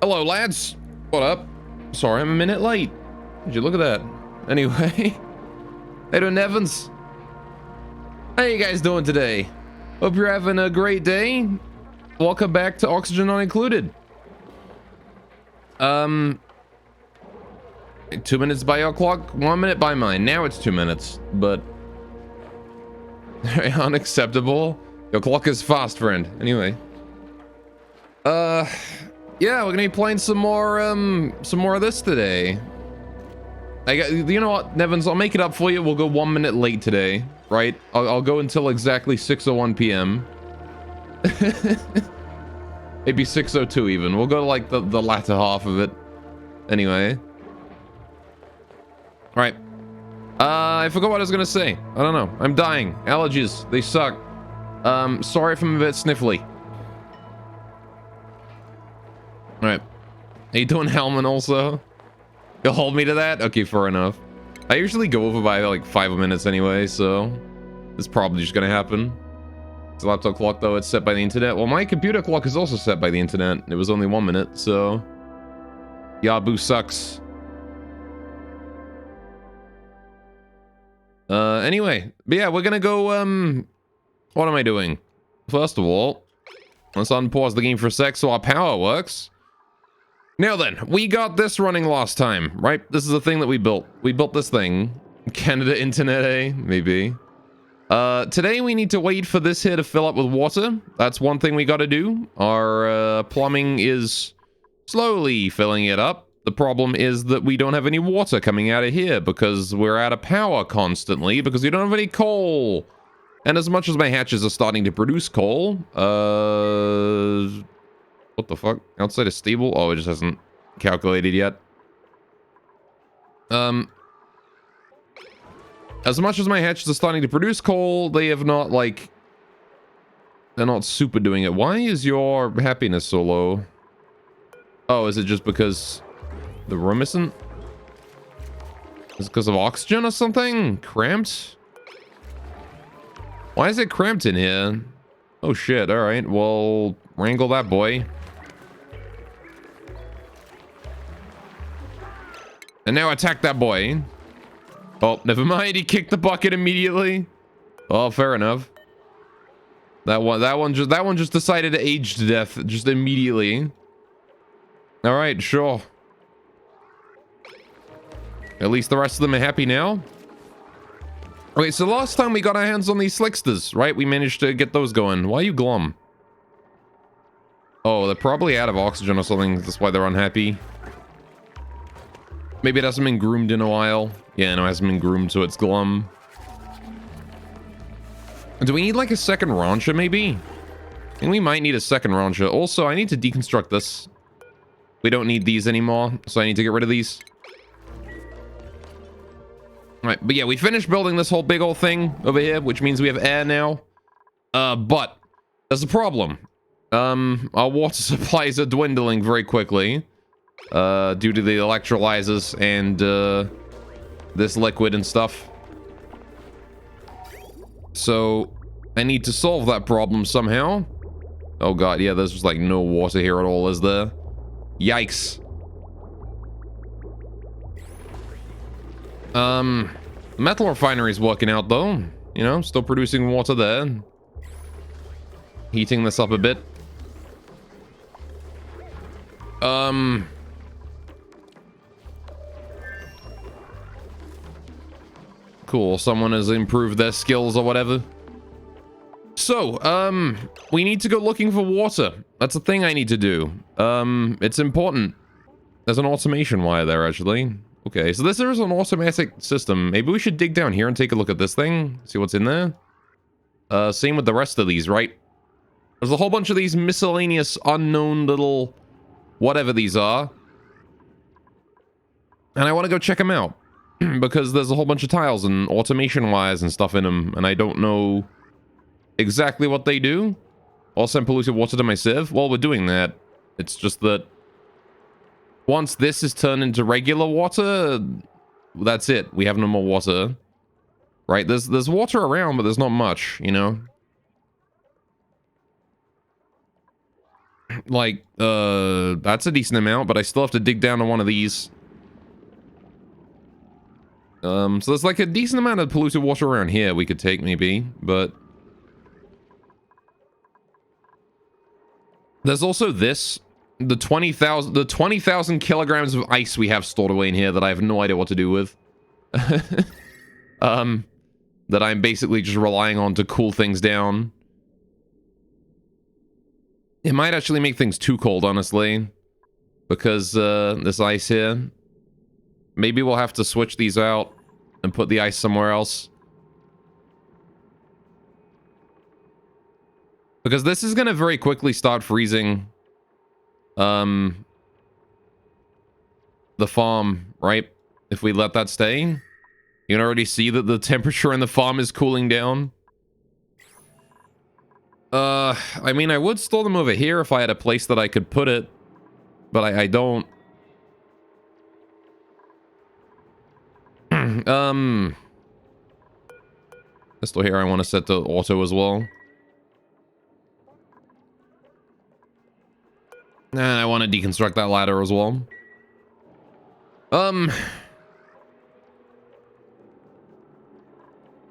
Hello, lads. What up? Sorry, I'm a minute late. Did you look at that? Anyway. Hey, doing Evans. How you guys doing today? Hope you're having a great day. Welcome back to Oxygen Not Included. 2 minutes by your clock, 1 minute by mine. Now it's 2 minutes, but very unacceptable. Your clock is fast, friend. Anyway. Yeah, we're gonna be playing some more of this today. You know what, Nevins, I'll make it up for you. We'll go 1 minute late today, right? I'll go until exactly 6:01 p.m. Maybe 6:02 even. We'll go to like the latter half of it. Anyway. All right. I forgot what I was gonna say. I don't know. I'm dying. Allergies. They suck. Sorry if I'm a bit sniffly. All right. How you doing, Hellman, also? You'll hold me to that? Okay, fair enough. I usually go over by like 5 minutes anyway, so it's probably just gonna happen. It's a laptop clock, though. It's set by the internet. Well, my computer clock is also set by the internet. It was only 1 minute, so... Yabu sucks. Anyway. But yeah, we're gonna go, what am I doing? First of all, let's unpause the game for a sec so our power works. Now then, we got this running last time, right? This is a thing that we built. We built this thing. Canada Internet, eh? Maybe. Today we need to wait for this here to fill up with water. That's one thing we gotta do. Our, plumbing is slowly filling it up. The problem is that we don't have any water coming out of here because we're out of power constantly because we don't have any coal. And as much as my hatches are starting to produce coal, what the fuck? Outside a stable? Oh, it just hasn't calculated yet. As much as my hatches are starting to produce coal, they have not, like... They're not super doing it. Why is your happiness so low? Oh, is it just because the room isn't? Is it because of oxygen or something? Cramped? Why is it cramped in here? Oh shit, alright. Well, wrangle that boy. And now attack that boy. Oh, never mind. He kicked the bucket immediately. Oh, fair enough. That one just decided to age to death just immediately. All right, sure. At least the rest of them are happy now. Okay, so last time we got our hands on these slicksters, right? We managed to get those going. Why are you glum? Oh, they're probably out of oxygen or something. That's why they're unhappy. Maybe it hasn't been groomed in a while. Yeah, no, it hasn't been groomed, so it's glum. Do we need like a second rancher, maybe? I think we might need a second rancher. Also, I need to deconstruct this. We don't need these anymore, so I need to get rid of these. Alright, but yeah, we finished building this whole big old thing over here, which means we have air now. But there's a problem. Our water supplies are dwindling very quickly. Due to the electrolyzers and this liquid and stuff. So I need to solve that problem somehow. Oh god, yeah, there's just like no water here at all, is there? Yikes. The metal refinery's working out though. You know, still producing water there. Heating this up a bit. Cool, someone has improved their skills or whatever. So, we need to go looking for water. That's a thing I need to do. It's important. There's an automation wire there, actually. Okay, so this is an automatic system. Maybe we should dig down here and take a look at this thing. See what's in there. Same with the rest of these, right? There's a whole bunch of these miscellaneous, unknown little... whatever these are. And I want to go check them out. Because there's a whole bunch of tiles and automation wires and stuff in them. And I don't know exactly what they do. I'll send polluted water to my sieve. Well, we're doing that. It's just that once this is turned into regular water, that's it. We have no more water. Right? There's water around, but there's not much, you know? Like, that's a decent amount, but I still have to dig down to one of these. So there's like a decent amount of polluted water around here we could take maybe, but there's also this, the 20,000 kilograms of ice we have stored away in here that I have no idea what to do with. That I'm basically just relying on to cool things down. It might actually make things too cold, honestly, because this ice here. Maybe we'll have to switch these out and put the ice somewhere else. Because this is going to very quickly start freezing the farm, right? If we let that stay. You can already see that the temperature in the farm is cooling down. I mean, I would store them over here if I had a place that I could put it. But I don't. Pistol here I want to set to auto as well. And I want to deconstruct that ladder as well.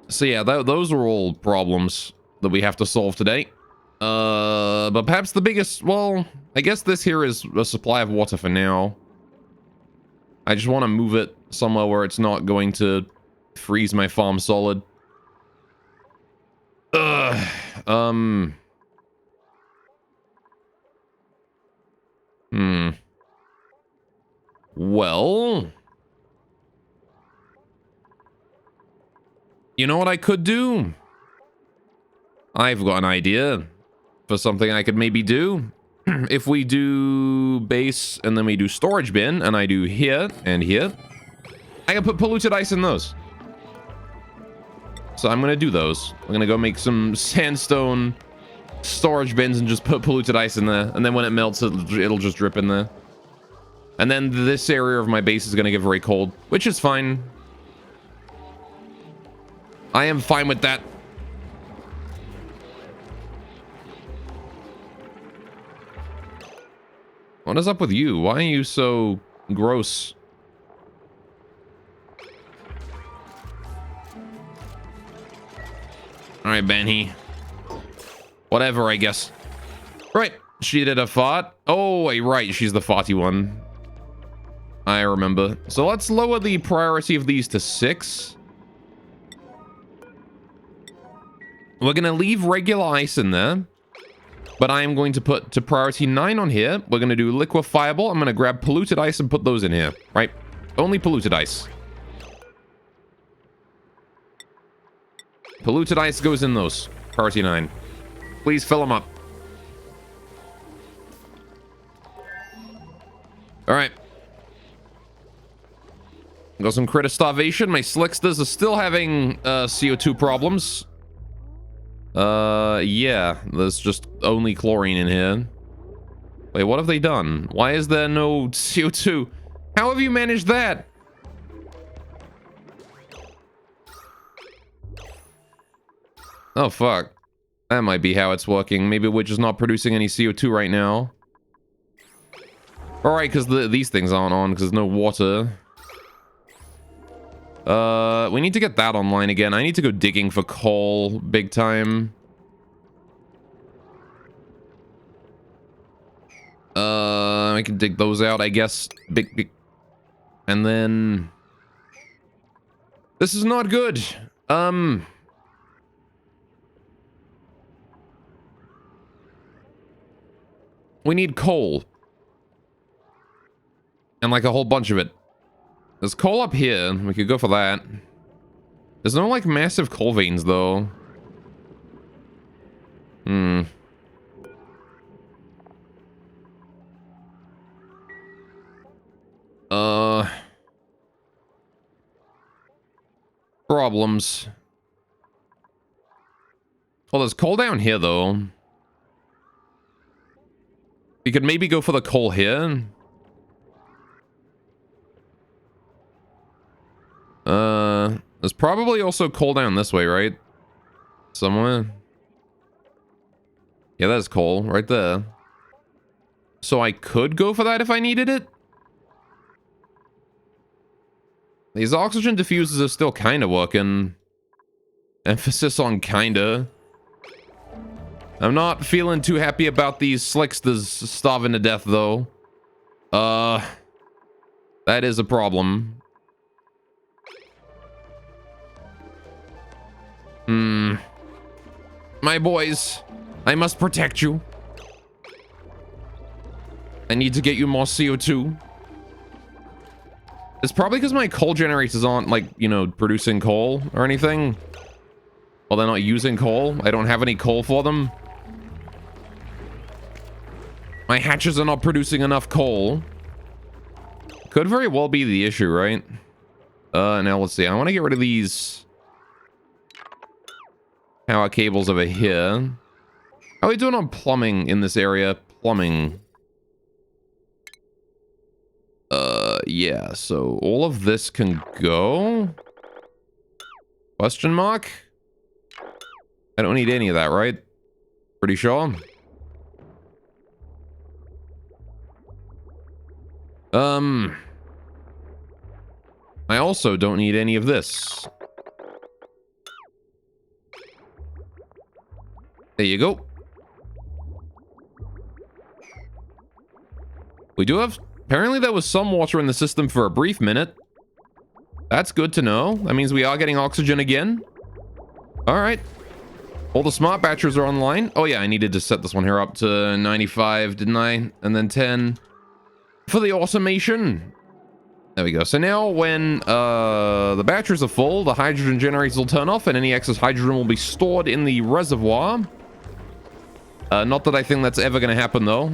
So yeah, those are all problems that we have to solve today. But perhaps the biggest, well, I guess this here is a supply of water for now. I just want to move it somewhere where it's not going to freeze my farm solid. Well, you know what I could do? I've got an idea for something I could maybe do. If we do base and then we do storage bin and I do here and here, I can put polluted ice in those. So I'm going to do those. I'm going to go make some sandstone storage bins and just put polluted ice in there. And then when it melts, it'll just drip in there. And then this area of my base is going to get very cold, which is fine. I am fine with that. What is up with you? Why are you so gross? Alright, Benny. Whatever, I guess. Right, she did a fart. Oh, wait, right, she's the farty one. I remember. So let's lower the priority of these to 6. We're going to leave regular ice in there. But I am going to put to priority 9 on here. We're going to do liquefiable. I'm going to grab polluted ice and put those in here. Right? Only polluted ice. Polluted ice goes in those. Priority 9. Please fill them up. Alright. Got some critter starvation. My slicksters are still having CO2 problems. Yeah. There's just only chlorine in here. Wait, what have they done? Why is there no CO2? How have you managed that? Oh, fuck. That might be how it's working. Maybe we're just not producing any CO2 right now. Alright, because these things aren't on, because there's no water. We need to get that online again. I need to go digging for coal big time. I can dig those out, I guess. Big. And then... This is not good. We need coal. And like a whole bunch of it. There's coal up here. We could go for that. There's no like massive coal veins though. Problems. Well, there's coal down here though. We could maybe go for the coal here. There's probably also coal down this way, right? Somewhere. Yeah, that's coal right there. So I could go for that if I needed it. These oxygen diffusers are still kind of working. Emphasis on kinda. I'm not feeling too happy about these slicksters starving to death, though. That is a problem. My boys, I must protect you. I need to get you more CO2. It's probably because my coal generators aren't, like, you know, producing coal or anything. Well, they're not using coal. I don't have any coal for them. My hatches are not producing enough coal. Could very well be the issue, right? Now let's see. I want to get rid of these power cables over here. How are we doing on plumbing in this area? Plumbing. Yeah, so all of this can go? Question mark? I don't need any of that, right? Pretty sure. I also don't need any of this. There you go. We do have... Apparently there was some water in the system for a brief minute. That's good to know. That means we are getting oxygen again. Alright. All the smart batteries are online. Oh yeah, I needed to set this one here up to 95, didn't I? And then 10 for the automation. There we go. So now when the batteries are full, the hydrogen generators will turn off and any excess hydrogen will be stored in the reservoir. Not that I think that's ever going to happen, though.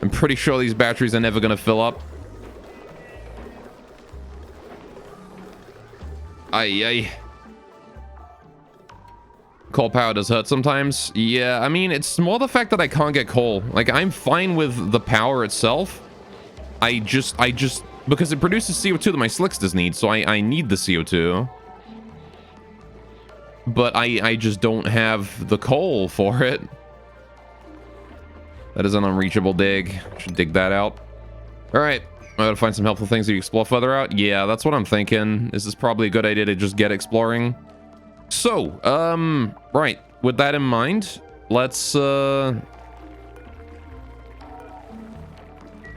I'm pretty sure these batteries are never going to fill up. Ay. Coal power does hurt sometimes. Yeah, I mean, it's more the fact that I can't get coal. Like, I'm fine with the power itself. I just... Because it produces CO2 that my slicksters need, so I need the CO2. But I just don't have the coal for it. That is an unreachable dig. Should dig that out. Alright. I gotta find some helpful things to explore further out. Yeah, that's what I'm thinking. This is probably a good idea to just get exploring. So, right. With that in mind, let's,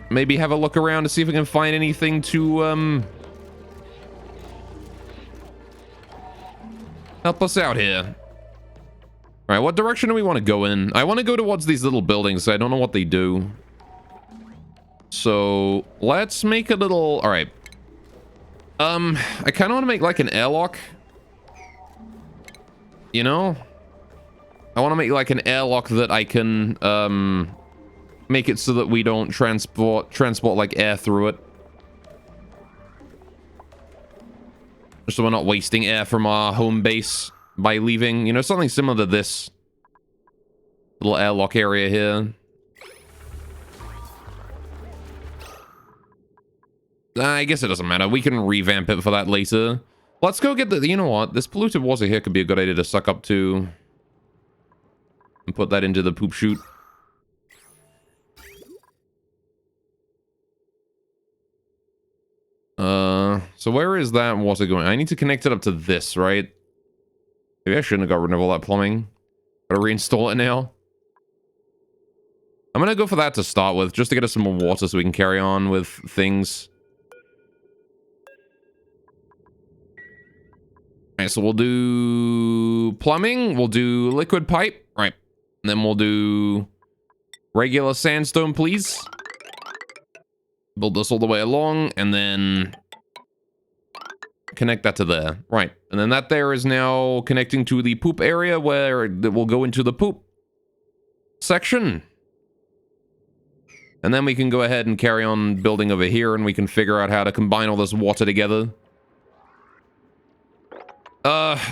maybe have a look around to see if we can find anything to, help us out here. All right, what direction do we want to go in? I want to go towards these little buildings. I don't know what they do. So let's make a little... All right. I kind of want to make like an airlock. You know? I want to make like an airlock that I can, make it so that we don't transport like air through it. Just so we're not wasting air from our home base by leaving, you know, something similar to this little airlock area here. I guess it doesn't matter. We can revamp it for that later. Let's go get the... You know what? This polluted water here could be a good idea to suck up to. And put that into the poop chute. So where is that water going? I need to connect it up to this, right? Maybe I shouldn't have got rid of all that plumbing. Gotta reinstall it now. I'm gonna go for that to start with, just to get us some more water so we can carry on with things. Alright, so we'll do plumbing, we'll do liquid pipe, right. And then we'll do regular sandstone, please. Build this all the way along, and then connect that to there. Right. And then that there is now connecting to the poop area where it will go into the poop section. And then we can go ahead and carry on building over here, and we can figure out how to combine all this water together.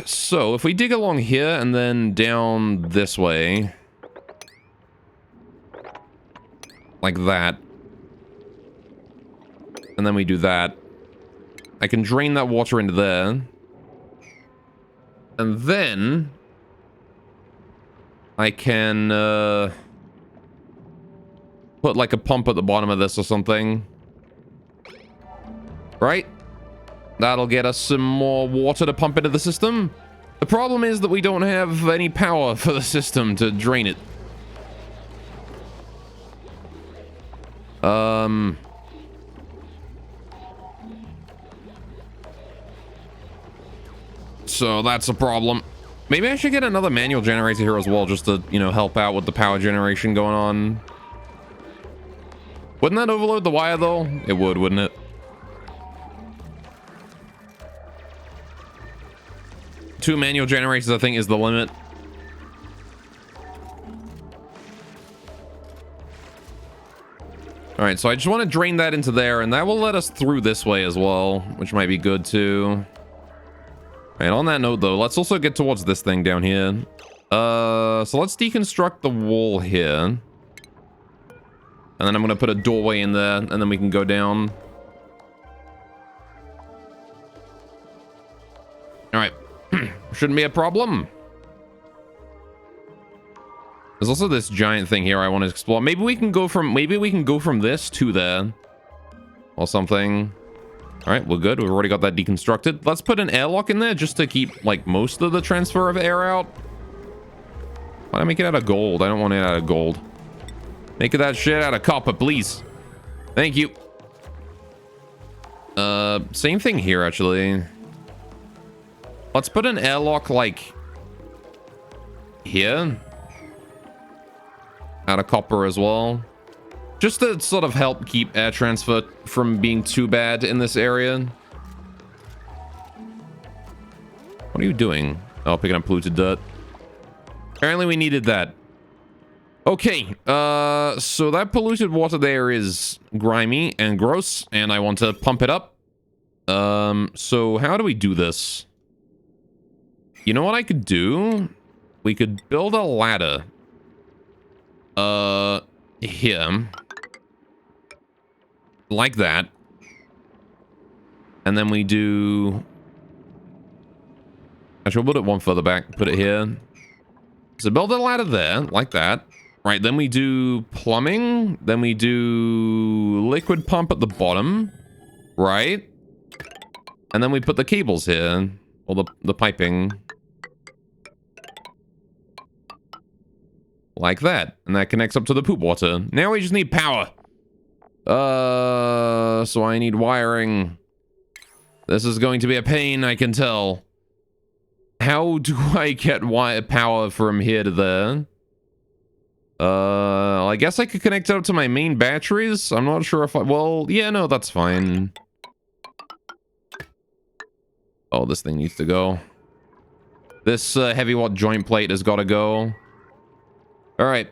So if we dig along here and then down this way, like that, and then we do that, I can drain that water into there. And then I can put put like a pump at the bottom of this or something. Right? That'll get us some more water to pump into the system. The problem is that we don't have any power for the system to drain it. So that's a problem. Maybe I should get another manual generator here as well, just to, you know, help out with the power generation going on. Wouldn't that overload the wire, though? It would, wouldn't it? Two manual generators, I think, is the limit. All right, so I just want to drain that into there, and that will let us through this way as well, which might be good, too. All right, on that note, though, let's also get towards this thing down here. So let's deconstruct the wall here. And then I'm going to put a doorway in there, and then we can go down. All right. Shouldn't be a problem. There's also this giant thing here I want to explore. Maybe we can go from this to there. Or something. Alright, we're good. We've already got that deconstructed. Let's put an airlock in there just to keep, like, most of the transfer of air out. Why don't I make it out of gold? I don't want it out of gold. Make it that shit out of copper, please. Thank you. Same thing here, actually. Let's put an airlock, like, here. Out of copper as well. Just to sort of help keep air transfer from being too bad in this area. What are you doing? Oh, picking up polluted dirt. Apparently we needed that. Okay, so that polluted water there is grimy and gross, and I want to pump it up. So how do we do this? You know what I could do? We could build a ladder. Here. Like that. And then we do... Actually, we'll put it one further back. Put it here. So build a ladder there, like that. Right, then we do plumbing. Then we do liquid pump at the bottom. Right? And then we put the cables here. Or the piping. Like that. And that connects up to the poop water. Now we just need power. So I need wiring. This is going to be a pain, I can tell. How do I get power from here to there? I guess I could connect it up to my main batteries. I'm not sure if I... Well, yeah, no, that's fine. Oh, this thing needs to go. This heavy watt joint plate has got to go. All right.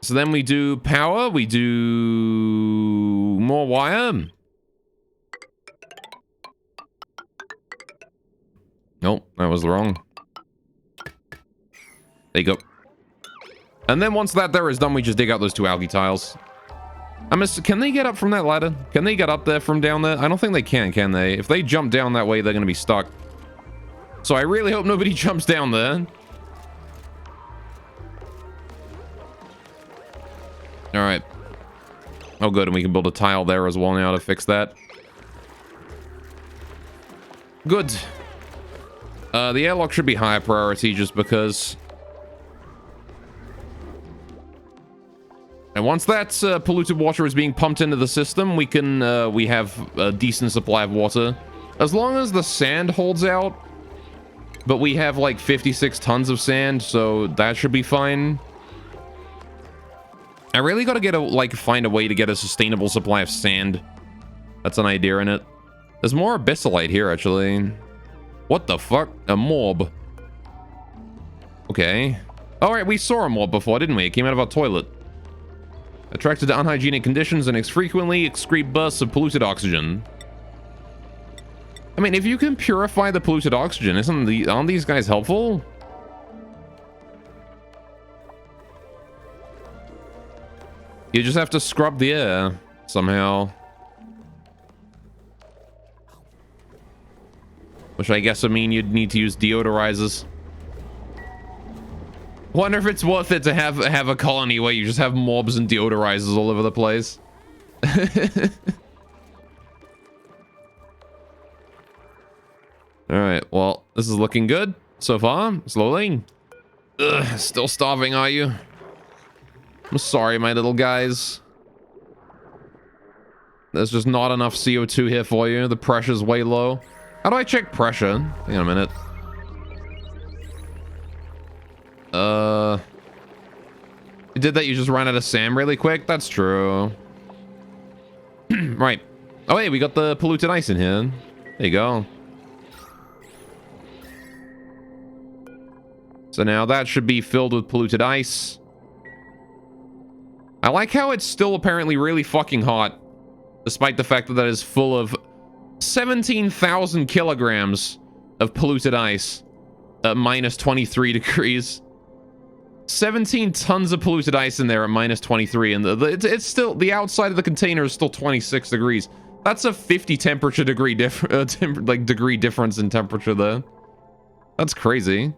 So then we do power. We do more wire. Nope, that was wrong. There you go. And then once that there is done, we just dig out those two algae tiles. Can they get up from that ladder? Can they get up there from down there? I don't think they can they? If they jump down that way, they're going to be stuck. So I really hope nobody jumps down there. All right. Oh, good. And we can build a tile there as well now to fix that. Good. The airlock should be higher priority just because... And once that polluted water is being pumped into the system, we can, we have a decent supply of water. As long as the sand holds out. But we have like 56 tons of sand, so that should be fine. I really gotta get find a way to get a sustainable supply of sand. That's an idea in it. There's more abyssalite here, actually. What the fuck? A mob. Okay. Alright, we saw a mob before, didn't we? It came out of our toilet. Attracted to unhygienic conditions and frequently excrete bursts of polluted oxygen. I mean, if you can purify the polluted oxygen, aren't these guys helpful? You just have to scrub the air somehow. Which I guess would mean you'd need to use deodorizers. Wonder if it's worth it to have a colony where you just have mobs and deodorizers all over the place. All right, well, this is looking good so far. Slowly. Ugh, still starving, are you? I'm sorry, my little guys. There's just not enough CO2 here for you. The pressure's way low. How do I check pressure? Hang on a minute. You did that, you just ran out of SAM really quick? That's true. Right. Oh, hey, we got the polluted ice in here. There you go. So now that should be filled with polluted ice. I like how it's still apparently really fucking hot, despite the fact that that is full of 17,000 kilograms of polluted ice at minus 23 degrees. 17 tons of polluted ice in there at minus 23, and it's still, the outside of the container is still 26 degrees. That's a 50 temperature degree degree difference in temperature there. That's crazy.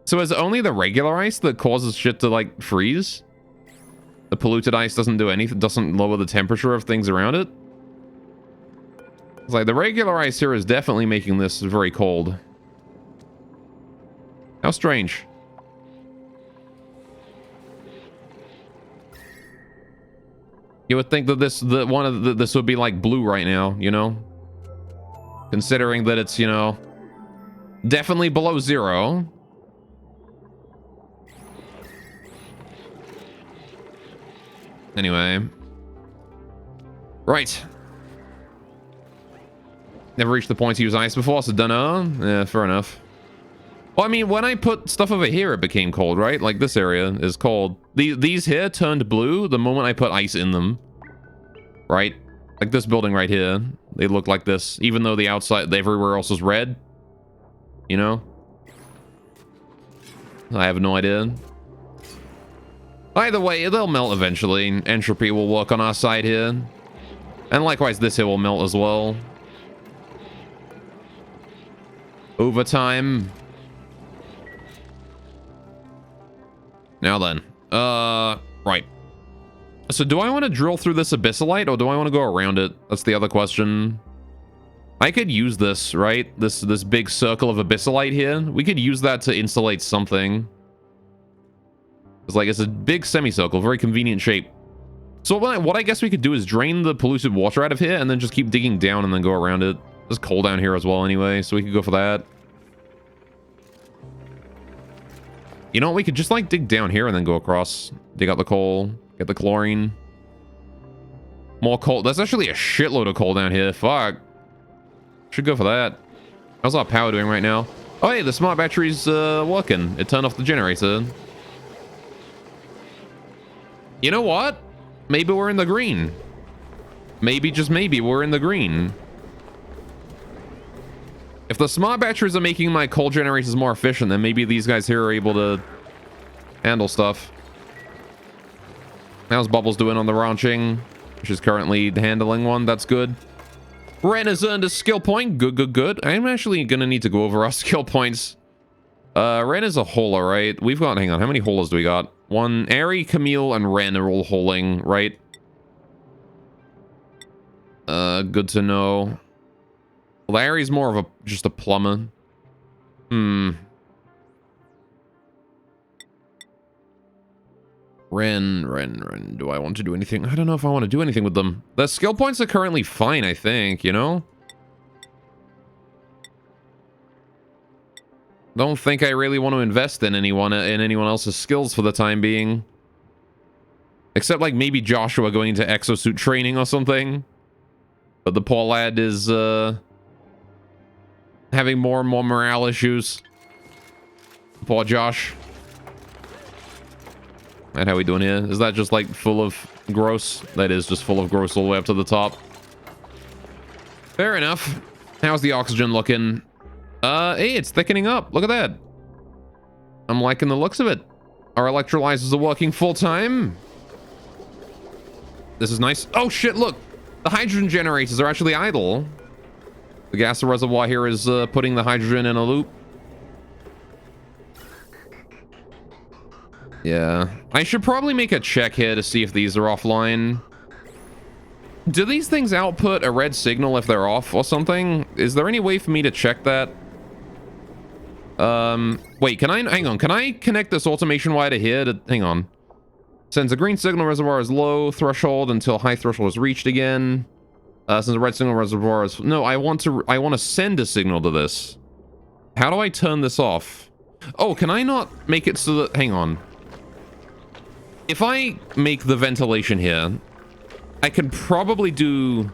So is it only the regular ice that causes shit to like freeze? The polluted ice doesn't do anything, doesn't lower the temperature of things around it? It's like the regular ice here is definitely making this very cold. How strange. You would think that this would be like blue right now, you know? Considering that it's, you know, definitely below zero. Anyway. Right. Never reached the point to use ice before, so dunno. Yeah, fair enough. Well, I mean, when I put stuff over here, it became cold, right? Like, this area is cold. These here turned blue the moment I put ice in them. Right? Like this building right here. They look like this, even though the outside, everywhere else is red. You know? I have no idea. Either way, they'll melt eventually. Entropy will work on our side here. And likewise, this here will melt as well. Over time. Now then. Right. So do I want to drill through this abyssalite, or do I want to go around it? That's the other question. I could use this, right? This big circle of abyssalite here. We could use that to insulate something. It's like, it's a big semicircle, very convenient shape. So what I guess we could do is drain the polluted water out of here and then just keep digging down and then go around it. There's coal down here as well anyway, so we could go for that. You know what? We could just like dig down here and then go across. Dig out the coal. Get the chlorine. More coal. There's actually a shitload of coal down here. Fuck. Should go for that. How's our power doing right now? Oh, hey, the smart battery's working. It turned off the generator. You know what? Maybe we're in the green. Maybe, just maybe, we're in the green. If the smart batteries are making my coal generators more efficient, then maybe these guys here are able to handle stuff. How's Bubbles doing on the ranching? She's currently handling one. That's good. Ren has earned a skill point. Good, good, good. I'm actually going to need to go over our skill points. Ren is a holer, right? We've got, hang on, how many holers do we got? One, Ari, Camille, and Ren are all holing, right? Good to know. Well, Ari's more of just a plumber. Ren. Do I want to do anything? I don't know if I want to do anything with them. The skill points are currently fine, I think, you know? Don't think I really want to invest in anyone else's skills for the time being. Except like maybe Joshua going into exosuit training or something. But the poor lad is having more and more morale issues. Poor Josh. And how we doing here? Is that just like full of gross? That is just full of gross all the way up to the top. Fair enough. How's the oxygen looking? Hey, it's thickening up. Look at that. I'm liking the looks of it. Our electrolyzers are working full time. This is nice. Oh shit, look. The hydrogen generators are actually idle. The gas reservoir here is putting the hydrogen in a loop. Yeah. I should probably make a check here to see if these are offline. Do these things output a red signal if they're off or something? Is there any way for me to check that? Wait, hang on, can I connect this automation wire to here hang on. Sends a green signal reservoir is low threshold until high threshold is reached again. Since the red signal reservoir is, no, I want to send a signal to this. How do I turn this off? Oh, can I not make it so that, hang on. If I make the ventilation here, I can probably do,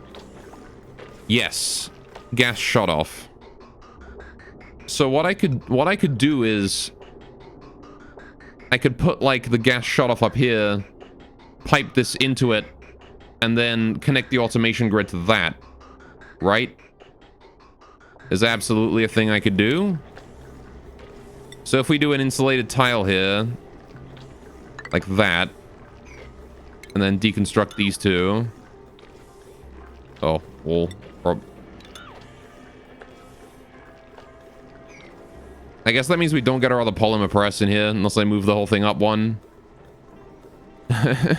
yes, gas shut off. So what I could do is I could put like the gas shut off up here, pipe this into it, and then connect the automation grid to that, right? Is absolutely a thing I could do. So if we do an insulated tile here, like that, and then deconstruct these two. Oh, well, I guess that means we don't get our other polymer press in here unless I move the whole thing up one. That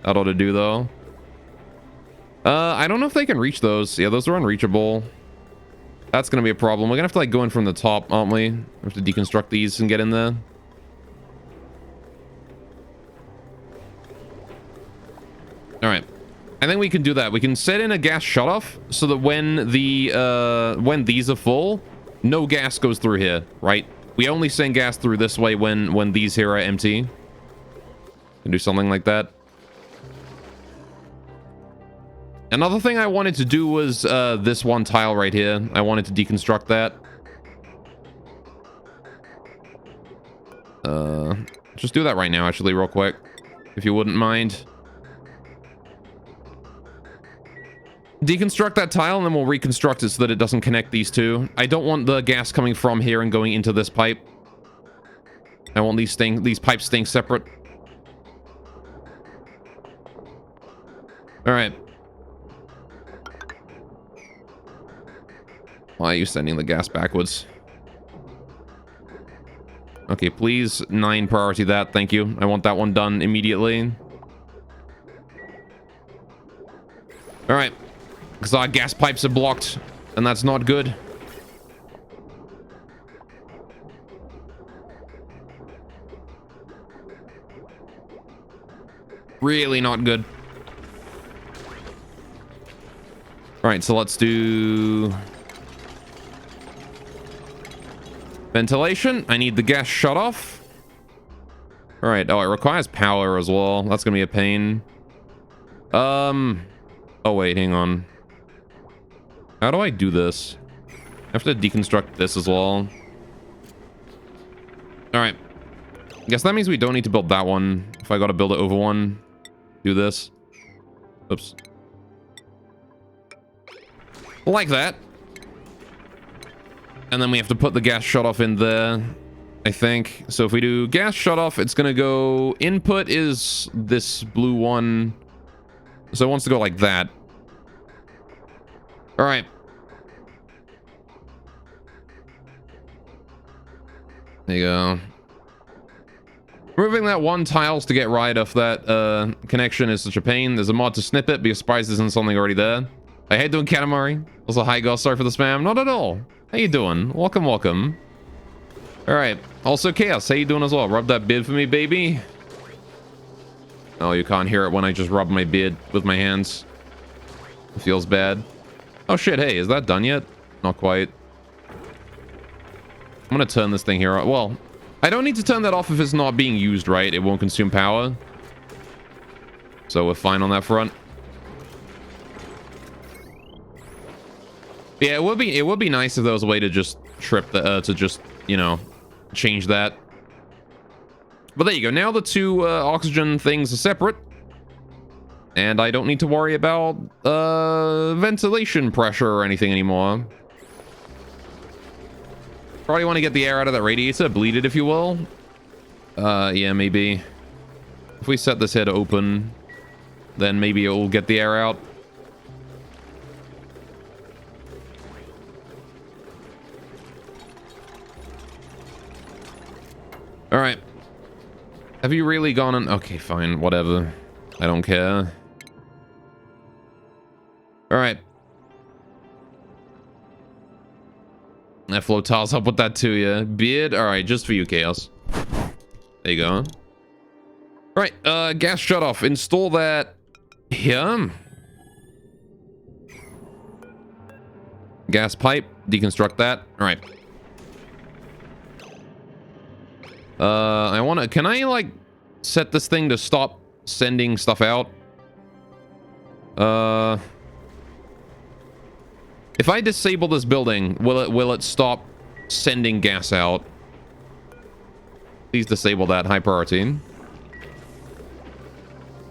ought to do, though. I don't know if they can reach those. Yeah, those are unreachable. That's going to be a problem. We're going to have to, like, go in from the top, aren't we? We have to deconstruct these and get in there. All right. I think we can do that. We can set in a gas shutoff so that when these are full, no gas goes through here, right? We only send gas through this way when these here are empty. Can do something like that. Another thing I wanted to do was this one tile right here. I wanted to deconstruct that. Just do that right now, actually, real quick, if you wouldn't mind. Deconstruct that tile, and then we'll reconstruct it so that it doesn't connect these two. I don't want the gas coming from here and going into this pipe. I want these pipes staying separate. All right. Why are you sending the gas backwards? Okay, please 9 priority that. Thank you. I want that one done immediately. All right. Because our gas pipes are blocked, and that's not good. Really not good. All right, so let's do ventilation. I need the gas shut off. All right. Oh, it requires power as well. That's gonna be a pain. Oh wait, hang on. How do I do this? I have to deconstruct this as well. All right. Guess that means we don't need to build that one. If I got to build it over one, do this. Oops. Like that. And then we have to put the gas shutoff in there, I think. So if we do gas shutoff, it's going to go... Input is this blue one. So it wants to go like that. All right. There you go. Removing that one tiles to get right off that connection is such a pain. There's a mod to snip it, but surprised isn't something already there. I hate doing Katamari. Also, hi, Ghost. Sorry for the spam. Not at all. How you doing? Welcome, welcome. All right. Also, Chaos. How you doing as well? Rub that beard for me, baby. Oh, you can't hear it when I just rub my beard with my hands. It feels bad. Oh, shit. Hey, is that done yet? Not quite. I'm going to turn this thing here on. Well, I don't need to turn that off if it's not being used, right? It won't consume power. So we're fine on that front. Yeah, it would be nice if there was a way to just trip the you know, change that. But there you go. Now the two oxygen things are separate. And I don't need to worry about ventilation pressure or anything anymore. Probably want to get the air out of that radiator, bleed it if you will. Yeah, maybe. If we set this here to open, then maybe it will get the air out. All right. Have you really gone and... Okay, fine, whatever. I don't care. Alright. That flow tiles up with that too, yeah. Beard? Alright, just for you, Chaos. There you go. Alright, gas shutoff. Install that here. Gas pipe. Deconstruct that. Alright. I wanna... Can I, like, set this thing to stop sending stuff out? If I disable this building, will it stop sending gas out? Please disable that. High priority. Don't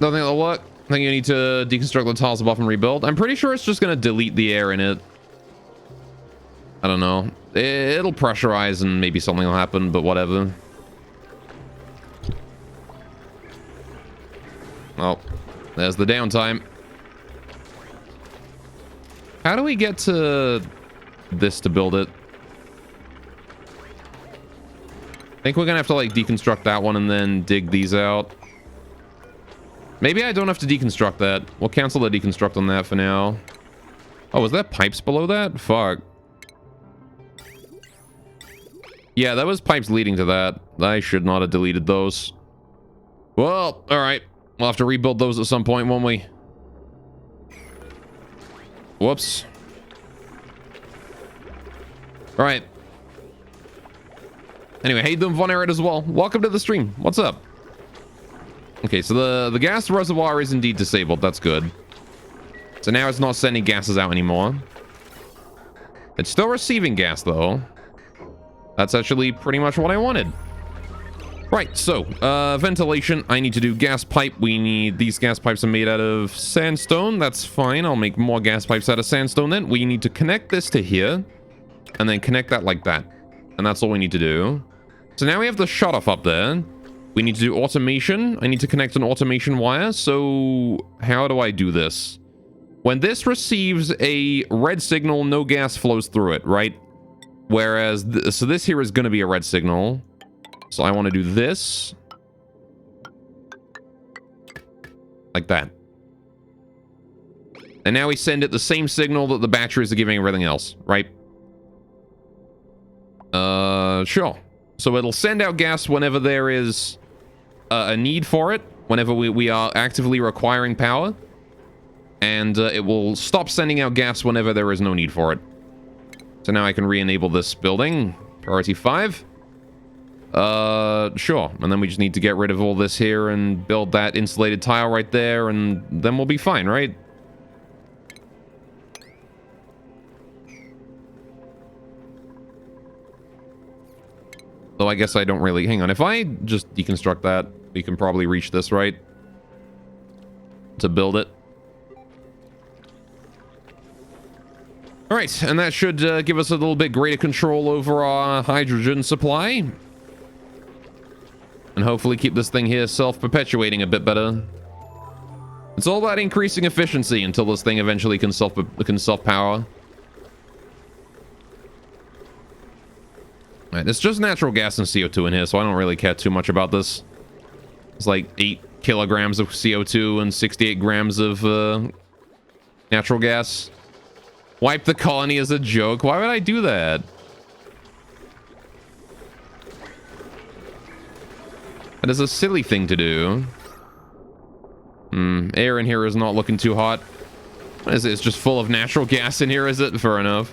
think that'll work. I think you need to deconstruct the tiles above and rebuild. I'm pretty sure it's just gonna delete the air in it. I don't know. It'll pressurize and maybe something will happen, but whatever. Oh, there's the downtime. How do we get to this to build it? I think we're gonna have to like deconstruct that one and then dig these out. Maybe I don't have to deconstruct that. We'll cancel the deconstruct on that for now. Oh, was that pipes below that? Fuck. Yeah, that was pipes leading to that. I should not have deleted those. Well, alright. We'll have to rebuild those at some point, won't we? Whoops. Alright. Anyway, hey, Doom Von Erid as well. Welcome to the stream. What's up? Okay, so the gas reservoir is indeed disabled. That's good. So now it's not sending gases out anymore. It's still receiving gas, though. That's actually pretty much what I wanted. Right, so, ventilation. I need to do gas pipe. These gas pipes are made out of sandstone. That's fine. I'll make more gas pipes out of sandstone then. We need to connect this to here. And then connect that like that. And that's all we need to do. So now we have the shutoff up there. We need to do automation. I need to connect an automation wire. So how do I do this? When this receives a red signal, no gas flows through it, right? Whereas, so this here is going to be a red signal. So I want to do this. Like that. And now we send it the same signal that the batteries are giving everything else, right? Sure. So it'll send out gas whenever there is a need for it, whenever we are actively requiring power. And it will stop sending out gas whenever there is no need for it. So now I can re-enable this building. Priority 5. Sure. And then we just need to get rid of all this here and build that insulated tile right there, and then we'll be fine, right? Though I guess I don't really... Hang on. If I just deconstruct that, we can probably reach this, right? To build it. Alright, and that should give us a little bit greater control over our hydrogen supply. And hopefully keep this thing here self-perpetuating a bit better. It's all about increasing efficiency until this thing eventually can self-power. Right, it's just natural gas and CO2 in here, so I don't really care too much about this. It's like 8 kilograms of CO2 and 68 grams of natural gas. Wipe the colony as a joke. Why would I do that? That is a silly thing to do. Air in here is not looking too hot. What is it? It's just full of natural gas in here, is it? Fair enough.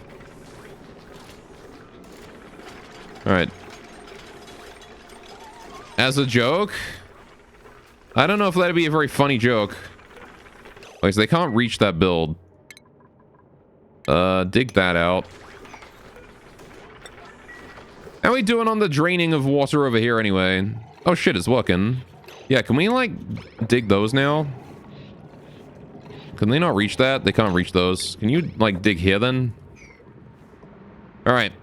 Alright. As a joke? I don't know if that'd be a very funny joke. Like, they can't reach that build. Dig that out. How are we doing on the draining of water over here anyway? Oh shit, it's working. Yeah, can we like dig those now? Can they not reach that? They can't reach those. Can you like dig here then? Alright.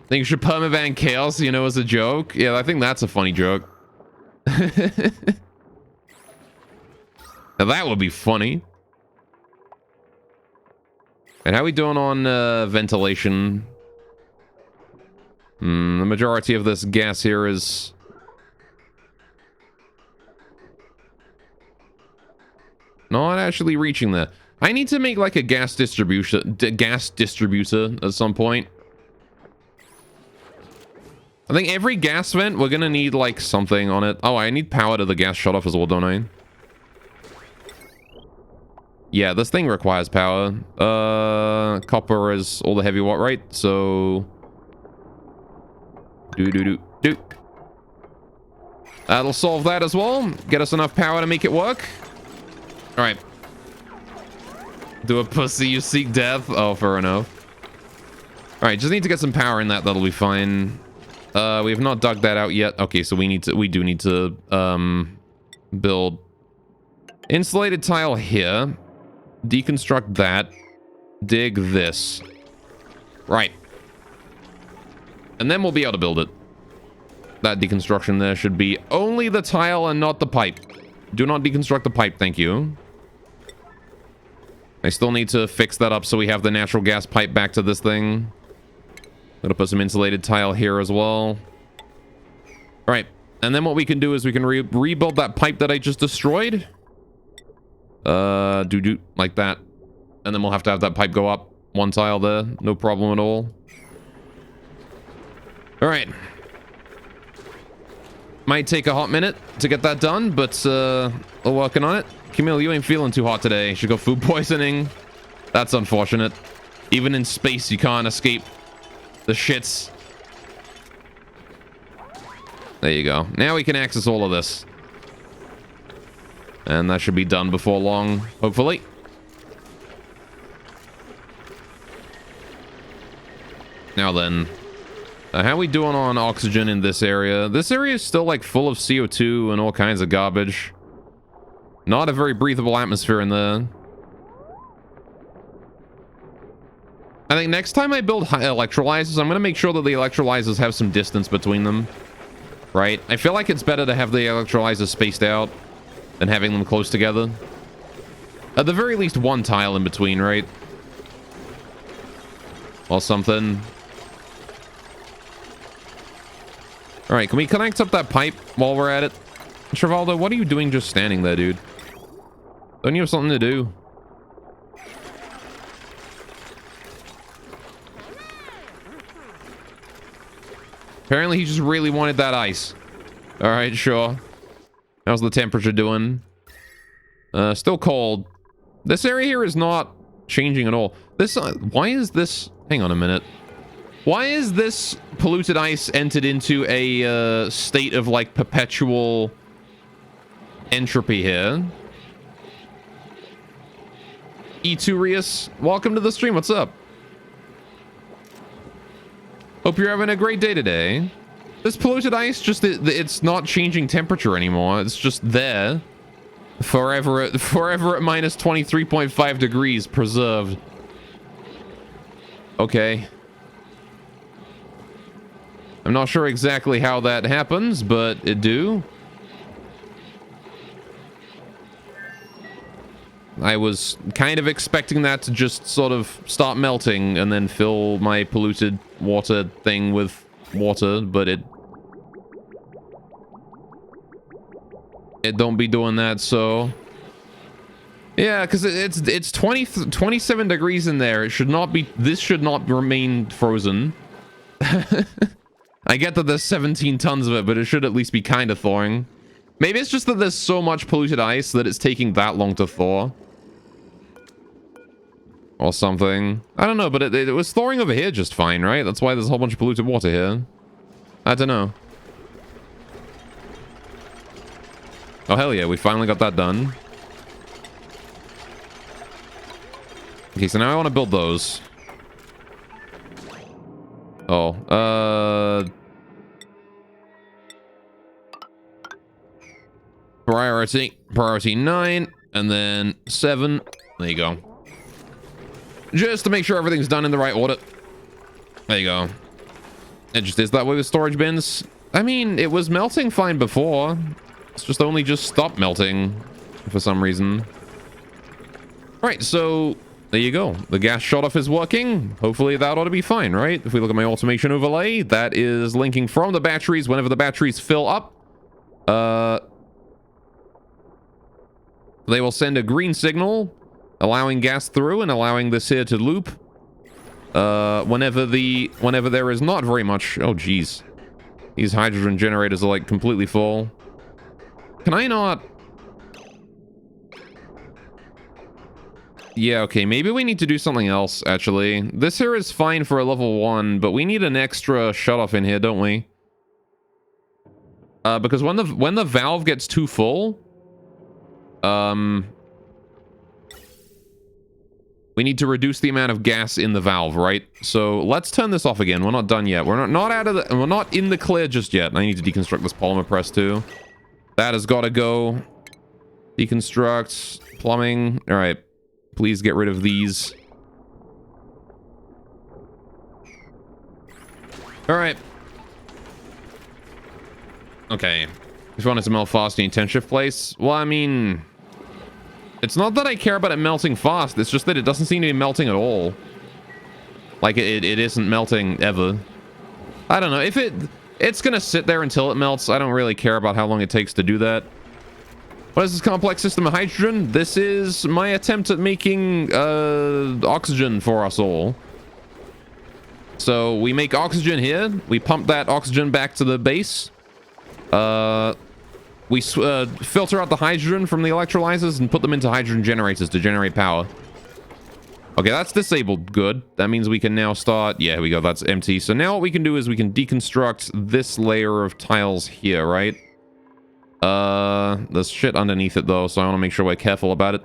Think you should permaban chaos, you know, as a joke? Yeah, I think that's a funny joke. Now that would be funny. And how are we doing on ventilation? The majority of this gas here is Not actually reaching there. I need to make like a gas distributor at some point. I think every gas vent, we're gonna need like something on it. Oh, I need power to the gas shut off as well, don't I? Yeah, this thing requires power. Copper is all the heavy watt, right? So... Do. That'll solve that as well. Get us enough power to make it work. Alright. Do a pussy, you seek death? Oh, fair enough. Alright, just need to get some power in that. That'll be fine. We have not dug that out yet. Okay, so we do need to, build insulated tile here. Deconstruct that. Dig this. Right. And then we'll be able to build it. That deconstruction there should be only the tile and not the pipe. Do not deconstruct the pipe, thank you. I still need to fix that up so we have the natural gas pipe back to this thing. Gonna put some insulated tile here as well. Alright, and then what we can do is we can rebuild that pipe that I just destroyed. Do like that. And then we'll have to have that pipe go up one tile there. No problem at all. Alright. Might take a hot minute to get that done, but we're working on it. Camille, you ain't feeling too hot today. Should go food poisoning. That's unfortunate. Even in space, you can't escape the shits. There you go. Now we can access all of this. And that should be done before long, hopefully. Now then, how are we doing on oxygen in this area? This area is still like full of CO2 and all kinds of garbage. Not a very breathable atmosphere in there. I think next time I build electrolyzers, I'm going to make sure that the electrolyzers have some distance between them. Right? I feel like it's better to have the electrolyzers spaced out than having them close together. At the very least, one tile in between, right? Or something. Alright, can we connect up that pipe while we're at it? Travaldo, what are you doing just standing there, dude? Don't you have something to do? Apparently he just really wanted that ice. Alright, sure. How's the temperature doing? Still cold. This area here is not changing at all. This, why is this... Hang on a minute. Why is this polluted ice entered into a state of, like, perpetual entropy here? E2rius, welcome to the stream. What's up? Hope you're having a great day today. This polluted ice, just it's not changing temperature anymore. It's just there. Forever at minus 23.5 degrees preserved. Okay. I'm not sure exactly how that happens, but it do. I was kind of expecting that to just sort of start melting and then fill my polluted water thing with water, but it don't be doing that, so... Yeah, because it's 27 degrees in there. It should not be... This should not remain frozen. I get that there's 17 tons of it, but it should at least be kind of thawing. Maybe it's just that there's so much polluted ice that it's taking that long to thaw. Or something. I don't know, but it was thawing over here just fine, right? That's why there's a whole bunch of polluted water here. I don't know. Oh, hell yeah, we finally got that done. Okay, so now I want to build those. Oh, Priority 9, and then 7. There you go. Just to make sure everything's done in the right order. There you go. It just is that way with storage bins. I mean, it was melting fine before. It's just only just stopped melting for some reason. Right, so there you go. The gas shut off is working. Hopefully that ought to be fine, right? If we look at my automation overlay, that is linking from the batteries whenever the batteries fill up. They will send a green signal, allowing gas through and allowing this here to loop. Whenever there is not very much... Oh, geez. These hydrogen generators are, like, completely full. Can I not... Yeah, okay, maybe we need to do something else, actually. This here is fine for a level 1, but we need an extra shutoff in here, don't we? Because when the valve gets too full... we need to reduce the amount of gas in the valve, right? So let's turn this off again. We're not done yet. We're not in the clear just yet. I need to deconstruct this polymer press too. That has got to go. Deconstruct plumbing. All right. Please get rid of these. All right. Okay. Just wanted to melt fast in 10 shift place. Well, I mean... It's not that I care about it melting fast, it's just that it doesn't seem to be melting at all. Like, it isn't melting ever. I don't know, if it's gonna sit there until it melts. I don't really care about how long it takes to do that. What is this complex system of hydrogen? This is my attempt at making, oxygen for us all. So, we make oxygen here, we pump that oxygen back to the base. We filter out the hydrogen from the electrolyzers and put them into hydrogen generators to generate power. Okay, that's disabled. Good. That means we can now start... Yeah, here we go. That's empty. So now what we can do is we can deconstruct this layer of tiles here, right? There's shit underneath it, though, so I want to make sure we're careful about it.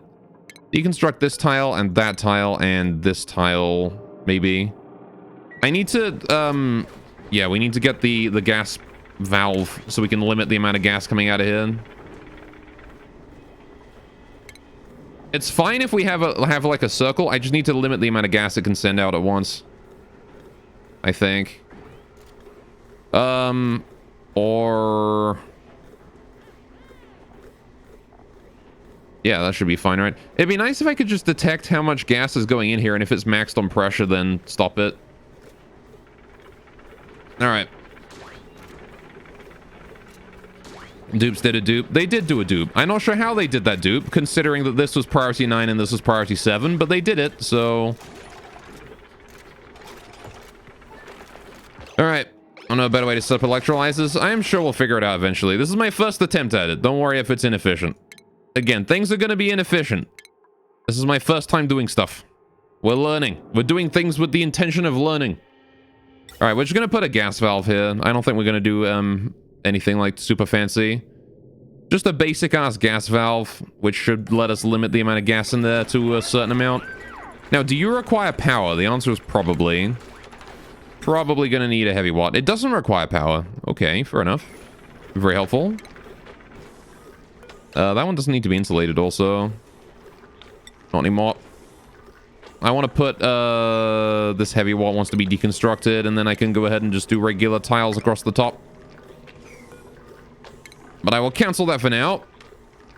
Deconstruct this tile and that tile and this tile, maybe. I need to... Yeah, we need to get the gas... valve so we can limit the amount of gas coming out of here. It's fine if we have like a circle. I just need to limit the amount of gas it can send out at once, I think. Or yeah, that should be fine, right? It'd be nice if I could just detect how much gas is going in here, and if it's maxed on pressure, then stop it. All right. Dupes did a dupe. They did do a dupe. I'm not sure how they did that dupe, considering that this was priority 9 and this was priority 7, but they did it, so... Alright. I know a better way to set up electrolyzers. I am sure we'll figure it out eventually. This is my first attempt at it. Don't worry if it's inefficient. Again, things are going to be inefficient. This is my first time doing stuff. We're learning. We're doing things with the intention of learning. Alright, we're just going to put a gas valve here. I don't think we're going to do, anything like super fancy. Just a basic ass gas valve, which should let us limit the amount of gas in there to a certain amount. Now, do you require power? The answer is probably. Probably gonna need a heavy watt. It doesn't require power. Okay, fair enough. Very helpful. That one doesn't need to be insulated also. Not anymore. I want to put, this heavy watt wants to be deconstructed, and then I can go ahead and just do regular tiles across the top. But I will cancel that for now.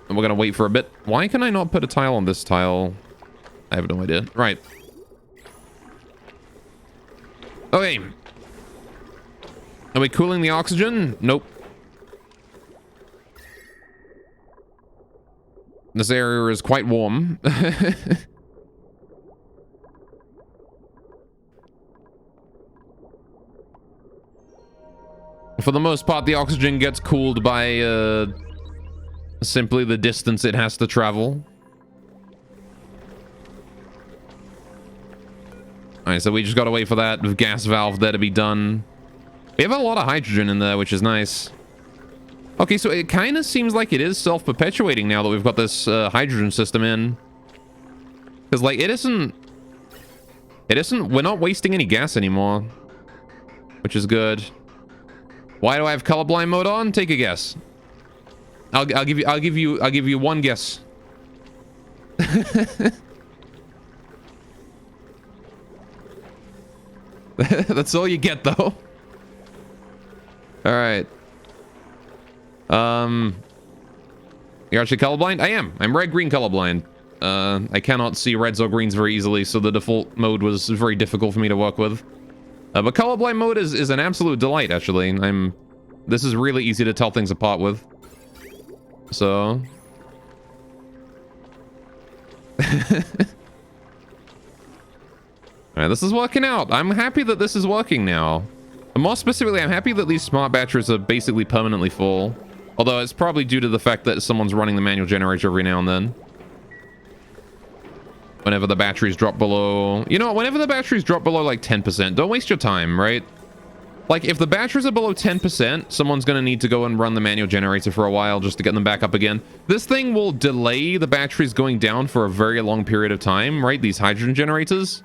And we're going to wait for a bit. Why can I not put a tile on this tile? I have no idea. Right. Okay. Are we cooling the oxygen? Nope. This area is quite warm. For the most part, the oxygen gets cooled by simply the distance it has to travel. Alright, so we just gotta wait for that gas valve there to be done. We have a lot of hydrogen in there, which is nice. Okay, so it kind of seems like it is self-perpetuating now that we've got this hydrogen system in. Because, like, it isn't... We're not wasting any gas anymore. Which is good. Why do I have colorblind mode on? Take a guess. I'll give you one guess. That's all you get, though. All right. You're actually colorblind? I am. I'm red-green colorblind. I cannot see reds or greens very easily, so the default mode was very difficult for me to work with. But colorblind mode is an absolute delight, actually. This is really easy to tell things apart with. So... Alright, this is working out. I'm happy that this is working now. And more specifically, I'm happy that these smart batteries are basically permanently full. Although it's probably due to the fact that someone's running the manual generator every now and then. Whenever the batteries drop below... You know what? Whenever the batteries drop below like 10%, don't waste your time, right? Like, if the batteries are below 10%, someone's going to need to go and run the manual generator for a while just to get them back up again. This thing will delay the batteries going down for a very long period of time, right? These hydrogen generators.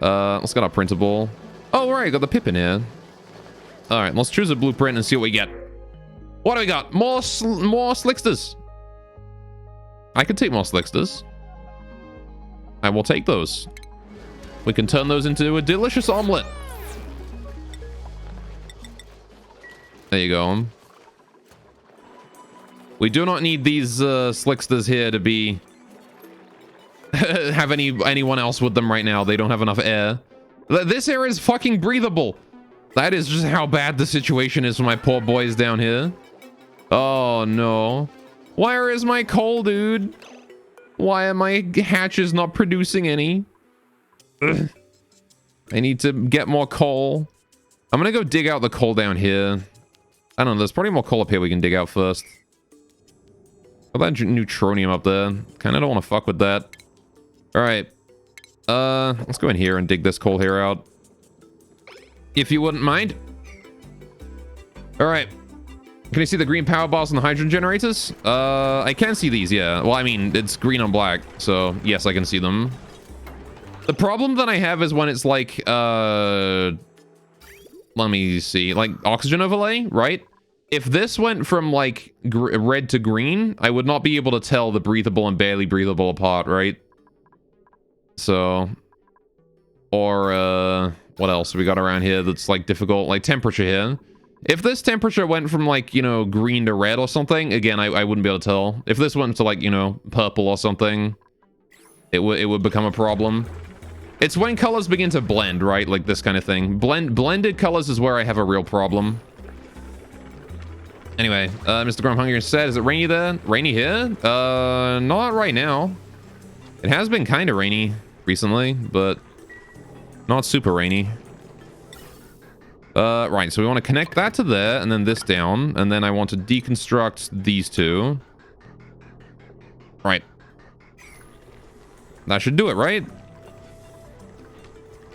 Let's get our printable. Oh, right, got the pip in here. All right, let's choose a blueprint and see what we get. What do we got? More slicksters. I could take more slicksters. I will take those. We can turn those into a delicious omelet. There you go. We do not need these slicksters here to be have anyone else with them right now. They don't have enough air. This air is fucking breathable. That is just how bad the situation is for my poor boys down here. Oh no. Where is my coal, dude? Why are my hatches not producing any? Ugh. I need to get more coal. I'm gonna go dig out the coal down here. I don't know, there's probably more coal up here we can dig out first. Got that neutronium up there. Kinda don't want to fuck with that. Alright. Let's go in here and dig this coal here out. If you wouldn't mind. Alright. Can you see the green power bars and the hydrogen generators? I can see these, yeah. Well, I mean, it's green on black, so yes, I can see them. The problem that I have is when it's like, let me see, like oxygen overlay, right? If this went from like red to green, I would not be able to tell the breathable and barely breathable apart, right? So, or what else we got around here that's like difficult? Like temperature here. If this temperature went from like, you know, green to red or something, again, I wouldn't be able to tell. If this went to like, you know, purple or something, it would become a problem. It's when colors begin to blend, right? Like this kind of thing. Blended colors is where I have a real problem. Anyway, Mr. Grumhunger said, is it rainy there? Rainy here? Not right now. It has been kind of rainy recently, but not super rainy. Right, so we want to connect that to there, and then this down, and then I want to deconstruct these two. Right. That should do it, right?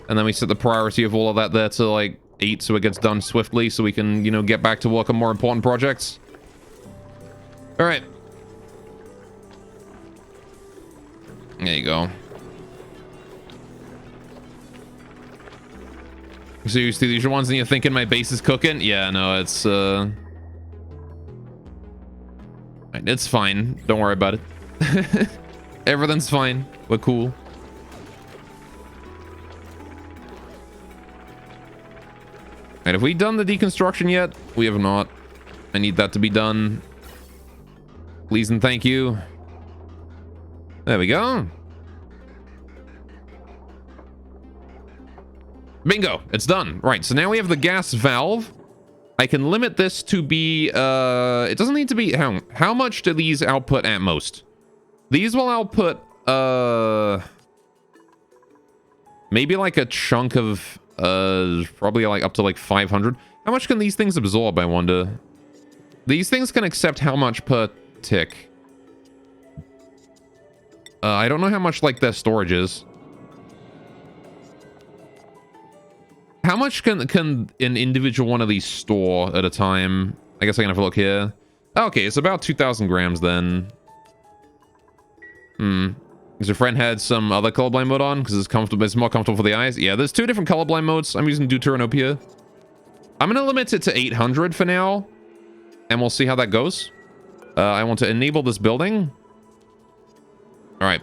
And then we set the priority of all of that there to, like, 8, so it gets done swiftly, so we can, you know, get back to work on more important projects. Alright. There you go. So you see these are ones and you're thinking my base is cooking? Yeah, no, it's fine. Don't worry about it. Everything's fine. We're cool. And have we done the deconstruction yet? We have not. I need that to be done. Please and thank you. There we go. Bingo, it's done. Right, so now we have the gas valve. I can limit this to be, it doesn't need to be, how much do these output at most? These will output, maybe like a chunk of, probably like up to like 500. How much can these things absorb, I wonder? These things can accept how much per tick? I don't know how much like their storage is. How much can an individual one of these store at a time? I guess I can have a look here. Okay, it's about 2,000 grams then. Because your friend had some other colorblind mode on because it's comfortable. It's more comfortable for the eyes. Yeah, there's 2 different colorblind modes. I'm using Deuteranopia. I'm gonna limit it to 800 for now, and we'll see how that goes. I want to enable this building. All right.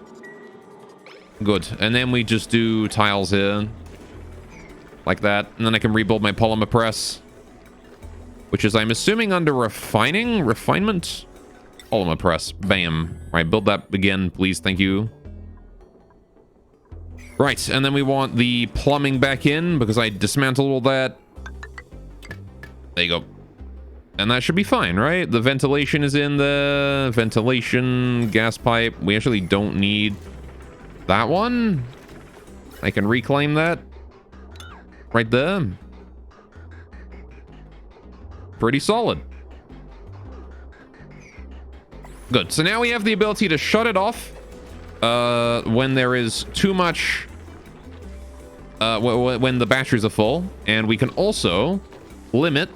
Good. And then we just do tiles here. Like that. And then I can rebuild my polymer press. Which is, I'm assuming, under refinement? Polymer press. Bam. All right, build that again, please. Thank you. Right, and then we want the plumbing back in because I dismantled all that. There you go. And that should be fine, right? The ventilation is in the ventilation gas pipe. We actually don't need That one? I can reclaim that. Right there. Pretty solid. Good. So now we have the ability to shut it off when there is too much... when the batteries are full. And we can also limit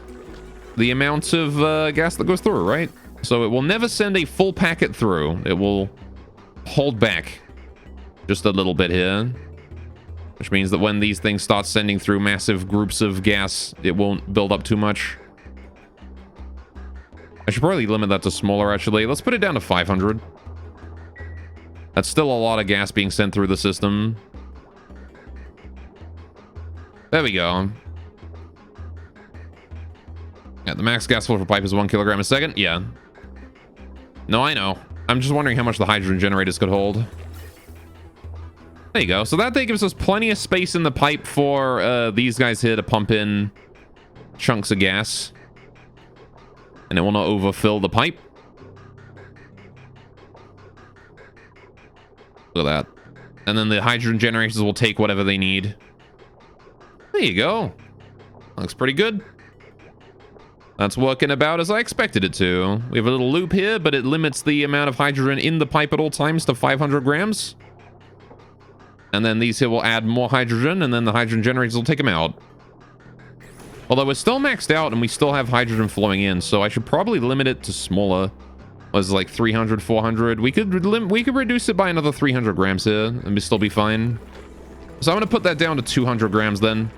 the amount of gas that goes through, right? So it will never send a full packet through. It will hold back just a little bit here. Which means that when these things start sending through massive groups of gas, it won't build up too much. I should probably limit that to smaller, actually. Let's put it down to 500. That's still a lot of gas being sent through the system. There we go. Yeah, the max gas flow for pipe is 1 kilogram a second. Yeah. No, I know. I'm just wondering how much the hydrogen generators could hold. There you go. So that thing gives us plenty of space in the pipe for these guys here to pump in chunks of gas. And it will not overfill the pipe. Look at that. And then the hydrogen generators will take whatever they need. There you go. Looks pretty good. That's working about as I expected it to. We have a little loop here, but it limits the amount of hydrogen in the pipe at all times to 500 grams. And then these here will add more hydrogen, and then the hydrogen generators will take them out. Although we're still maxed out, and we still have hydrogen flowing in, so I should probably limit it to smaller. Was like 300, 400. We could reduce it by another 300 grams here, and we'd still be fine. So I'm going to put that down to 200 grams then.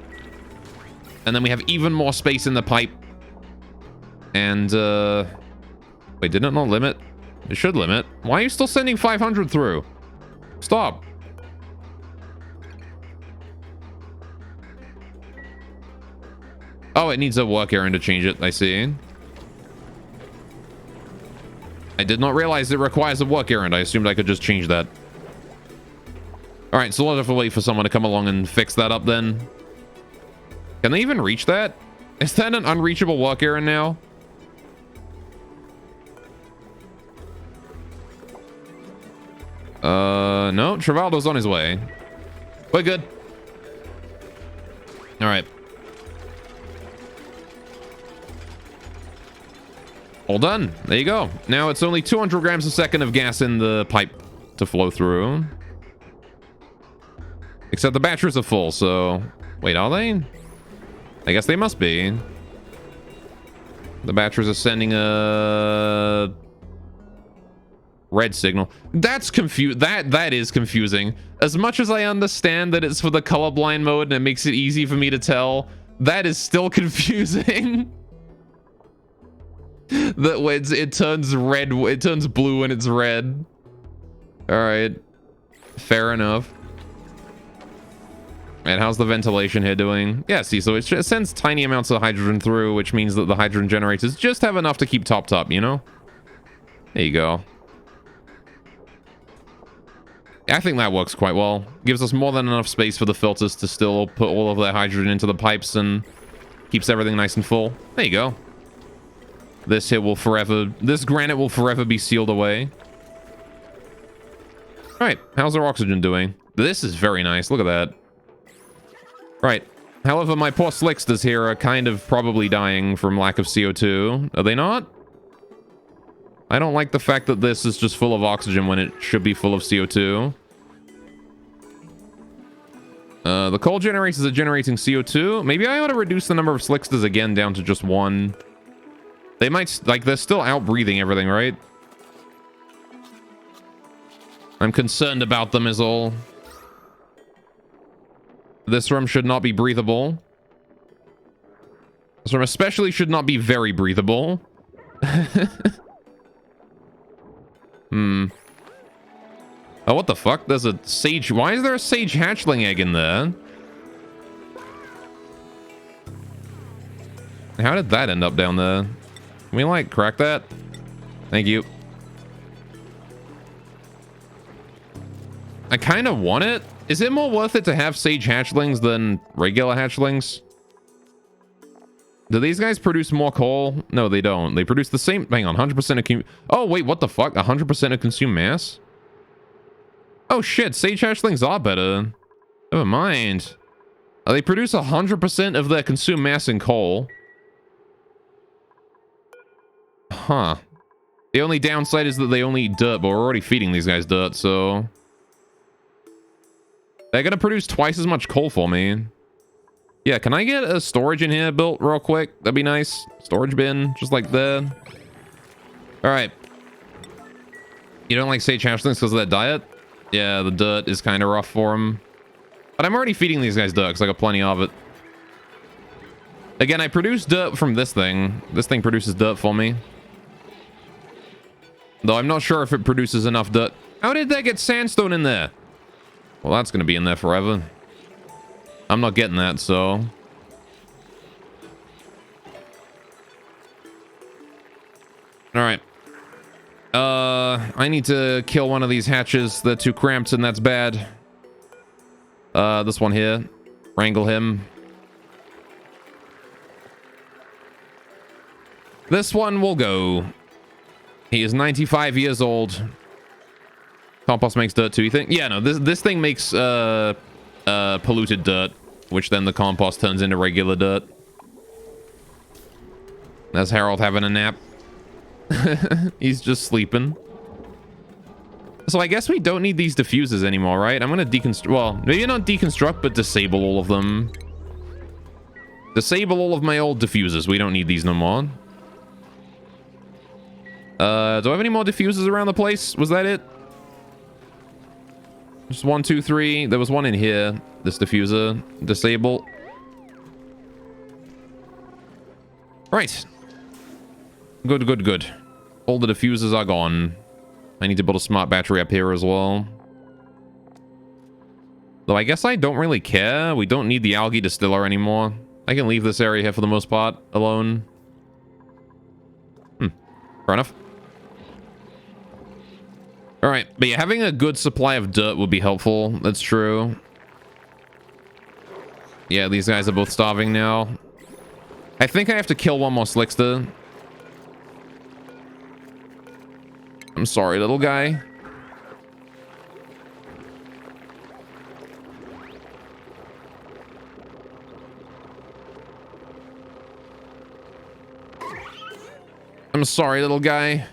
And then we have even more space in the pipe. And, wait, did it not limit? It should limit. Why are you still sending 500 through? Stop. Oh, it needs a work errand to change it. I see. I did not realize it requires a work errand. I assumed I could just change that. All right, so we'll have to wait for someone to come along and fix that up then. Can they even reach that? Is that an unreachable work errand now? No, Travaldo's on his way. We're good. All right. All done. There you go. Now it's only 200 grams a second of gas in the pipe to flow through. Except the batteries are full, so... Wait, are they? I guess they must be. The batteries are sending a... red signal. That's that is confusing. As much as I understand that it's for the colorblind mode and it makes it easy for me to tell, that is still confusing. That when it turns red, it turns blue when it's red. All right, fair enough. And how's the ventilation here doing? Yeah, see, so it sends tiny amounts of hydrogen through, which means that the hydrogen generators just have enough to keep topped up, you know? There you go. I think that works quite well. Gives us more than enough space for the filters to still put all of their hydrogen into the pipes and keeps everything nice and full. There you go. This granite will forever be sealed away. All right, how's our oxygen doing? This is very nice. Look at that. Right. However, my poor slicksters here are kind of probably dying from lack of CO2. Are they not? I don't like the fact that this is just full of oxygen when it should be full of CO2. The coal generators are generating CO2. Maybe I ought to reduce the number of slicksters again down to just one. They might, like, they're still out breathing everything, right? I'm concerned about them is all. This room should not be breathable. This room especially should not be very breathable. Oh, what the fuck? There's a sage... Why is there a sage hatchling egg in there? How did that end up down there? Can we, like, crack that? Thank you. I kind of want it. Is it more worth it to have sage hatchlings than regular hatchlings? Do these guys produce more coal? No, they don't. They produce the same... Hang on, 100% of... Oh, wait, what the fuck? 100% of consumed mass? Oh shit, sage hatchlings are better. Never mind. They produce 100% of their consumed mass in coal. Huh. The only downside is that they only eat dirt, but we're already feeding these guys dirt, so... They're gonna produce twice as much coal for me. Yeah, can I get a storage in here built real quick? That'd be nice. Storage bin, just like that. Alright. You don't like sage hatchlings because of that diet? Yeah, the dirt is kind of rough for them. But I'm already feeding these guys dirt because I got plenty of it. Again, I produce dirt from this thing. This thing produces dirt for me. Though I'm not sure if it produces enough dirt. How did that get sandstone in there? Well, that's going to be in there forever. I'm not getting that, so... Alright. I need to kill one of these hatches. They're too cramped, and that's bad. This one here. Wrangle him. This one will go. He is 95 years old. Compost makes dirt too, you think? Yeah, no, this thing makes polluted dirt, which then the compost turns into regular dirt. That's Harold having a nap. He's just sleeping. So I guess we don't need these diffusers anymore, right? I'm gonna deconstruct, well, maybe not deconstruct, but disable all of them. Disable all of my old diffusers. We don't need these no more. Do I have any more diffusers around the place? Was that it? Just 1, 2, 3. There was one in here. This diffuser. Disable. Right. Good, good, good. All the diffusers are gone. I need to build a smart battery up here as well. Though I guess I don't really care. We don't need the algae distiller anymore. I can leave this area here for the most part alone. Fair enough. Alright, but yeah, having a good supply of dirt would be helpful. That's true. Yeah, these guys are both starving now. I think I have to kill one more Slickster. I'm sorry, little guy. I'm sorry, little guy.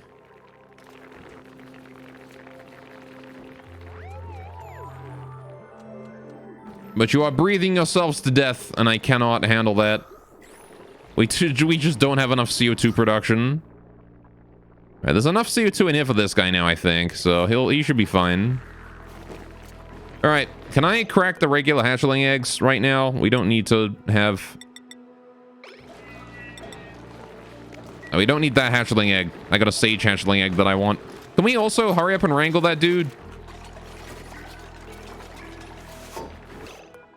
But you are breathing yourselves to death, and I cannot handle that. We just don't have enough CO2 production. Right, there's enough CO2 in here for this guy now, I think. So he should be fine. All right, can I crack the regular hatchling eggs right now? We don't need to have... Oh, we don't need that hatchling egg. I got a sage hatchling egg that I want. Can we also hurry up and wrangle that dude?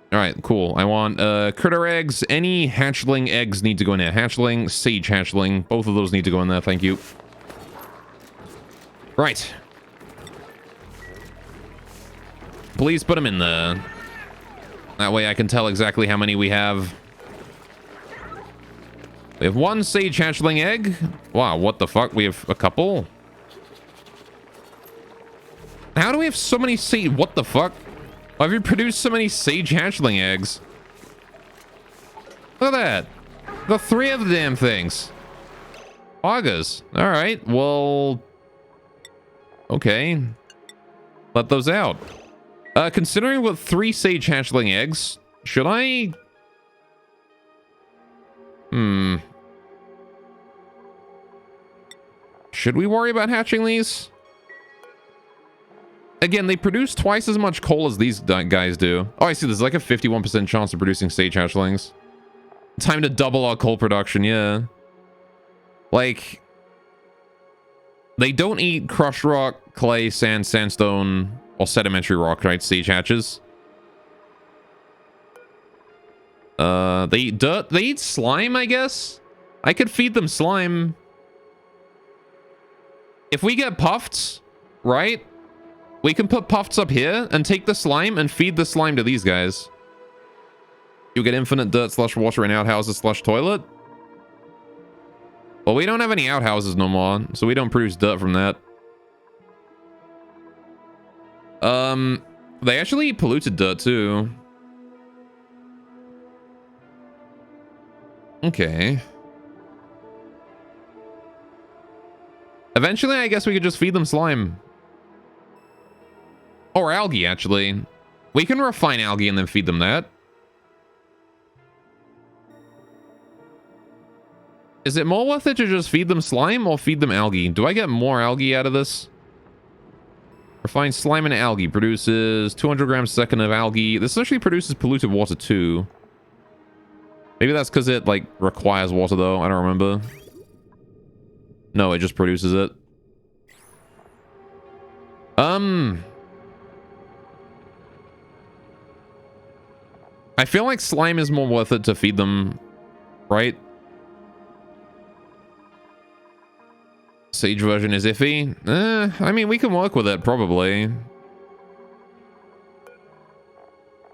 All right, cool. I want critter eggs. Any hatchling eggs need to go in there. Hatchling, sage hatchling. Both of those need to go in there. Thank you. Right. Please put them in there. That way I can tell exactly how many we have. We have one sage hatchling egg. Wow, what the fuck? We have a couple? How do we have so many sage... What the fuck? Why have you produced so many sage hatchling eggs? Look at that. Got 3 of the damn things. Augers. Alright, well... Okay. Let those out. Considering with 3 sage hatchling eggs, should I... Should we worry about hatching these? Again, they produce twice as much coal as these guys do. Oh, I see. There's like a 51% chance of producing sage hatchlings. Time to double our coal production, yeah. Like... They don't eat crushed rock, clay, sand, sandstone, or sedimentary rock, right? Sage hatches. They eat dirt. They eat slime, I guess? I could feed them slime. If we get puffed, right? We can put puffs up here and take the slime and feed the slime to these guys. You get infinite dirt / water in outhouses / toilet. Well, we don't have any outhouses no more, so we don't produce dirt from that. They actually eat polluted dirt too. Okay. Eventually, I guess we could just feed them slime. Or algae, actually. We can refine algae and then feed them that. Is it more worth it to just feed them slime or feed them algae? Do I get more algae out of this? Refined slime and algae produces 200 grams a second of algae. This actually produces polluted water too. Maybe that's because it, like, requires water, though. I don't remember. No, it just produces it. I feel like slime is more worth it to feed them, right? Sage version is iffy. I mean, we can work with it, probably.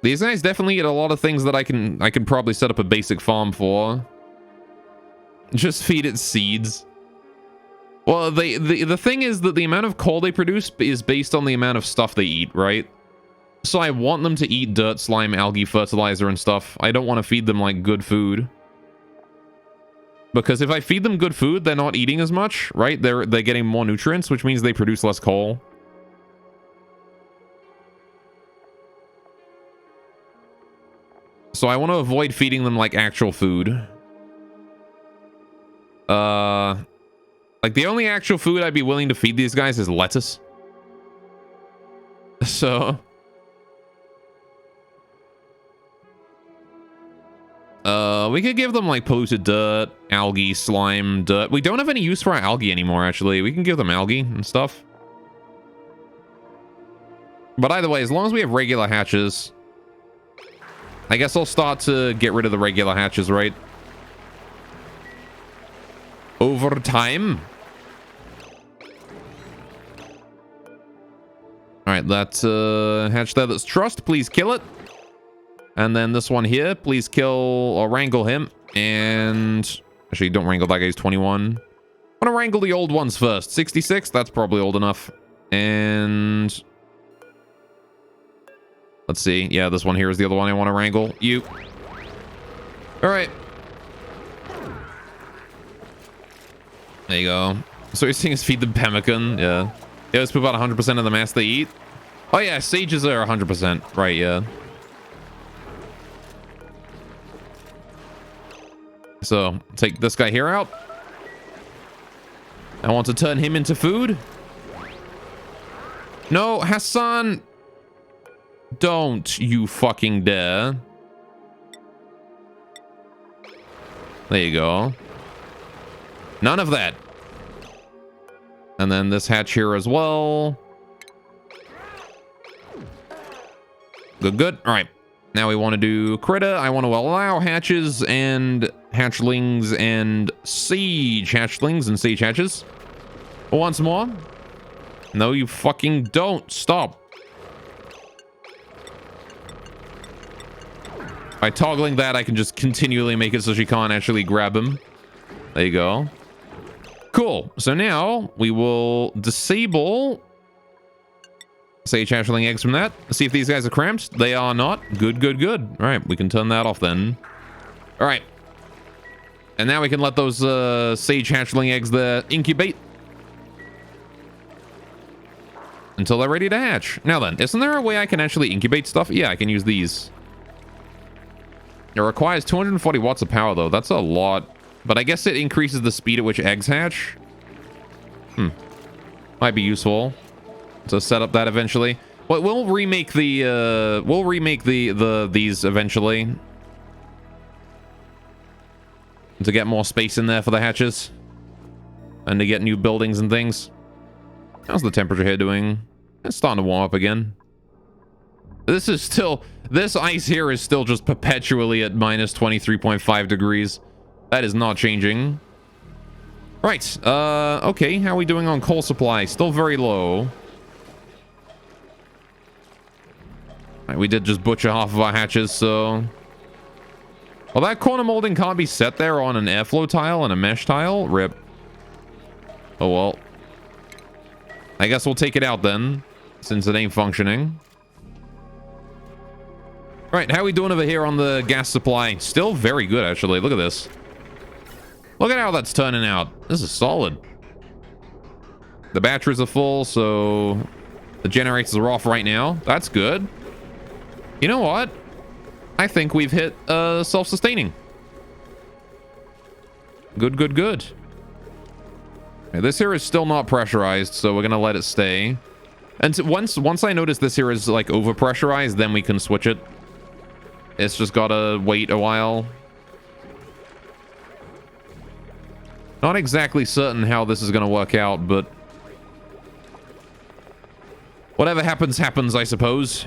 These guys definitely eat a lot of things that I can probably set up a basic farm for. Just feed it seeds. Well, the thing is that the amount of coal they produce is based on the amount of stuff they eat, right? So I want them to eat dirt, slime, algae, fertilizer, and stuff. I don't want to feed them, like, good food. Because if I feed them good food, they're not eating as much, right? They're getting more nutrients, which means they produce less coal. So I want to avoid feeding them, like, actual food. Like, the only actual food I'd be willing to feed these guys is lettuce. So... we could give them, like, polluted dirt, algae, slime, dirt. We don't have any use for our algae anymore, actually. We can give them algae and stuff. But either way, as long as we have regular hatches... I guess I'll start to get rid of the regular hatches, right? Over time. Alright, that hatch there that's trust, please kill it. And then this one here, please kill or wrangle him. And actually, don't wrangle that guy's 21. I want to wrangle the old ones first. 66, that's probably old enough. And let's see. Yeah, this one here is the other one I want to wrangle. You. All right. There you go. So you're saying is feed them pemmican. Yeah. They always put about 100% of the mass they eat. Oh yeah, sages are 100%. Right, yeah. So, take this guy here out. I want to turn him into food. No, Hassan. Don't you fucking dare. There you go. None of that. And then this hatch here as well. Good, good. All right. Now we want to do critter. I want to allow hatches and hatchlings and siege hatchlings and siege hatches. Once more. No, you fucking don't. Stop. By toggling that, I can just continually make it so she can't actually grab him. There you go. Cool. So now we will disable sage hatchling eggs from that. See if these guys are cramped. They are not. Good, good, good. All right, we can turn that off then. All right. And now we can let those sage hatchling eggs there incubate until they're ready to hatch. Now then, isn't there a way I can actually incubate stuff? Yeah, I can use these. It requires 240 watts of power, though. That's a lot. But I guess it increases the speed at which eggs hatch. Might be useful to set up that eventually. Well, we'll remake the these eventually to get more space in there for the hatches and to get new buildings and things. How's the temperature here doing? It's starting to warm up again. This ice here is still just perpetually at minus 23.5 degrees. That is not changing. Right. Okay. How are we doing on coal supply? Still very low. Right, we did just butcher half of our hatches, so... Well, that corner molding can't be set there on an airflow tile and a mesh tile. RIP. Oh, well. I guess we'll take it out then. since it ain't functioning. Right, how we doing over here on the gas supply? Still very good, actually. Look at this. Look at how that's turning out. This is solid. The batteries are full, so the generators are off right now. That's good. You know what? I think we've hit self-sustaining. Good, good, good. Okay, this here is still not pressurized, so we're gonna let it stay. And once I notice this here is like over pressurized, then we can switch it. It's just gotta wait a while. Not exactly certain how this is gonna work out, but whatever happens, happens, I suppose.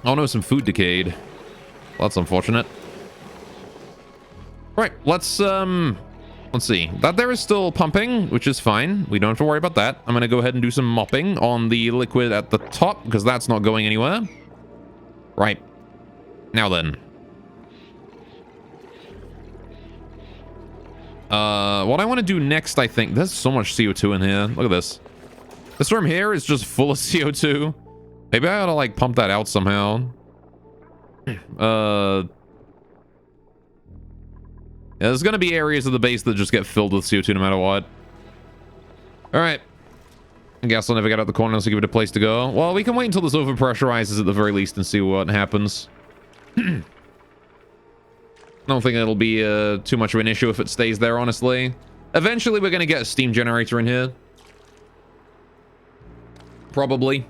Oh no, some food decayed. Well, that's unfortunate. Right, let's see. That there is still pumping, which is fine. We don't have to worry about that. I'm gonna go ahead and do some mopping on the liquid at the top, because that's not going anywhere. Right. Now then. What I want to do next, I think... There's so much CO2 in here. Look at this. This room here is just full of CO2. Maybe I ought to, like, pump that out somehow. Yeah, there's gonna be areas of the base that just get filled with CO2 no matter what. Alright. I guess I'll never get out the corner, so give it a place to go. Well, we can wait until this overpressurizes at the very least and see what happens. I don't think it'll be too much of an issue if it stays there, honestly. Eventually, we're gonna get a steam generator in here. Probably.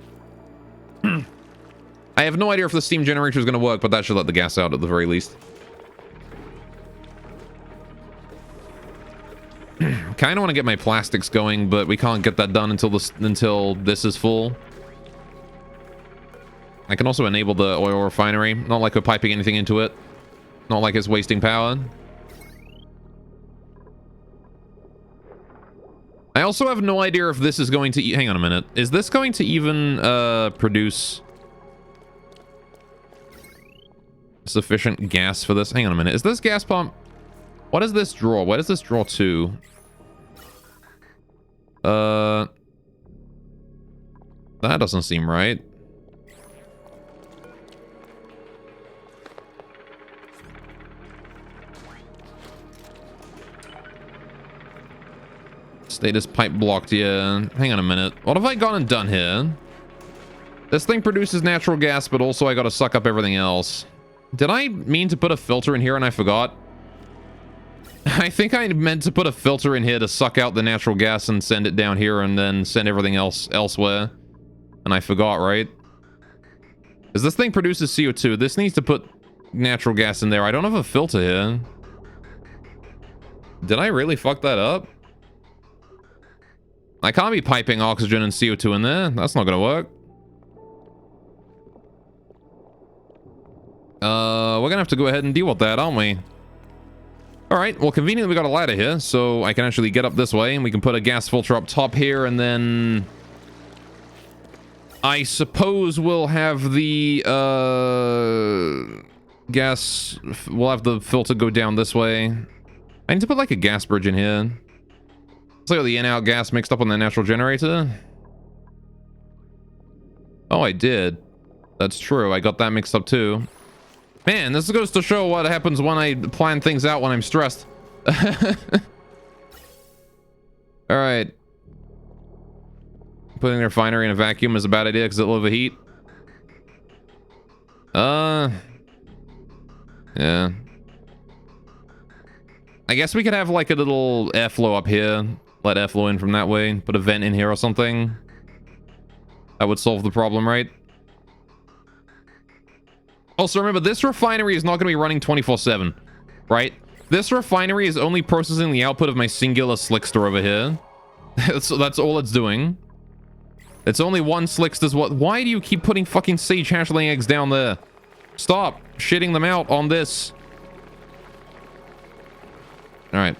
I have no idea if the steam generator is gonna work, but that should let the gas out at the very least. Kind of want to get my plastics going, but we can't get that done until this is full. I can also enable the oil refinery. Not like we're piping anything into it. Not like it's wasting power. I also have no idea if this is going to... Hang on a minute. Is this going to even produce sufficient gas for this? Hang on a minute. Is this gas pump... What does this draw? Where does this draw to? That doesn't seem right. Status pipe blocked. Yeah. Hang on a minute. What have I gone and done here? This thing produces natural gas, but also I got to suck up everything else. Did I mean to put a filter in here and I forgot? I think I meant to put a filter in here to suck out the natural gas and send it down here and then send everything else elsewhere. And I forgot, right? Because this thing produces CO2. This needs to put natural gas in there. I don't have a filter here. Did I really fuck that up? I can't be piping oxygen and CO2 in there. That's not gonna work. We're gonna have to go ahead and deal with that, aren't we? Alright, well, conveniently we got a ladder here, so I can actually get up this way, and we can put a gas filter up top here, and then... I suppose we'll have the, gas... We'll have the filter go down this way. I need to put, like, a gas bridge in here. It's like the in-out gas mixed up on the natural generator. Oh, I did. That's true, I got that mixed up, too. Man, this goes to show what happens when I plan things out when I'm stressed. Alright. Putting the refinery in a vacuum is a bad idea because it'll overheat. Yeah. I guess we could have like a little airflow up here. Let airflow in from that way. Put a vent in here or something. That would solve the problem, right? Also, remember, this refinery is not going to be running 24/7, right? This refinery is only processing the output of my singular slickster over here. So that's all it's doing. It's only one slickster's what... Why do you keep putting fucking sage hatchling eggs down there? Stop shitting them out on this. Alright.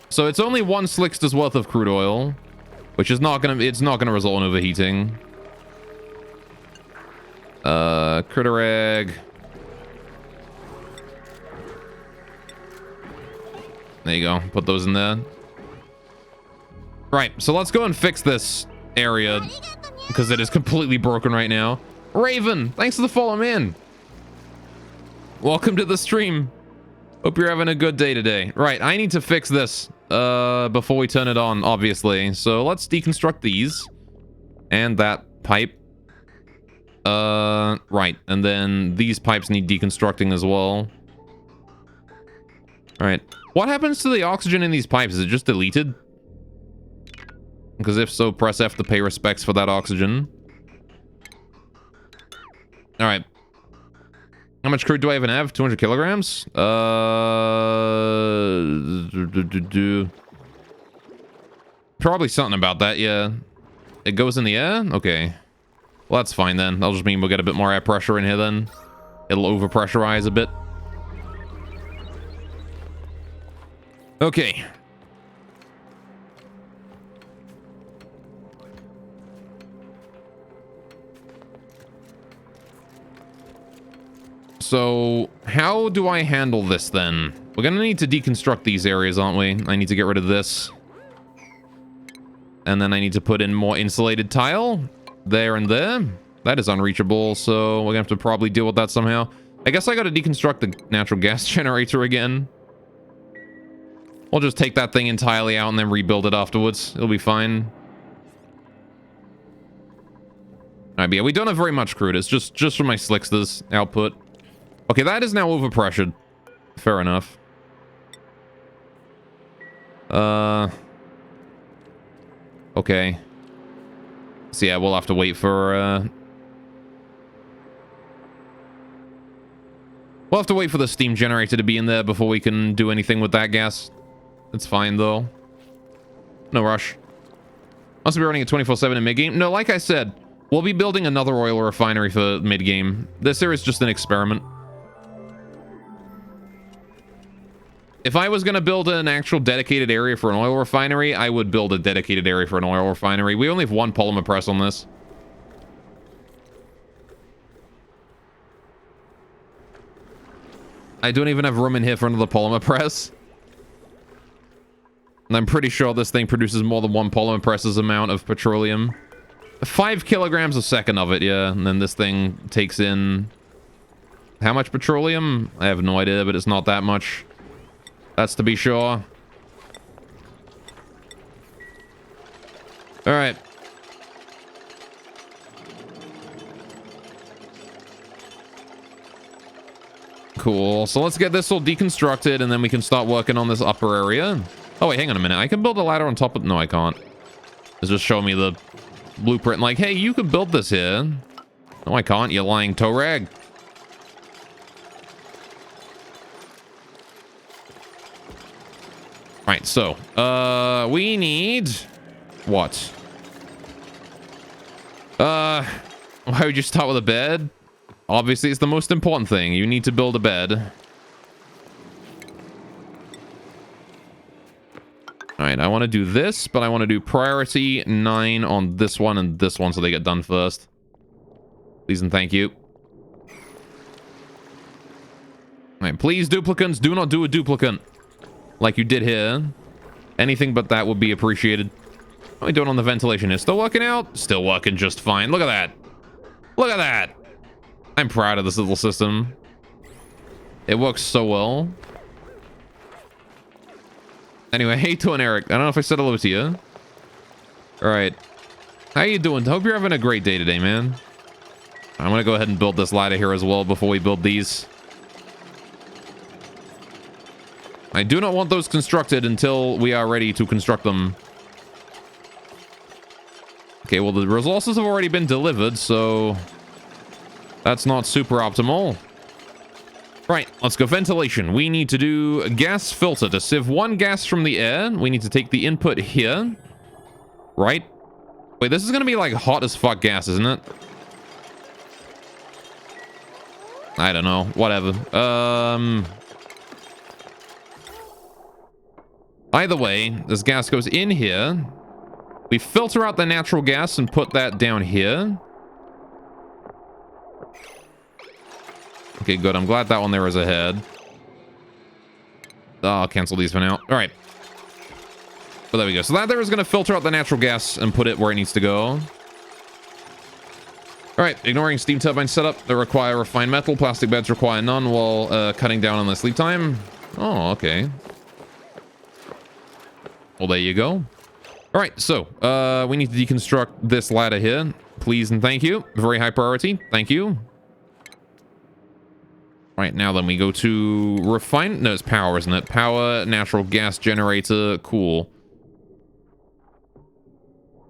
So it's only one slickster's worth of crude oil, which is not going to... It's not going to result in overheating. Critter egg... There you go. Put those in there. Right, so let's go and fix this area because it is completely broken right now. Raven, thanks for the follow, man. Welcome to the stream. Hope you're having a good day today. Right, I need to fix this before we turn it on, obviously. So let's deconstruct these. And that pipe. Right, and then these pipes need deconstructing as well. Alright. What happens to the oxygen in these pipes? Is it just deleted? Because if so, press F to pay respects for that oxygen. Alright. How much crude do I even have? 200 kilograms? Probably something about that, yeah. It goes in the air? Okay. Well, that's fine then. That'll just mean we'll get a bit more air pressure in here then. It'll overpressurize a bit. Okay. So, how do I handle this then? We're gonna need to deconstruct these areas, aren't we? I need to get rid of this. And then I need to put in more insulated tile. There and there. That is unreachable, so we're gonna have to probably deal with that somehow. I guess I gotta deconstruct the natural gas generator again. We'll just take that thing entirely out and then rebuild it afterwards. It'll be fine. Alright, but yeah, we don't have very much crude. It's just from my slicksters output. Okay, that is now overpressured. Fair enough. Okay. So yeah, we'll have to wait for, we'll have to wait for the steam generator to be in there before we can do anything with that gas. It's fine, though. No rush. Must be running at 24/7 in mid-game. No, like I said, we'll be building another oil refinery for mid-game. This here is just an experiment. If I was going to build an actual dedicated area for an oil refinery, I would build a dedicated area for an oil refinery. We only have one polymer press on this. I don't even have room in here for another polymer press. And I'm pretty sure this thing produces more than one polymer press's amount of petroleum. 5 kilograms a second of it, yeah. And then this thing takes in... how much petroleum? I have no idea, but it's not that much. That's to be sure. Alright. Cool. So let's get this all deconstructed, and then we can start working on this upper area. Oh, wait, hang on a minute. I can build a ladder on top of... no, I can't. It's just showing me the blueprint. Like, hey, you can build this here. No, I can't. You lying toe rag. Right, so, we need... what? Why would you start with a bed? Obviously, it's the most important thing. You need to build a bed. Alright, I want to do this, but I want to do priority 9 on this one and this one so they get done first. Please and thank you. Alright, please, duplicants, do not do a duplicant. Like you did here. Anything but that would be appreciated. What are we doing on the ventilation here? Still working out? Still working just fine. Look at that. Look at that. I'm proud of this little system. It works so well. Anyway, hey to an Eric. I don't know if I said hello to you. Alright. How you doing? Hope you're having a great day today, man. I'm gonna go ahead and build this ladder here as well before we build these. I do not want those constructed until we are ready to construct them. Okay, well, the resources have already been delivered, so that's not super optimal. Right, let's go ventilation. We need to do a gas filter to sieve one gas from the air. We need to take the input here. Right? Wait, this is going to be like hot as fuck gas, isn't it? I don't know. Whatever. Either way, this gas goes in here. We filter out the natural gas and put that down here. Okay, good. I'm glad that one there is ahead. Oh, I'll cancel these for now. All right. But there we go. So that there is going to filter out the natural gas and put it where it needs to go. All right, ignoring steam turbine setup that require refined metal. Plastic beds require none while cutting down on their sleep time. Oh, okay. Well, there you go. All right, so we need to deconstruct this ladder here. Please and thank you. Very high priority. Thank you. All right, now then we go to refine. No, it's power, isn't it? Power, natural gas generator. Cool.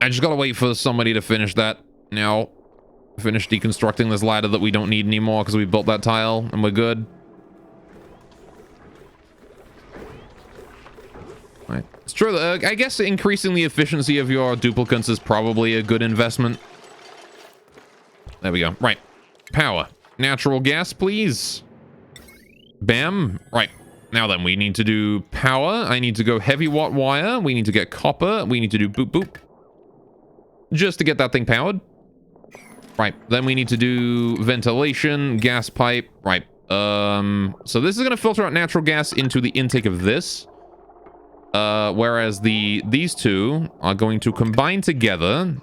I just gotta wait for somebody to finish that now. Finish deconstructing this ladder that we don't need anymore because we built that tile and we're good. All right. It's true. I guess increasing the efficiency of your duplicates is probably a good investment. There we go. Right. Power. Natural gas, please. Bam. Right. Now then, we need to do power. I need to go heavy watt wire. We need to get copper. We need to do boop boop. Just to get that thing powered. Right. Then we need to do ventilation, gas pipe. Right. So this is going to filter out natural gas into the intake of this. Whereas these two are going to combine together.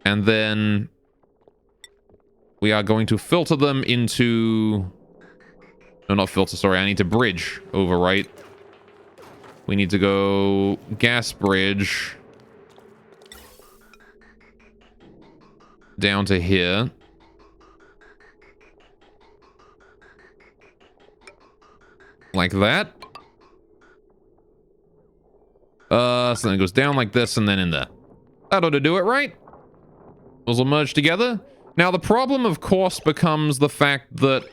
And then we are going to filter them into... No, not filter, sorry. I need to bridge over, right? We need to go gas bridge down to here. Like that. So then it goes down like this and then in there. That ought to do it, right? Those will merge together. Now, the problem, of course, becomes the fact that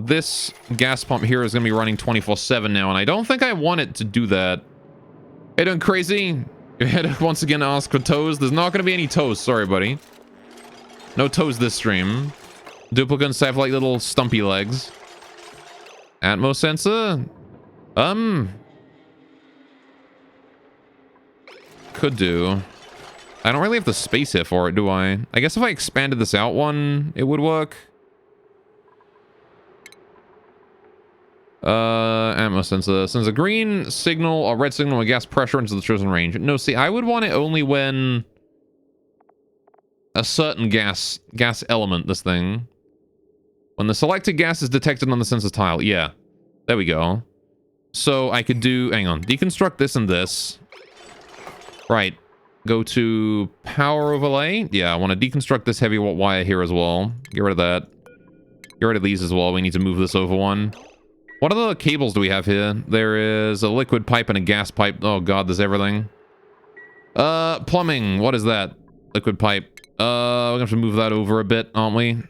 this gas pump here is going to be running 24/7 now, and I don't think I want it to do that. Hey, doing crazy? You had to once again ask for toes. There's not going to be any toes. Sorry, buddy. No toes this stream. Duplicates have, like, little stumpy legs. Atmos sensor? Could do. I don't really have the space here for it, do I? I guess if I expanded this out one, it would work. Ammo sensor. Sends a green signal or red signal with gas pressure into the chosen range. No, see, I would want it only when a certain gas element, this thing. When the selected gas is detected on the sensor tile. Yeah. There we go. So I could do... Hang on. Deconstruct this and this. Right. Go to power overlay. Yeah, I want to deconstruct this heavy wire here as well. Get rid of that. Get rid of these as well. We need to move this over one. What other cables do we have here? There is a liquid pipe and a gas pipe. Oh god, there's everything. Plumbing. What is that? Liquid pipe. We're gonna have to move that over a bit, aren't we?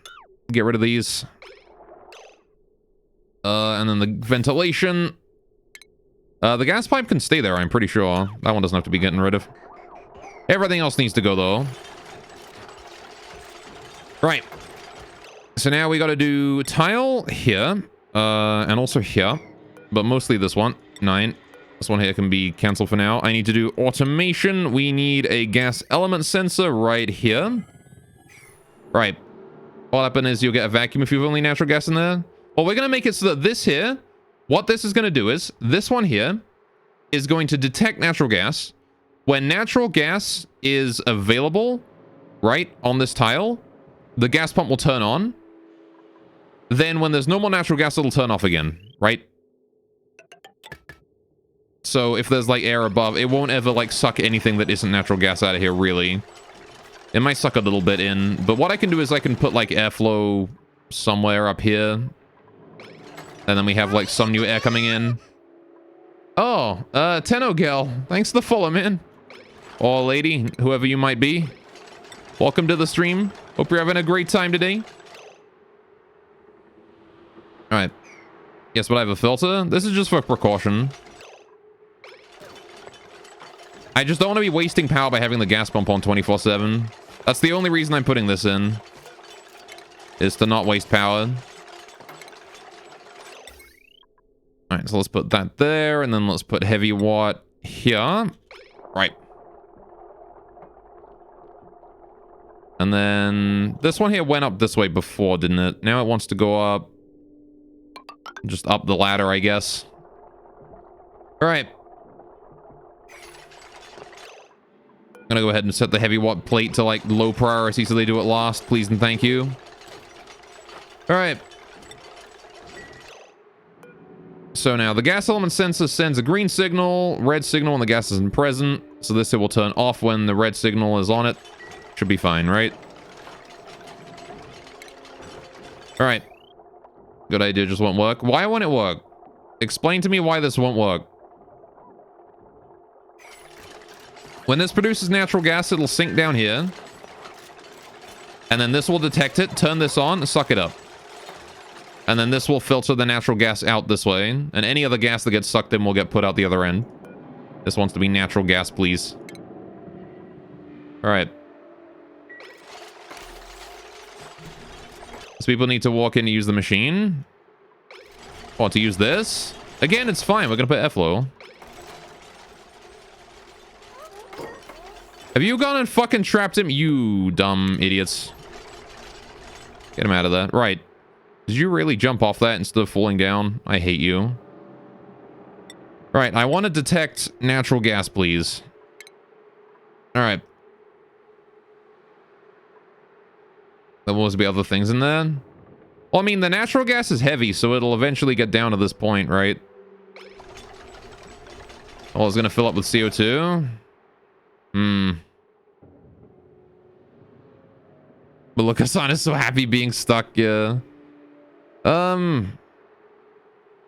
Get rid of these. And then the ventilation. The gas pipe can stay there, I'm pretty sure. That one doesn't have to be getting rid of. Everything else needs to go, though. Right. So now we got to do tile here. And also here. But mostly this one. 9. This one here can be canceled for now. I need to do automation. We need a gas element sensor right here. Right. What happens is you'll get a vacuum if you've only natural gas in there. Well, we're going to make it so that this here... What this is going to do is... This one here is going to detect natural gas... When natural gas is available, right, on this tile, the gas pump will turn on. Then when there's no more natural gas, it'll turn off again, right? So if there's, like, air above, it won't ever, like, suck anything that isn't natural gas out of here, really. It might suck a little bit in. But what I can do is I can put, like, airflow somewhere up here. And then we have, like, some new air coming in. Oh, Tenno Gal. Thanks for the follow, man. Or lady, whoever you might be. Welcome to the stream. Hope you're having a great time today. Alright. Yes, but I have a filter. This is just for precaution. I just don't want to be wasting power by having the gas pump on 24/7. That's the only reason I'm putting this in. Is to not waste power. Alright, so let's put that there. And then let's put heavy watt here. Right. And then this one here went up this way before, didn't it? Now it wants to go up. Just up the ladder, I guess. All right. gonna go ahead and set the heavy watt plate to like low priority so they do it last, please and thank you. All right. So now the gas element sensor sends a green signal, red signal when the gas isn't present. So this will turn off when the red signal is on it. Should be fine, right? All right. Good idea, just won't work. Why won't it work? Explain to me why this won't work. When this produces natural gas, it'll sink down here. And then this will detect it, turn this on, and suck it up. And then this will filter the natural gas out this way. And any other gas that gets sucked in will get put out the other end. This wants to be natural gas, please. All right. So people need to walk in to use the machine. Or to use this. Again, it's fine. We're going to put airflow. Have you gone and fucking trapped him? You dumb idiots. Get him out of there. Right. Did you really jump off that instead of falling down? I hate you. Right, I want to detect natural gas, please. Alright. There will always be other things in there. Well, I mean, the natural gas is heavy, so it'll eventually get down to this point, right? Oh, it's going to fill up with CO2? But look, Hassan is so happy being stuck, yeah.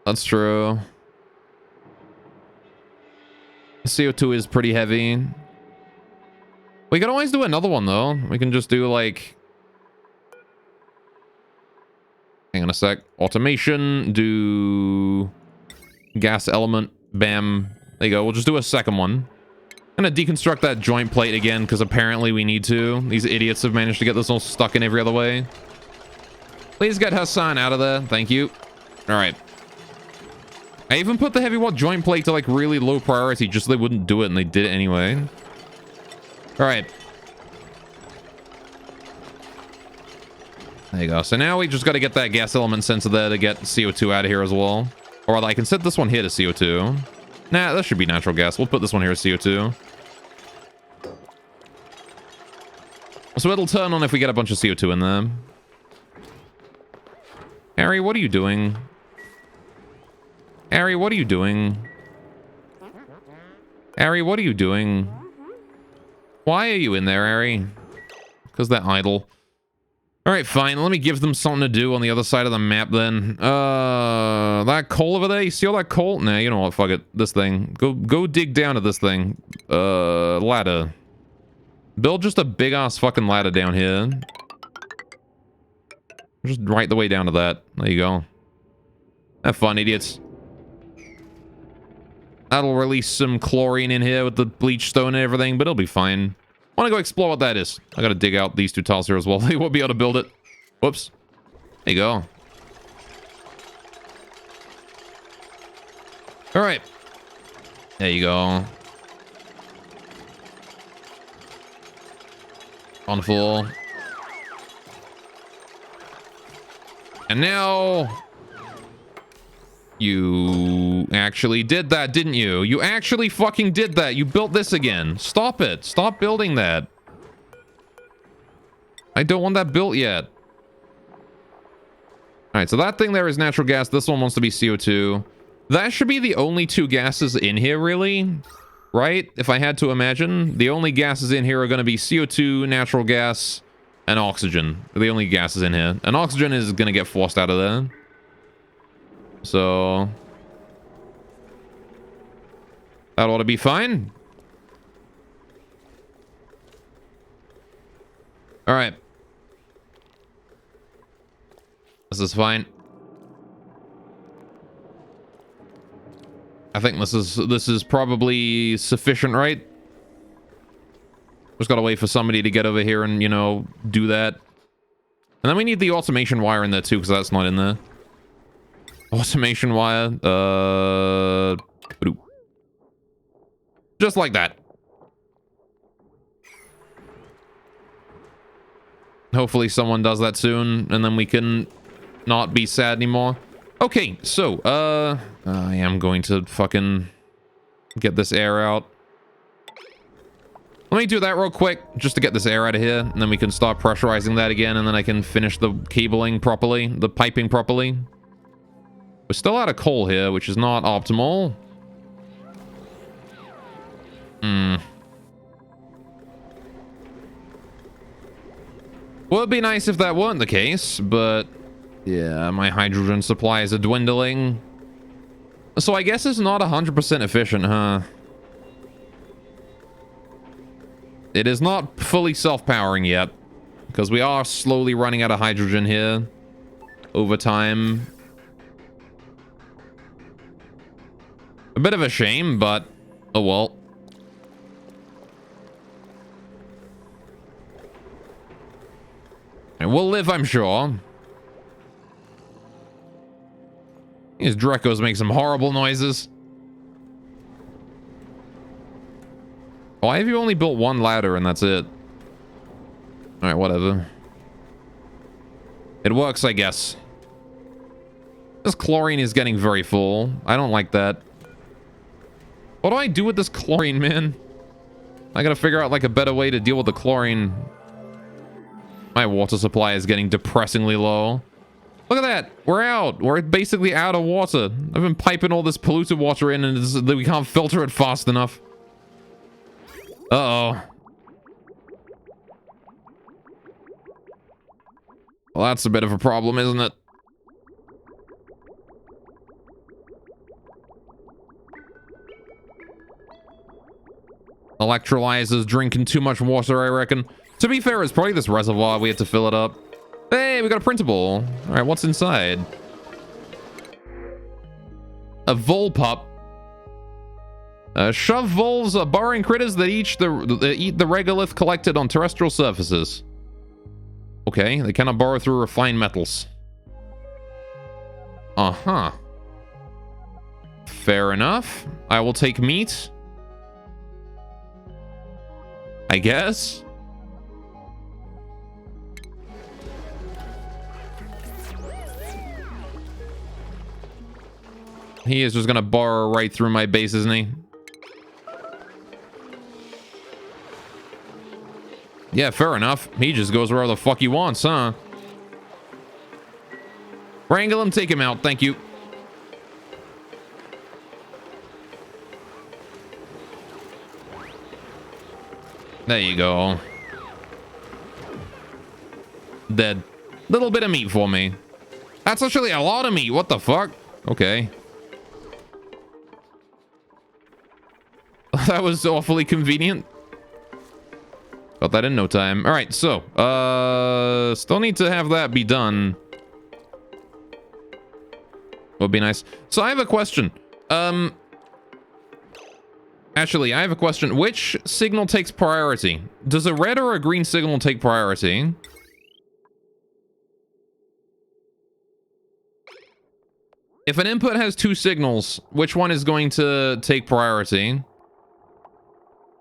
That's true. CO2 is pretty heavy. We can always do another one, though. We can just do, like... Hang on a sec. Automation. Do... Gas element. Bam. There you go. We'll just do a second one. I'm gonna deconstruct that joint plate again, because apparently we need to. These idiots have managed to get this all stuck in every other way. Please get Hassan out of there. Thank you. All right. I even put the heavy watt joint plate to like really low priority just so they wouldn't do it, and they did it anyway. All right. There you go. So now we just got to get that gas element sensor there to get CO2 out of here as well. Or I can set this one here to CO2. Nah, that should be natural gas. We'll put this one here as CO2. So it'll turn on if we get a bunch of CO2 in there. Harry, what are you doing? Harry, what are you doing? Harry, what are you doing? Why are you in there, Harry? Because they're idle. Alright, fine. Let me give them something to do on the other side of the map, then. That coal over there? You see all that coal? Nah, you know what? Fuck it. This thing. Go dig down to this thing. Ladder. Build just a big-ass fucking ladder down here. Just right the way down to that. There you go. Have fun, idiots. That'll release some chlorine in here with the bleach stone and everything, but it'll be fine. I want to go explore what that is. I gotta dig out these two tiles here as well. They won't be able to build it. Whoops. There you go. Alright. There you go. On the floor. And now... You actually did that, didn't you? You actually fucking did that. You built this again. Stop it. Stop building that. I don't want that built yet. Alright, so that thing there is natural gas. This one wants to be CO2. That should be the only two gases in here, really. Right? If I had to imagine. The only gases in here are going to be CO2, natural gas, and oxygen. They're the only gases in here. And oxygen is going to get forced out of there. So... that ought to be fine. Alright. This is fine. I think this is probably sufficient, right? Just gotta wait for somebody to get over here and, you know, do that. And then we need the automation wire in there too, because that's not in there. Automation wire. Just like that. Hopefully someone does that soon, and then we can not be sad anymore. Okay, so, I am going to fucking get this air out. Let me do that real quick, just to get this air out of here, and then we can start pressurizing that again, and then I can finish the cabling properly, the piping properly. We're still out of coal here, which is not optimal. Would be nice if that weren't the case, but yeah, my hydrogen supplies are dwindling. So I guess it's not 100% efficient, huh? It is not fully self-powering yet, because we are slowly running out of hydrogen here over time. A bit of a shame, but oh well. And we'll live, I'm sure. These Drecos make some horrible noises. Why have you only built one ladder and that's it? Alright, whatever. It works, I guess. This chlorine is getting very full. I don't like that. What do I do with this chlorine, man? I gotta figure out like a better way to deal with the chlorine. My water supply is getting depressingly low. Look at that. We're out. We're basically out of water. I've been piping all this polluted water in and we can't filter it fast enough. Uh-oh. Well, that's a bit of a problem, isn't it? Electrolyzers drinking too much water, I reckon. To be fair, it's probably this reservoir. We have to fill it up. Hey, we got a printable. All right, what's inside? A vole pup. Shove voles are burrowing critters that eat the regolith collected on terrestrial surfaces. Okay, they cannot burrow through refined metals. Uh-huh. Fair enough. I will take meat. I guess. He is just gonna burrow right through my base, isn't he? Yeah, fair enough. He just goes wherever the fuck he wants, huh? Wrangle him, take him out. Thank you. There you go. Dead. Little bit of meat for me. That's actually a lot of meat. What the fuck? Okay. That was awfully convenient. Got that in no time. All right, so still need to have that be done. Would be nice. So I have a question. Actually, I have a question. Which signal takes priority? Does a red or a green signal take priority? If an input has two signals, which one is going to take priority?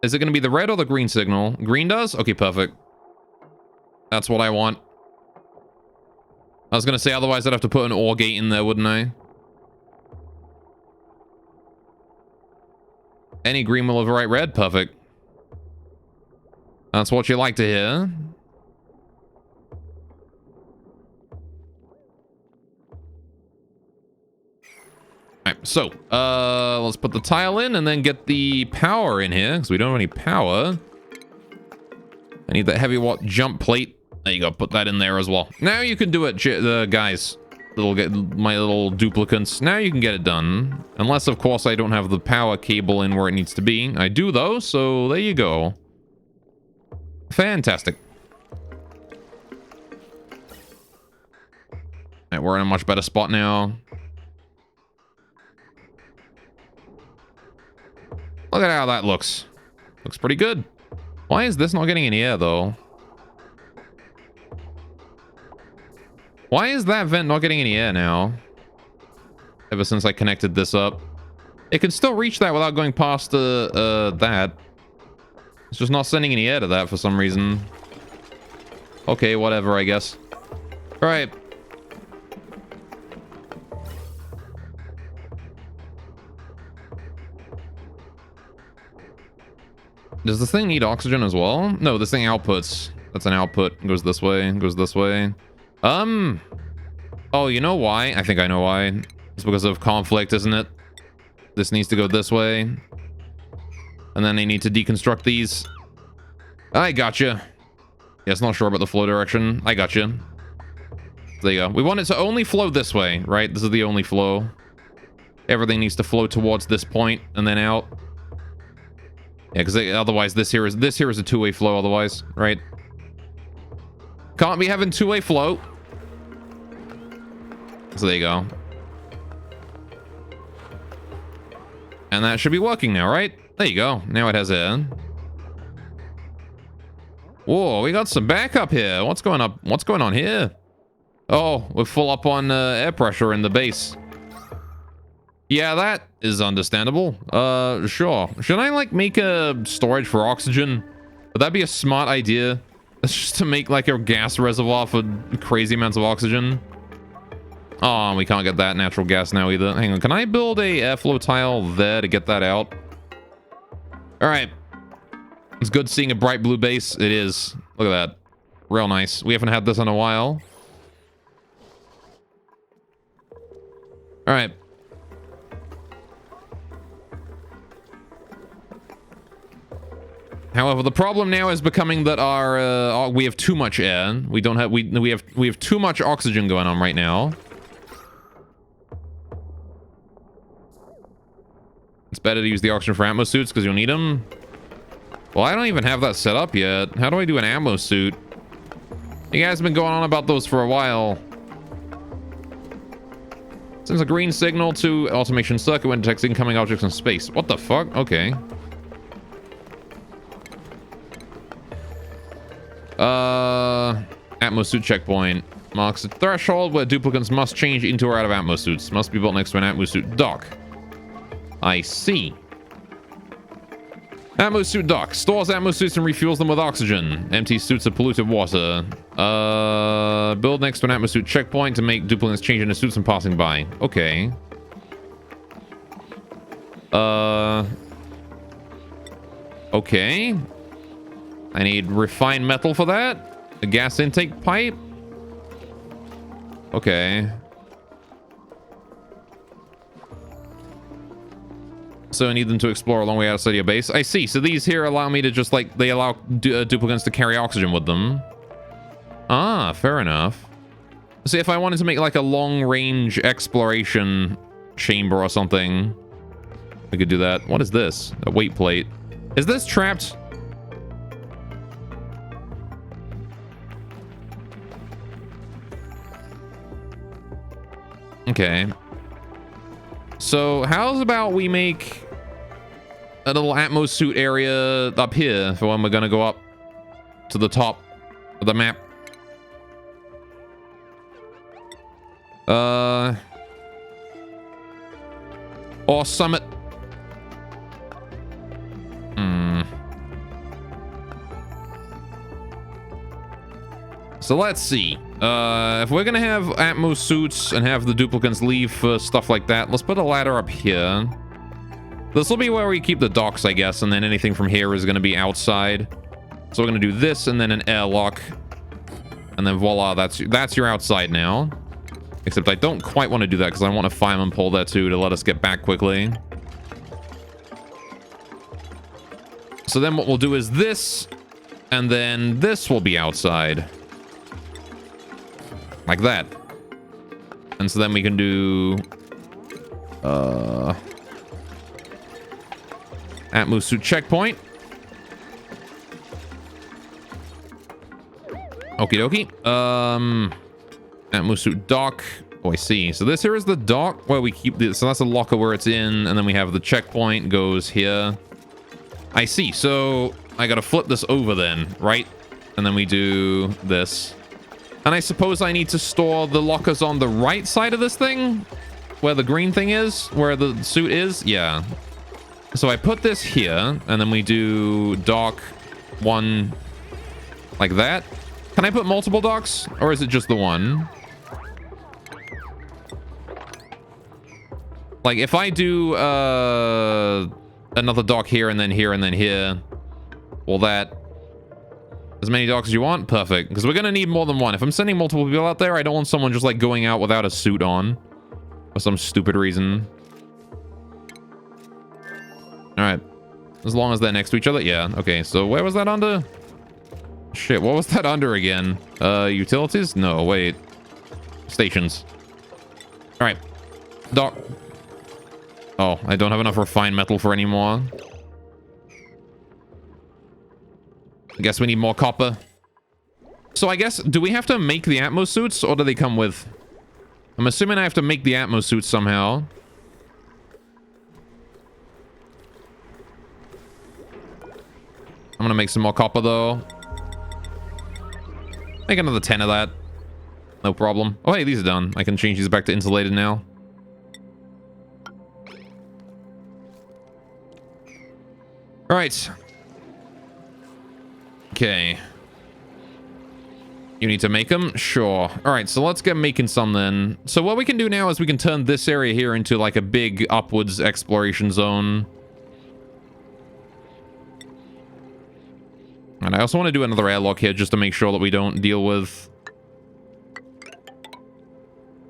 Is it going to be the red or the green signal? Green does? Okay, perfect. That's what I want. I was going to say, otherwise I'd have to put an OR gate in there, wouldn't I? Any green will overwrite red? Perfect. That's what you like to hear. Alright, so, let's put the tile in and then get the power in here, because we don't have any power. I need that heavy watt jump plate. There you go, put that in there as well. Now you can do it, guys. My little duplicants. Now you can get it done. Unless, of course, I don't have the power cable in where it needs to be. I do, though, so there you go. Fantastic. Alright, we're in a much better spot now. Look at how that looks. Looks pretty good. Why is this not getting any air, though? Why is that vent not getting any air now? Ever since I connected this up. It can still reach that without going past that. It's just not sending any air to that for some reason. Okay, whatever, I guess. All right. Does this thing need oxygen as well? No, this thing outputs. That's an output. It goes this way. It goes this way. Oh, you know why? I think I know why. It's because of conflict, isn't it? This needs to go this way. And then they need to deconstruct these. I gotcha. Yes, not sure about the flow direction. I gotcha. There you go. We want it to only flow this way, right? This is the only flow. Everything needs to flow towards this point and then out. Yeah, because otherwise this here is a two-way flow otherwise, right? Can't be having two-way flow. So there you go. And that should be working now, right? There you go. Now it has air. Whoa, we got some backup here. What's going up? What's going on here? Oh, we're full up on air pressure in the base. Yeah, that is understandable. Sure. Should I, like, make a storage for oxygen? Would that be a smart idea? That's just to make, like, a gas reservoir for crazy amounts of oxygen. Oh, we can't get that natural gas now either. Hang on, can I build a airflow tile there to get that out? Alright. It's good seeing a bright blue base. It is. Look at that. Real nice. We haven't had this in a while. Alright. However, the problem now is becoming that our we have too much air. We don't have we have too much oxygen going on right now. It's better to use the oxygen for atmo suits because you'll need them. Well, I don't even have that set up yet. How do I do an ammo suit? You guys have been going on about those for a while. Sends a green signal to automation circuit when detects incoming objects in space. What the fuck? Okay. Atmo suit checkpoint. Marks a threshold where duplicates must change into or out of atmo suits. Must be built next to an atmo suit dock. I see. Atmo suit dock. Stores atmo suits and refuels them with oxygen. Empty suits of polluted water. Build next to an atmo suit checkpoint to make duplicates change into suits and passing by. Okay. Okay. I need refined metal for that. A gas intake pipe. Okay. So I need them to explore a long way outside your base. I see. So these here allow me to just, like, they allow duplicates to carry oxygen with them. Ah, fair enough. See, if I wanted to make, like, a long-range exploration chamber or something, I could do that. What is this? A weight plate. Is this trapped? Okay. So how's about we make a little atmo suit area up here for when we're gonna go up to the top of the map. Or summit. So let's see. If we're gonna have atmo suits and have the duplicates leave for stuff like that, let's put a ladder up here. This will be where we keep the docks, I guess, and then anything from here is gonna be outside. So we're gonna do this and then an airlock. And then voila, that's your outside now. Except I don't quite want to do that because I want a fireman pole there too to let us get back quickly. So then what we'll do is this, and then this will be outside. Like that. And so then we can do atmo suit checkpoint. Okie dokie. Atmo suit dock. Oh, I see. So this here is the dock where we keep this. So that's a locker where it's in, and then we have the checkpoint goes here. I see. So I gotta flip this over then, right? And then we do this. And I suppose I need to store the lockers on the right side of this thing? Where the green thing is? Where the suit is? Yeah. So I put this here, and then we do dock one like that. Can I put multiple docks? Or is it just the one? Like, if I do another dock here, and then here, and then here, All that. As many dogs as you want? Perfect. Because we're going to need more than one. If I'm sending multiple people out there, I don't want someone just like going out without a suit on. For some stupid reason. Alright. As long as they're next to each other. Yeah. Okay. So where was that under? Shit. What was that under again? Utilities? No, wait. Stations. Alright. Doc. Oh, I don't have enough refined metal for any more. I guess we need more copper. So I guess, do we have to make the Atmos suits, or do they come with? I'm assuming I have to make the Atmos suits somehow. I'm gonna make some more copper, though. Make another 10 of that. No problem. Oh, hey, these are done. I can change these back to insulated now. All right. Okay. You need to make them? Sure. All right, so let's get making some then. So what we can do now is we can turn this area here into like a big upwards exploration zone. And I also want to do another airlock here just to make sure that we don't deal with...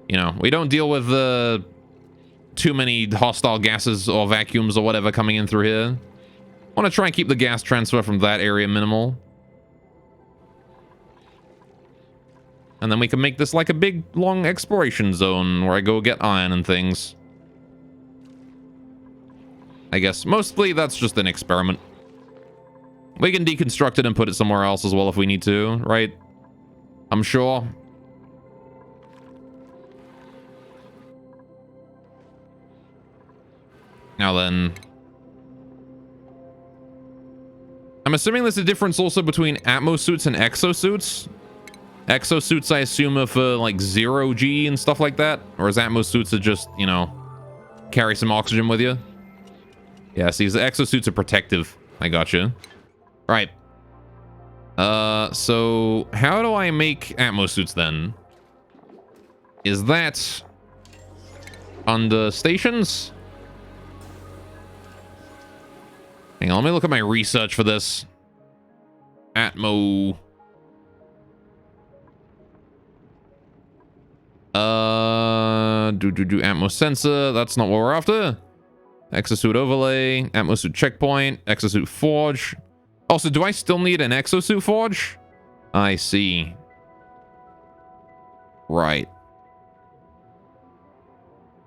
You know, we don't deal with too many hostile gases or vacuums or whatever coming in through here. I want to try and keep the gas transfer from that area minimal. And then we can make this like a big, long exploration zone where I go get iron and things. I guess mostly that's just an experiment. We can deconstruct it and put it somewhere else as well if we need to, right? I'm sure. Now then. I'm assuming there's a difference also between Atmos suits and exosuits. Exosuits, I assume, are for like 0G and stuff like that. Or is Atmos suits that just, you know, carry some oxygen with you? Yeah, see, the exosuits are protective. I gotcha. Right. So how do I make Atmos suits then? Is that under stations? Hang on, let me look at my research for this. Atmo. Atmos sensor. That's not what we're after. Exosuit overlay. Atmosuit checkpoint. Exosuit forge. Also, do I still need an exosuit forge? I see. Right.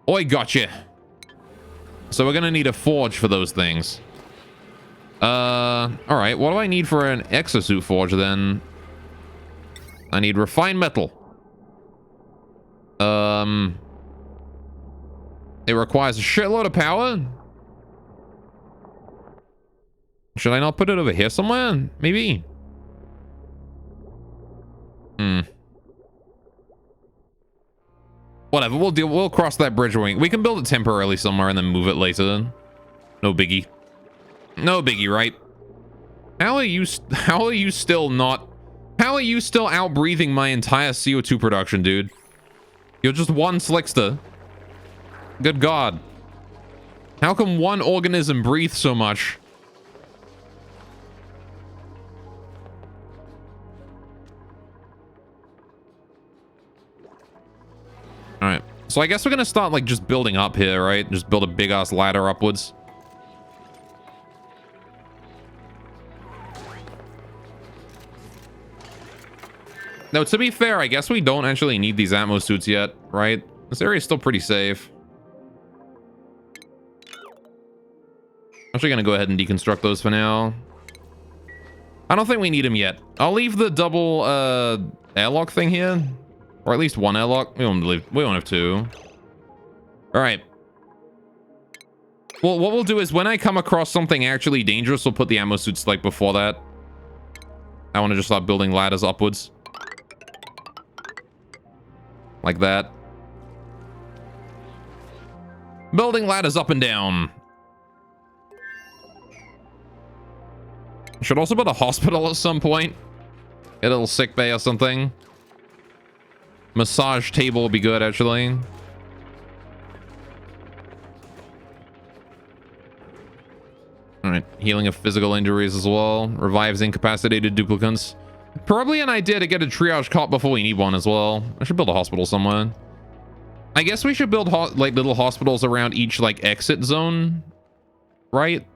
Oi, gotcha. So we're gonna need a forge for those things. Alright, what do I need for an exosuit forge then? I need refined metal. It requires a shitload of power. Should I not put it over here somewhere? Maybe. Whatever, we'll deal. We'll cross that bridge. We can build it temporarily somewhere and then move it later. No biggie. No biggie, right? How are you still not... How are you still out-breathing my entire CO2 production, dude? You're just one slickster. Good God. How come one organism breathe so much? Alright. So I guess we're gonna start, like, just building up here, right? Just build a big-ass ladder upwards. No, to be fair, I guess we don't actually need these Atmos suits yet, right? This area is still pretty safe. Actually gonna go ahead and deconstruct those for now. I don't think we need them yet. I'll leave the double airlock thing here. Or at least one airlock. We won't have two. Alright. Well, what we'll do is when I come across something actually dangerous, we'll put the Atmos suits like before that. I want to just start building ladders upwards. Like that. Building ladders up and down. Should also build a hospital at some point. Get a little sick bay or something. Massage table will be good, actually. Alright, Healing of physical injuries as well. Revives incapacitated duplicants. Probably an idea to get a triage cot before we need one as well. I should build a hospital somewhere. I guess we should build like little hospitals around each like exit zone, right?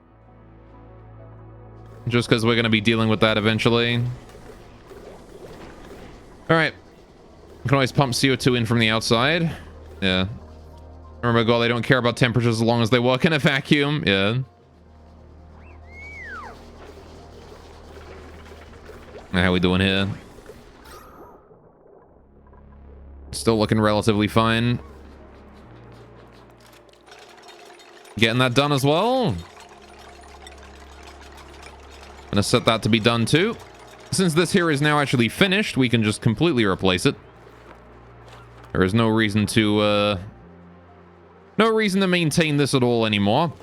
Just because we're going to be dealing with that eventually. All right. You can always pump CO2 in from the outside. Yeah. Remember, God, they don't care about temperatures as long as they work in a vacuum. Yeah. How we doing here? Still looking relatively fine. Getting that done as well. Gonna set that to be done too. Since this here is now actually finished, we can just completely replace it. There is no reason to maintain this at all anymore.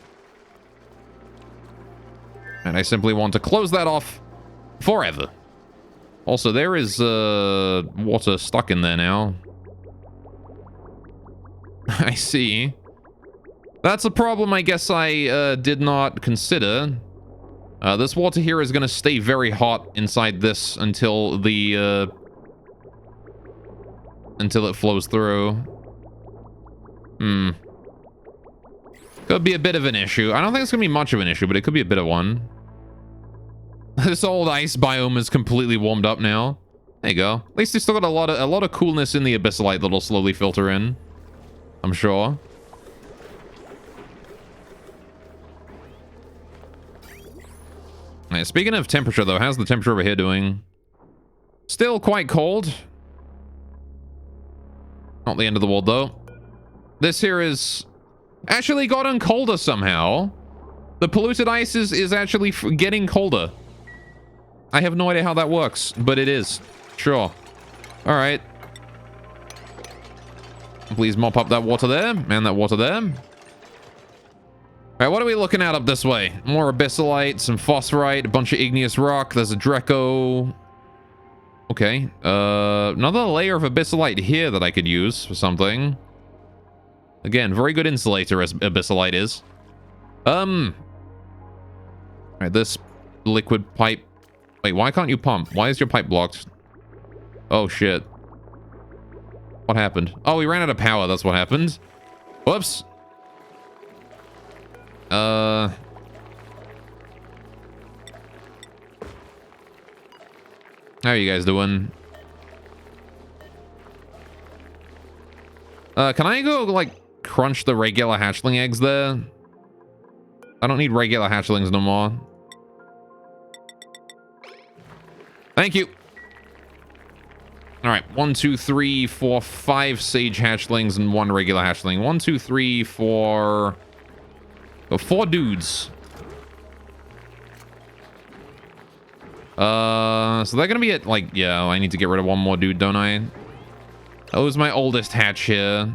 And I simply want to close that off forever. Also, there is water stuck in there now. I see. That's a problem I guess I did not consider. This water here is going to stay very hot inside this until it flows through. Could be a bit of an issue. I don't think it's going to be much of an issue, but it could be a bit of one. This old ice biome is completely warmed up now. There you go. At least they still got a lot of coolness in the abyssalite that'll slowly filter in, I'm sure. Right, speaking of temperature, though, how's the temperature over here doing? Still quite cold. Not the end of the world, though. This here is actually gotten colder somehow. The polluted ice is actually getting colder. I have no idea how that works, but it is. Sure. All right. Please mop up that water there, and that water there. All right, what are we looking at up this way? More abyssalite, some phosphorite, a bunch of igneous rock. There's a Dreco. Okay. Another layer of abyssalite here that I could use for something. Again, very good insulator as abyssalite is. All right, this liquid pipe. Wait, why can't you pump? Why is your pipe blocked? Oh, shit. What happened? Oh, we ran out of power. That's what happened. Whoops. How are you guys doing? Can I go, like, crunch the regular hatchling eggs there? I don't need regular hatchlings no more. Thank you. All right, 1, 2, 3, 4, 5 sage hatchlings and 1 regular hatchling. 1, 2, 3, 4... So 4 dudes. So they're gonna be at, like, yeah, I need to get rid of 1 more dude, don't I? That was my oldest hatch here.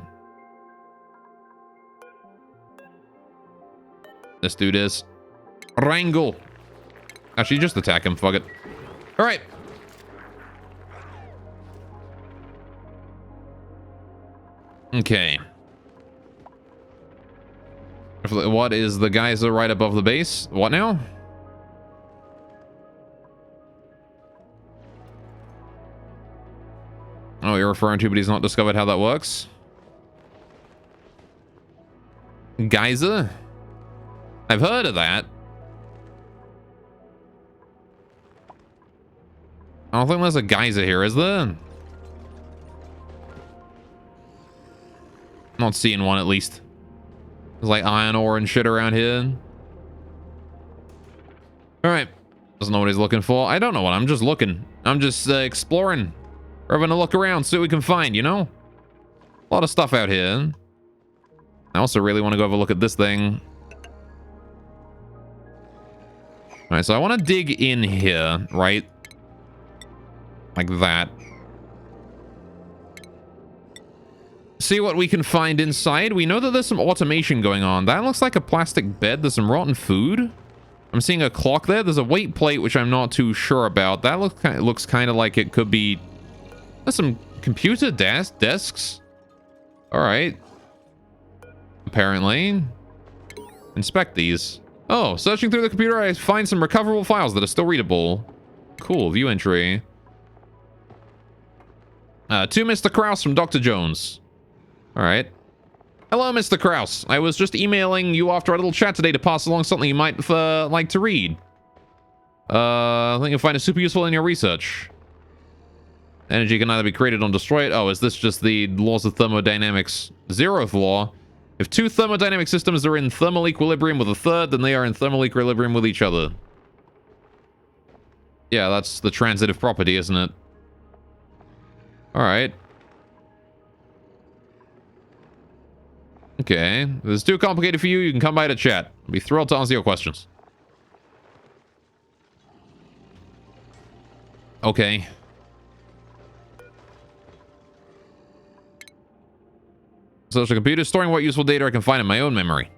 This dude is. Wrangle. Actually, just attack him, fuck it. All right. Okay. What is the geyser right above the base? What now? Oh, you're referring to, but he's not discovered how that works. Geyser? I've heard of that. I don't think there's a geyser here, is there? Not seeing one, at least. There's like iron ore and shit around here. All right. Doesn't know what he's looking for. I don't know what. I'm just looking. I'm just exploring. We're having a look around, see what we can find, you know? A lot of stuff out here. I also really want to go have a look at this thing. All right, so I want to dig in here, right? Like that. See what we can find inside. We know that there's some automation going on. That looks like a plastic bed. There's some rotten food. I'm seeing a clock there. There's a weight plate, which I'm not too sure about. That looks kind of like it could be... There's some computer desks. All right. Apparently. Inspect these. Oh, searching through the computer, I find some recoverable files that are still readable. Cool, view entry. To Mr. Krause from Dr. Jones. All right. Hello, Mr. Krause. I was just emailing you after our little chat today to pass along something you might like to read. I think you'll find it super useful in your research. Energy can either be created or destroyed. Oh, is this just the laws of thermodynamics? 0th law. If two thermodynamic systems are in thermal equilibrium with a third, then they are in thermal equilibrium with each other. Yeah, that's the transitive property, isn't it? Alright. Okay. If it's too complicated for you, you can come by to chat. I'll be thrilled to answer your questions. Okay. Social computer storing what useful data I can find in my own memory.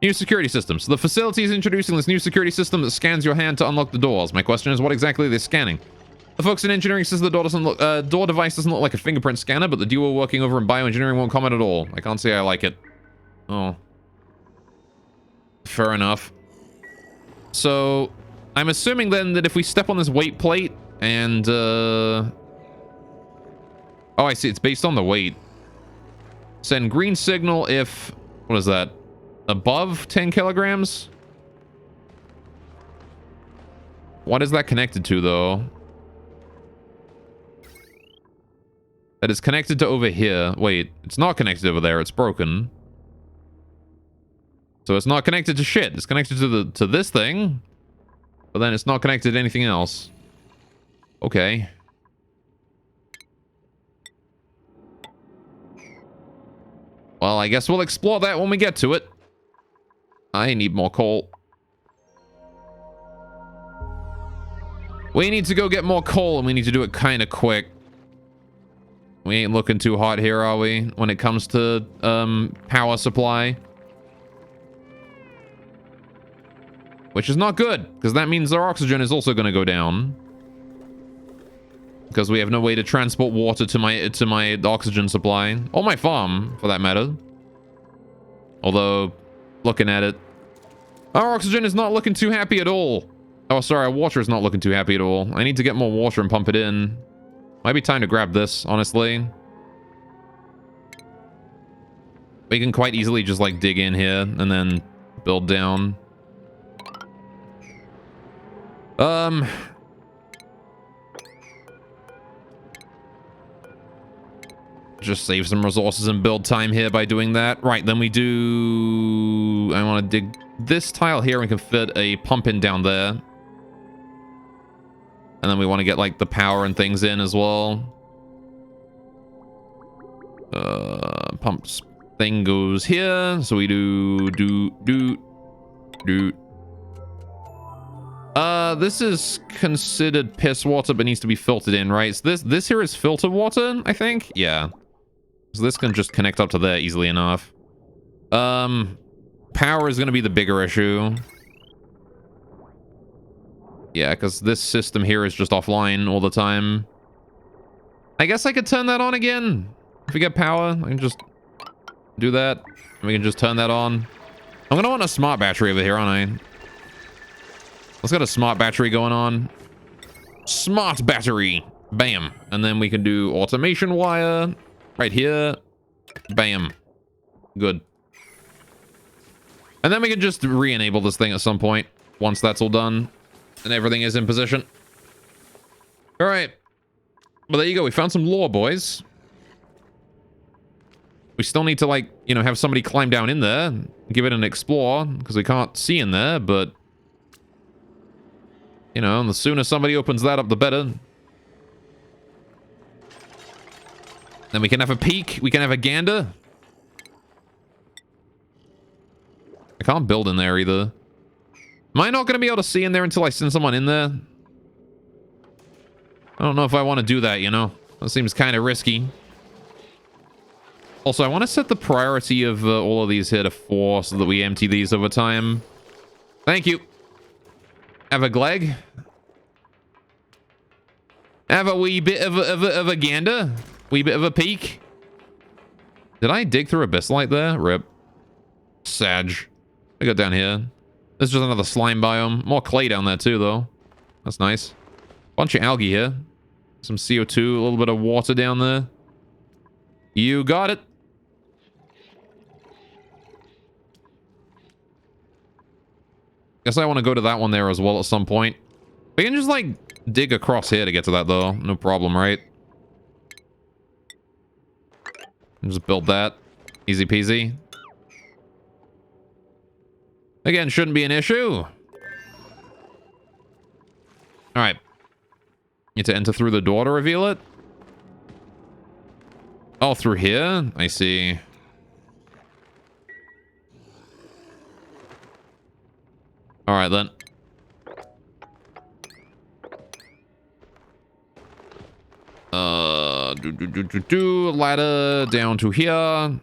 New security systems. The facility is introducing this new security system that scans your hand to unlock the doors. My question is, what exactly are they scanning? The folks in engineering says the door device doesn't look like a fingerprint scanner, but the duo working over in bioengineering won't comment at all. I can't say I like it. Oh. Fair enough. So, I'm assuming then that if we step on this weight plate and, oh, I see. It's based on the weight. Send green signal if... What is that? Above 10 kilograms? What is that connected to, though? That is connected to over here. Wait, it's not connected over there. It's broken. So it's not connected to shit. It's connected to this thing. But then it's not connected to anything else. Okay. Well, I guess we'll explore that when we get to it. I need more coal. We need to go get more coal, and we need to do it kind of quick. We ain't looking too hot here, are we? When it comes to, power supply. Which is not good, because that means our oxygen is also going to go down. Because we have no way to transport water to my oxygen supply. Or my farm, for that matter. Although, looking at it, our oxygen is not looking too happy at all. Oh, sorry, our water is not looking too happy at all. I need to get more water and pump it in. Might be time to grab this, honestly. We can quite easily just, like, dig in here and then build down. Just save some resources and build time here by doing that. Right, then we do... I want to dig this tile here and can fit a pump in down there. And then we want to get, like, the power and things in as well. Pumps thing goes here. So we do... This is considered piss water, but needs to be filtered in, right? So this here is filtered water, I think? Yeah. So this can just connect up to there easily enough. Power is going to be the bigger issue. Yeah, because this system here is just offline all the time. I guess I could turn that on again. If we get power, I can just do that. And we can just turn that on. I'm going to want a smart battery over here, aren't I? Let's get a smart battery going on. Smart battery. Bam. And then we can do automation wire right here. Bam. Good. And then we can just re-enable this thing at some point once that's all done and everything is in position. All right. Well, there you go. We found some lore, boys. We still need to, like, you know, have somebody climb down in there, give it an explore, because we can't see in there, but... You know, the sooner somebody opens that up, the better. Then we can have a peek. We can have a gander. I can't build in there either. Am I not going to be able to see in there until I send someone in there? I don't know if I want to do that, you know? That seems kind of risky. Also, I want to set the priority of all of these here to 4 so that we empty these over time. Thank you. Have a gleg. Have a wee bit of a gander. Wee bit of a peek. Did I dig through abyss light there? Rip. Sag. We got down here. This is just another slime biome. More clay down there too, though. That's nice. Bunch of algae here. Some CO2, a little bit of water down there. You got it. Guess I want to go to that one there as well at some point. We can just, like, dig across here to get to that, though. No problem, right? Just build that. Easy peasy. Again, shouldn't be an issue. Alright. Need to enter through the door to reveal it? Oh, through here? I see. Alright, then. Ladder down to here.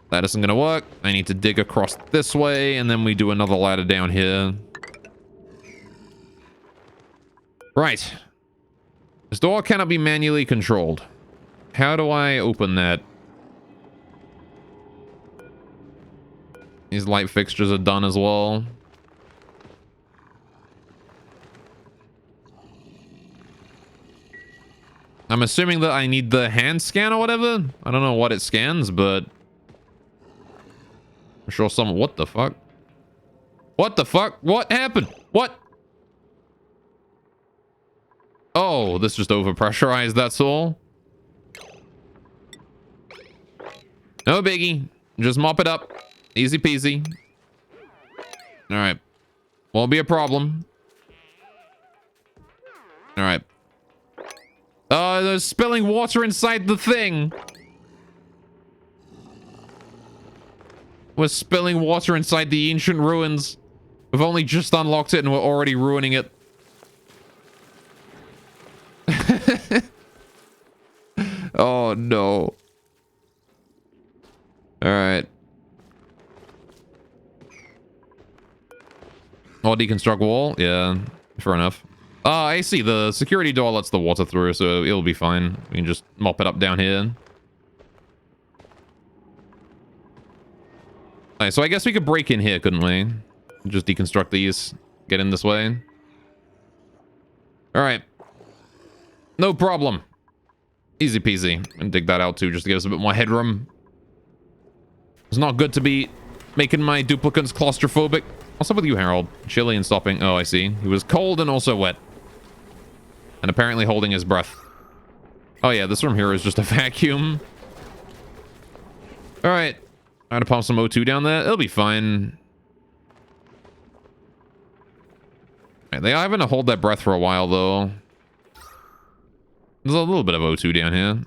That isn't gonna work. I need to dig across this way, and then we do another ladder down here. Right. This door cannot be manually controlled. How do I open that? These light fixtures are done as well. I'm assuming that I need the hand scan or whatever. I don't know what it scans, but I'm sure some... What the fuck? What the fuck? What happened? What? Oh, this just overpressurized, that's all. No biggie. Just mop it up. Easy peasy. Alright. Won't be a problem. Alright. There's spilling water inside the thing. We're spilling water inside the ancient ruins. We've only just unlocked it and we're already ruining it. Oh, no. Alright. Oh, deconstruct wall? Yeah, fair enough. I see. The security door lets the water through, so it'll be fine. We can just mop it up down here. Alright, so I guess we could break in here, couldn't we? Just deconstruct these. Get in this way. Alright. No problem. Easy peasy. And dig that out too, just to give us a bit more headroom. It's not good to be making my duplicates claustrophobic. What's up with you, Harold? Chilly and stopping. Oh, I see. He was cold and also wet. And apparently holding his breath. Oh yeah, this room here is just a vacuum. Alright. I'm gonna pump some O2 down there. It'll be fine. Right, they are having to hold that breath for a while, though. There's a little bit of O2 down here.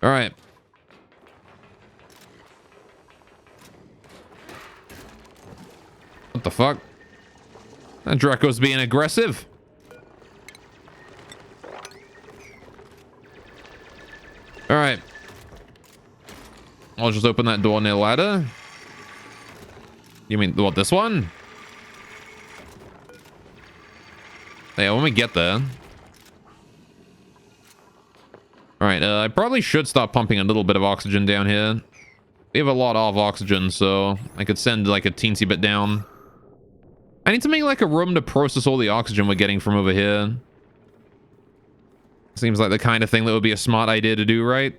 Alright. What the fuck? That Draco's being aggressive. Alright. I'll just open that door near the ladder. You mean, what, this one? Yeah, when we get there. Alright, I probably should start pumping a little bit of oxygen down here. We have a lot of oxygen, so I could send like a teensy bit down. I need to make like a room to process all the oxygen we're getting from over here. Seems like the kind of thing that would be a smart idea to do, right?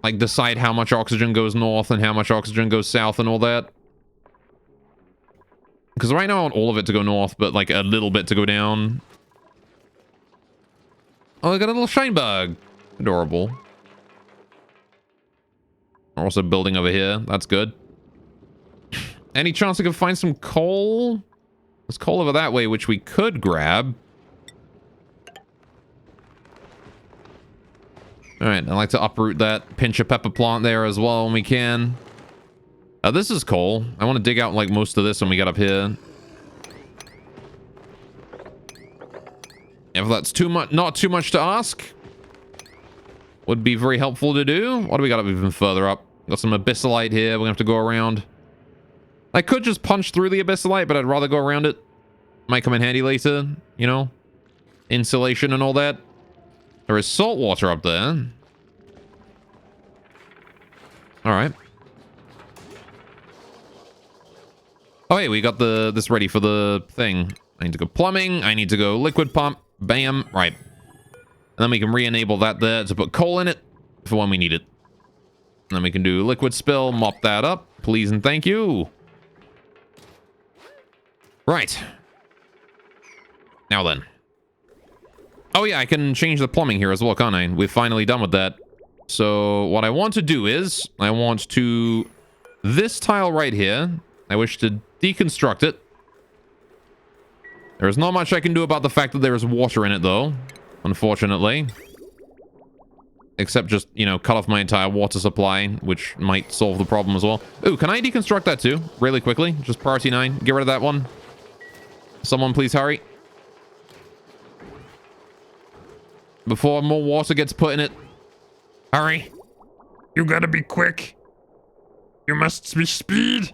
Like decide how much oxygen goes north and how much oxygen goes south and all that. Because right now I want all of it to go north, but like a little bit to go down. Oh, I got a little shine bug. Adorable. We're also building over here. That's good. Any chance I could find some coal? There's coal over that way, which we could grab. Alright, I like to uproot that pinch of pepper plant there as well when we can. This is coal. I want to dig out like most of this when we get up here. If that's too much, not too much to ask, would be very helpful to do. What do we got up even further up? Got some abyssalite here. We're gonna have to go around. I could just punch through the abyssalite, but I'd rather go around it. Might come in handy later, you know? insulation and all that. There is salt water up there. All right. Oh, hey, we got this ready for the thing. I need to go plumbing. I need to go liquid pump. Bam. Right. And then we can re-enable that there to put coal in it for when we need it. And then we can do liquid spill, mop that up. Please and thank you. Right. Now then. Oh yeah, I can change the plumbing here as well, can't I? We're finally done with that. So what I want to do is, I want to... This tile right here, I wish to deconstruct it. There's not much I can do about the fact that there is water in it, though. Unfortunately. Except just, you know, cut off my entire water supply, which might solve the problem as well. Ooh, can I deconstruct that too? Really quickly? Just priority 9. Get rid of that one. Someone please hurry. Before more water gets put in it. Hurry. You gotta be quick. You must be speed.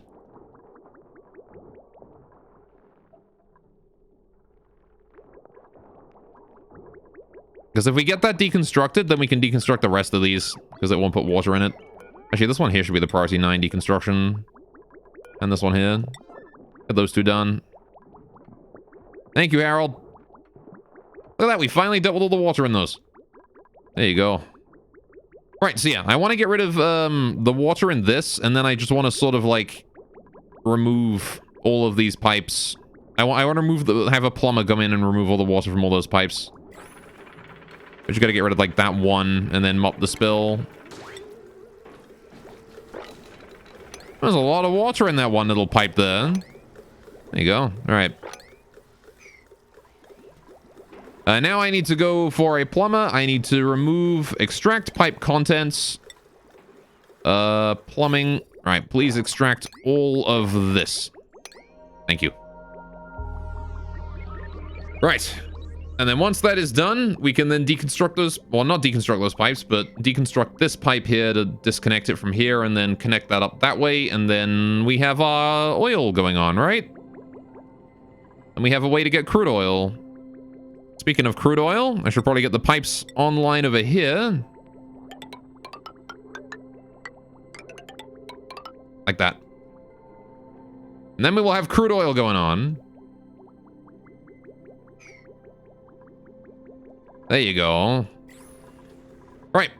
Because if we get that deconstructed, then we can deconstruct the rest of these. Because it won't put water in it. Actually, this one here should be the priority 9 deconstruction. And this one here. Get those two done. Thank you, Harold. Look at that, we finally dealt with all the water in those. There you go. Right, so yeah, I want to get rid of the water in this, and then I just want to sort of, like, remove all of these pipes. I want to remove have a plumber come in and remove all the water from all those pipes. But you gotta get rid of, like, that one, and then mop the spill. There's a lot of water in that one little pipe there. There you go. All right. Now I need to go for a plumber. I need to remove extract pipe contents. Plumbing. All right, please extract all of this. Thank you. Right. And then once that is done, we can then deconstruct those, well, not deconstruct those pipes, but deconstruct this pipe here to disconnect it from here and then connect that up that way. And then we have our oil going on, right? And we have a way to get crude oil. Speaking of crude oil, I should probably get the pipes online over here. Like that. And then we will have crude oil going on. There you go. Right.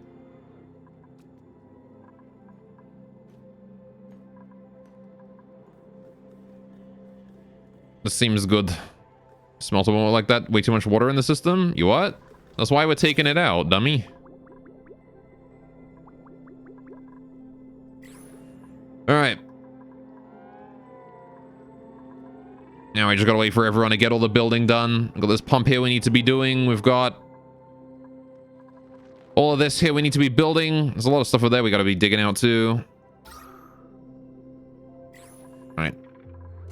This seems good. Smells a moment like that. Way too much water in the system. You what? That's why we're taking it out, dummy. Alright. Now I just gotta wait for everyone to get all the building done. We've got this pump here we need to be doing. We've got all of this here we need to be building. There's a lot of stuff over there we gotta be digging out too. Alright.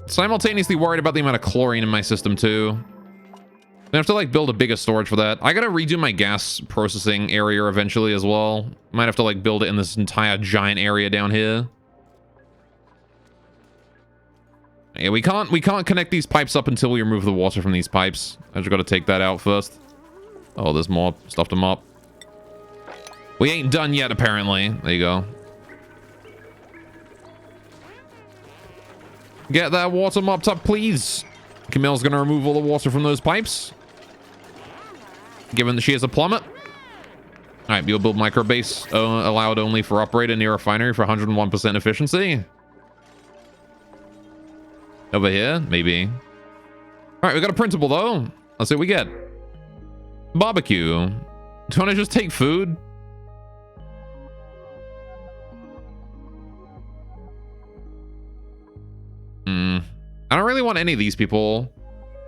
Simultaneously worried about the amount of chlorine in my system too. I have to like build a bigger storage for that. I gotta redo my gas processing area eventually as well. Might have to like build it in this entire giant area down here. Yeah, we can't connect these pipes up until we remove the water from these pipes. I just gotta take that out first. Oh, there's more stuff to mop. We ain't done yet, apparently. There you go. Get that water mopped up, please. Camille's gonna remove all the water from those pipes. Given that she is a plumber. Alright, you'll build micro base allowed only for operator near refinery for 101% efficiency. Over here, maybe. Alright, we got a printable though. Let's see what we get. Barbecue. Do you want to just take food? I don't really want any of these people.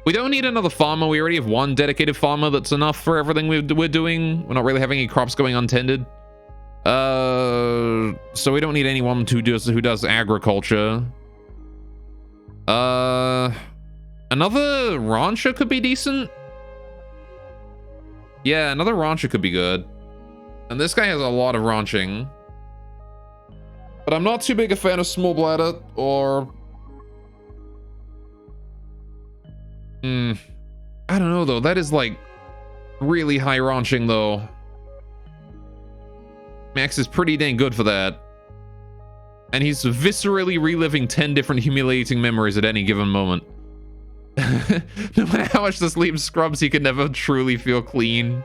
We don't need another farmer. We already have one dedicated farmer that's enough for everything we're doing. We're not really having any crops going untended. So we don't need anyone who does agriculture. Another rancher could be decent. Yeah, another rancher could be good. And this guy has a lot of ranching. But I'm not too big a fan of small bladder or... I don't know though. That is like Really high ranching, though. Max is pretty dang good for that. And he's viscerally reliving 10 different humiliating memories at any given moment. No matter how much the sleep scrubs, he can never truly feel clean.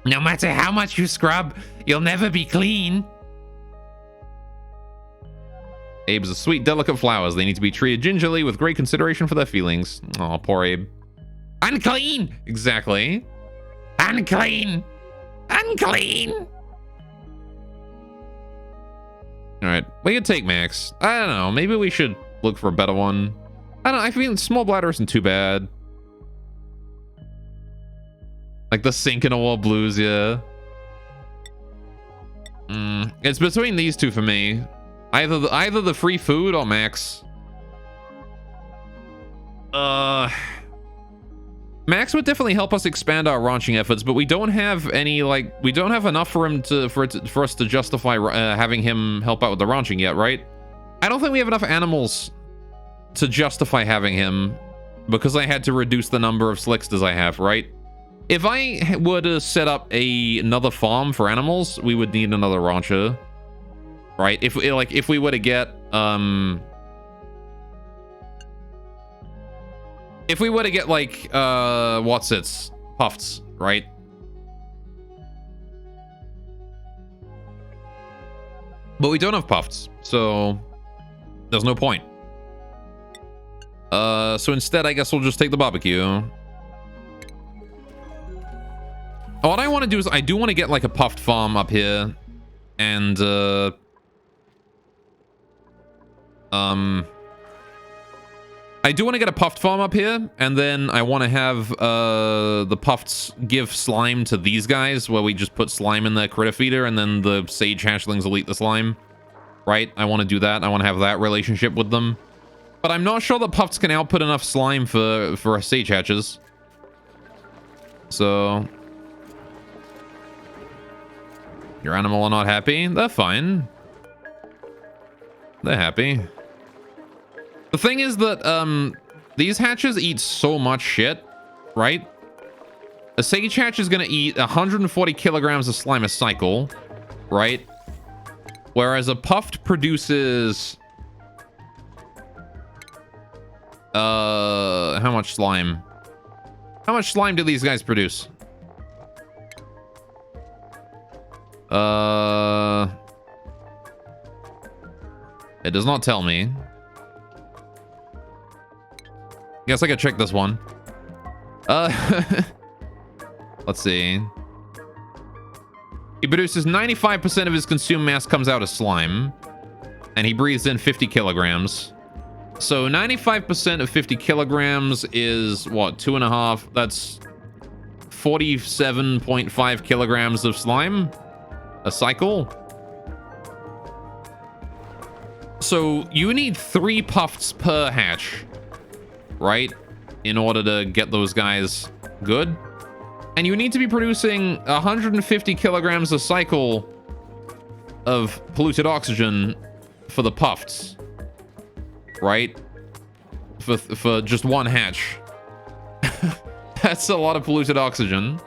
No matter how much you scrub, you'll never be clean. Abe's are sweet, delicate flowers. They need to be treated gingerly with great consideration for their feelings. Oh, poor Abe. Unclean! Exactly. Unclean! Unclean! Alright, we can take Max. I don't know, maybe we should look for a better one. I don't know, I feel small bladder isn't too bad. Like the sink in a wall blues, yeah. It's between these two for me. Either the free food or Max. Max would definitely help us expand our ranching efforts, but we don't have any, like, we don't have enough for him to for us to justify having him help out with the ranching yet, right? I don't think we have enough animals to justify having him because I had to reduce the number of slicksters I have, right? If I were to set up another farm for animals, we would need another rancher, right? If we were to get if we were to get like puffs, right? But we don't have puffs, so there's no point. So instead, I guess we'll just take the barbecue. What I want to do is I do want to get like a puffed farm up here, and I do want to get a puffed farm up here, and then I want to have the puffs give slime to these guys, where we just put slime in the critter feeder, and then the sage hatchlings will eat the slime. Right? I want to do that. I want to have that relationship with them. But I'm not sure that puffs can output enough slime for sage hatches. So... Your animal are not happy? They're fine. They're happy. The thing is that, these hatches eat so much shit, right? A sage hatch is gonna eat 140 kilograms of slime a cycle, right? Whereas a puffed produces... how much slime? How much slime do these guys produce? It does not tell me. Guess I could check this one. Let's see. He produces 95% of his consumed mass comes out as slime. And he breathes in 50 kilograms. So 95% of 50 kilograms is what? 2.5? That's 47.5 kilograms of slime a cycle. So you need 3 puffs per hatch, right? In order to get those guys good. And you need to be producing 150 kilograms a cycle of polluted oxygen for the puffs, right? For just one hatch. That's a lot of polluted oxygen.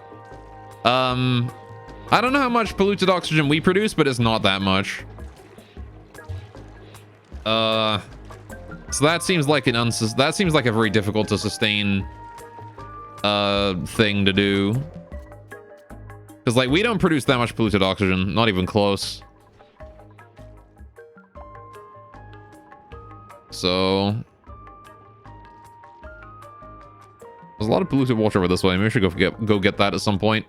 I don't know how much polluted oxygen we produce, but it's not that much. So that seems like that seems like a very difficult to sustain thing to do. Because like we don't produce that much polluted oxygen, not even close. So there's a lot of polluted water over this way. Maybe we should go get that at some point.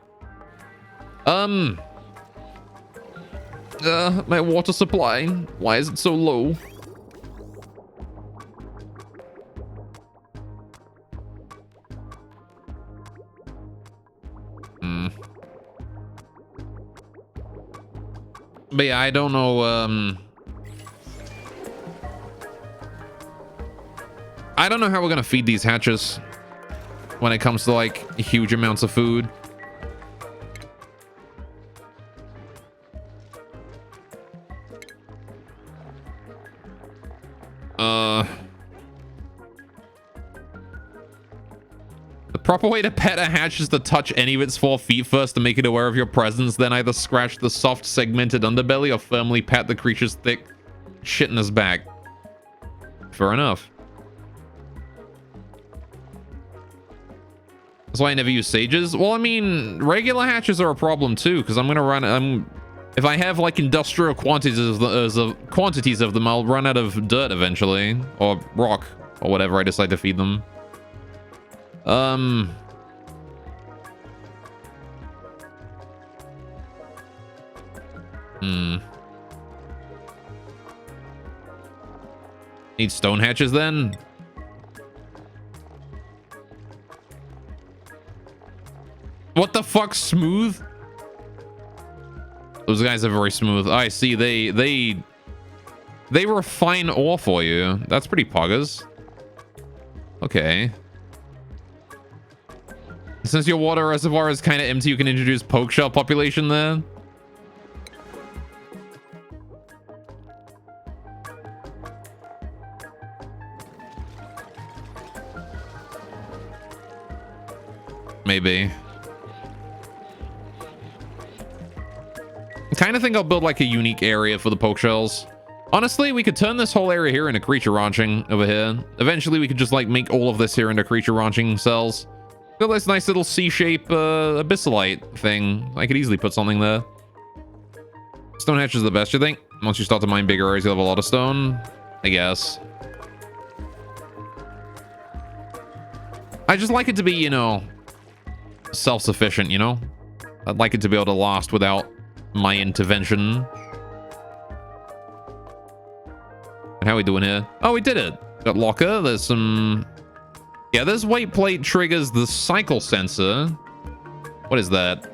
My water supply. Why is it so low? But yeah, I don't know, I don't know how we're gonna feed these hatches when it comes to like huge amounts of food. The Proper way to pet a hatch is to touch any of its 4 feet first to make it aware of your presence, then either scratch the soft segmented underbelly or firmly pat the creature's thick shit in his back. Fair enough. That's why I never use sages. Well, I mean, regular hatches are a problem too, because I'm gonna run. If I have like industrial quantities of them, I'll run out of dirt eventually, or rock, or whatever I decide to feed them. Need stone hatches then? What the fuck, smooth? Those guys are very smooth. I see. They refine ore for you. That's pretty poggers. Okay. Since your water reservoir is kind of empty, you can introduce poke shell population there. Maybe. I kind of think I'll build like a unique area for the poke shells. Honestly, we could turn this whole area here into creature ranching over here. Eventually, we could just like make all of this here into creature ranching cells. Got this nice little C-shape abyssalite thing. I could easily put something there. Stone hatch is the best, you think? Once you start to mine bigger areas, you'll have a lot of stone. I guess. I just like it to be, you know, self-sufficient, you know? I'd like it to be able to last without my intervention. And how are we doing here? Oh, we did it. Got locker. There's some... Yeah, this weight plate triggers the cycle sensor. What is that?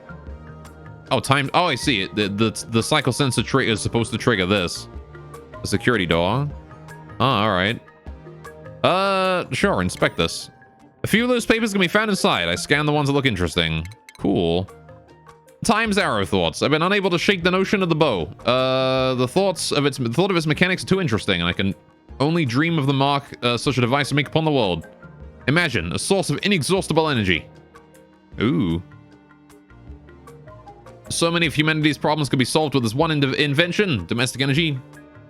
Oh, time. Oh, I see it. The cycle sensor trigger is supposed to trigger this. The security door. Oh, all right. Sure. Inspect this. A few of those papers can be found inside. I scanned the ones that look interesting. Cool. Time's arrow thoughts. I've been unable to shake the notion of the bow. The thought of its mechanics are too interesting, and I can only dream of the mark such a device to make upon the world. Imagine a source of inexhaustible energy. Ooh. So many of humanity's problems could be solved with this one invention. Domestic energy,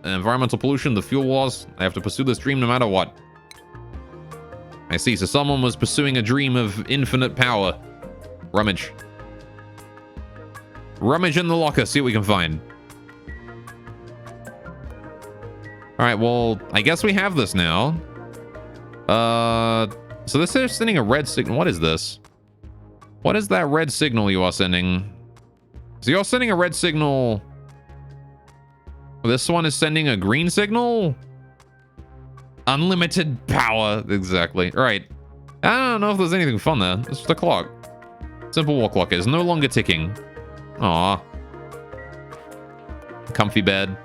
environmental pollution, the fuel wars. I have to pursue this dream no matter what. I see. So someone was pursuing a dream of infinite power. Rummage. Rummage in the locker. See what we can find. All right. Well, I guess we have this now. So this is sending a red signal. What is this? What is that red signal you are sending? So you're sending a red signal. This one is sending a green signal. Unlimited power. Exactly. All right. I don't know if there's anything fun there. It's just a clock. Simple wall clock is no longer ticking. Aw. Comfy bed.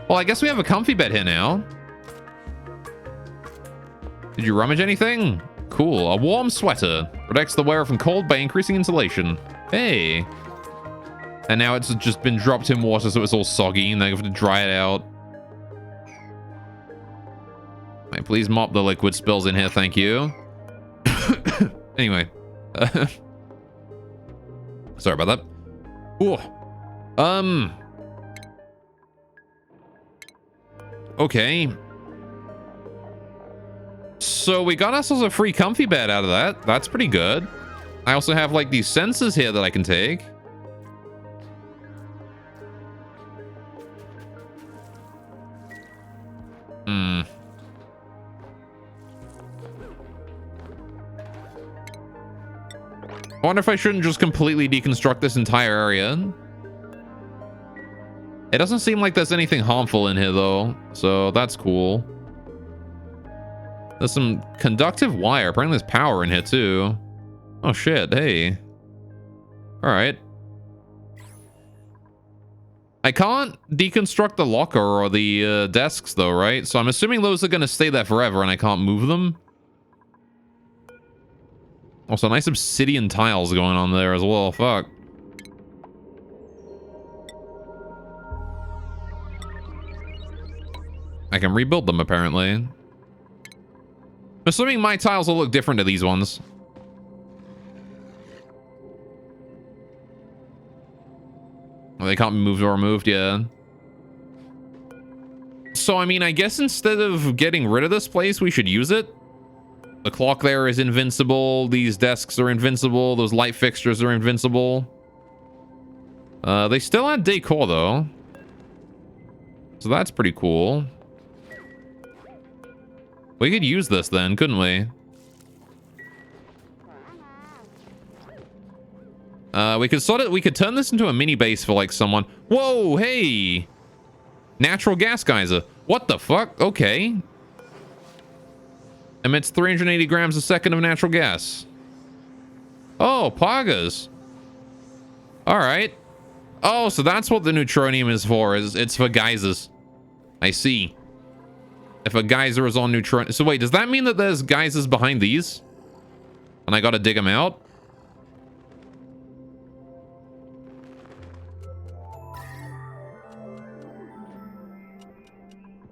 Well, I guess we have a comfy bed here now. Did you rummage anything? Cool. A warm sweater. Protects the wearer from cold by increasing insulation. Hey. And now it's just been dropped in water, so it's all soggy, and they have to dry it out. Right, please mop the liquid spills in here, thank you. Anyway. Sorry about that. Ooh. Okay. So we got ourselves a free comfy bed out of that. That's pretty good. I also have like these sensors here that I can take. I wonder if I shouldn't just completely deconstruct this entire area. It doesn't seem like there's anything harmful in here though, so that's cool. There's some conductive wire. Apparently there's power in here too. Oh shit, hey. Alright. I can't deconstruct the locker or the desks though, right? So I'm assuming those are going to stay there forever and I can't move them. Also, nice obsidian tiles going on there as well. Fuck. I can rebuild them, apparently. I'm assuming my tiles will look different to these ones. They can't be moved or removed, yeah. So, I mean, I guess instead of getting rid of this place, we should use it. The clock there is invincible. These desks are invincible. Those light fixtures are invincible. They still add decor, though. So that's pretty cool. We could use this then, couldn't we? We could turn this into a mini base for like someone. Whoa, hey! Natural gas geyser. What the fuck? Okay. Emits 380 grams a second of natural gas. Oh, Pagas. Alright. Oh, so that's what the neutronium is for. It's for geysers. I see. If a geyser is on neutron... So wait, does that mean that there's geysers behind these? And I gotta dig them out?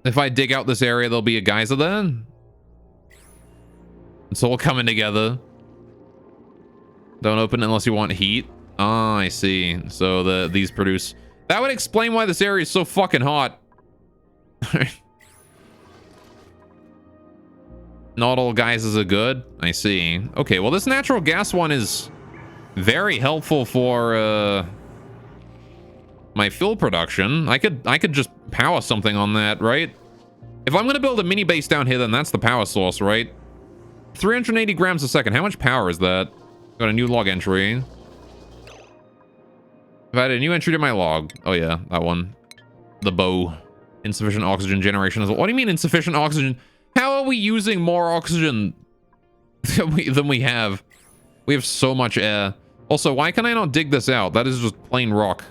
If I dig out this area, there'll be a geyser there? It's all coming together. Don't open it unless you want heat. Ah, I see. So these produce... That would explain why this area is so fucking hot. Not all geysers are good. I see. Okay, well this natural gas one is very helpful for my fuel production. I could just power something on that, right? If I'm gonna build a mini base down here, then that's the power source, right? 380 grams a second. How much power is that? Got a new log entry. I've added a new entry to my log. Oh yeah, that one. The bow. Insufficient oxygen generation as well. What do you mean insufficient oxygen? How are we using more oxygen than we have? We have so much air. Also, why can I not dig this out? That is just plain rock.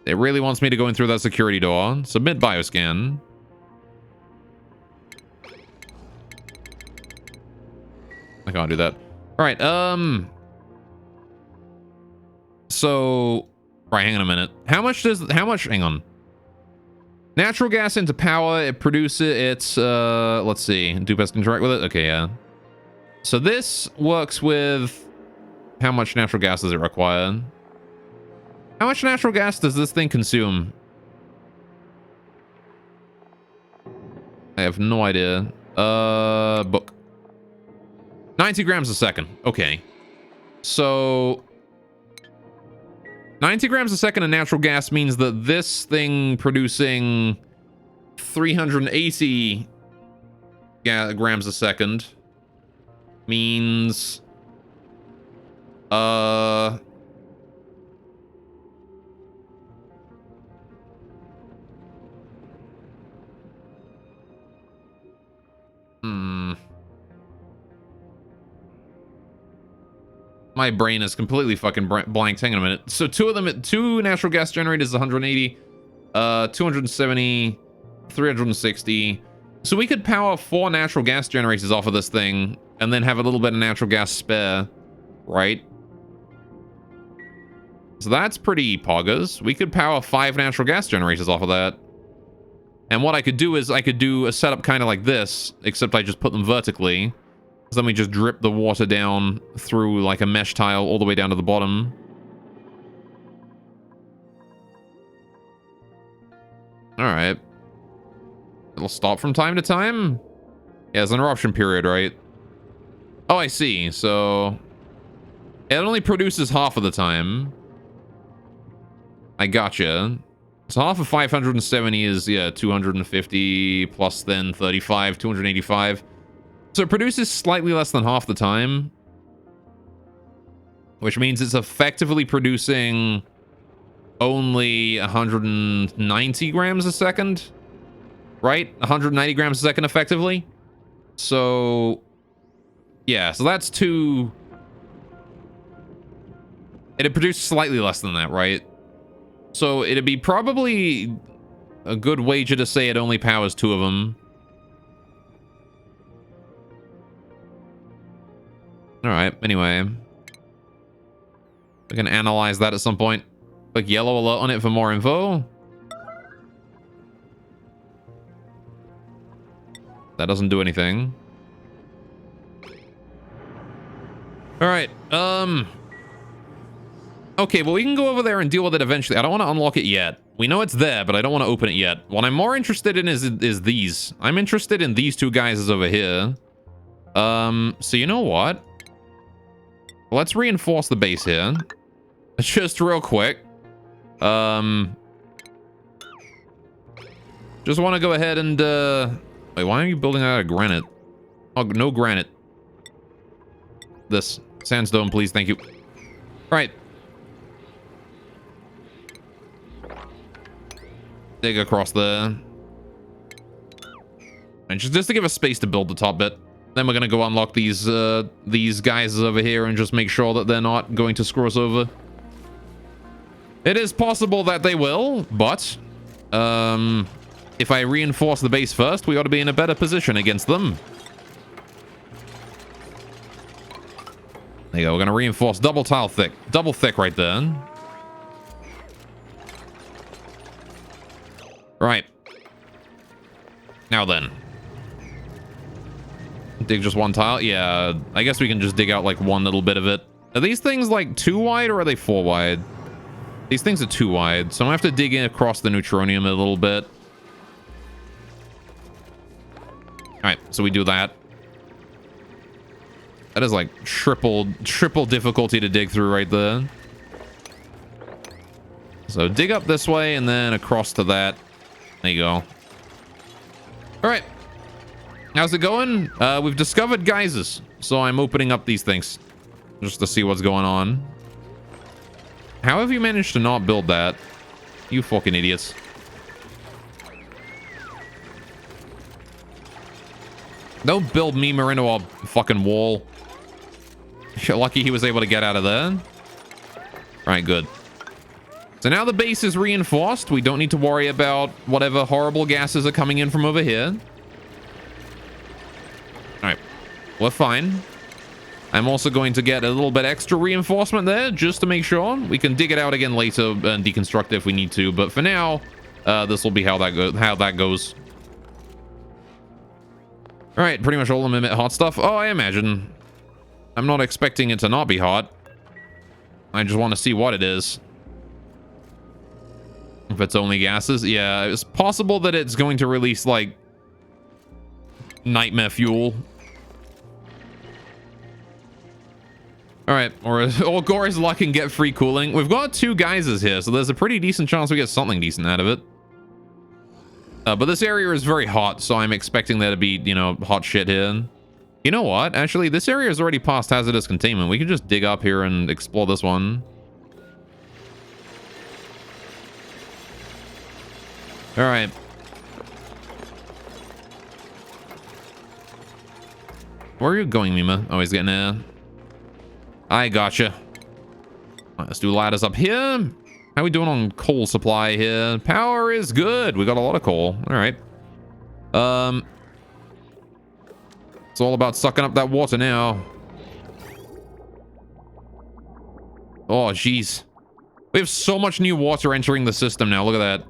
It really wants me to go in through that security door. Submit bioscan. I can't do that. All right, so, right, hang on a minute. How much, hang on. Natural gas into power, it produces, let's see. Do best interact with it? Okay, yeah. So this works with, how much natural gas does it require? How much natural gas does this thing consume? I have no idea. Book. 90 grams a second. Okay. So 90 grams a second of natural gas means that this thing producing 380 grams a second means my brain is completely fucking blanked. Hang on a minute. So two natural gas generators is 180, 270, 360. So we could power 4 natural gas generators off of this thing and then have a little bit of natural gas spare, right? So that's pretty poggers. We could power 5 natural gas generators off of that. And what I could do is I could do a setup kind of like this, except I just put them vertically. So then we just drip the water down through like a mesh tile all the way down to the bottom. All right. It'll stop from time to time. Yeah, it's an interruption period, right? Oh, I see. So it only produces half of the time. I gotcha. So half of 570 is, yeah, 250 plus then 35, 285. So it produces slightly less than half the time. Which means it's effectively producing only 190 grams a second. Right? 190 grams a second effectively. So, yeah, so that's 2... It'd produce slightly less than that, right? So it'd be probably a good wager to say it only powers 2 of them. Alright, anyway. We can analyze that at some point. Click yellow alert on it for more info. That doesn't do anything. Alright, Okay, well, we can go over there and deal with it eventually. I don't want to unlock it yet. We know it's there, but I don't want to open it yet. What I'm more interested in is these. I'm interested in these two guys over here. So you know what? Let's reinforce the base here. Just real quick. Just want to go ahead and, wait, why are you building out of granite? Oh, no granite. This. Sandstone, please. Thank you. All right. Dig across there. And just to give us space to build the top bit. Then we're going to go unlock these guys over here and just make sure that they're not going to screw us over. It is possible that they will, but if I reinforce the base first, we ought to be in a better position against them. There you go. We're going to reinforce double thick right there. Right. Now then. Dig just one tile? Yeah, I guess we can just dig out like one little bit of it. Are these things like 2 wide or are they 4 wide? These things are 2 wide, so I'm gonna have to dig in across the neutronium a little bit. Alright, so we do that. That is like triple difficulty to dig through right there. So dig up this way and then across to that. There you go. Alright. How's it going? We've discovered geysers, so I'm opening up these things just to see what's going on. How have you managed to not build that? You fucking idiots. Don't build Mima into a fucking wall. You're lucky he was able to get out of there. Alright, good. So now the base is reinforced. We don't need to worry about whatever horrible gases are coming in from over here. Alright, we're fine. I'm also going to get a little bit extra reinforcement there just to make sure. We can dig it out again later and deconstruct it if we need to, but for now, this will be how that goes. Alright, pretty much all of them emit hot stuff. Oh, I imagine. I'm not expecting it to not be hot. I just want to see what it is. If it's only gases, yeah, it's possible that it's going to release, like, nightmare fuel. Alright, or Gore's luck and get free cooling. We've got 2 geysers here, so there's a pretty decent chance we get something decent out of it. But this area is very hot, so I'm expecting there to be, you know, hot shit here. You know what? Actually, this area is already past hazardous containment. We can just dig up here and explore this one. Alright. Where are you going, Mima? Oh, he's getting there. I gotcha. Right, let's do ladders up here. How we doing on coal supply here? Power is good. We got a lot of coal. Alright. It's all about sucking up that water now. Oh, jeez. We have so much new water entering the system now. Look at that.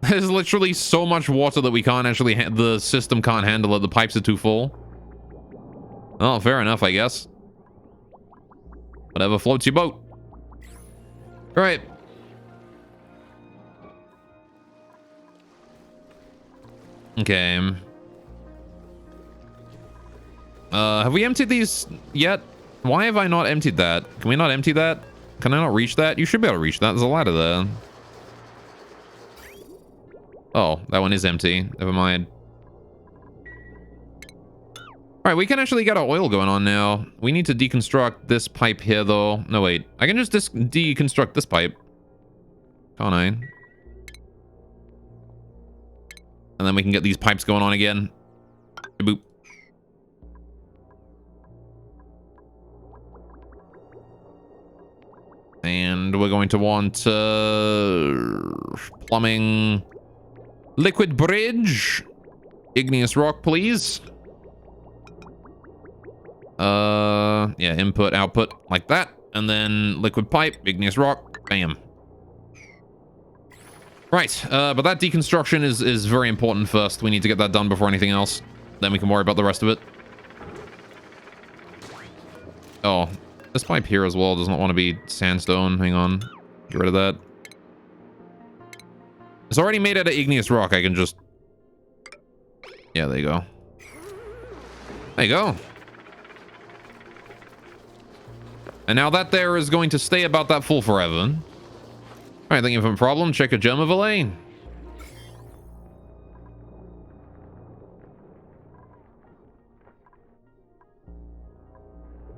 There's literally so much water that we can't actually, the system can't handle it. The pipes are too full. Oh, fair enough, I guess. Whatever floats your boat. All right. Okay. Have we emptied these yet? Why have I not emptied that? Can we not empty that? Can I not reach that? You should be able to reach that. There's a ladder there. Oh, that one is empty. Never mind. All right, we can actually get our oil going on now. We need to deconstruct this pipe here, though. No, wait. I can just deconstruct this pipe. Can't I? And then we can get these pipes going on again. Boop. And we're going to want plumbing, liquid bridge, igneous rock, please. Yeah, input, output, like that. And then liquid pipe, igneous rock, bam. Right, but that deconstruction is very important first. We need to get that done before anything else. Then we can worry about the rest of it. Oh, This pipe here as well does not want to be sandstone. Hang on. Get rid of that. It's already made out of igneous rock. I can just... Yeah, there you go. There you go. And now that there is going to stay about that full forever. All right, thinking of a problem. Check a gem of a lane.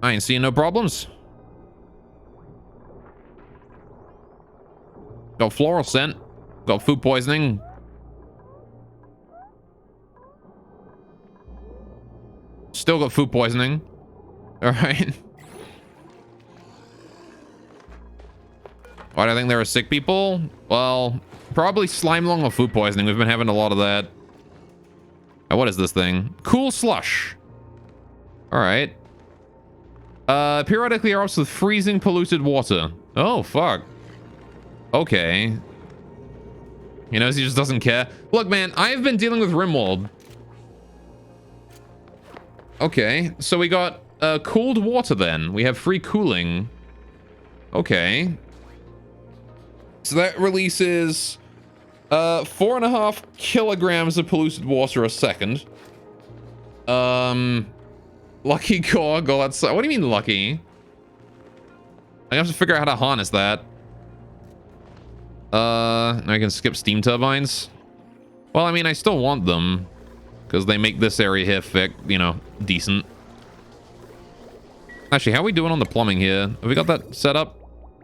I ain't seeing no problems. Got floral scent. Got food poisoning. Still got food poisoning. All right. Why do I think there are sick people? Well, probably slime lung or food poisoning. We've been having a lot of that. What is this thing? Cool slush. All right. Periodically erupts with freezing polluted water. Oh, fuck. Okay. You know, he just doesn't care. Look, man, I've been dealing with Rimworld. Okay, so we got cooled water then. We have free cooling. Okay. So that releases 4.5 kilograms of polluted water a second. Lucky Gorgle. That's... What do you mean lucky? I have to figure out how to harness that. I can skip steam turbines. Well, I mean, I still want them. Because they make this area here, you know, decent. Actually, how are we doing on the plumbing here? Have we got that set up?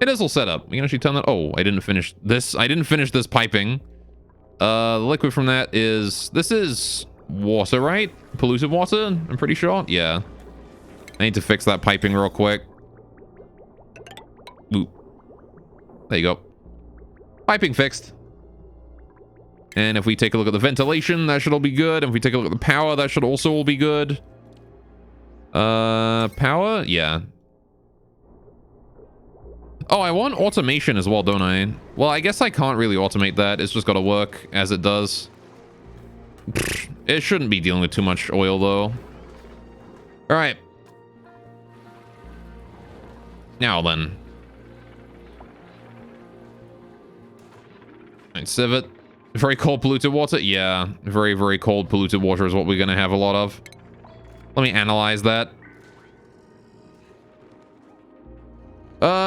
It is all set up. We can actually turn that... Oh, I didn't finish this. I didn't finish this piping. The liquid from that is... This is water, right? Polluted water, I'm pretty sure. Yeah. I need to fix that piping real quick. Ooh. There you go. Piping fixed. And if we take a look at the ventilation, that should all be good. And if we take a look at the power, that should also all be good. Power? Yeah. Oh, I want automation as well, don't I? Well, I guess I can't really automate that. It's just got to work as it does. It shouldn't be dealing with too much oil, though. All right. Now then. Right, civet. Very cold polluted water? Yeah. Very, very cold polluted water is what we're going to have a lot of. Let me analyze that.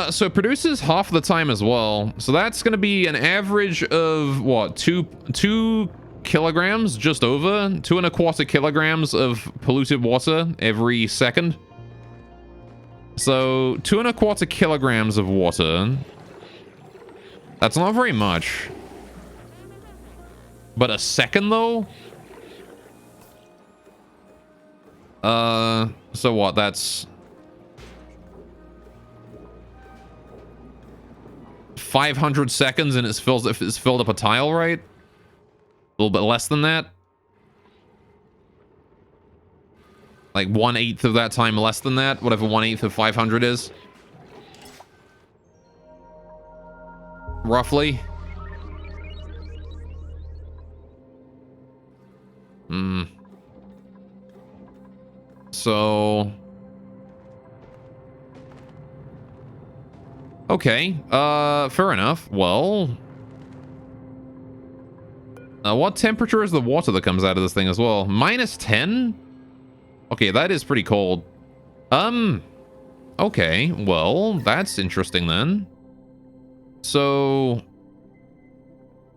So it produces half the time as well. So that's going to be an average of, what, 2 kilograms, just over 2.25 kilograms of polluted water every second. So 2.25 kilograms of water. That's not very much. But a second, though? So what? That's 500 seconds and it's filled up a tile, right? A little bit less than that. Like 1/8 of that time less than that, whatever 1/8 of 500 is. Roughly. So... Okay, fair enough. Well... what temperature is the water that comes out of this thing as well? -10? Okay, that is pretty cold. Okay, well, that's interesting then. So...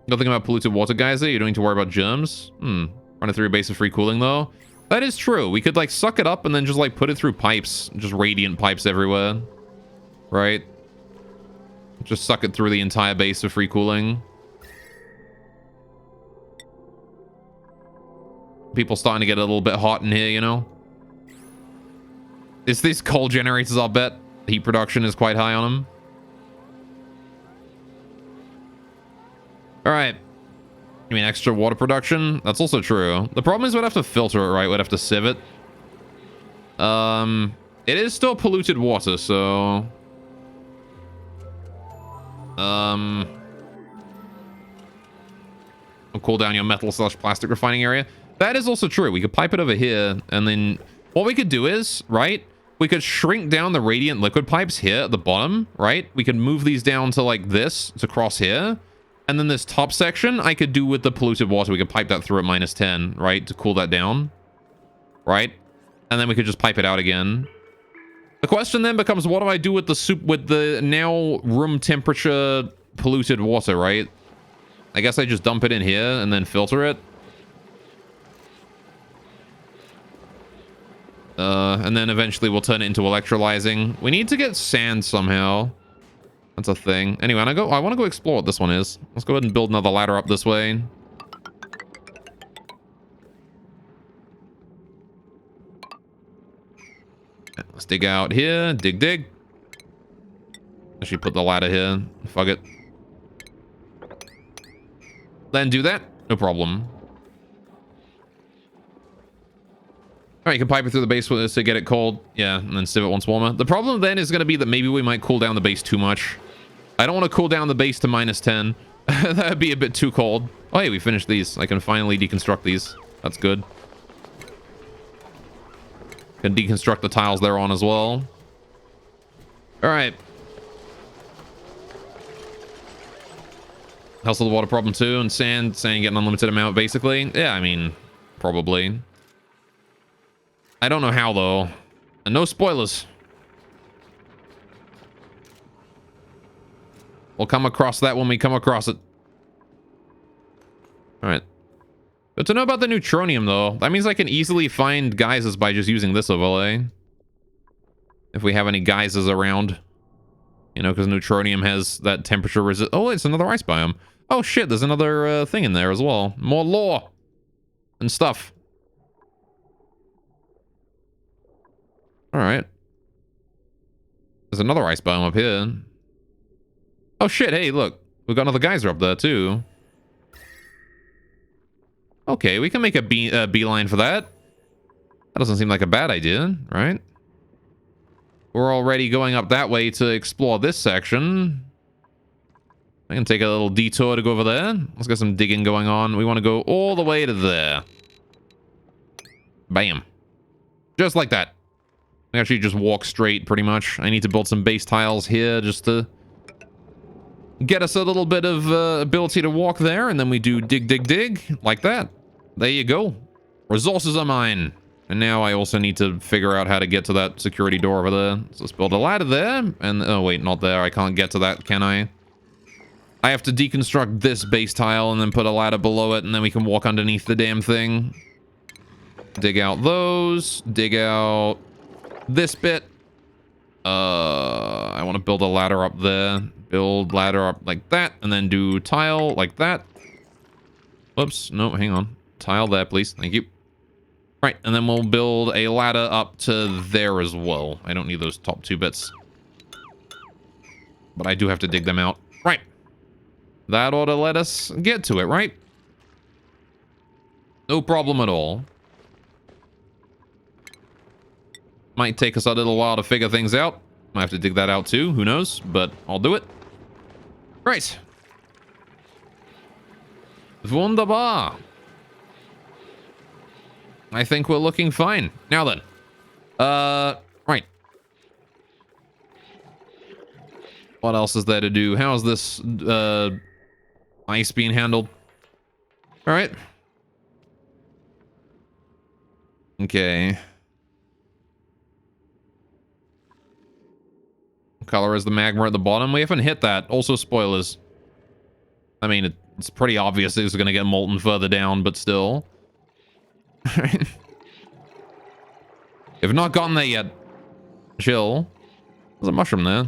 Nothing about polluted water geyser? You don't need to worry about germs? Running through a base of free cooling, though. That is true. We could, like, suck it up and then just, like, put it through pipes. Just radiant pipes everywhere. Right? Just suck it through the entire base of free cooling. People starting to get a little bit hot in here, you know? It's these coal generators, I'll bet. Heat production is quite high on them. Alright. You mean extra water production? That's also true. The problem is we'd have to filter it, right? We'd have to sieve it. It is still polluted water, so... I'll cool down your metal/plastic refining area. That is also true. We could pipe it over here, and then what we could do is, right? we could shrink down the radiant liquid pipes here at the bottom, right? We could move these down to like this to cross here. And then this top section I could do with the polluted water. We could pipe that through at -10, right? To cool that down, right? And then we could just pipe it out again. The question then becomes, what do I do with the soup, with the now room temperature polluted water, right? I guess I just dump it in here and then filter it. And then eventually we'll turn it into electrolyzing. We need to get sand somehow. That's a thing. Anyway, I want to go explore what this one is. Let's go ahead and build another ladder up this way. Let's dig out here. Dig. Actually, put the ladder here. Fuck it. Then do that. No problem. Alright, you can pipe it through the base with this to get it cold. Yeah, and then sieve it once warmer. The problem then is going to be that maybe we might cool down the base too much. I don't want to cool down the base to -10. That'd be a bit too cold. Oh, hey, we finished these. I can finally deconstruct these. That's good. Can deconstruct the tiles they're on as well. Alright. Helps with the water problem too, and sand you get an unlimited amount, basically. Yeah, I mean, probably. I don't know how, though. And no spoilers. We'll come across that when we come across it. Alright. Good to know about the neutronium, though. That means I can easily find geysers by just using this overlay. If we have any geysers around. You know, because neutronium has that temperature resist. Oh, it's another ice biome. Oh, shit, there's another thing in there as well. More lore and stuff. Alright. There's another ice biome up here. Oh shit, hey, look. We've got another geyser up there, too. Okay, we can make a beeline for that. That doesn't seem like a bad idea, right? We're already going up that way to explore this section. I can take a little detour to go over there. Let's get some digging going on. We want to go all the way to there. Bam. Just like that. I actually just walk straight, pretty much. I need to build some base tiles here just to get us a little bit of ability to walk there, and then we do dig, like that. There you go. Resources are mine. And now I also need to figure out how to get to that security door over there. So let's build a ladder there, and oh wait, not there. I can't get to that, can I? I have to deconstruct this base tile and then put a ladder below it, and then we can walk underneath the damn thing. Dig out those. Dig out this bit. I want to build a ladder up there. Build ladder up like that, and then do tile like that. Whoops, no, hang on. Tile there, please. Thank you. Right, and then we'll build a ladder up to there as well. I don't need those top two bits. But I do have to dig them out. Right. That ought to let us get to it, right? No problem at all. Might take us a little while to figure things out. Might have to dig that out too, who knows? But I'll do it. Right. Wunderbar. I think we're looking fine. Now then. Right. What else is there to do? How is this, ice being handled? Alright. Okay. What color is the magma at the bottom? We haven't hit that. Also spoilers. I mean, it's pretty obvious it's going to get molten further down, but still. If not gotten there yet. Chill. There's a mushroom there.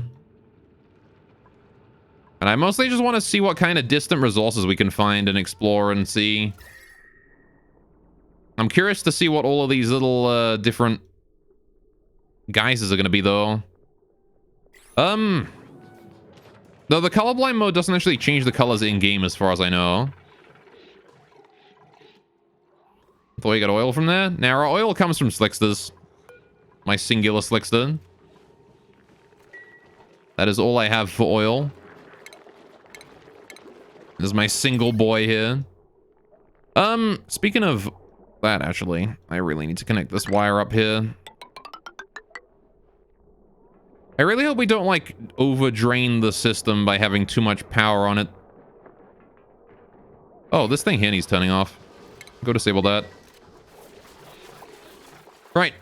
And I mostly just want to see what kind of distant resources we can find and explore and see. I'm curious to see what all of these little different geysers are going to be, though. Though the colorblind mode doesn't actually change the colors in-game as far as I know. Thought we got oil from there? Now, our oil comes from Slicksters. My singular Slickster. That is all I have for oil. This is my single boy here. Speaking of that, actually, I really need to connect this wire up here. I really hope we don't, like, over-drain the system by having too much power on it. Oh, this thing here needs turning off. Go disable that. Right.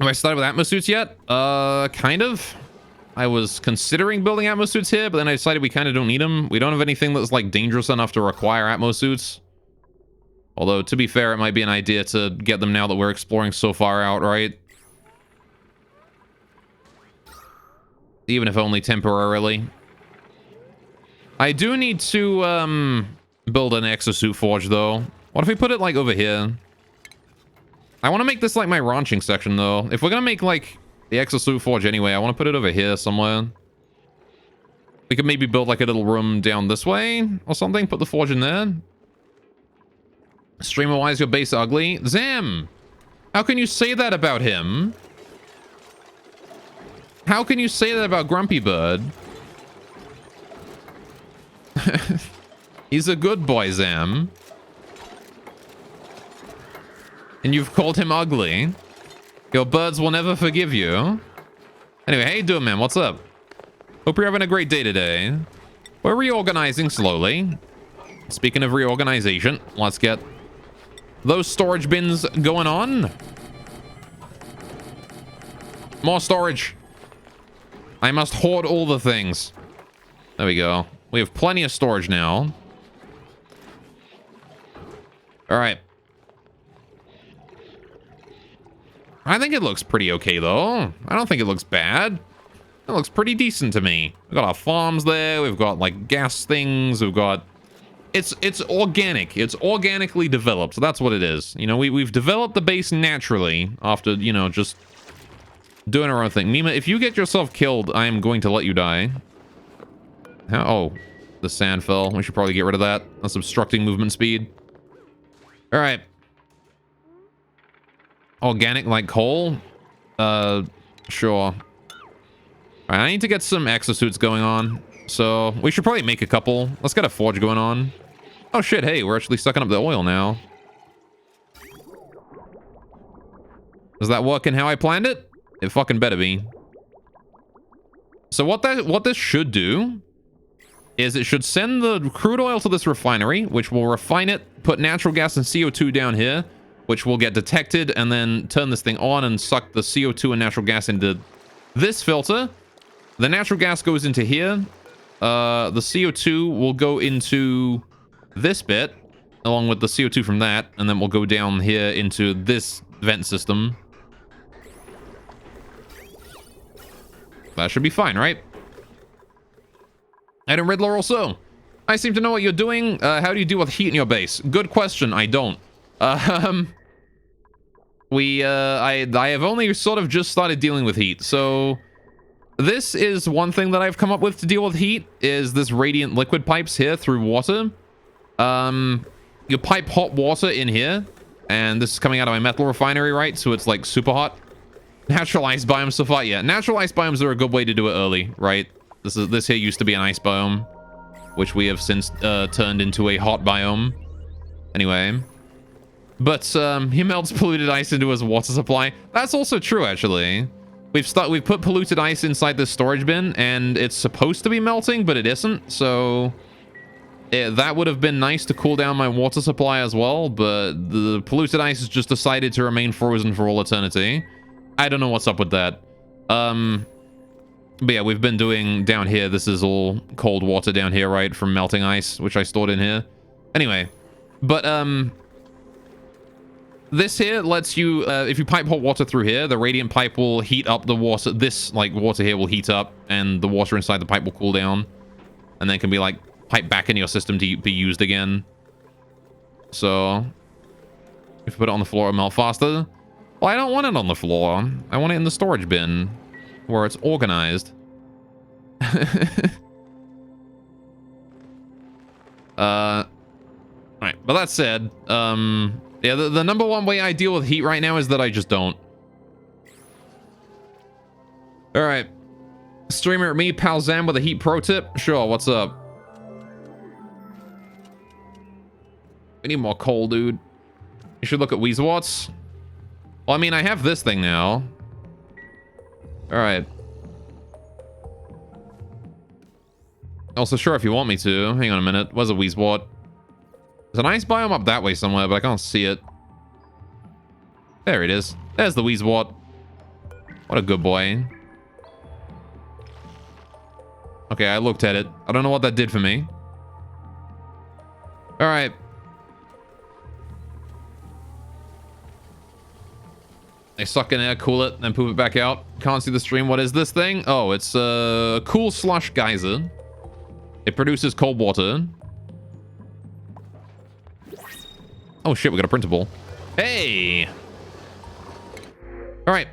Have I started with Atmos suits yet? Kind of. I was considering building Atmos suits here, but then I decided we kind of don't need them. We don't have anything that's, like, dangerous enough to require Atmos suits. Although, to be fair, it might be an idea to get them now that we're exploring so far out, right? Even if only temporarily. I do need to, build an exosuit forge, though. What if we put it, like, over here? I want to make this, like, my ranching section, though. If we're gonna make, like, the exosuit forge anyway, I want to put it over here somewhere. We could maybe build, like, a little room down this way or something. Put the forge in there. Streamer, why is your base ugly? Zam! How can you say that about him? How can you say that about Grumpy Bird? He's a good boy, Zam. And you've called him ugly. Your birds will never forgive you. Anyway, how you doing, man? What's up? Hope you're having a great day today. We're reorganizing slowly. Speaking of reorganization, let's get those storage bins going on. More storage. I must hoard all the things. There we go. We have plenty of storage now. All right. I think it looks pretty okay, though. I don't think it looks bad. It looks pretty decent to me. We've got our farms there. We've got, like, gas things. We've got... It's organic. It's organically developed. So that's what it is. You know, we've developed the base naturally after, you know, just doing our own thing. Mima, if you get yourself killed, I am going to let you die. Oh, the sand fell. We should probably get rid of that. That's obstructing movement speed. All right. Organic like coal? Sure. All right, I need to get some exosuits going on. So we should probably make a couple. Let's get a forge going on. Oh shit, hey, we're actually sucking up the oil now. Is that working how I planned it? It fucking better be. So what this should do is it should send the crude oil to this refinery, which will refine it, put natural gas and CO2 down here, which will get detected, and then turn this thing on and suck the CO2 and natural gas into this filter. The natural gas goes into here. The CO2 will go into this bit, along with the CO2 from that, and then we'll go down here into this vent system. That should be fine, right? Adam Riddler also. I seem to know what you're doing. How do you deal with heat in your base? Good question. I don't. I have only sort of just started dealing with heat, so this is one thing that I've come up with to deal with heat, is this radiant liquid pipes here through water. You pipe hot water in here, and this is coming out of my metal refinery, right? So it's like super hot. Natural ice biomes so far, yeah. Natural ice biomes are a good way to do it early, right? This here used to be an ice biome, which we have since turned into a hot biome. Anyway. But he melts polluted ice into his water supply. That's also true, actually. We've put polluted ice inside this storage bin, and it's supposed to be melting, but it isn't. So that would have been nice to cool down my water supply as well, but the polluted ice has just decided to remain frozen for all eternity. I don't know what's up with that. But yeah, we've been doing down here. This is all cold water down here, right? From melting ice, which I stored in here. Anyway, but this here lets you, if you pipe hot water through here, the radiant pipe will heat up the water. This, like, water here will heat up, and the water inside the pipe will cool down. And then can be, like, piped back into your system to be used again. So, if you put it on the floor, it'll melt faster. Well, I don't want it on the floor. I want it in the storage bin, where it's organized. Alright, but that said, yeah, the number one way I deal with heat right now is that I just don't. Alright. Streamer me, Pal Zam with a heat pro tip? Sure, what's up? We need more coal, dude. You should look at Weezwatts. Well, I mean, I have this thing now. All right. Also, sure, if you want me to. Hang on a minute. Where's a Weezwort? There's an ice biome up that way somewhere, but I can't see it. There it is. There's the Weezwort. What a good boy. Okay, I looked at it. I don't know what that did for me. All right. I suck in air, cool it, then poop it back out. Can't see the stream. What is this thing? Oh, it's a cool slush geyser. It produces cold water. Oh shit, we got a printable. Hey! Alright,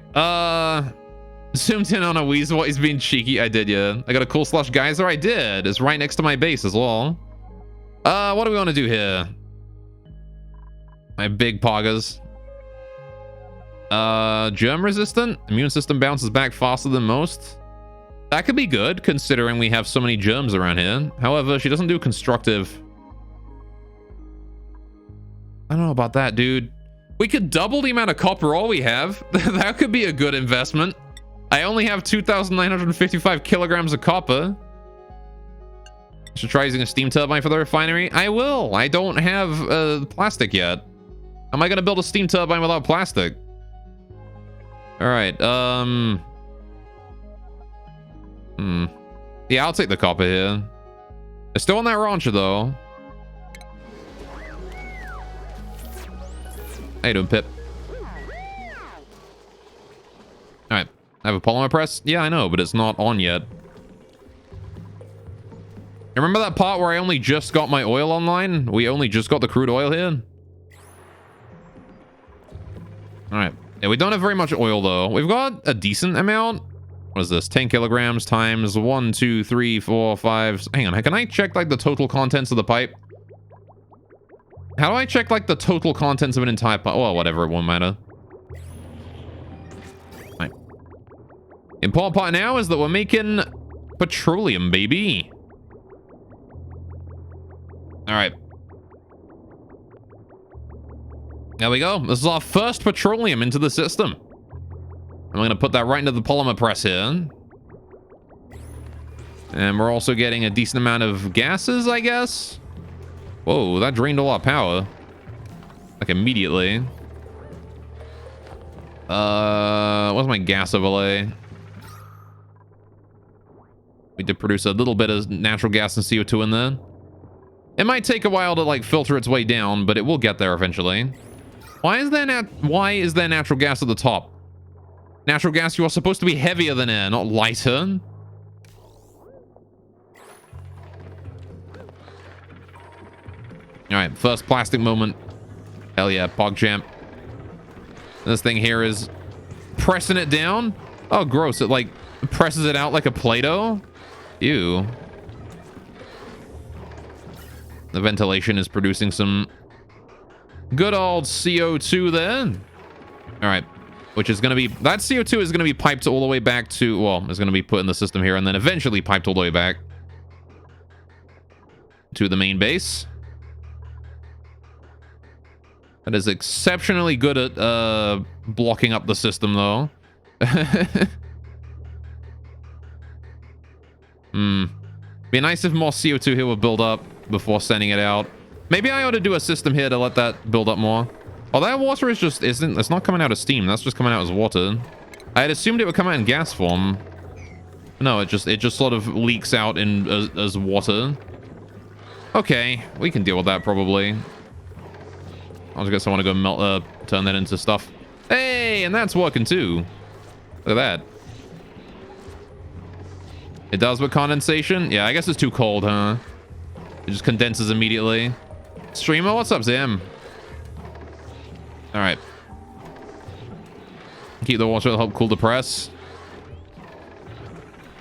zoomed in on a Weezwort. He's being cheeky. I did, yeah. I got a cool slush geyser. I did. It's right next to my base as well. What do we want to do here? My big poggers. Germ resistant? Immune system bounces back faster than most. That could be good, considering we have so many germs around here. However, she doesn't do constructive. I don't know about that, dude. We could double the amount of copper ore we have. That could be a good investment. I only have 2,955 kilograms of copper. Should try using a steam turbine for the refinery. I will. I don't have plastic yet. How am I going to build a steam turbine without plastic? All right. Yeah, I'll take the copper here. It's still on that rancher, though. How you doing, Pip? All right. I have a polymer press? Yeah, I know, but it's not on yet. Remember that part where I only just got my oil online? We only just got the crude oil here? All right. Yeah, we don't have very much oil, though. We've got a decent amount. What is this? 10 kilograms times 1, 2, 3, 4, 5. Hang on. Can I check, like, the total contents of the pipe? How do I check, like, the total contents of an entire pipe? Well, whatever. It won't matter. Right. Important part now is that we're making petroleum, baby. All right. There we go. This is our first petroleum into the system. I'm going to put that right into the polymer press here. And we're also getting a decent amount of gases, I guess. Whoa, that drained a lot of power. Like, immediately. What's my gas overlay? We did produce a little bit of natural gas and CO2 in there. It might take a while to, like, filter its way down, but it will get there eventually. Why is there natural gas at the top? Natural gas, you are supposed to be heavier than air, not lighter. All right, first plastic moment. Hell yeah, PogChamp. This thing here is pressing it down. Oh, gross. It, like, presses it out like a Play-Doh. Ew. The ventilation is producing some good old CO2 there. All right. Which is going to be... That CO2 is going to be piped all the way back to... Well, it's going to be put in the system here and then eventually piped all the way back to the main base. That is exceptionally good at blocking up the system, though. Be nice if more CO2 here would build up before sending it out. Maybe I ought to do a system here to let that build up more. Oh, that water is just... It's not coming out as steam. That's just coming out as water. I had assumed it would come out in gas form. No, it just sort of leaks out in as water. Okay, we can deal with that probably. I guess I want to go melt, turn that into stuff. Hey, and that's working too. Look at that. It does with condensation? Yeah, I guess it's too cold, huh? It just condenses immediately. Streamer, what's up, Zam? All right. Keep the water to help cool the press.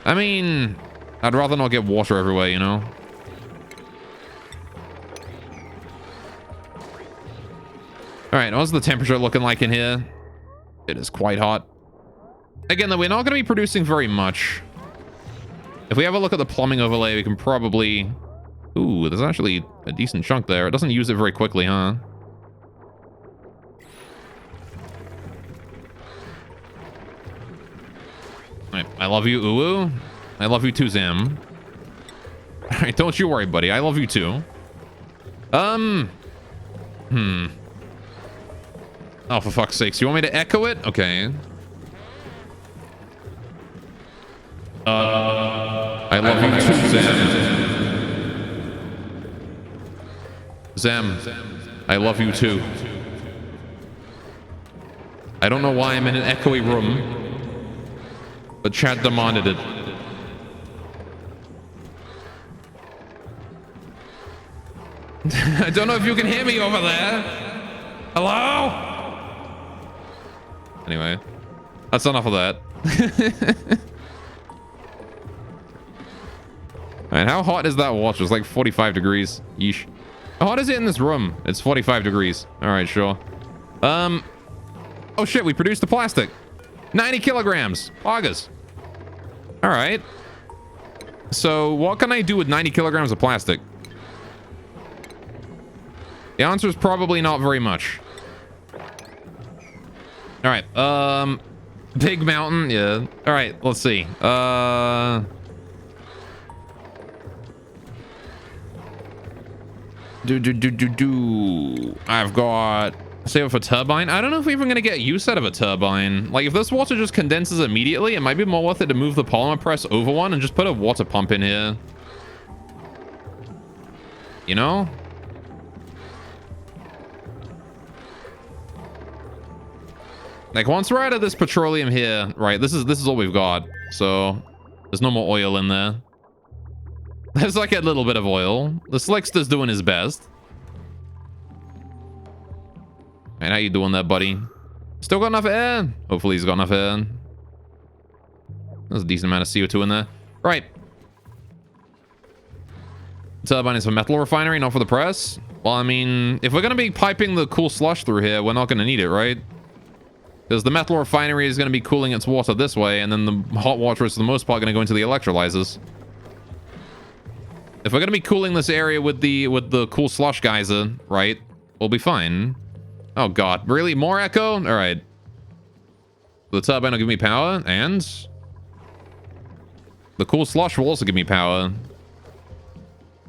I mean, I'd rather not get water everywhere, you know? All right, what's the temperature looking like in here? It is quite hot. Again, though, we're not going to be producing very much. If we have a look at the plumbing overlay, we can probably... Ooh, there's actually a decent chunk there. It doesn't use it very quickly, huh? I love you, Uwu. I love you too, Zam. All right, don't you worry, buddy. I love you too. Oh, for fuck's sakes. You want me to echo it? Okay. I love you too, Zam. Zam, I love you too. I don't know why I'm in an echoey room, but chat demanded it. I don't know if you can hear me over there. Hello? Anyway, that's enough of that. Alright, how hot is that watch? It's like 45 degrees. Yeesh. How hot is it in this room? It's 45 degrees. Alright, sure. Oh shit, we produced the plastic. 90 kilograms. August. Alright. So, what can I do with 90 kilograms of plastic? The answer is probably not very much. Alright, big mountain, yeah. Alright, let's see. I've got... Save it for turbine. I don't know if we're even going to get use out of a turbine. Like, if this water just condenses immediately, it might be more worth it to move the polymer press over one and just put a water pump in here. You know? Like, once we're out of this petroleum here, right, this is all we've got. So, there's no more oil in there. There's like a little bit of oil. The Slickster's doing his best. And how you doing there, buddy? Still got enough air? Hopefully he's got enough air. There's a decent amount of CO2 in there. Right. Turbine is for metal refinery, not for the press. Well, I mean, if we're going to be piping the cool slush through here, we're not going to need it, right? Because the metal refinery is going to be cooling its water this way, and then the hot water is for the most part going to go into the electrolyzers. If we're going to be cooling this area with the cool slush geyser, right, we'll be fine. Oh god, really? More echo? Alright. The turbine will give me power, and the cool slush will also give me power.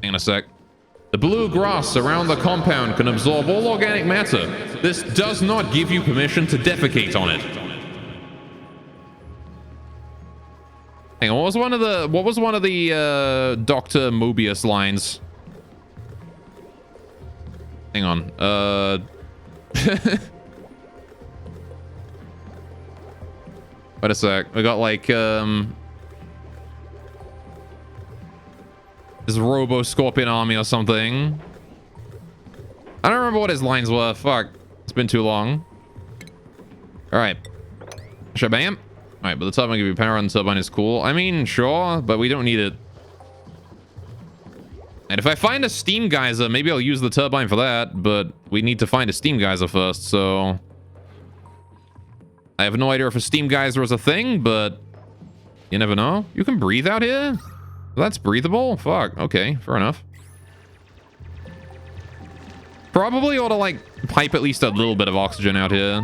Hang on a sec. The blue grass around the compound can absorb all organic matter. This does not give you permission to defecate on it. Hang on, what was one of the Dr. Mobius lines? Hang on. Wait a sec. We got like this Robo Scorpion army or something. I don't remember what his lines were. Fuck. It's been too long. Alright. Shabam. Alright, but the turbine give you power and the turbine is cool. I mean, sure, but we don't need it. And if I find a steam geyser, maybe I'll use the turbine for that, but we need to find a steam geyser first, so... I have no idea if a steam geyser is a thing, but... You never know. You can breathe out here? That's breathable? Fuck, okay, fair enough. Probably ought to, like, pipe at least a little bit of oxygen out here.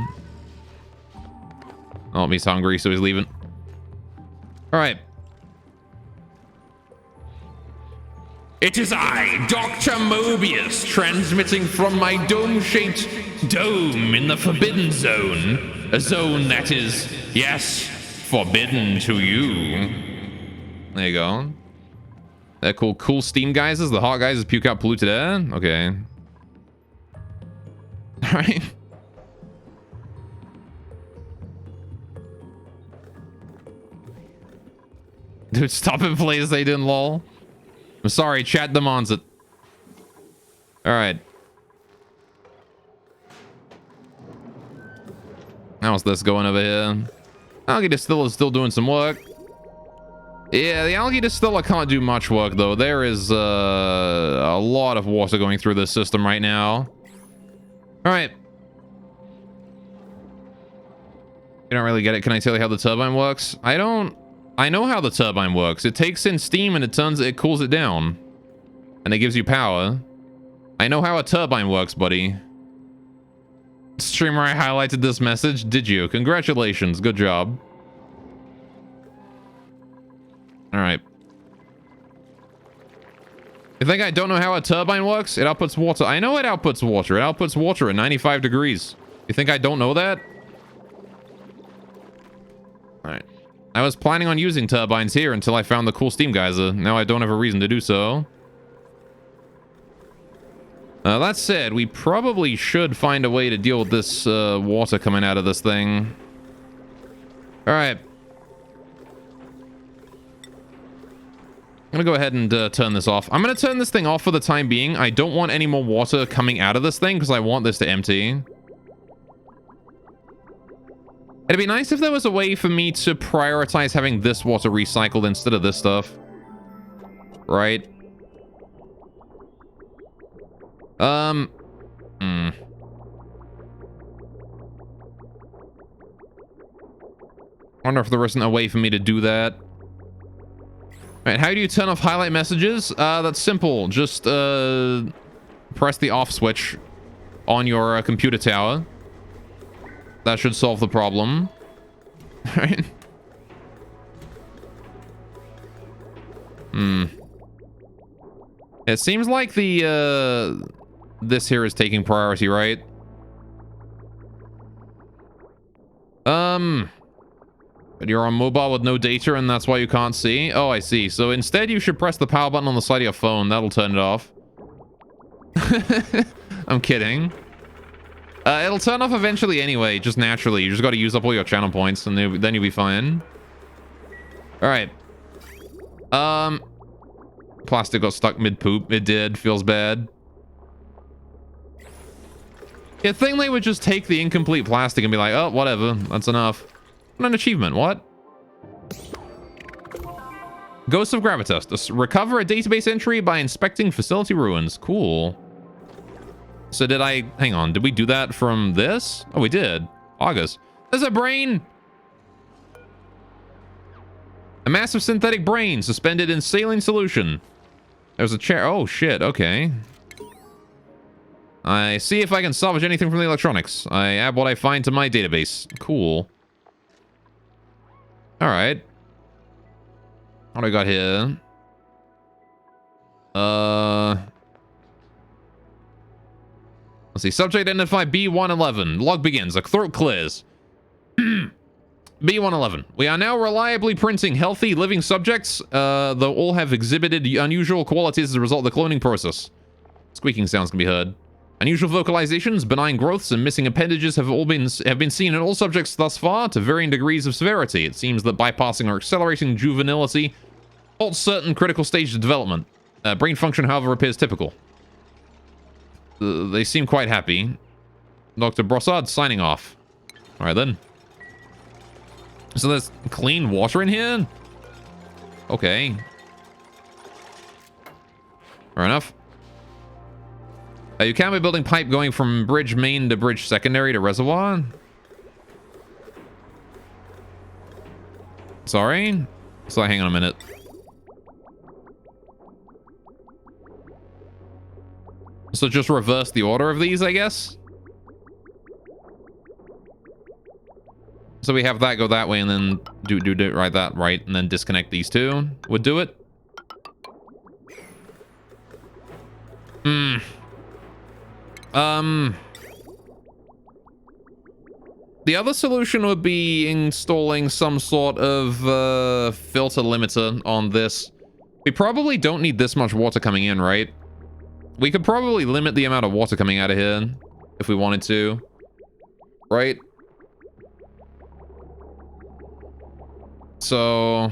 Oh, he's hungry, so he's leaving. Alright. It is I, Dr. Mobius, transmitting from my dome-shaped dome in the Forbidden Zone. A zone that is, yes, forbidden to you. There you go. That cool steam geysers. The hot geysers puke out polluted air. Okay. Alright. Dude, stop and play as they didn't, lol. I'm sorry, chat demands it. Alright. How's this going over here? Algae distiller is still doing some work. Yeah, the algae distiller can't do much work, though. There is a lot of water going through this system right now. Alright. You don't really get it. Can I tell you how the turbine works? I know how the turbine works. It takes in steam and it cools it down. And it gives you power. I know how a turbine works, buddy. Streamer, I highlighted this message. Did you? Congratulations. Good job. All right. You think I don't know how a turbine works? It outputs water. I know it outputs water. It outputs water at 95 degrees. You think I don't know that? All right. I was planning on using turbines here until I found the cool steam geyser. Now I don't have a reason to do so. That said, we probably should find a way to deal with this water coming out of this thing. All right. I'm gonna go ahead and turn this off. I'm gonna turn this thing off for the time being. I don't want any more water coming out of this thing because I want this to empty. It'd be nice if there was a way for me to prioritize having this water recycled instead of this stuff. Right? I wonder if there isn't a way for me to do that. Alright, how do you turn off highlight messages? That's simple. Just press the off switch on your computer tower. That should solve the problem. Alright. It seems like the this here is taking priority, right? But you're on mobile with no data and that's why you can't see? Oh, I see. So instead you should press the power button on the side of your phone. That'll turn it off. I'm kidding. It'll turn off eventually anyway, just naturally. You just got to use up all your channel points and then you'll be fine. All right. Plastic got stuck mid-poop. It did. Feels bad. You'd think they would just take the incomplete plastic and be like, oh, whatever. That's enough. An achievement. What? Ghost of Gravitas. Recover a database entry by inspecting facility ruins. Cool. So did I... Hang on. Did we do that from this? Oh, we did. August. There's a brain! A massive synthetic brain suspended in saline solution. There's a chair. Oh, shit. Okay. I see if I can salvage anything from the electronics. I add what I find to my database. Cool. All right. What do I got here? Let's see. Subject identified B111. Log begins. A throat clears. B111. We are now reliably printing healthy living subjects, though all have exhibited unusual qualities as a result of the cloning process. Squeaking sounds can be heard. Unusual vocalizations, benign growths, and missing appendages have been seen in all subjects thus far to varying degrees of severity. It seems that bypassing or accelerating juvenility halts certain critical stages of development. Brain function, however, appears typical. They seem quite happy. Dr. Brossard signing off. All right, then. So there's clean water in here? Okay. Fair enough. You can be building pipe going from bridge main to bridge secondary to reservoir. Sorry? So hang on a minute. So just reverse the order of these, I guess? So we have that go that way and then do right that right and then disconnect these two. Would do it. The other solution would be installing some sort of filter limiter on this. We probably don't need this much water coming in, right? We could probably limit the amount of water coming out of here if we wanted to, right? So...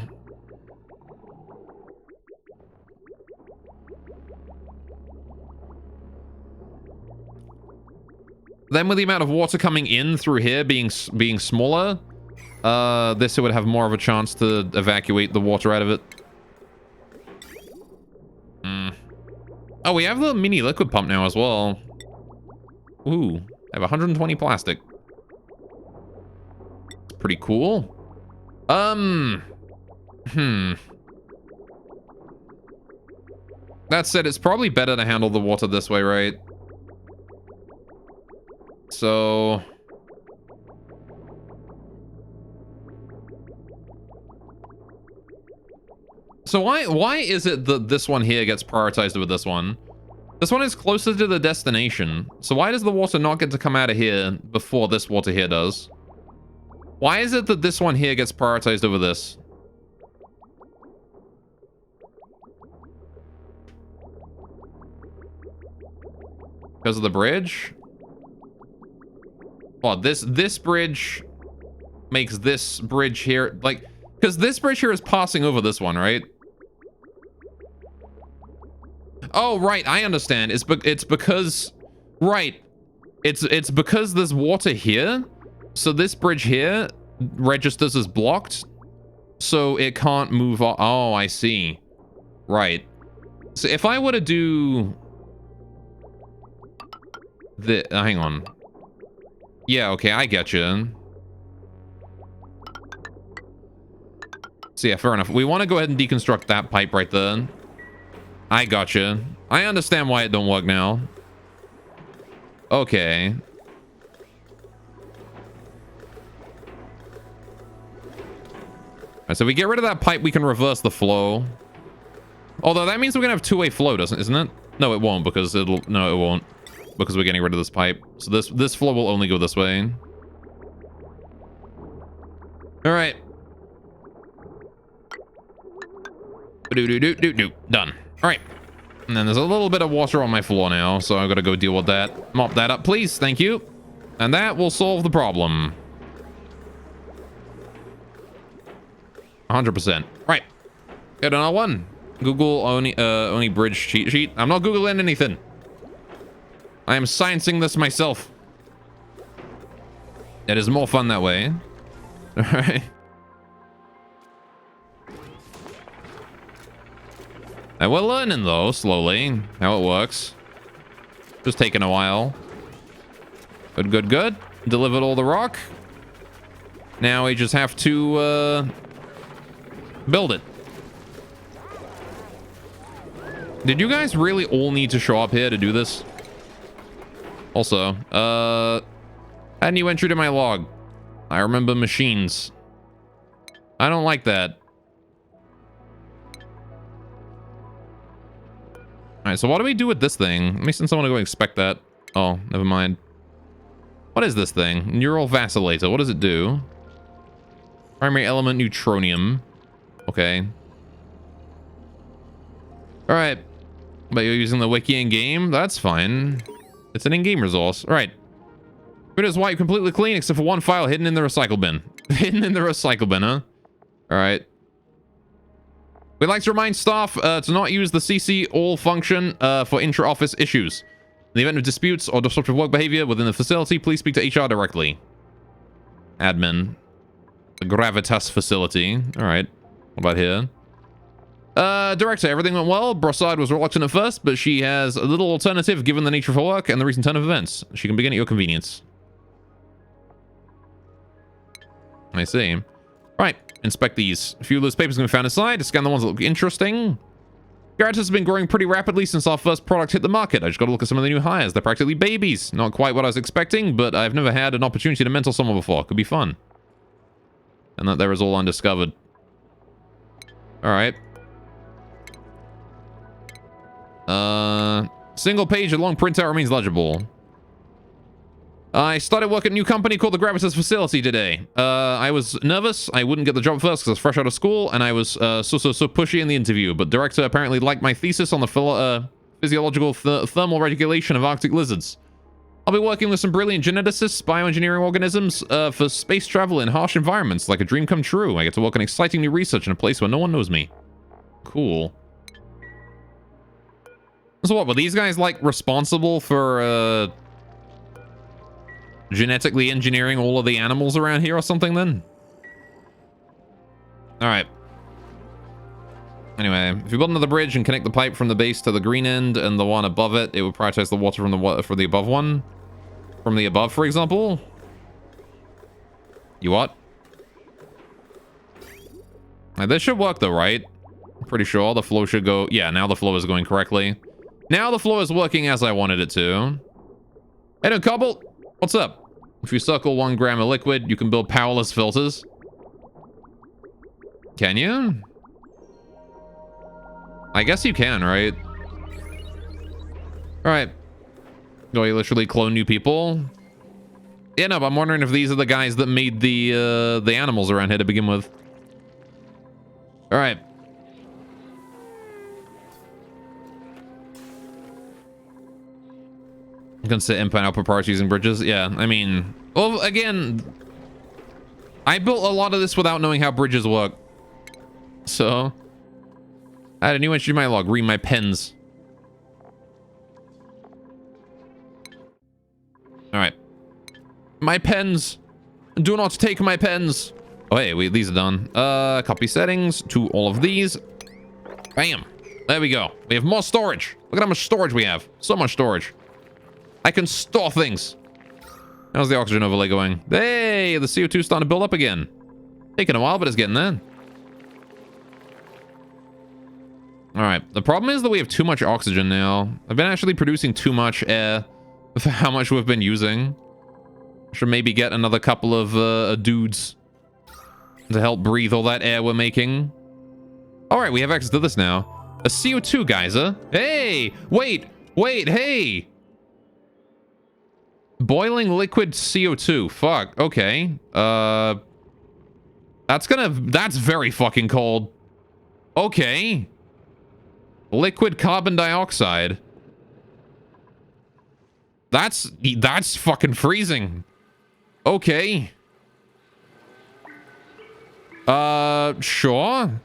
then with the amount of water coming in through here being smaller, this would have more of a chance to evacuate the water out of it. Oh, we have the mini liquid pump now as well. Ooh, I have 120 plastic. Pretty cool. That said, it's probably better to handle the water this way, right? So... So why is it that this one here gets prioritized over this one? This one is closer to the destination. So why does the water not get to come out of here before this water here does? Why is it that this one here gets prioritized over this? Because of the bridge? Oh, this bridge makes this bridge here, like, because this bridge here is passing over this one, right? Oh, right, I understand. It's because, right, it's because there's water here, so this bridge here registers as blocked, so it can't move on. Oh, I see. Right. So if I were to do the, hang on. Yeah, okay, I get you. So yeah, fair enough. We want to go ahead and deconstruct that pipe right there. I gotcha. I understand why it don't work now. Okay. Alright, so if we get rid of that pipe, we can reverse the flow. Although that means we're gonna have two-way flow, isn't it? No, it won't, because it'll... No, it won't. Because we're getting rid of this pipe. So this flow will only go this way. Alright. Done. Alright. And then there's a little bit of water on my floor now, so I've got to go deal with that. Mop that up, please. Thank you. And that will solve the problem. 100%. Right. Got another one. Google only bridge cheat sheet. I'm not Googling anything. I am sciencing this myself. It is more fun that way. Alright. And we're learning, though, slowly, how it works. Just taking a while. Good, good, good. Delivered all the rock. Now we just have to, build it. Did you guys really all need to show up here to do this? Also, add new entry to my log. I remember machines. I don't like that. Alright, so what do we do with this thing? Let me send someone to go inspect that. Oh, never mind. What is this thing? Neural vacillator. What does it do? Primary element neutronium. Okay. Alright. But you're using the wiki in-game? That's fine. It's an in-game resource. Alright. Windows wipe completely clean except for one file hidden in the recycle bin. Hidden in the recycle bin, huh? Alright. We'd like to remind staff to not use the CC all function for intra-office issues. In the event of disputes or disruptive work behavior within the facility, please speak to HR directly. Admin. The Gravitas facility. Alright. What about here? Director, everything went well. Brossard was reluctant at first, but she has a little alternative given the nature of her work and the recent turn of events. She can begin at your convenience. I see. Right. Inspect these. A few loose papers can be found inside. Scan the ones that look interesting. Gravitas has been growing pretty rapidly since our first product hit the market. I just got to look at some of the new hires. They're practically babies. Not quite what I was expecting, but I've never had an opportunity to mentor someone before. Could be fun. And that there is all undiscovered. Alright. Single page and long printout remains legible. I started work at a new company called the Gravitas Facility today. I was nervous. I wouldn't get the job first because I was fresh out of school, and I was so pushy in the interview. But director apparently liked my thesis on the physiological thermal regulation of Arctic lizards. I'll be working with some brilliant geneticists, bioengineering organisms for space travel in harsh environments, like a dream come true. I get to work on exciting new research in a place where no one knows me. Cool. So what, were these guys, like, responsible for, genetically engineering all of the animals around here or something, then? Alright. Anyway, if you build another bridge and connect the pipe from the base to the green end and the one above it, it would prioritize the water from the above one. From the above, for example. You what? This should work, though, right? I'm pretty sure the flow should go... Yeah, now the flow is going correctly. Now the flow is working as I wanted it to. Hey, no, Cobalt. What's up? If you circle 1 gram of liquid, you can build powerless filters. Can you? I guess you can, right? All right. Do I literally clone new people? Yeah, no, but I'm wondering if these are the guys that made the animals around here to begin with. All right. I'm gonna set input and output parts using bridges. Yeah, I mean, well, again, I built a lot of this without knowing how bridges work. So, I had a new entry in my log. Read my pens. All right. My pens. Do not take my pens. Oh, hey, these are done. Copy settings to all of these. Bam. There we go. We have more storage. Look at how much storage we have. So much storage. I can store things. How's the oxygen overlay going? Hey, the CO2 is starting to build up again. Taking a while, but it's getting there. All right. The problem is that we have too much oxygen now. I've been actually producing too much air for how much we've been using. Should maybe get another couple of dudes to help breathe all that air we're making. All right, we have access to this now. A CO2 geyser. Hey, wait, hey. Boiling liquid CO2. Fuck. Okay. That's very fucking cold. Okay. Liquid carbon dioxide. That's fucking freezing. Okay. Sure.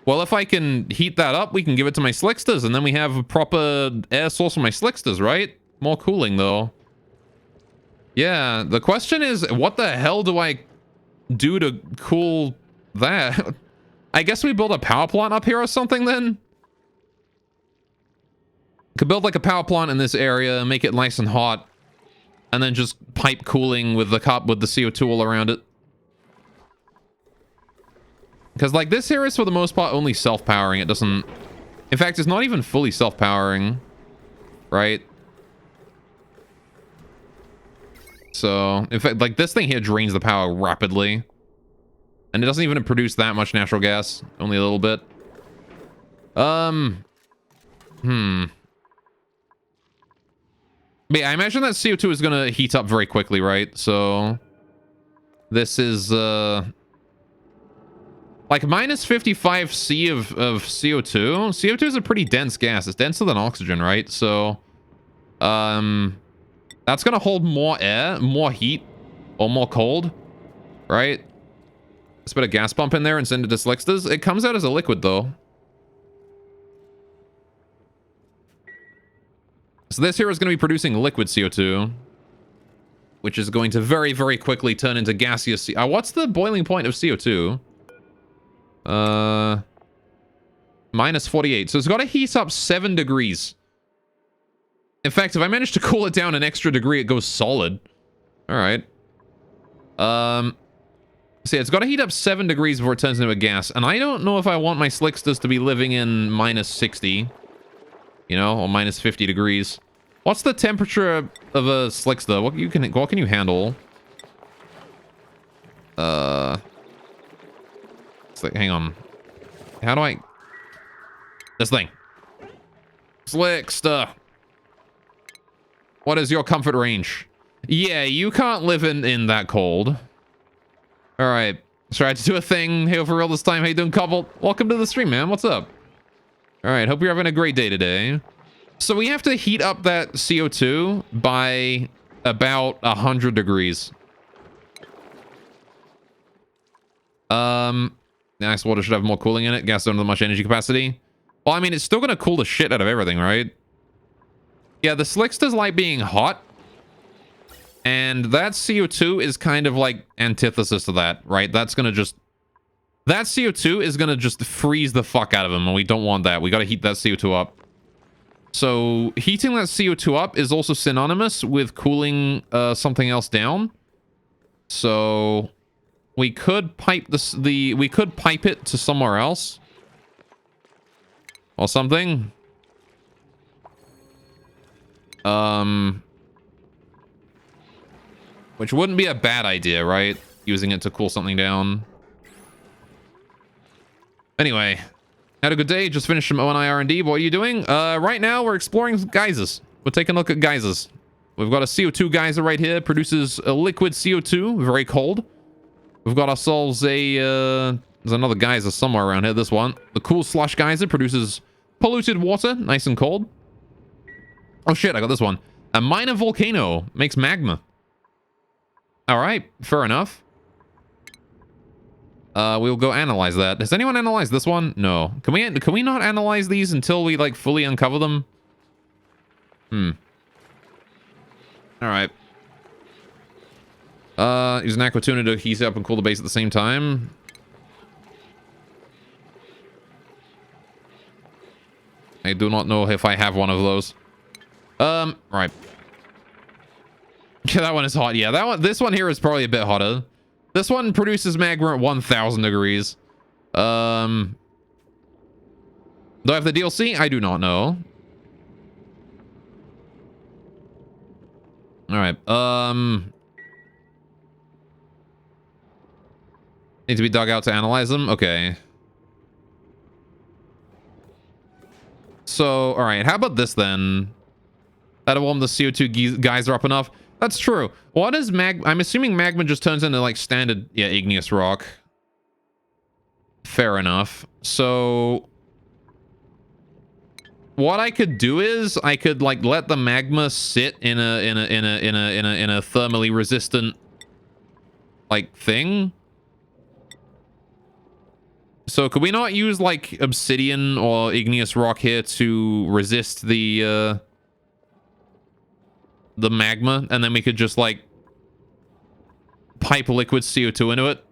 Well, if I can heat that up, we can give it to my slicksters, and then we have a proper air source for my slicksters, right? More cooling, though. Yeah, the question is, what the hell do I do to cool that? I guess we build a power plant up here or something, then? Could build like a power plant in this area, make it nice and hot, and then just pipe cooling with the CO2 all around it. Because like this here is for the most part only self-powering. It doesn't... In fact, it's not even fully self-powering, right? So, in fact, like this thing here drains the power rapidly. And it doesn't even produce that much natural gas. Only a little bit. But yeah, I imagine that CO2 is going to heat up very quickly, right? So, this is, like, minus 55 C of CO2. CO2 is a pretty dense gas. It's denser than oxygen, right? So, that's going to hold more air, more heat, or more cold, right? Let's put a gas pump in there and send it to slicksters. It comes out as a liquid, though. So this here is going to be producing liquid CO2, which is going to very, very quickly turn into gaseous CO2. What's the boiling point of CO2? Minus 48. So it's got to heat up 7 degrees. In fact, if I manage to cool it down an extra degree, it goes solid. All right. So yeah, it's got to heat up 7 degrees before it turns into a gas. And I don't know if I want my slicksters to be living in minus 60. You know, or minus 50 degrees. What's the temperature of a slickster? What can you handle? It's like, hang on. How do I... This thing. Slickster. What is your comfort range? Yeah, you can't live in that cold. All right. Tried to do a thing. Hey, for real this time. How you doing, couple? Welcome to the stream, man. What's up? All right. Hope you're having a great day today. So we have to heat up that CO2 by about 100 degrees. Nice water should have more cooling in it. Gas don't have much energy capacity. Well, I mean, it's still going to cool the shit out of everything, right? Yeah, the slicksters like being hot. And that CO2 is kind of like antithesis to that, right? That's going to just... That CO2 is going to just freeze the fuck out of them, and we don't want that. We got to heat that CO2 up. So, heating that CO2 up is also synonymous with cooling something else down. So... We could pipe we could pipe it to somewhere else. Or something. Which wouldn't be a bad idea, right? Using it to cool something down. Anyway. Had a good day. Just finished some O&I R&D. What are you doing? Right now, we're exploring geysers. We're taking a look at geysers. We've got a CO2 geyser right here. Produces a liquid CO2. Very cold. We've got ourselves a... there's another geyser somewhere around here. This one. The cool slush geyser produces polluted water. Nice and cold. Oh, shit. I got this one. A minor volcano makes magma. All right. Fair enough. We'll go analyze that. Has anyone analyzed this one? No. Can we not analyze these until we, like, fully uncover them? All right. Use an aqua tuner to heat up and cool the base at the same time. I do not know if I have one of those. Right. Yeah, that one is hot. Yeah, this one here is probably a bit hotter. This one produces magma at 1,000 degrees. Do I have the DLC? I do not know. All right. Need to be dug out to analyze them? Okay. So, all right. How about this then? That'll warm the CO2 geyser up enough. That's true. What is I'm assuming magma just turns into, like, standard, yeah, igneous rock. Fair enough. So, what I could do is I could, like, let the magma sit in a thermally resistant, like, thing. So could we not use, like, obsidian or igneous rock here to resist the magma, and then we could just, like, pipe liquid CO2 into it?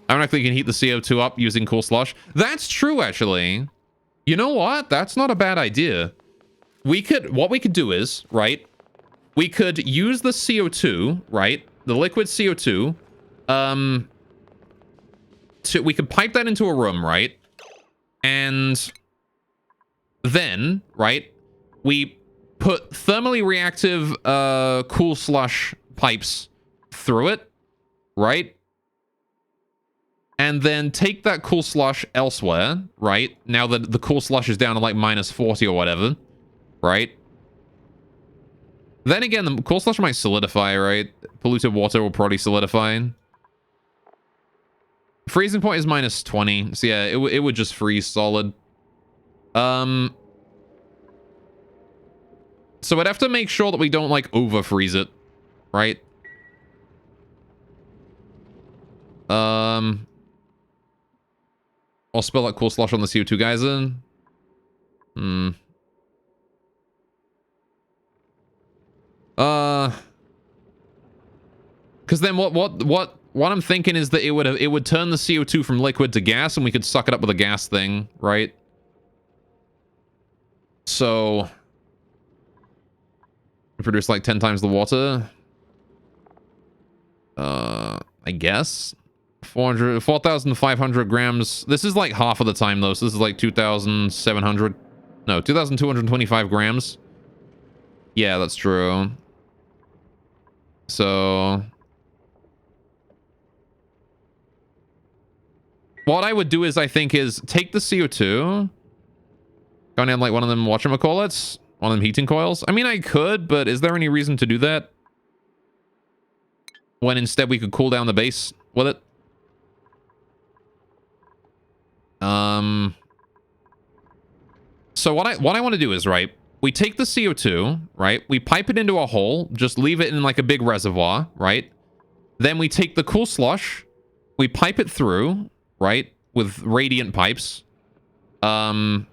I don't know if we can heat the CO2 up using cool slush. That's true, actually. You know what? That's not a bad idea. What we could do is, right, we could use the CO2, right, the liquid CO2, we could pipe that into a room, right, and then, right, we put thermally reactive cool slush pipes through it, right? And then take that cool slush elsewhere, right? Now that the cool slush is down to like -40 or whatever, right? Then again, the cool slush might solidify, right? Polluted water will probably solidify. Freezing point is -20. So yeah, it would just freeze solid. So we'd have to make sure that we don't, like, over-freeze it, right? I'll spill that cool slush on the CO2 geyser. Because then what I'm thinking is that it would turn the CO2 from liquid to gas, and we could suck it up with a gas thing, right? So produce like 10 times the water. I guess 4,500 grams. This is like half of the time though, so this is like 2,700. No, 2,225 grams. Yeah, that's true. So what I would do is, I think, is take the CO2, go in like one of them whatchamacallits, one of them heating coils. I mean, I could, but is there any reason to do that when instead we could cool down the base with it? So what I want to do is, right, we take the CO2, right, we pipe it into a hole, just leave it in like a big reservoir, right? Then we take the cool slush, we pipe it through, right, with radiant pipes, at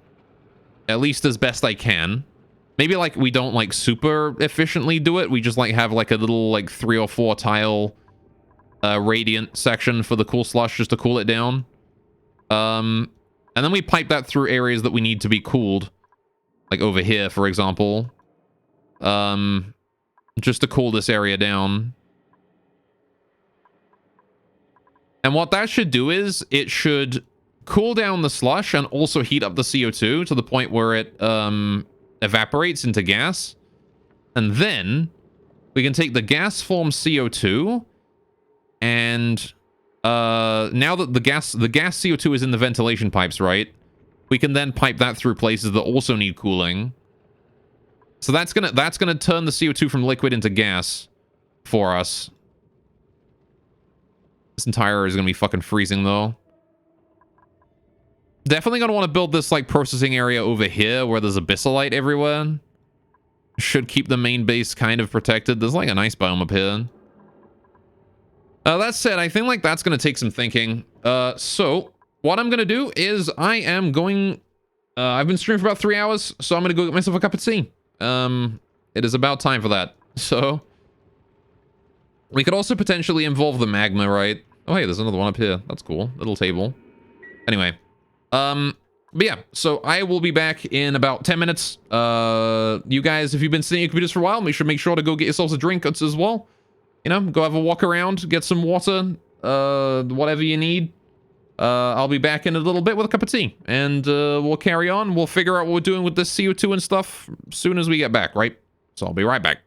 least as best I can. Maybe, like, we don't, like, super efficiently do it. We just, like, have, like, a little, like, 3 or 4 tile radiant section for the cool slush just to cool it down. And then we pipe that through areas that we need to be cooled. Like over here, for example. Just to cool this area down. And what that should do is, it should cool down the slush and also heat up the CO2 to the point where it evaporates into gas. And then we can take the gas form CO2 and now that the gas CO2 is in the ventilation pipes, right? We can then pipe that through places that also need cooling. So that's gonna turn the CO2 from liquid into gas for us. This entire area is gonna be fucking freezing though. Definitely gonna want to build this like processing area over here where there's abyssalite everywhere. Should keep the main base kind of protected. There's like a nice biome up here. That said, I think like that's gonna take some thinking. So what I'm gonna do is I am going. I've been streaming for about 3 hours, so I'm gonna go get myself a cup of tea. It is about time for that. So we could also potentially involve the magma, right? Oh, hey, there's another one up here. That's cool. Little table. Anyway, but yeah, so I will be back in about 10 minutes. You guys, if you've been sitting at your computers for a while, make sure to go get yourselves a drink as well. You know, go have a walk around, get some water, whatever you need. I'll be back in a little bit with a cup of tea, and we'll carry on. We'll figure out what we're doing with this CO2 and stuff as soon as we get back, right? So I'll be right back.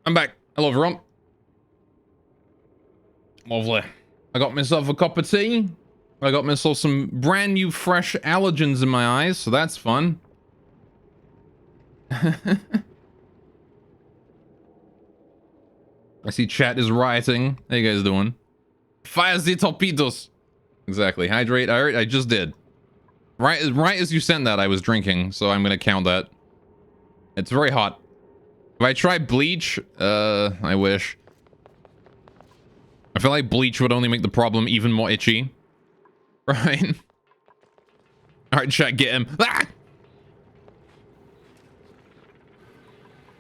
I'm back. Hello, everyone. Lovely. I got myself a cup of tea. I got myself some brand new fresh allergens in my eyes, so that's fun. I see chat is rioting. How you guys doing? Fire the torpedoes. Exactly. Hydrate. I just did. Right as you sent that, I was drinking, so I'm gonna count that. It's very hot. If I try bleach, I wish. I feel like bleach would only make the problem even more itchy. Right? Alright, chat, get him. Ah!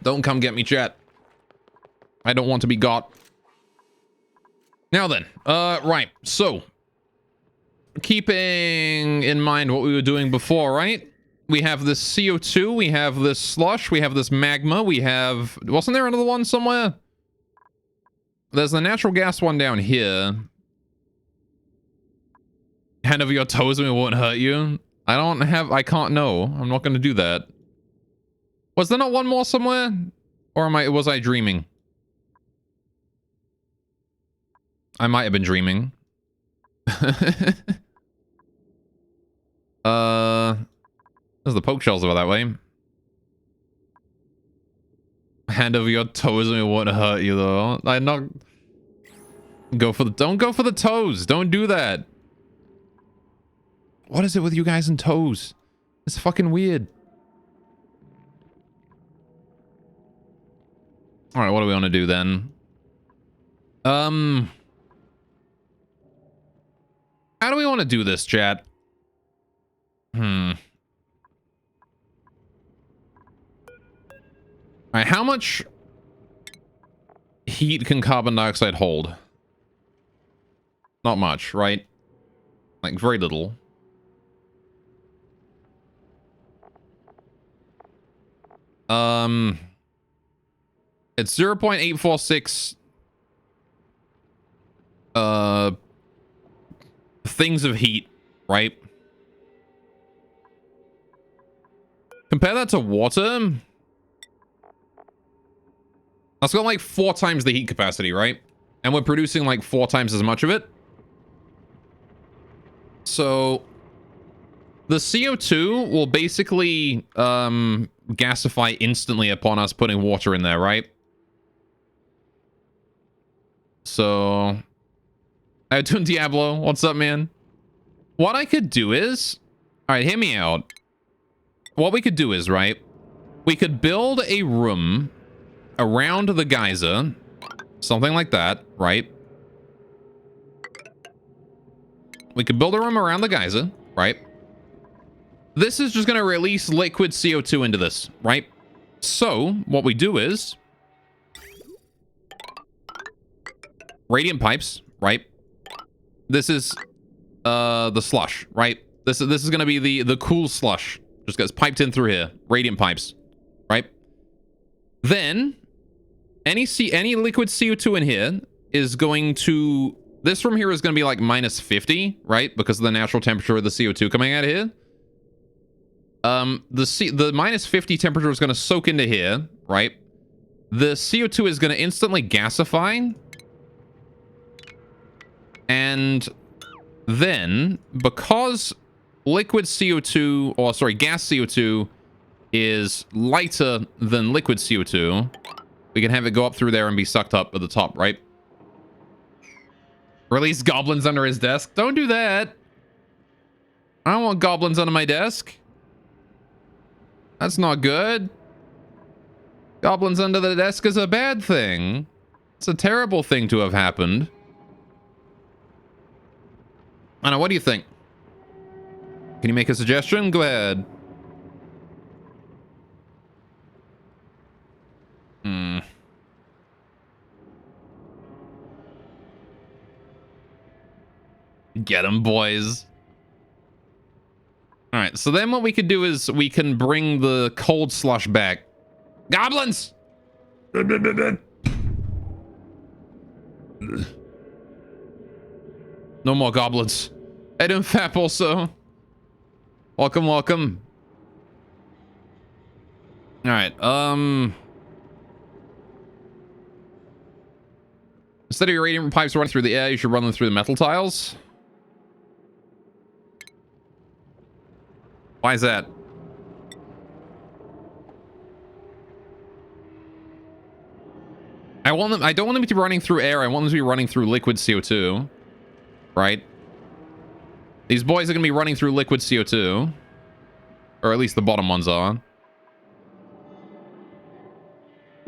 Don't come get me, chat. I don't want to be got. Now then, right. So, keeping in mind what we were doing before, right? We have this CO2, we have this slush, we have this magma, we have... Wasn't there another one somewhere? There's the natural gas one down here. Hand over your toes and it won't hurt you. I can't know. I'm not gonna do that. Was there not one more somewhere? Or was I dreaming? I might have been dreaming. There's the poke shells over that way. Hand over your toes and it won't hurt you though. I'm not... Don't go for the toes. Don't do that. What is it with you guys and toes? It's fucking weird. Alright, what do we want to do then? How do we want to do this, chat? Alright, how much heat can carbon dioxide hold? Not much, right? Like, very little. It's 0.846 things of heat, right? Compare that to water. That's got like 4 times the heat capacity, right? And we're producing like 4 times as much of it. So the CO2 will basically gasify instantly upon us putting water in there, right? So I doing Diablo. What's up, man? What I could do is, all right, hear me out. What we could do is, right, we could build a room around the geyser, something like that, right? We could build a room around the geyser, right? This is just going to release liquid CO2 into this, right? So what we do is radiant pipes, right? This is the slush, right? This is going to be the cool slush. Just gets piped in through here. Radiant pipes, right? Then any liquid CO2 in here is going to... This room here is going to be like minus 50, right? Because of the natural temperature of the CO2 coming out of here. The minus 50 temperature is going to soak into here, right? The CO2 is going to instantly gasify. And then, because liquid CO2, or sorry, gas CO2 is lighter than liquid CO2, we can have it go up through there and be sucked up at the top, right? Release goblins under his desk. Don't do that. I don't want goblins under my desk. That's not good. Goblins under the desk is a bad thing. It's a terrible thing to have happened. I know, what do you think? Can you make a suggestion? Go ahead. Get them, boys. All right, so then what we could do is we can bring the cold slush back. Goblins! No more goblins. I don't fap also. Welcome, welcome. All right, Instead of your radiant pipes running through the air, you should run them through the metal tiles. Why is that? I don't want them to be running through air. I want them to be running through liquid CO2. Right? These boys are going to be running through liquid CO2. Or at least the bottom ones are.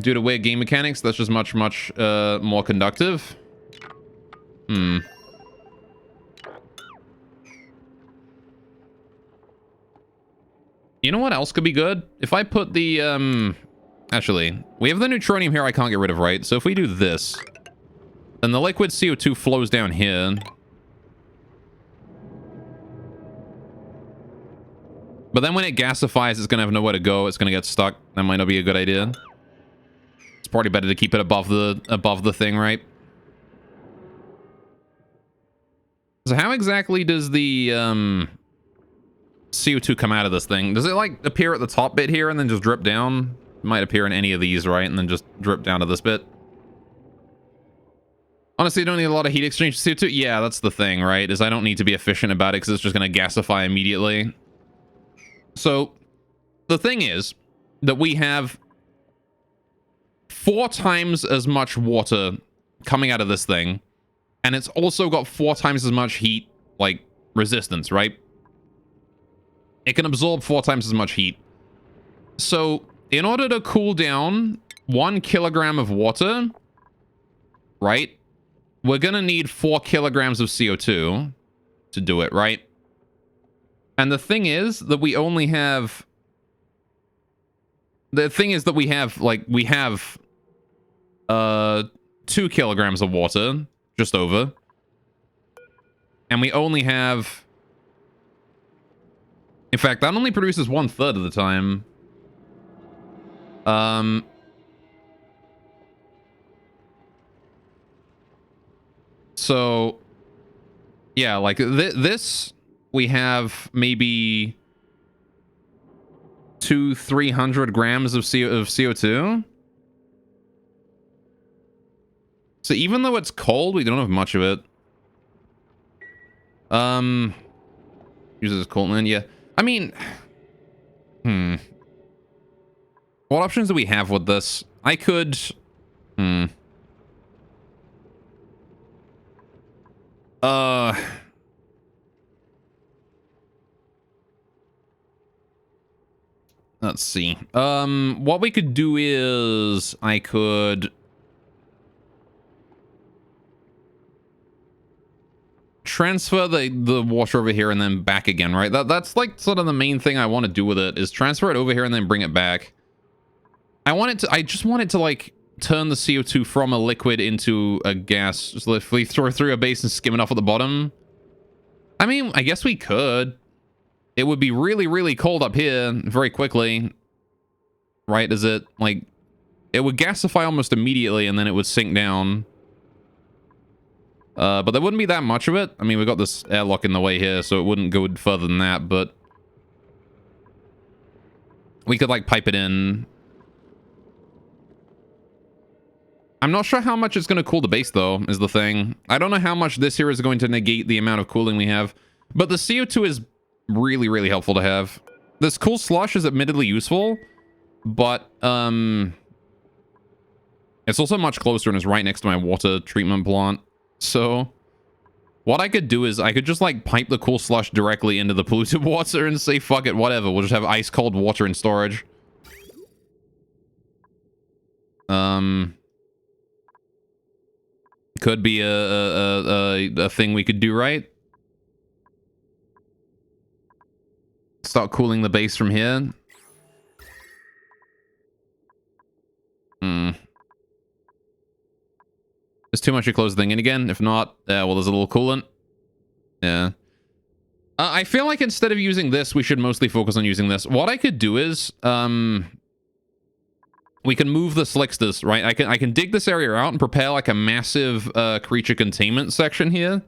Due to weird game mechanics, that's just much more conductive. You know what else could be good? If I put the, actually, we have the neutronium here I can't get rid of, right? So if we do this, then the liquid CO2 flows down here. But then when it gasifies, it's going to have nowhere to go. It's going to get stuck. That might not be a good idea. It's probably better to keep it above the thing, right? So how exactly does the CO2 come out of this thing? Does it like appear at the top bit here and then just drip down? It might appear in any of these, right? And then just drip down to this bit. Honestly, you don't need a lot of heat exchange CO2. Yeah, that's the thing, right? Is I don't need to be efficient about it because it's just going to gasify immediately. So the thing is that we have 4 times as much water coming out of this thing, and it's also got 4 times as much heat, like, resistance, right? It can absorb 4 times as much heat. So in order to cool down 1 kilogram of water, right, we're gonna need 4 kilograms of CO2 to do it, right? And the thing is that we only have... The thing is that we have 2 kilograms of water, just over. And we only have... In fact, that only produces 1/3 of the time. So... Yeah, like, this... We have maybe 200-300 grams of CO2. So even though it's cold, we don't have much of it. Uses Coltman, yeah. I mean, what options do we have with this? I could, let's see. What we could do is I could transfer the water over here and then back again, right? That's like sort of the main thing I want to do with it, is transfer it over here and then bring it back. I just want it to like turn the CO2 from a liquid into a gas. So if we throw through a base and skim it off at the bottom. I mean, I guess we could. It would be really, really cold up here very quickly. Right? Is it like... It would gasify almost immediately and then it would sink down. But there wouldn't be that much of it. I mean, we've got this airlock in the way here, so it wouldn't go further than that, but... We could, like, pipe it in. I'm not sure how much it's going to cool the base, though, is the thing. I don't know how much this here is going to negate the amount of cooling we have. But the CO2 is really, really helpful to have. This cool slush is admittedly useful, but, it's also much closer and is right next to my water treatment plant. So, what I could do is I could just, like, pipe the cool slush directly into the polluted water and say, fuck it, whatever. We'll just have ice-cold water in storage. Could be a thing we could do, right? Start cooling the base from here. There's too much to close the thing in again. If not, well, there's a little coolant. Yeah. I feel like instead of using this, we should mostly focus on using this. What I could do is, we can move the slicksters, right? I can dig this area out and prepare like a massive creature containment section here.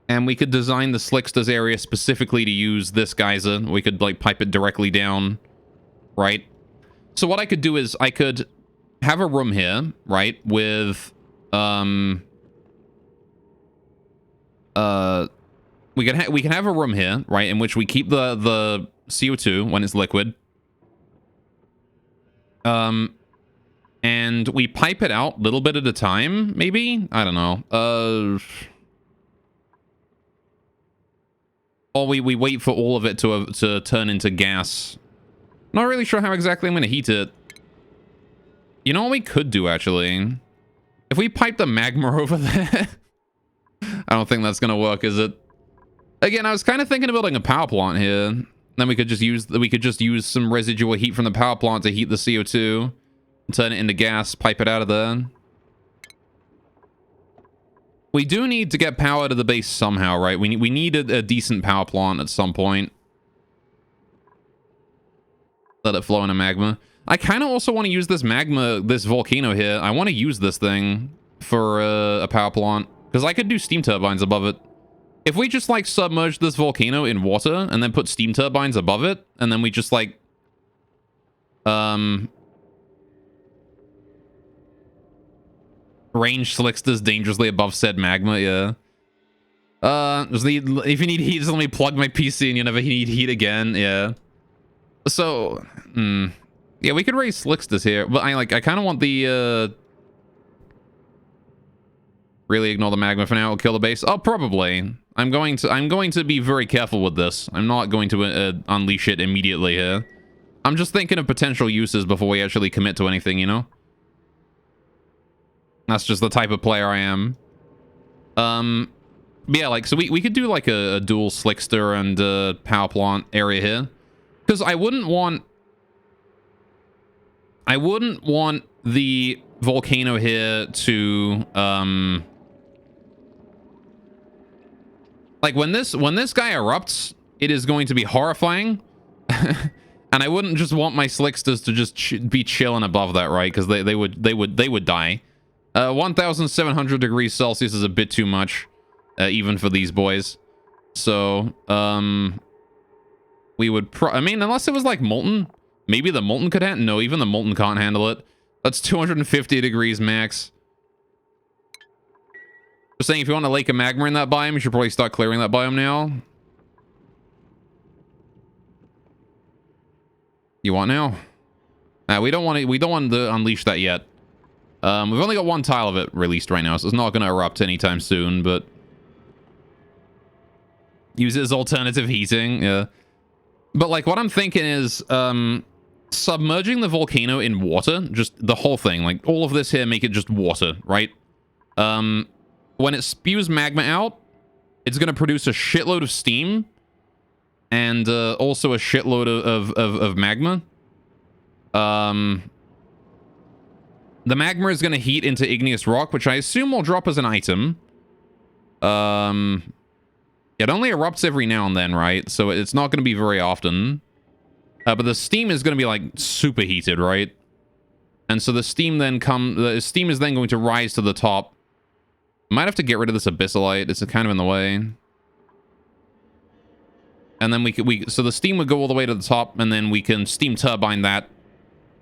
And we could design the slicksters area specifically to use this geyser. We could like pipe it directly down, right? So what I could do is I could have a room here, right, with We can have a room here, right, in which we keep the CO2 when it's liquid. And we pipe it out a little bit at a time, maybe? I don't know. Or we wait for all of it to turn into gas. Not really sure how exactly I'm going to heat it. You know what we could do, actually? If we pipe the magma over there... I don't think that's going to work, is it? Again, I was kind of thinking of building a power plant here. Then we could just use some residual heat from the power plant to heat the CO2. Turn it into gas, pipe it out of there. We do need to get power to the base somehow, right? We need a decent power plant at some point. Let it flow into magma. I kind of also want to use this this volcano here. I want to use this thing for a power plant. Because I could do steam turbines above it. If we just, like, submerge this volcano in water and then put steam turbines above it, and then we just, like... range slicksters dangerously above said magma, yeah. If you need heat, just let me plug my PC and you never need heat again, yeah. So, yeah, we could raise slicksters here, but I kind of want the, really ignore the magma for now, it'll kill the base. Oh, probably. I'm going to be very careful with this. I'm not going to unleash it immediately here. I'm just thinking of potential uses before we actually commit to anything, you know? That's just the type of player I am. Yeah, like, so we could do, like, a dual slickster and power plant area here. Because I wouldn't want the volcano here to, like, when this guy erupts, it is going to be horrifying. And I wouldn't just want my slicksters to just be chilling above that, right? Because they would die. 1,700 degrees Celsius is a bit too much, even for these boys. So, we would I mean, unless it was like molten, maybe the molten could handle. No, even the molten can't handle it. That's 250 degrees max. Just saying, if you want a lake of magma in that biome, you should probably start clearing that biome now. You want now? We don't want to unleash that yet. We've only got one tile of it released right now, so it's not going to erupt anytime soon, but... use it as alternative heating, yeah. But, like, what I'm thinking is, submerging the volcano in water, just the whole thing, like, all of this here, make it just water, right? When it spews magma out, it's going to produce a shitload of steam, and also a shitload of magma. The magma is going to heat into igneous rock, which I assume will drop as an item. It only erupts every now and then, right? So it's not going to be very often. But the steam is going to be, like, super heated, right? And so the steam is then going to rise to the top. Might have to get rid of this abyssalite. It's kind of in the way. And then so the steam would go all the way to the top, and then we can steam turbine that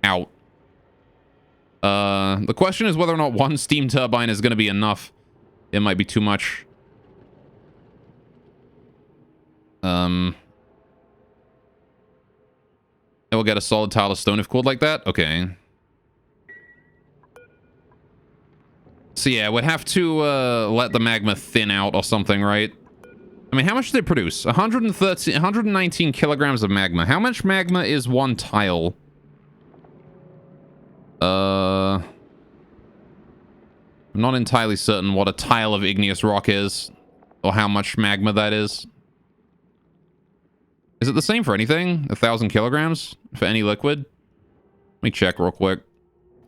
out. The question is whether or not one steam turbine is going to be enough. It might be too much. It will get a solid tile of stone if cooled like that? Okay. So yeah, we'd have to let the magma thin out or something, right? I mean, how much did it produce? 119 kilograms of magma. How much magma is one tile? I'm not entirely certain what a tile of igneous rock is, or how much magma that is. Is it the same for anything? 1,000 kilograms for any liquid? Let me check real quick.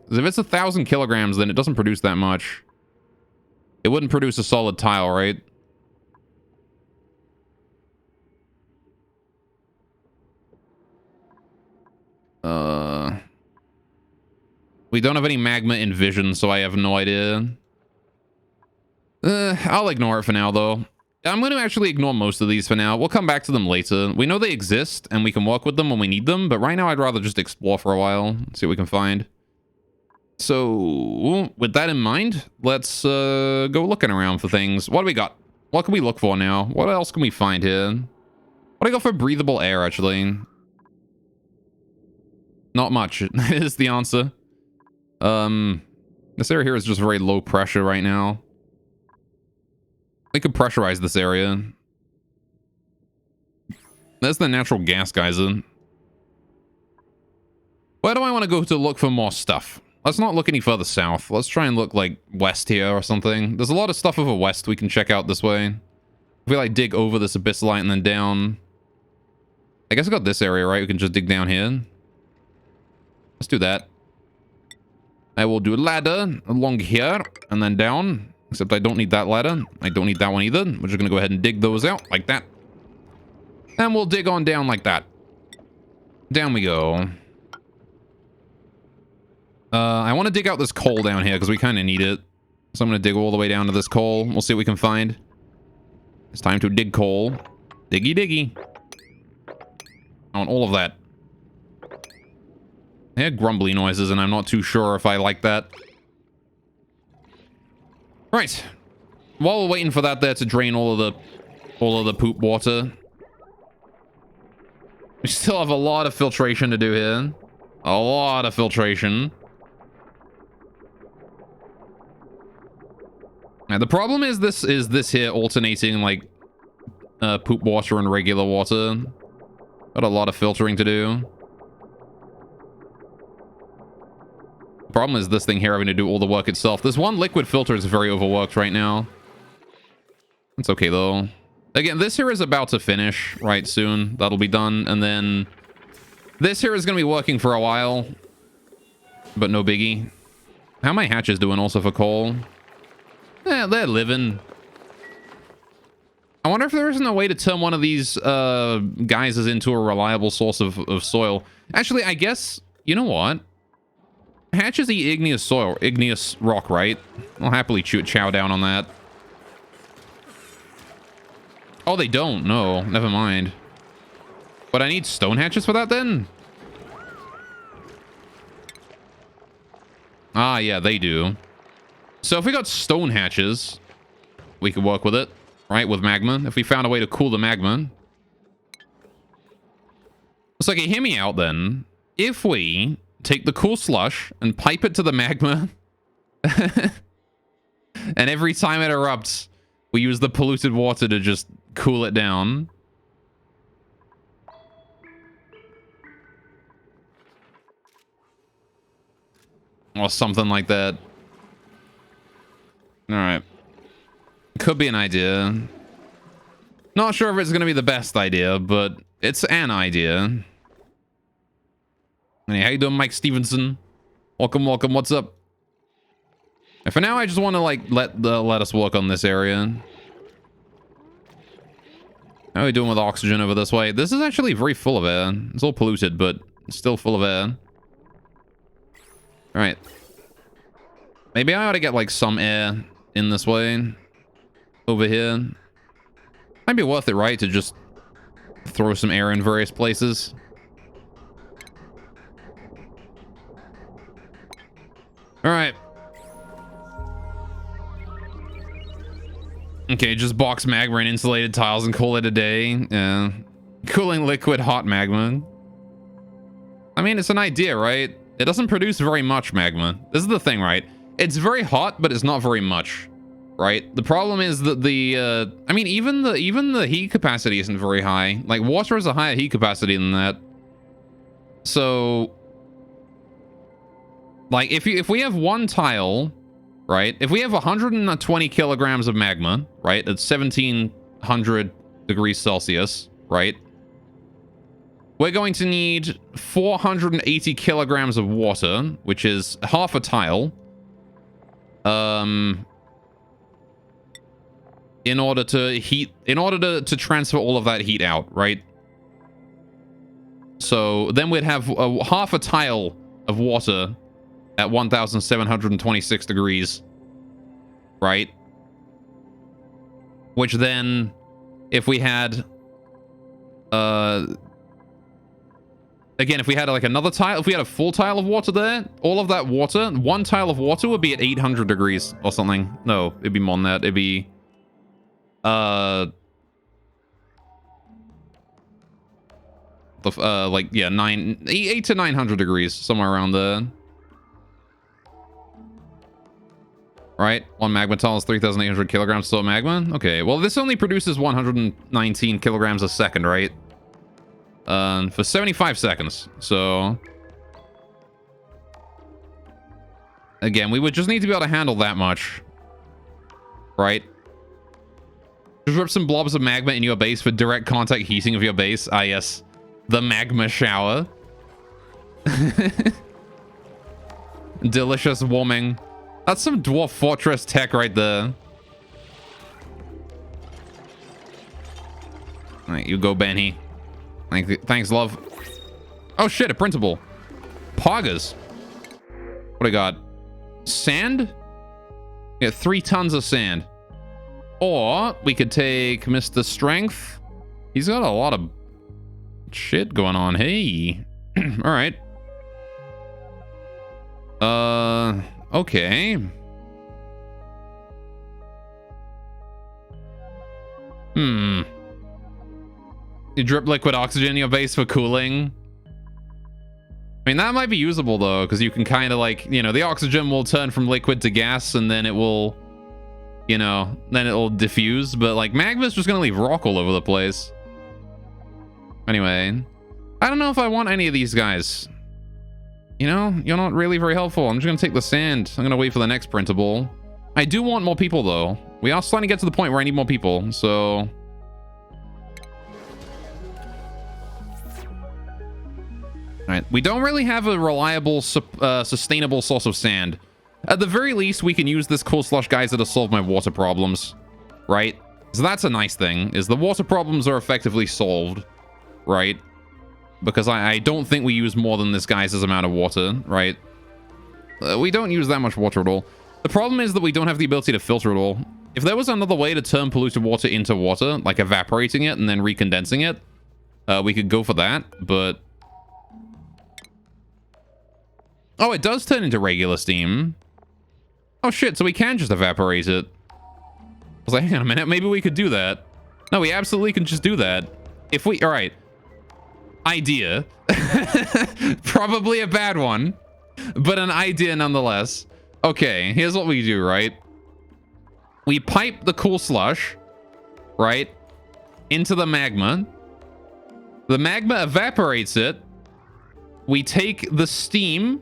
'Cause if it's 1,000 kilograms, then it doesn't produce that much. It wouldn't produce a solid tile, right? We don't have any magma in vision, so I have no idea. I'll ignore it for now, though. I'm going to actually ignore most of these for now. We'll come back to them later. We know they exist, and we can work with them when we need them, but right now I'd rather just explore for a while, see what we can find. So, with that in mind, let's go looking around for things. What do we got? What can we look for now? What else can we find here? What do I got for breathable air, actually? Not much is the answer. This area here is just very low pressure right now. We could pressurize this area. There's the natural gas geyser. Where do I want to go to look for more stuff? Let's not look any further south. Let's try and look like west here or something. There's a lot of stuff over west we can check out this way. If we like dig over this abyssalite and then down. I guess I got this area, right? We can just dig down here. Let's do that. I will do a ladder along here and then down. Except I don't need that ladder. I don't need that one either. We're just going to go ahead and dig those out like that. And we'll dig on down like that. Down we go. I want to dig out this coal down here because we kind of need it. So I'm going to dig all the way down to this coal. We'll see what we can find. It's time to dig coal. Diggy diggy. I want all of that. I hear grumbly noises and I'm not too sure if I like that. Right. While we're waiting for that there to drain all of the poop water. We still have a lot of filtration to do here. A lot of filtration. Now, the problem is this here alternating like poop water and regular water. Got a lot of filtering to do. The problem is this thing here having to do all the work itself. This one liquid filter is very overworked right now. It's okay though. Again, this here is about to finish right soon. That'll be done. And then this here is going to be working for a while. But no biggie. How are my hatches doing also for coal? Yeah, they're living. I wonder if there isn't a way to turn one of these geysers into a reliable source of soil. Actually, I guess, you know what? Hatches eat igneous soil, igneous rock, right? I'll happily chow down on that. Oh, they don't. No, never mind. But I need stone hatches for that then? Ah, yeah, they do. So if we got stone hatches, we could work with it, right? With magma. If we found a way to cool the magma. It's like, hear me out then. If we take the cool slush and pipe it to the magma, and every time it erupts, we use the polluted water to just cool it down. Or something like that. Alright. Could be an idea. Not sure if it's going to be the best idea, but it's an idea. Hey, how you doing, Mike Stevenson? Welcome, welcome. What's up? And for now, I just want to like let us work on this area. How are we doing with oxygen over this way? This is actually very full of air. It's all polluted, but it's still full of air. All right. Maybe I ought to get like some air in this way. Over here. Might be worth it, right? To just throw some air in various places. All right. Okay, just box magma and insulated tiles and call it a day. Yeah. Cooling liquid hot magma. I mean, it's an idea, right? It doesn't produce very much magma. This is the thing, right? It's very hot, but it's not very much, right? The problem is that I mean, even the heat capacity isn't very high. Like, water has a higher heat capacity than that. So, like, if we have one tile, right? If we have 120 kilograms of magma, right? At 1700 degrees Celsius, right? We're going to need 480 kilograms of water, which is half a tile. In order to transfer all of that heat out, right? So then we'd have half a tile of water at 1726 degrees, right? Which then, if we had, again, if we had like another tile, if we had a full tile of water there, all of that water, one tile of water would be at 800 degrees or something. No, it'd be more than that. It'd be Like, yeah, 8 to 900 degrees, somewhere around there. Right? One magma tunnel is 3,800 kilograms still magma. Okay, well, this only produces 119 kilograms a second, right? For 75 seconds. So again, we would just need to be able to handle that much, right? Just rip some blobs of magma in your base for direct contact heating of your base. Ah, yes. The magma shower. Delicious warming. That's some dwarf fortress tech right there. All right, you go, Benny. Thanks, love. Oh, shit, a printable. Poggers. What do I got? Sand? Yeah, 3 tons of sand. Or we could take Mr. Strength. He's got a lot of shit going on. Hey. All right. Okay. You drip liquid oxygen in your base for cooling. I mean, that might be usable, though, because you can kind of, like, you know, the oxygen will turn from liquid to gas, and then it will, you know, then it will diffuse. But, like, magma's just going to leave rock all over the place. Anyway, I don't know if I want any of these guys. You know, you're not really very helpful. I'm just going to take the sand. I'm going to wait for the next printable. I do want more people, though. We are starting to get to the point where I need more people, so... Alright, we don't really have a reliable, sustainable source of sand. At the very least, we can use this cool slush geyser to solve my water problems, right? So that's a nice thing, is the water problems are effectively solved, right? Because I don't think we use more than this geyser's amount of water, right? We don't use that much water at all. The problem is that we don't have the ability to filter it all. If there was another way to turn polluted water into water, like evaporating it and then recondensing it, we could go for that, but... Oh, it does turn into regular steam. Oh, shit, so we can just evaporate it. I was like, hang on a minute, maybe we could do that. No, we absolutely can just do that. If we... All right. Idea. Probably a bad one, but an idea nonetheless. Okay, here's what we do, right? We pipe the cool slush, right, into the magma. The magma evaporates it. We take the steam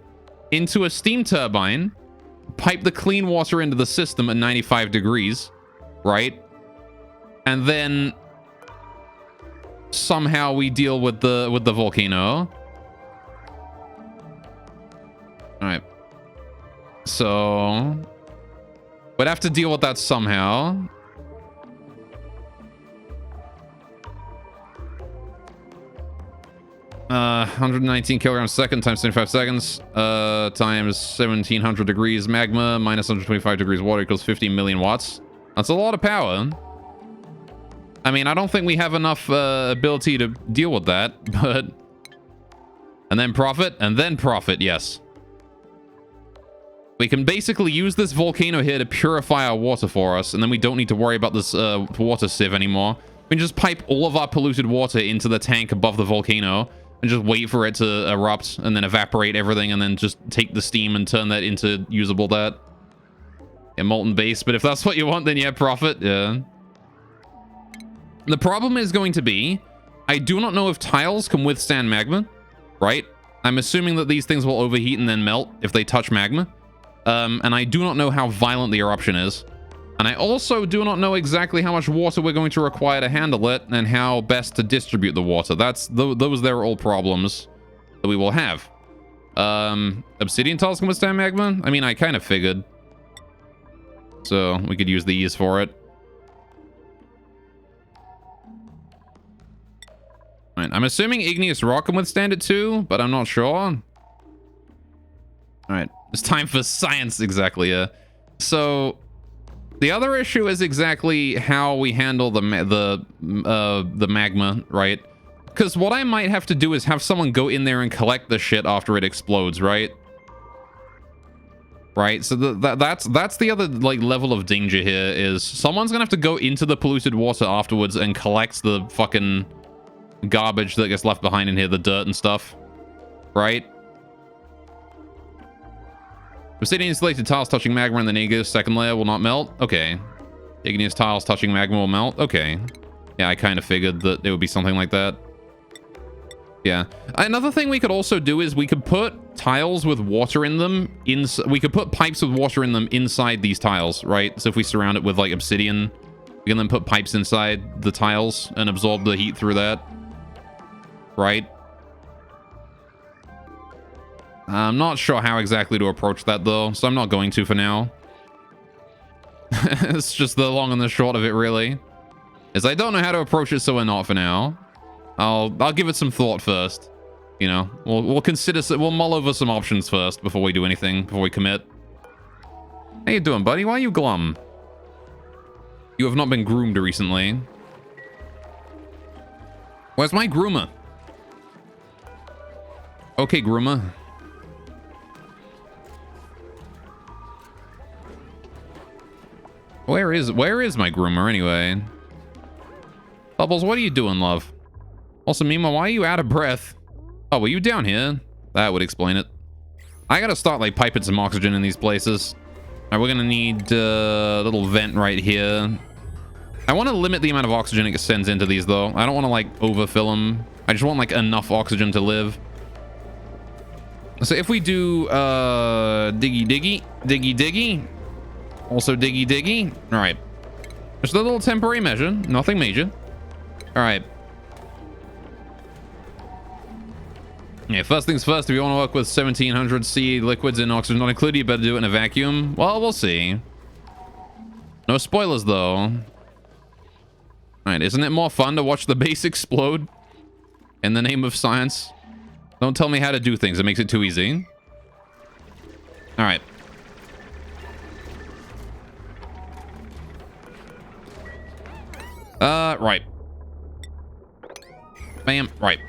into a steam turbine, pipe the clean water into the system at 95 degrees, right? And then somehow we deal with the volcano. All right. So we'd have to deal with that somehow. Uh, 119 kilograms a second times 25 seconds times 1700 degrees magma minus 125 degrees water equals 15 million watts. That's a lot of power. I mean, I don't think we have enough ability to deal with that, but... And then profit, yes. We can basically use this volcano here to purify our water for us, and then we don't need to worry about this water sieve anymore. We can just pipe all of our polluted water into the tank above the volcano, and just wait for it to erupt, and then evaporate everything, and then just take the steam and turn that into usable that. Yeah, molten base, but if that's what you want, then yeah, profit, yeah. The problem is going to be, I do not know if tiles can withstand magma, right? I'm assuming that these things will overheat and then melt if they touch magma. And I do not know how violent the eruption is. And I also do not know exactly how much water we're going to require to handle it and how best to distribute the water. Those are all problems that we will have. Obsidian tiles can withstand magma? I mean, I kind of figured. So we could use these for it. Right, I'm assuming igneous rock can withstand it too, but I'm not sure. All right, it's time for science, exactly, yeah. So the other issue is exactly how we handle the magma, right? Because what I might have to do is have someone go in there and collect the shit after it explodes, right? right? So that's the other like level of danger here is someone's gonna have to go into the polluted water afterwards and collect the fucking garbage that gets left behind in here, the dirt and stuff, right? Obsidian insulated tiles touching magma in the Negus second layer will not melt. Okay. Igneous tiles touching magma will melt. Okay. Yeah, I kind of figured that it would be something like that. Yeah. Another thing we could also do is we could put tiles with water in them. We could put pipes with water in them inside these tiles, right? So if we surround it with like obsidian, we can then put pipes inside the tiles and absorb the heat through that. Right? I'm not sure how exactly to approach that though, so I'm not going to for now. It's just the long and the short of it, really. Is I don't know how to approach it, so we're not for now. I'll give it some thought first. You know, we'll mull over some options first before we do anything, before we commit. How you doing, buddy? Why are you glum? You have not been groomed recently. Where's my groomer? Okay, groomer. Where is my groomer anyway? Bubbles, what are you doing, love? Also, Mima, why are you out of breath? Oh, were you down here? That would explain it. I gotta start like piping some oxygen in these places. All right, we're gonna need a little vent right here. I want to limit the amount of oxygen it sends into these though. I don't want to like overfill them. I just want like enough oxygen to live. So if we do diggy diggy, diggy diggy, also diggy diggy. All right, just a little temporary measure, nothing major. All right. Yeah, first things first, if you want to work with 1700 C liquids and oxygen not included, you better do it in a vacuum. Well, we'll see. No spoilers though. All right, isn't it more fun to watch the base explode in the name of science? Don't tell me how to do things. It makes it too easy. All right. Right. Bam. Right.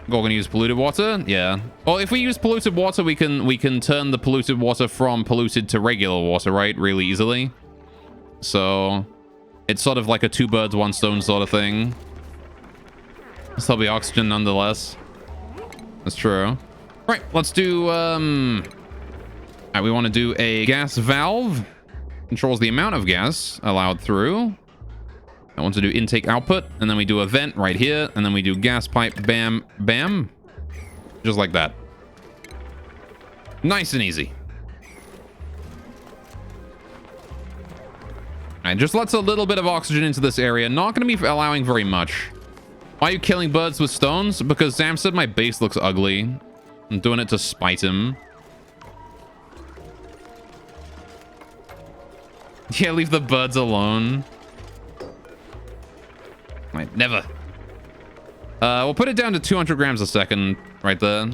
We're gonna use polluted water. Yeah. Well, if we use polluted water, we can turn the polluted water from polluted to regular water, right? Really easily. So it's sort of like a two birds, one stone sort of thing. Still be oxygen nonetheless. That's true. Right, let's do alright, we want to do a gas valve. Controls the amount of gas allowed through. I want to do intake output, and then we do a vent right here, and then we do gas pipe, bam, bam. Just like that. Nice and easy. Alright, just lets a little bit of oxygen into this area. Not going to be allowing very much. Why are you killing birds with stones? Because Sam said my base looks ugly. I'm doing it to spite him. Yeah, leave the birds alone. Right, never. We'll put it down to 200 grams a second right there.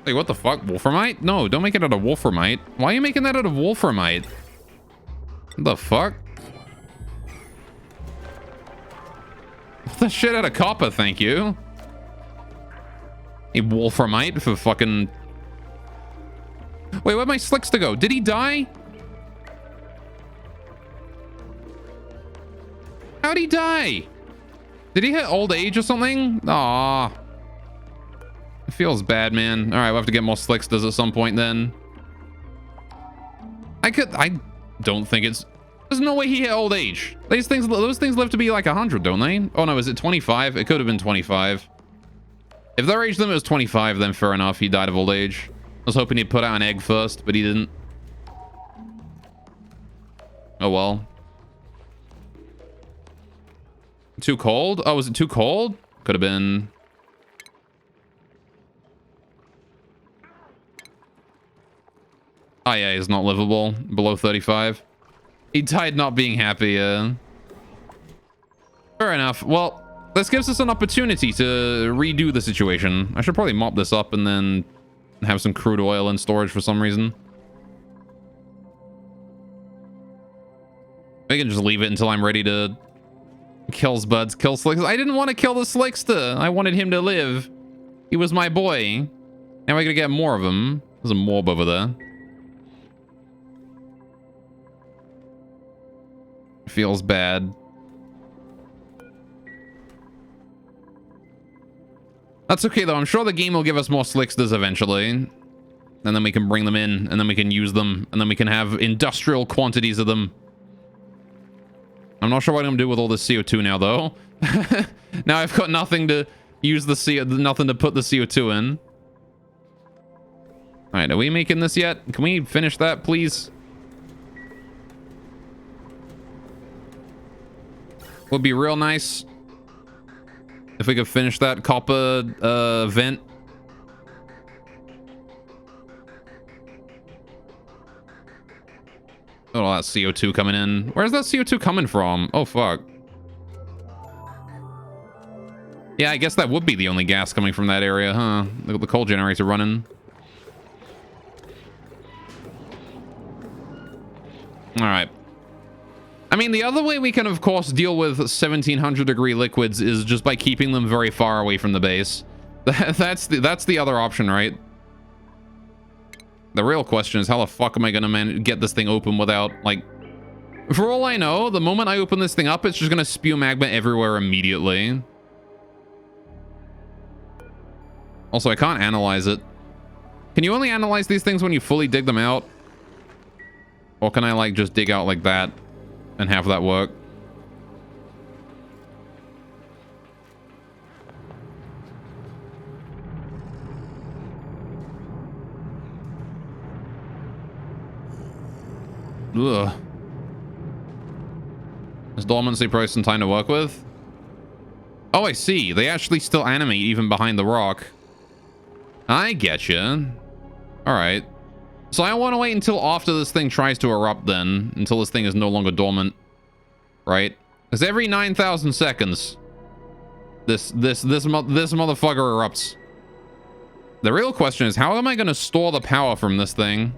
Wait, what the fuck? Wolframite? No, don't make it out of wolframite. Why are you making that out of wolframite? What the fuck? The shit out of copper, thank you. A wolframite for fucking... Wait, where'd my Slickster go? Did he die? How'd he die? Did he hit old age or something? Aw. It feels bad, man. All right, we'll have to get more Slicksters at some point then. I don't think it's... There's no way he hit old age. Those things live to be like 100, don't they? Oh no, is it 25? It could have been 25. If their age limit was 25, then fair enough. He died of old age. I was hoping he'd put out an egg first, but he didn't. Oh well. Too cold? Oh, was it too cold? Could have been. Oh yeah, he's not livable. Below 35. He died not being happy. Fair enough. Well, this gives us an opportunity to redo the situation. I should probably mop this up and then have some crude oil in storage for some reason. We can just leave it until I'm ready to kill Slickster. I didn't want to kill the Slickster. I wanted him to live. He was my boy. Now we're gonna get more of them. There's a mob over there. Feels bad. That's okay though. I'm sure the game will give us more slicksters eventually. And then we can bring them in, and then we can use them, and then we can have industrial quantities of them. I'm not sure what I'm gonna do with all this CO2 now though. Now I've got nothing to use the CO, nothing to put the CO2 in. All right, are we making this yet? Can we finish that, please? Would be real nice if we could finish that copper vent. Oh, that CO2 coming in. Where's that CO2 coming from? Oh, fuck. Yeah, I guess that would be the only gas coming from that area, huh? The coal generator running. All right. I mean, the other way we can, of course, deal with 1700 degree liquids is just by keeping them very far away from the base. That's the other option, right? The real question is how the fuck am I gonna get this thing open without, like... For all I know, the moment I open this thing up, it's just gonna spew magma everywhere immediately. Also, I can't analyze it. Can you only analyze these things when you fully dig them out? Or can I, like, just dig out like that and have that work? Ugh. Is dormancy price and time to work with? Oh, I see. They actually still animate even behind the rock. I get you. All right. So I want to wait until after this thing tries to erupt then, until this thing is no longer dormant, right? Because every 9,000 seconds, this motherfucker erupts. The real question is, how am I going to store the power from this thing?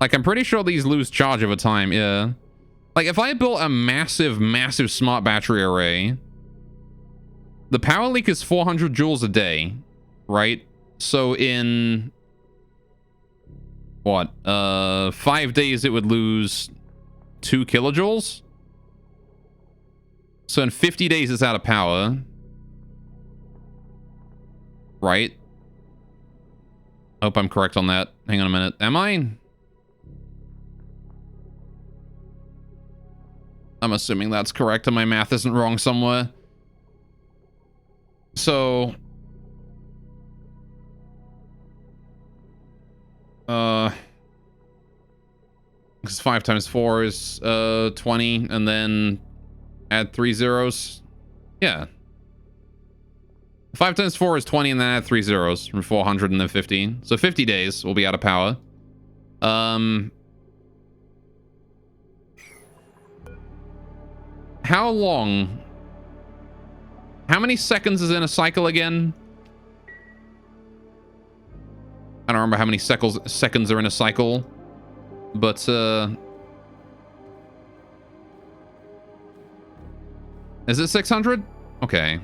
Like, I'm pretty sure these lose charge over time, yeah. Like, if I built a massive, massive smart battery array, the power leak is 400 joules a day, right? So in... what? 5 days it would lose 2 kilojoules? So in 50 days it's out of power. Right? Hope I'm correct on that. Hang on a minute. Am I? I'm assuming that's correct and my math isn't wrong somewhere. So... because 5 times 4 is 20, and then add 3 zeros. Yeah. 5 times 4 is 20, and then add 3 zeros from 400 and then 50. So 50 days will be out of power. How long? How many seconds is in a cycle again? I don't remember how many seconds are in a cycle, but is it 600? Okay.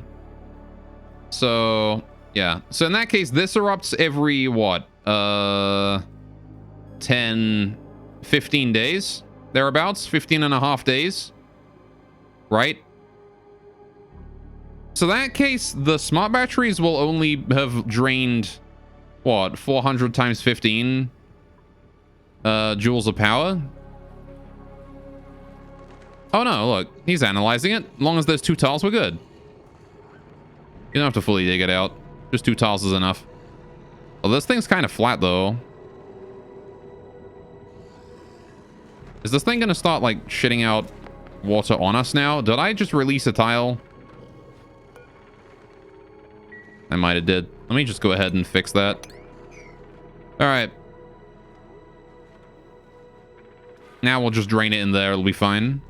So, yeah. So in that case, this erupts every what? 10, 15 days? Thereabouts? 15 and a half days? Right? So in that case, the smart batteries will only have drained... what, 400 times 15 joules of power? Oh no, look, he's analyzing it. As long as there's 2 tiles, we're good. You don't have to fully dig it out. Just 2 tiles is enough. Well, this thing's kind of flat, though. Is this thing gonna start, like, shitting out water on us now? Did I just release a tile? I might have did. Let me just go ahead and fix that. All right. Now we'll just drain it in there. It'll be fine.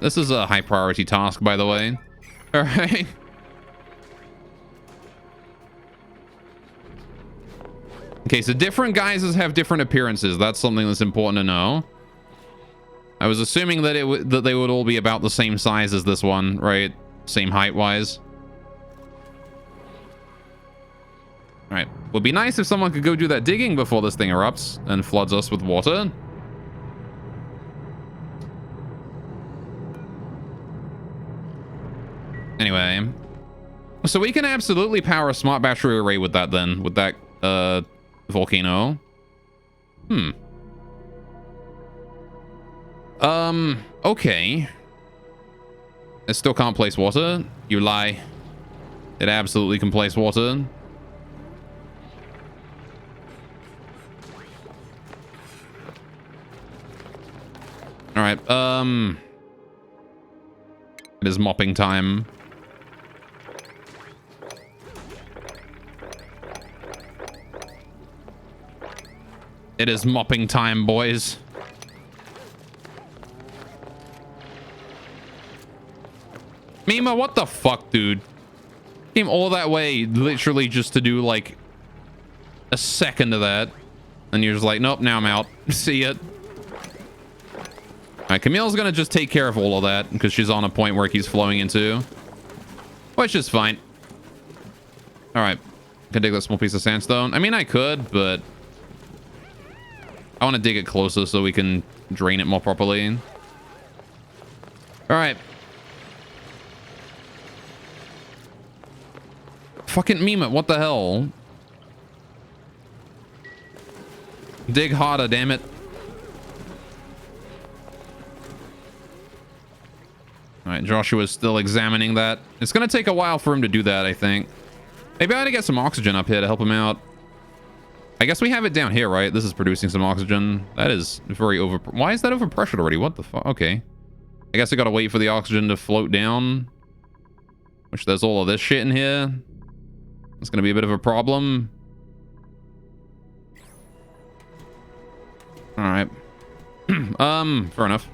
This is a high priority task, by the way. All right. Okay, so different geysers have different appearances. That's something that's important to know. I was assuming that that they would all be about the same size as this one, right? Same height-wise. All right. Would be nice if someone could go do that digging before this thing erupts and floods us with water. Anyway. So we can absolutely power a smart battery array with that then. With that volcano. Okay. It still can't place water. You lie. It absolutely can place water. All right. It is mopping time. It is mopping time, boys. Mima, what the fuck, dude? Came all that way literally just to do like a second of that. And you're just like, nope, now I'm out. See ya. Alright, Camille's gonna just take care of all of that because she's on a point where he's flowing into. Which is fine. Alright. Can dig that small piece of sandstone. I mean, I could, but I want to dig it closer so we can drain it more properly. Alright. Fucking meme it, what the hell? Dig harder, damn it. Alright, Joshua's still examining that. It's gonna take a while for him to do that, I think. Maybe I ought to get some oxygen up here to help him out. I guess we have it down here, right? This is producing some oxygen. That is very over... Why is that overpressured already? What the fuck? Okay. I guess I gotta wait for the oxygen to float down. Which there's all of this shit in here. It's gonna be a bit of a problem. Alright. Fair enough.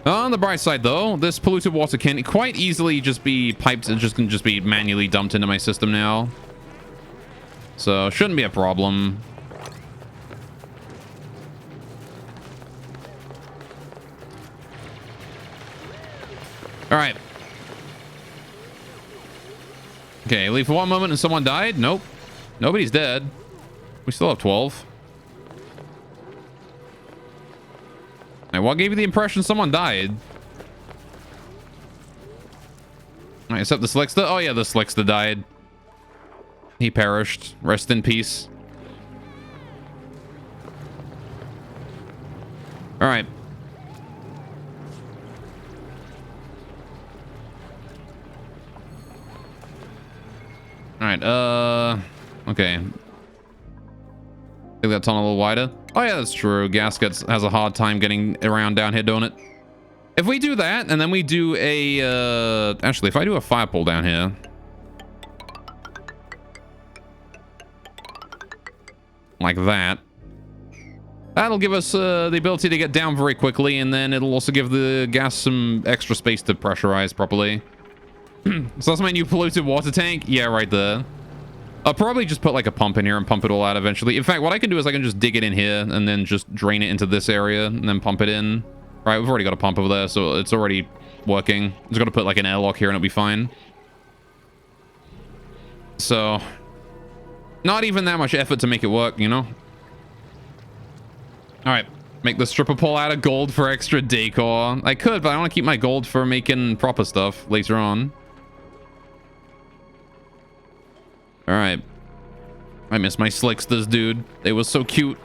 On the bright side, though, this polluted water can quite easily just be piped and can just be manually dumped into my system now. So, shouldn't be a problem. Alright. Okay, leave for one moment and someone died? Nope. Nobody's dead. We still have 12. Alright, what gave you the impression someone died? Alright, except the Slickster. Oh yeah, the Slickster died. He perished. Rest in peace. Alright. Alright, okay. Make that tunnel a little wider. Oh yeah, that's true. Gas has a hard time getting around down here, don't it? If we do that, and then we do a, actually, if I do a fire pole down here. Like that. That'll give us the ability to get down very quickly, and then it'll also give the gas some extra space to pressurize properly. So that's my new polluted water tank? Yeah, right there. I'll probably just put like a pump in here and pump it all out eventually. In fact, what I can do is I can just dig it in here and then just drain it into this area and then pump it in. All right, we've already got a pump over there, so it's already working. Just got to put like an airlock here and it'll be fine. So, not even that much effort to make it work, you know? All right, make the stripper pole out of gold for extra decor. I could, but I want to keep my gold for making proper stuff later on. All right. I miss my Slicksters, dude. They were so cute.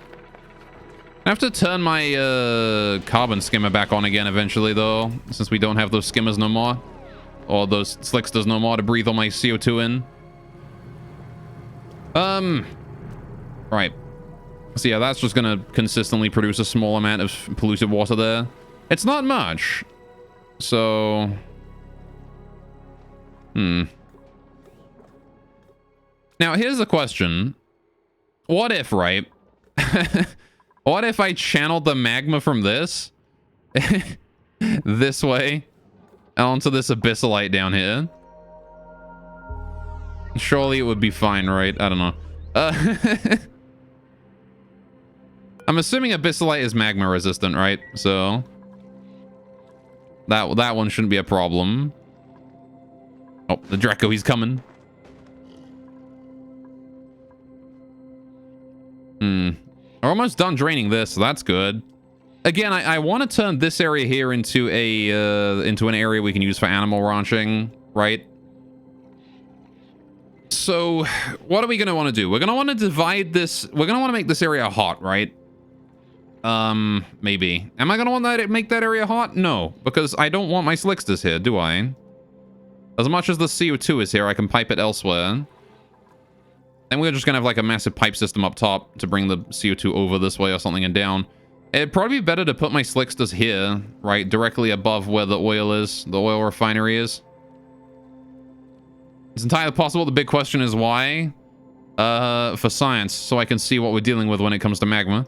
I have to turn my carbon skimmer back on again eventually, though, since we don't have those skimmers no more. Or those Slicksters no more to breathe all my CO2 in. Right. So yeah, that's just gonna consistently produce a small amount of polluted water there. It's not much. So... Now, here's the question. What if, right? What if I channeled the magma from this? This way? Onto this abyssalite down here? Surely it would be fine, right? I don't know. I'm assuming abyssalite is magma resistant, right? So... That one shouldn't be a problem. Oh, the Draco, he's coming. We're almost done draining this, so that's good. Again, I want to turn this area here into an area we can use for animal ranching, right? So, what are we going to want to do? We're going to want to divide this. We're going to want to make this area hot, right? Maybe. Am I going to want to make that area hot? No, because I don't want my slicksters here, do I? As much as the CO2 is here, I can pipe it elsewhere. And we're just going to have like a massive pipe system up top to bring the CO2 over this way or something and down. It'd probably be better to put my slicksters here, right? Directly above where the oil is, the oil refinery is. It's entirely possible. The big question is why? For science, so I can see what we're dealing with when it comes to magma.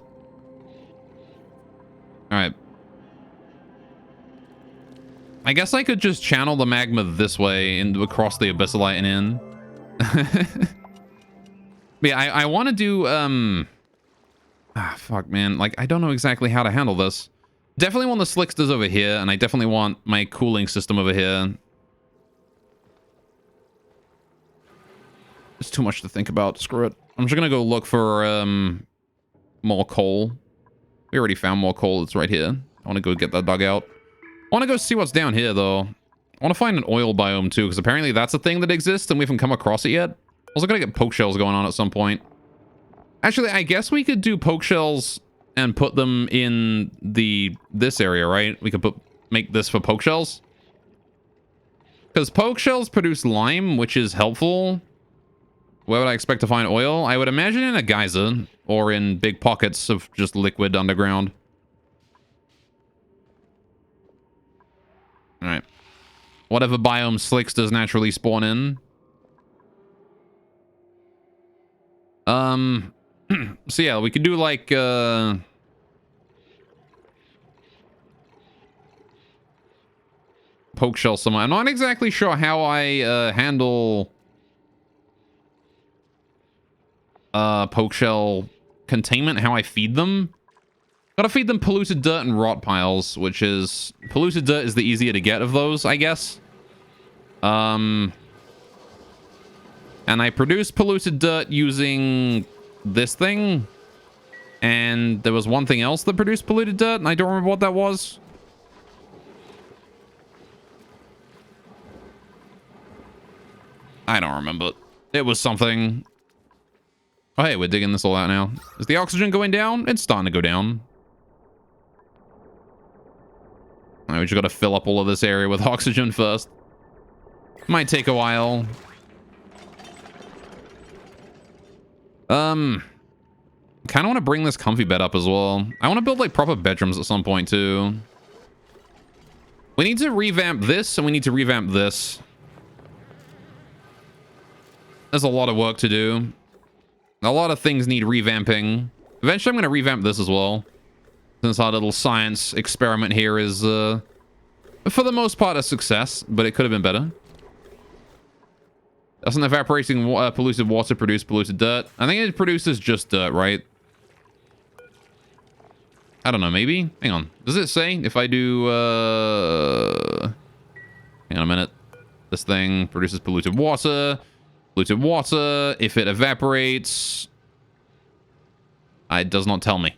Alright. I guess I could just channel the magma this way and across the abyssalite and in. Yeah, I want to do, fuck, man. Like, I don't know exactly how to handle this. Definitely want the slicksters over here, and I definitely want my cooling system over here. It's too much to think about. Screw it. I'm just gonna go look for, more coal. We already found more coal. It's right here. I want to go get that dugout. I want to go see what's down here, though. I want to find an oil biome, too, because apparently that's a thing that exists, and we haven't come across it yet. Also gonna get poke shells going on at some point. Actually, I guess we could do poke shells and put them in this area, right? We could make this for poke shells. Because poke shells produce lime, which is helpful. Where would I expect to find oil? I would imagine in a geyser or in big pockets of just liquid underground. All right. Whatever biome slicksters naturally spawn in. So yeah, we could do like, poke shell somewhere. I'm not exactly sure how I, handle, poke shell containment, how I feed them. Gotta feed them polluted dirt and rot piles, which is, polluted dirt is the easier to get of those, I guess. And I produce polluted dirt using this thing. And there was one thing else that produced polluted dirt, and I don't remember what that was. I don't remember. It was something. Oh, hey, we're digging this all out now. Is the oxygen going down? It's starting to go down. All right, we just got to fill up all of this area with oxygen first. Might take a while. Kind of want to bring this comfy bed up as well. I want to build like proper bedrooms at some point too. We need to revamp this and we need to revamp this. There's a lot of work to do. A lot of things need revamping. Eventually I'm going to revamp this as well. Since our little science experiment here is, for the most part, a success. But it could have been better. Doesn't evaporating polluted water produce polluted dirt? I think it produces just dirt, right? I don't know, maybe? Hang on. Does it say if I do, hang on a minute. This thing produces polluted water. Polluted water. If it evaporates... It does not tell me.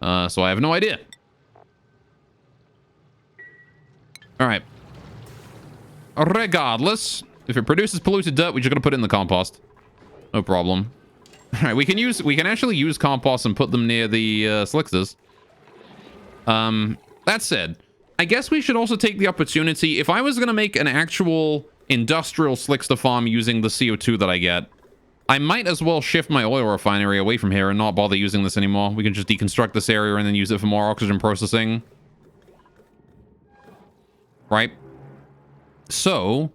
So I have no idea. Alright. Regardless, if it produces polluted dirt, we just gotta put it in the compost. No problem. Alright, we can actually use compost and put them near the slicksters. That said, I guess we should also take the opportunity. If I was gonna make an actual industrial slickster farm using the CO2 that I get, I might as well shift my oil refinery away from here and not bother using this anymore. We can just deconstruct this area and then use it for more oxygen processing. Right? So,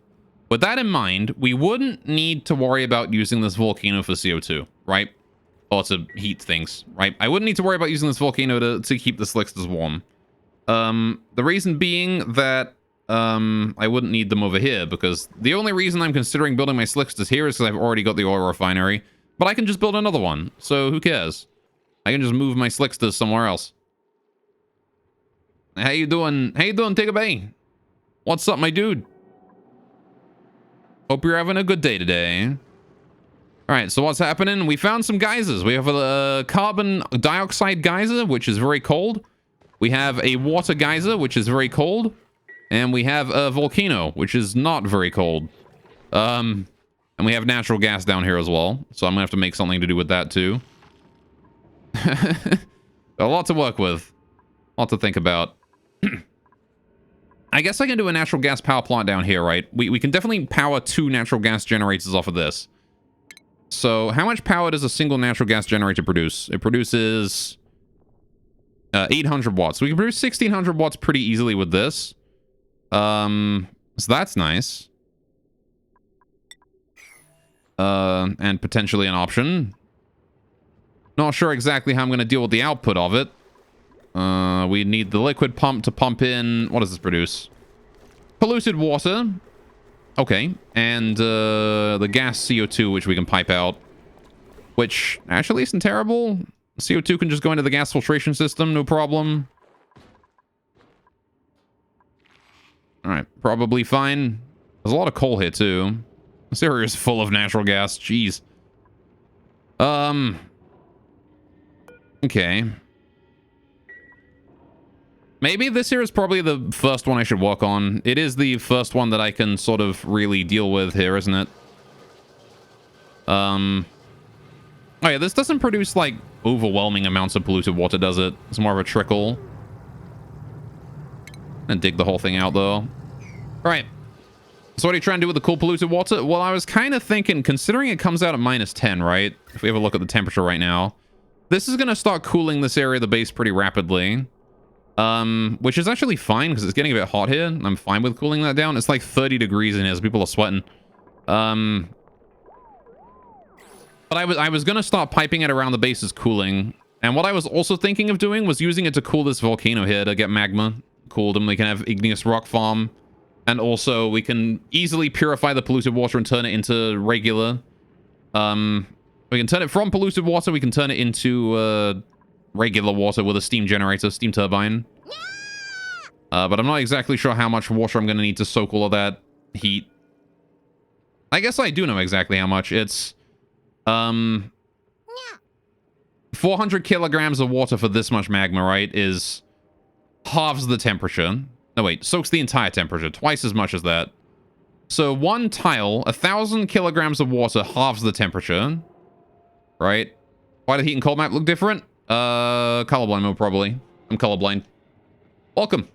with that in mind, we wouldn't need to worry about using this volcano for CO2, right? Or to heat things, right? I wouldn't need to worry about using this volcano to keep the slicksters warm. The reason being that I wouldn't need them over here, because the only reason I'm considering building my slicksters here is because I've already got the oil refinery, but I can just build another one, so who cares? I can just move my slicksters somewhere else. How you doing? How you doing, Tigger Bay? What's up, my dude? Hope you're having a good day today. All right, so what's happening? We found some geysers. We have a carbon dioxide geyser, which is very cold. We have a water geyser, which is very cold. And we have a volcano, which is not very cold. And we have natural gas down here as well. So I'm going to have to make something to do with that too. A lot to work with. A lot to think about. I guess I can do a natural gas power plant down here, right? We can definitely power 2 natural gas generators off of this. So how much power does a single natural gas generator produce? It produces 800 watts. We can produce 1600 watts pretty easily with this. So that's nice. And potentially an option. Not sure exactly how I'm going to deal with the output of it. We need the liquid pump to pump in... What does this produce? Polluted water. Okay. And the gas CO2, which we can pipe out. Which actually isn't terrible. CO2 can just go into the gas filtration system, no problem. Alright, probably fine. There's a lot of coal here, too. This area is full of natural gas. Jeez. Okay. Maybe this here is probably the first one I should work on. It is the first one that I can sort of really deal with here, isn't it? Oh yeah, this doesn't produce, like, overwhelming amounts of polluted water, does it? It's more of a trickle. And dig the whole thing out, though. All right. So what are you trying to do with the cool polluted water? Well, I was kind of thinking, considering it comes out at -10, right? If we have a look at the temperature right now, this is going to start cooling this area of the base pretty rapidly. Which is actually fine because it's getting a bit hot here. I'm fine with cooling that down. It's like 30 degrees in here, so people are sweating. But I was going to start piping it around the base as cooling. And what I was also thinking of doing was using it to cool this volcano here to get magma cooled, and we can have igneous rock farm. And also we can easily purify the polluted water and turn it into regular. We can turn it from polluted water, we can turn it into regular water with a steam generator, steam turbine. But I'm not exactly sure how much water I'm going to need to soak all of that heat. I guess I do know exactly how much. It's 400 kilograms of water for this much magma, right, is halves the temperature. No, wait, soaks the entire temperature, twice as much as that. So one tile, 1,000 kilograms of water halves the temperature, right? Why do heat and cold map look different? Colorblind mode, probably. I'm colorblind. Welcome.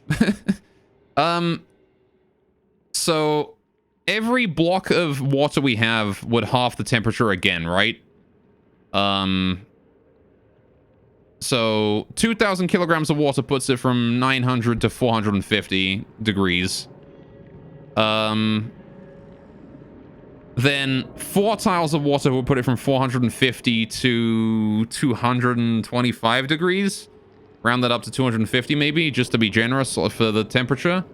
So every block of water we have would half the temperature again, right? So 2,000 kilograms of water puts it from 900 to 450 degrees. Then 4 tiles of water would put it from 450 to 225 degrees. Round that up to 250 maybe, just to be generous for the temperature.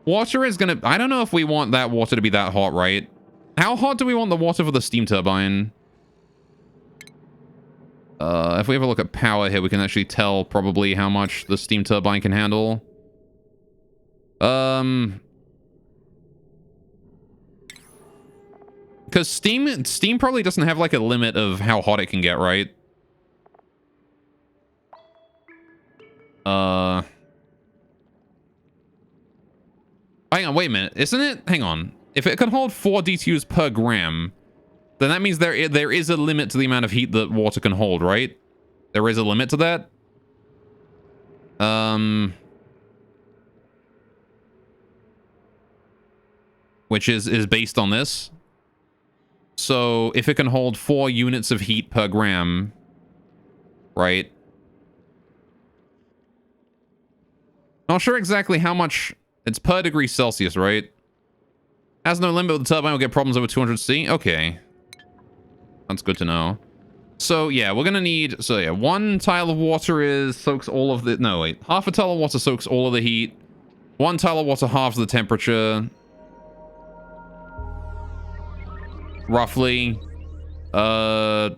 Water is gonna... I don't know if we want that water to be that hot, right? How hot do we want the water for the steam turbine? If we have a look at power here, we can actually tell probably how much the steam turbine can handle. Because steam probably doesn't have like a limit of how hot it can get, right? Hang on, wait a minute. Isn't it? Hang on. If it can hold 4 DTUs per gram, then that means there is a limit to the amount of heat that water can hold, right? There is a limit to that. Which is based on this. So if it can hold 4 units of heat per gram, right? Not sure exactly how much. It's per degree Celsius, right? Has no limit, but the turbine will get problems over 200 C. Okay. That's good to know. So, yeah, we're going to need... So, yeah, 1 tile of water soaks all of the... No, wait. Half a tile of water soaks all of the heat. 1 tile of water halves the temperature. Roughly. 2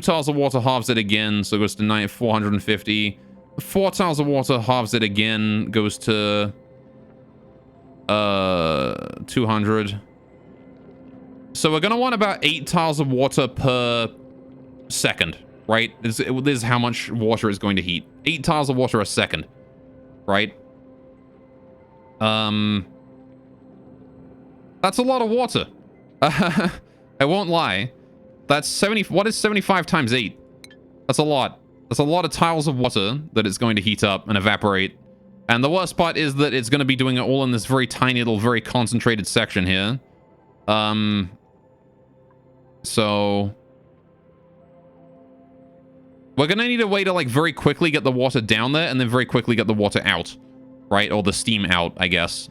tiles of water halves it again, so it goes to 450. 4 tiles of water halves it again, goes to... 200. So we're going to want about 8 tiles of water per second, right? This is how much water is going to heat. 8 tiles of water a second, right? That's a lot of water. I won't lie. That's 70. What is 75 times 8? That's a lot. That's a lot of tiles of water that it's going to heat up and evaporate. And the worst part is that it's going to be doing it all in this very tiny little, very concentrated section here. So we're going to need a way to, like, very quickly get the water down there and then very quickly get the water out, right? Or the steam out, I guess.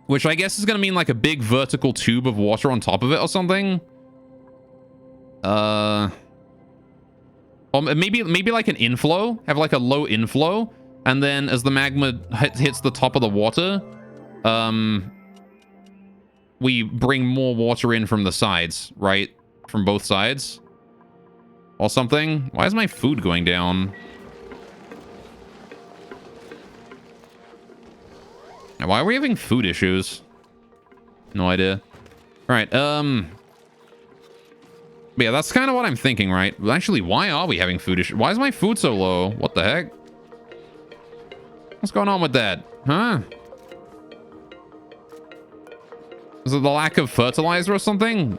Which I guess is going to mean, like, a big vertical tube of water on top of it or something. Or maybe like an inflow. Have, like, a low inflow. And then as the magma hits the top of the water, we bring more water in from the sides, right? From both sides. Or something. Why is my food going down? Why are we having food issues? No idea. All right, yeah, that's kind of what I'm thinking, right? Actually, why are we having food issues? Why is my food so low? What the heck? What's going on with that? Huh? Is it the lack of fertilizer or something?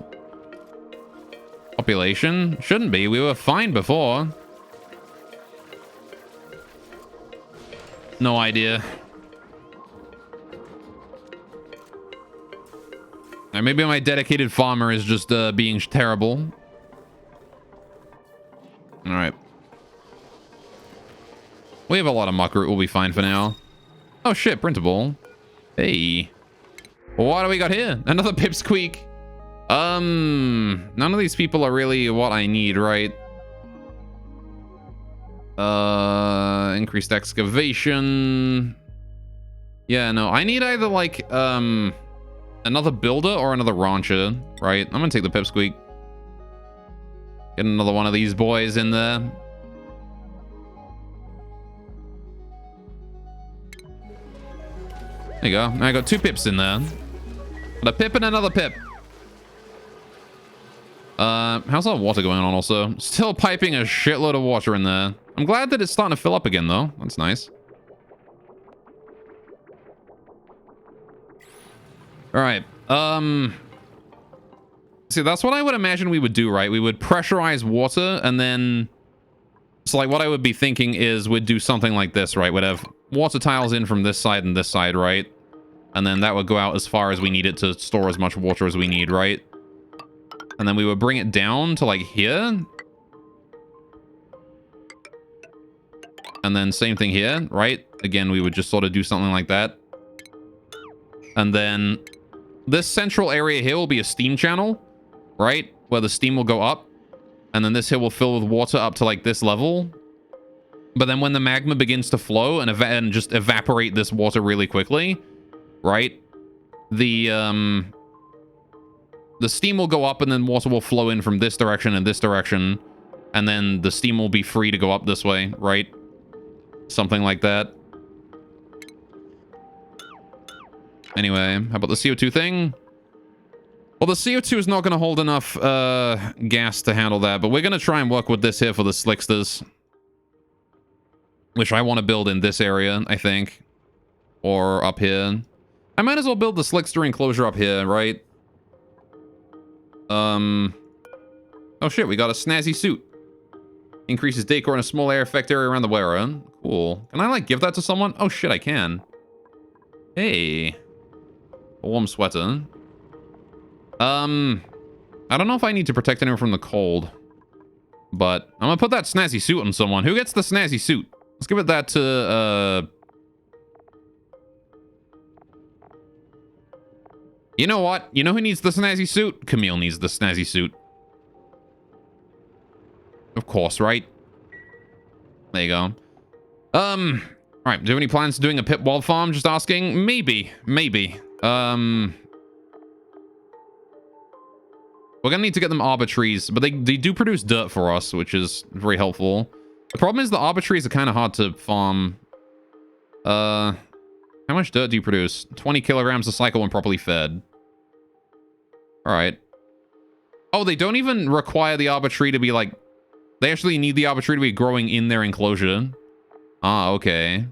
Population? Shouldn't be. We were fine before. No idea. Maybe my dedicated farmer is just being terrible. All right. We have a lot of muck root. We'll be fine for now. Oh, shit. Printable. Hey. What do we got here? Another pipsqueak. None of these people are really what I need, right? Increased excavation. Yeah, no. I need either, like, another builder or another rancher, right? I'm gonna take the pipsqueak. Get another one of these boys in there. There you go. I got 2 pips in there. Got a pip and another pip. How's our water going on also? Still piping a shitload of water in there. I'm glad that it's starting to fill up again, though. That's nice. All right. See, that's what I would imagine we would do, right? We would pressurize water and then... So, like, what I would be thinking is we'd do something like this, right? We'd have water tiles in from this side and this side, right? And then that would go out as far as we need it to store as much water as we need, right? And then we would bring it down to, like, here. And then same thing here, right? Again, we would just sort of do something like that. And then this central area here will be a steam channel, right? Where the steam will go up. And then this here will fill with water up to, like, this level. But then when the magma begins to flow and just evaporate this water really quickly, right? The steam will go up and then water will flow in from this direction and this direction. And then the steam will be free to go up this way, right? Something like that. Anyway, how about the CO2 thing? Well, the CO2 is not going to hold enough gas to handle that, but we're going to try and work with this here for the slicksters. Which I want to build in this area, I think. Or up here. I might as well build the slickster enclosure up here, right? Oh shit, we got a snazzy suit. Increases decor in a small air effect area around the wearer. Cool. Can I, like, give that to someone? Oh shit, I can. Hey. A warm sweater. I don't know if I need to protect anyone from the cold. But I'm gonna put that snazzy suit on someone. Who gets the snazzy suit? Let's give it that to, You know what? You know who needs the snazzy suit? Camille needs the snazzy suit. Of course, right? There you go. Alright, do you have any plans to doing a pit wall farm? Just asking? Maybe. Maybe. We're gonna need to get them arbor trees, but they do produce dirt for us, which is very helpful. The problem is the arbor trees are kind of hard to farm. How much dirt do you produce? 20 kilograms a cycle when properly fed. All right. Oh, they don't even require the arbor tree to be like... They actually need the arbor tree to be growing in their enclosure. Ah, okay.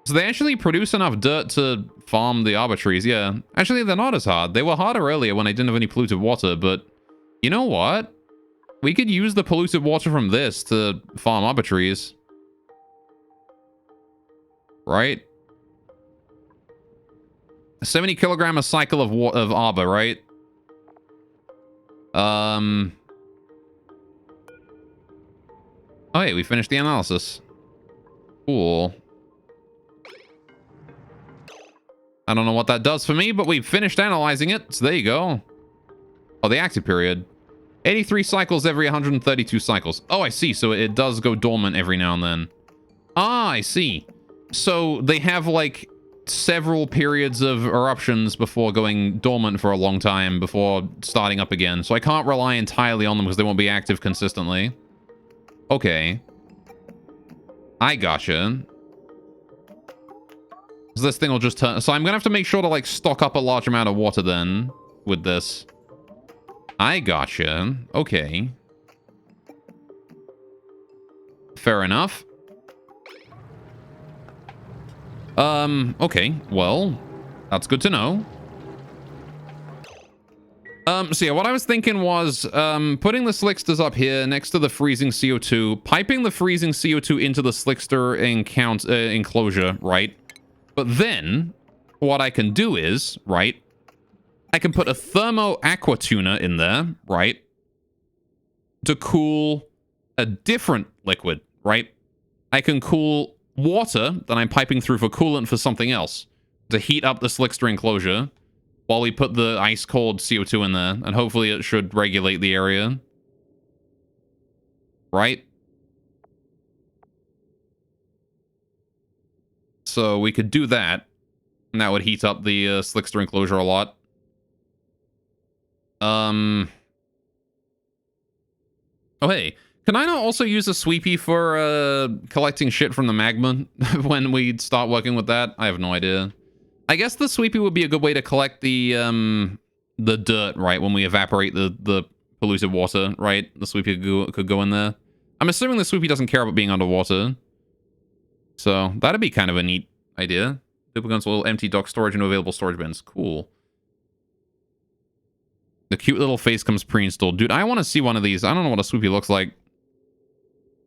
So they actually produce enough dirt to farm the arbor trees, yeah. Actually, they're not as hard. They were harder earlier when I didn't have any polluted water, but... You know what? We could use the polluted water from this to farm arbor trees. Right? 70 kilogram a cycle of arbor, right? Oh, hey, we finished the analysis. Cool. I don't know what that does for me, but we've finished analyzing it, so there you go. Oh, the active period. 83 cycles every 132 cycles. Oh, I see. So it does go dormant every now and then. Ah, I see. So they have, like, several periods of eruptions before going dormant for a long time before starting up again. So I can't rely entirely on them because they won't be active consistently. Okay. I gotcha. So this thing will just turn... So I'm going to have to make sure to, like, stock up a large amount of water then with this. I gotcha. Okay. Fair enough. Okay. Well, that's good to know. So yeah, what I was thinking was, putting the slicksters up here next to the freezing CO2, piping the freezing CO2 into the slickster enclosure, right? But then, what I can do is, right, I can put a thermo aqua tuner in there, right, to cool a different liquid, right? I can cool water that I'm piping through for coolant for something else to heat up the slickster enclosure while we put the ice cold CO2 in there, and hopefully it should regulate the area. Right? So we could do that, and that would heat up the slickster enclosure a lot. Oh, hey. Can I not also use a sweepy for collecting shit from the magma when we start working with that? I have no idea. I guess the sweepy would be a good way to collect the dirt, right? When we evaporate the polluted water, right? The sweepy could go in there. I'm assuming the sweepy doesn't care about being underwater. So that'd be kind of a neat idea. Duplicates little empty dock storage and no available storage bins. Cool. The cute little face comes pre-installed. Dude, I want to see one of these. I don't know what a sweepy looks like.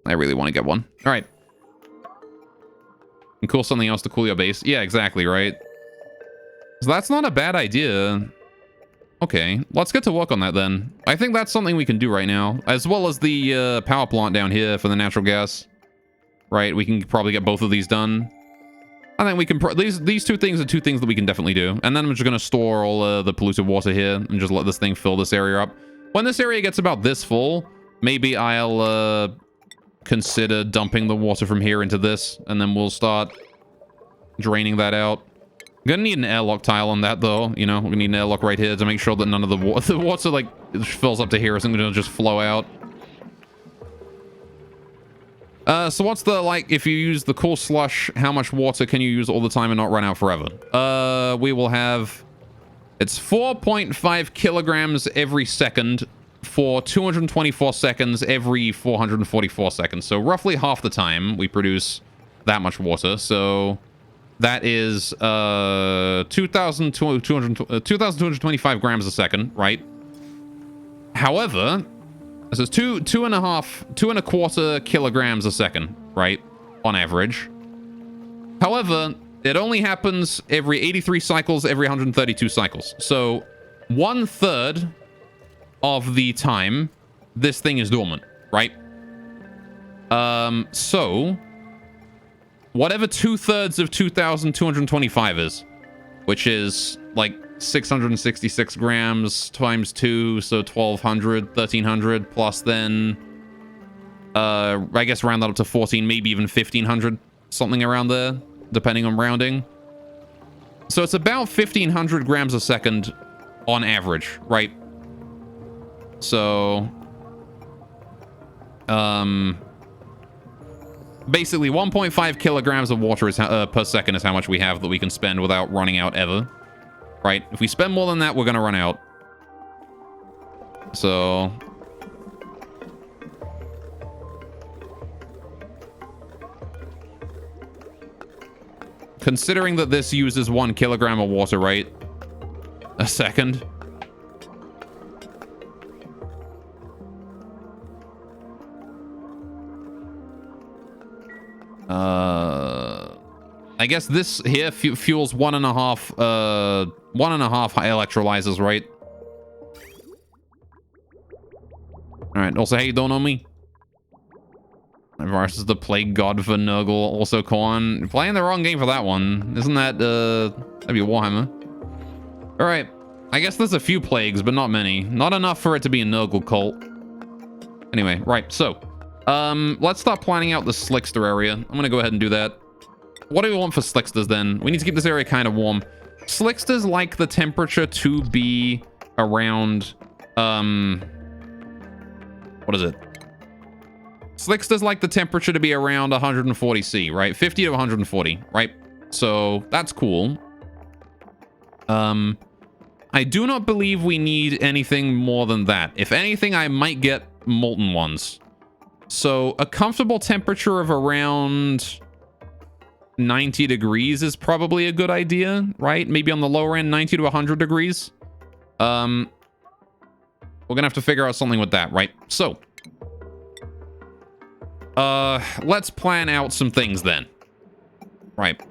I really want to get one. All right. And cool something else to cool your base. Yeah, exactly, right? So that's not a bad idea. Okay, let's get to work on that then. I think that's something we can do right now. As well as the power plant down here for the natural gas. Right, we can probably get both of these done. I think we can... These two things are two things that we can definitely do. And then I'm just going to store all the polluted water here and just let this thing fill this area up. When this area gets about this full, maybe I'll... consider dumping the water from here into this, and then we'll start draining that out. Gonna need an airlock tile on that, though. You know, we need an airlock right here to make sure that none of the water, like, fills up to here. It's gonna just flow out. So what's the, like, if you use the cool slush, how much water can you use all the time and not run out forever? We will have... It's 4.5 kilograms every second for 224 seconds every 444 seconds. So roughly half the time we produce that much water. So that is 2,225 grams a second, right? However, this is two and a quarter kilograms a second, right? On average. However, it only happens every 83 cycles, every 132 cycles. So 1/3 of the time this thing is dormant, right? So whatever 2/3 of 2,225 is, which is like 666 grams times 2, so 1,200, 1,300 plus then I guess round that up to 14, maybe even 1,500, something around there, depending on rounding. So it's about 1,500 grams a second on average, right? So, Basically, 1.5 kilograms of water is per second is how much we have that we can spend without running out ever. Right? If we spend more than that, we're going to run out. So... considering that this uses 1 kilogram of water, right? A second. I guess this here fuels 1.5 electrolyzers, right? Alright, also, hey, don't know me. Versus the Plague God for Nurgle, also Korn. You're playing the wrong game for that one. Isn't that, that'd be Warhammer. Alright, I guess there's a few plagues, but not many. Not enough for it to be a Nurgle cult. Anyway, right, so. Let's start planning out the Slickster area. I'm gonna go ahead and do that. What do we want for Slicksters, then? We need to keep this area kind of warm. Slicksters like the temperature to be around, what is it? Slicksters like the temperature to be around 140 C, right? 50 to 140, right? So that's cool. I do not believe we need anything more than that. If anything, I might get molten ones. So a comfortable temperature of around 90 degrees is probably a good idea, right? Maybe on the lower end, 90 to 100 degrees. We're gonna have to figure out something with that, right? So let's plan out some things then. Right.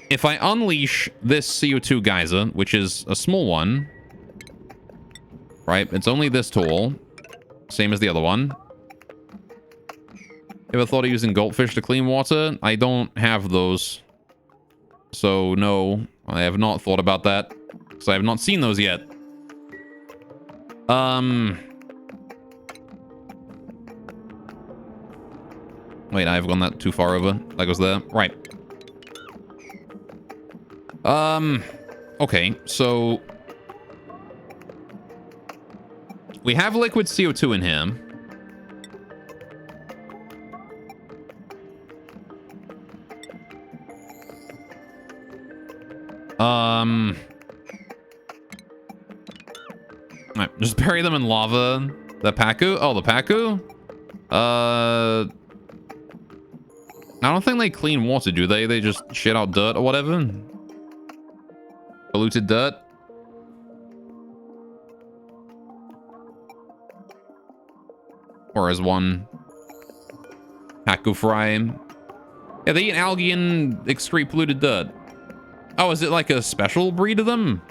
If I unleash this CO2 geyser, which is a small one, right? It's only this tall, same as the other one. Ever thought of using goldfish to clean water? I don't have those. So no, I have not thought about that. So I have not seen those yet. Wait, I've gone that too far over. That goes there. Right. Okay, so we have liquid CO2 in here. Right, just bury them in lava. The Paku? Oh, the Paku? I don't think they clean water, do they? They just shit out dirt or whatever. Polluted dirt. Or as one Paku fry. Yeah, they eat algae and excrete polluted dirt. Oh, is it like a special breed of them?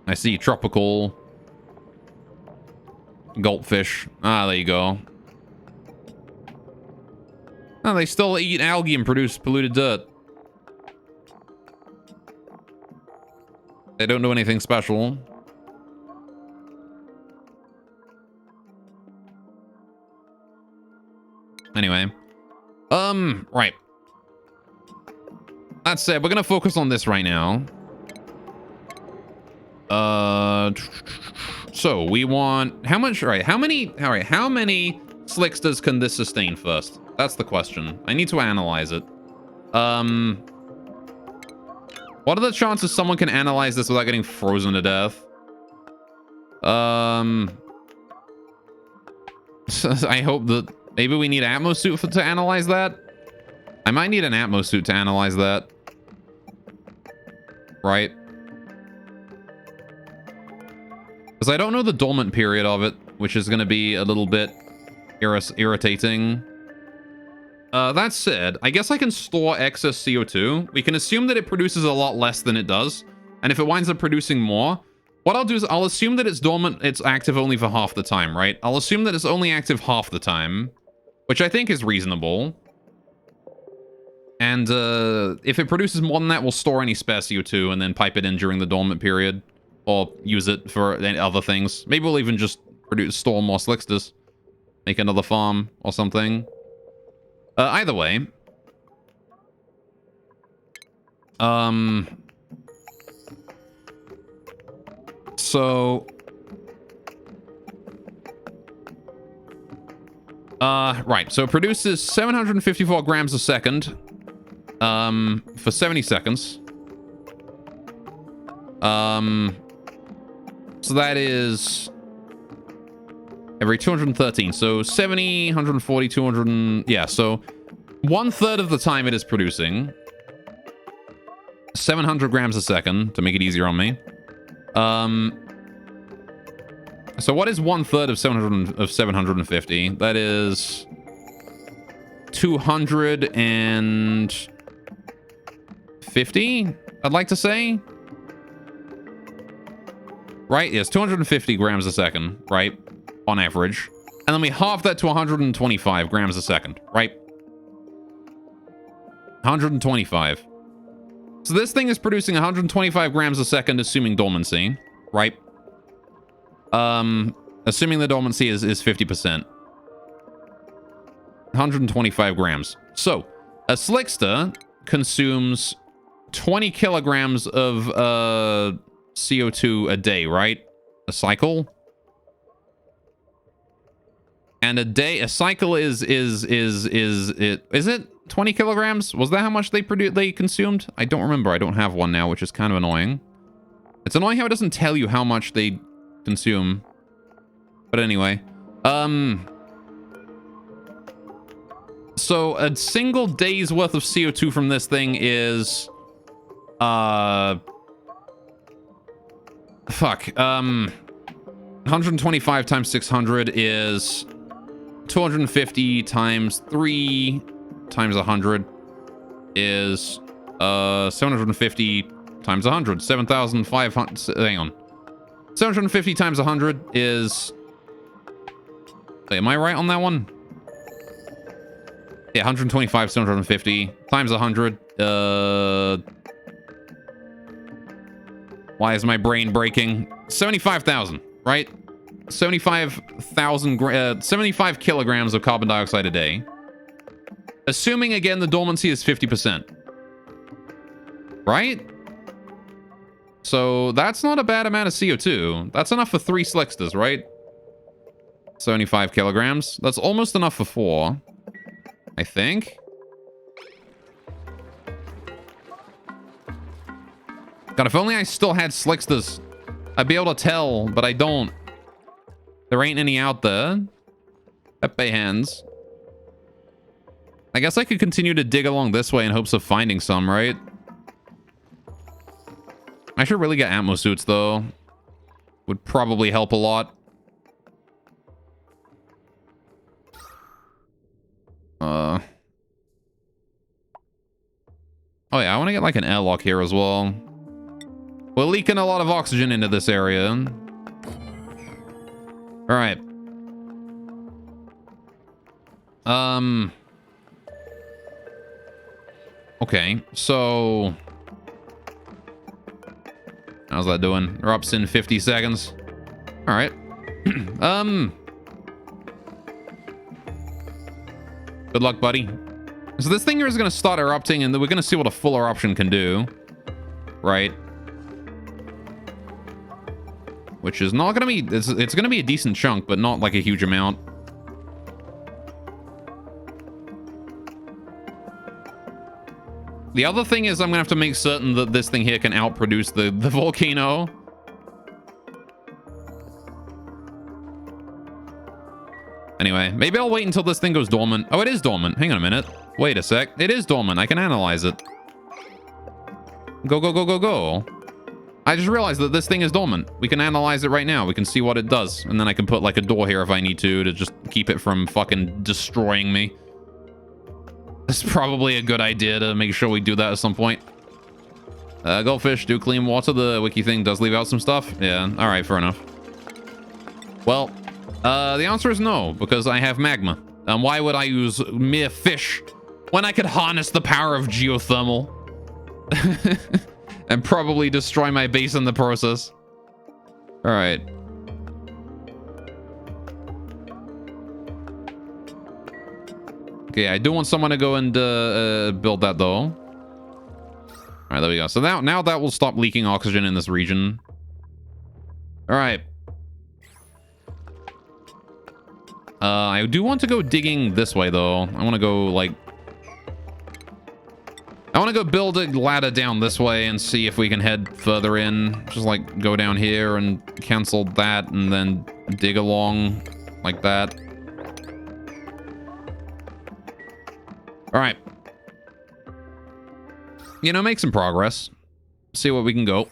I see tropical goldfish. Ah, there you go. Oh, they still eat algae and produce polluted dirt. They don't do anything special. Anyway. Right. That said, we're gonna focus on this right now. So we want how much? All right, how many Slicksters can this sustain first? That's the question. I need to analyze it. What are the chances someone can analyze this without getting frozen to death? I hope that maybe we need an Atmo suit to analyze that. I might need an Atmo suit to analyze that. Right? Because I don't know the dormant period of it, which is going to be a little bit irritating. That said, I guess I can store excess CO2. We can assume that it produces a lot less than it does. And if it winds up producing more, what I'll do is I'll assume that it's dormant, it's active only for half the time, right? I'll assume that it's only active half the time, which I think is reasonable. And if it produces more than that, we'll store any spare CO2 and then pipe it in during the dormant period. Or use it for other things. Maybe we'll even just store more Slicksters. Make another farm or something. Either way. So Right. So it produces 754 grams a second, for 70 seconds. So that is every 213. So 70, 140, 200, yeah. So 1/3 of the time it is producing 700 grams a second to make it easier on me. So what is 1/3 of 750? That is 250, I'd like to say. Right? Yes, 250 grams a second, right? On average. And then we halve that to 125 grams a second, right? 125. So this thing is producing 125 grams a second, assuming dormancy, right? Assuming the dormancy is 50%. 125 grams. So, a Slickster consumes 20 kilograms of CO2 a day, right? A cycle? And a cycle is it 20 kilograms? Was that how much they consumed? I don't remember. I don't have one now, which is kind of annoying. It's annoying how it doesn't tell you how much they consume. But anyway, so a single day's worth of CO2 from this thing is 125 times 600 is 250 times 3 times 100 is 750 times 100. 7,500. Hang on. 750 times 100 is... Wait, am I right on that one? Yeah, 125, 750 times 100. Why is my brain breaking? 75,000, right? 75 kilograms of carbon dioxide a day. Assuming, again, the dormancy is 50%. Right? So that's not a bad amount of CO2. That's enough for 3 Slicksters, right? 75 kilograms. That's almost enough for 4. I think. God, if only I still had Slicksters, I'd be able to tell, but I don't. There ain't any out there. Pepe hands. I guess I could continue to dig along this way in hopes of finding some, right? I should really get Atmo suits, though. Would probably help a lot. Oh yeah, I want to get like an airlock here as well. We're leaking a lot of oxygen into this area. Alright. Okay, so... How's that doing? Erupts in 50 seconds. Alright. Good luck, buddy. So this thing here is going to start erupting, and we're going to see what a full eruption can do. Right? Which is not going to be... It's going to be a decent chunk, but not like a huge amount. The other thing is I'm going to have to make certain that this thing here can outproduce the volcano. Anyway, maybe I'll wait until this thing goes dormant. Oh, it is dormant. Hang on a minute. Wait a sec. It is dormant. I can analyze it. Go, go, go, go, go. I just realized that this thing is dormant. We can analyze it right now. We can see what it does. And then I can put like a door here if I need to just keep it from fucking destroying me. It's probably a good idea to make sure we do that at some point. Goldfish do clean water. The wiki thing does leave out some stuff. Yeah, all right, fair enough. Well, the answer is no, because I have magma. And why would I use mere fish when I could harness the power of geothermal? And probably destroy my base in the process. All right. Okay, I do want someone to go and build that, though. All right, there we go. So now that will stop leaking oxygen in this region. All right. I do want to go digging this way, though. I want to go, like... I want to go build a ladder down this way and see if we can head further in. Just, like, go down here and cancel that and then dig along like that. All right. You know, make some progress. See what we can go.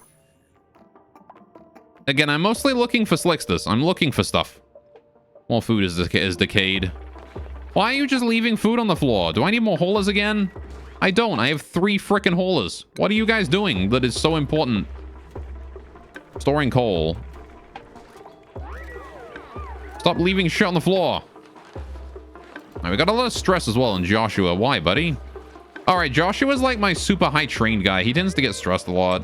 Again, I'm mostly looking for Slickstus. I'm looking for stuff. More food is decayed. Why are you just leaving food on the floor? Do I need more haulers again? I don't. I have 3 frickin' haulers. What are you guys doing that is so important? Storing coal. Stop leaving shit on the floor. All right, we got a lot of stress as well in Joshua. Why, buddy? All right, Joshua's like my super high trained guy. He tends to get stressed a lot.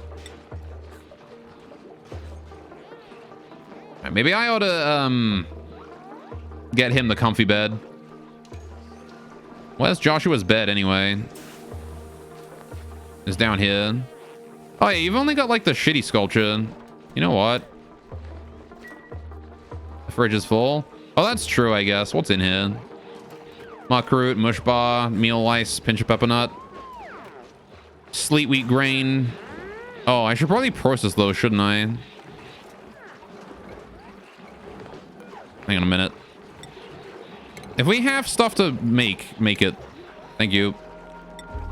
All right, maybe I ought to get him the comfy bed. Where's Joshua's bed anyway? It's down here. Oh yeah, you've only got like the shitty sculpture. You know what? The fridge is full. Oh, that's true, I guess. What's in here? Muckroot, mush bar, meal ice, pinch of pepper nut, sleet wheat grain. Oh, I should probably process those, shouldn't I? Hang on a minute. If we have stuff to make it. Thank you.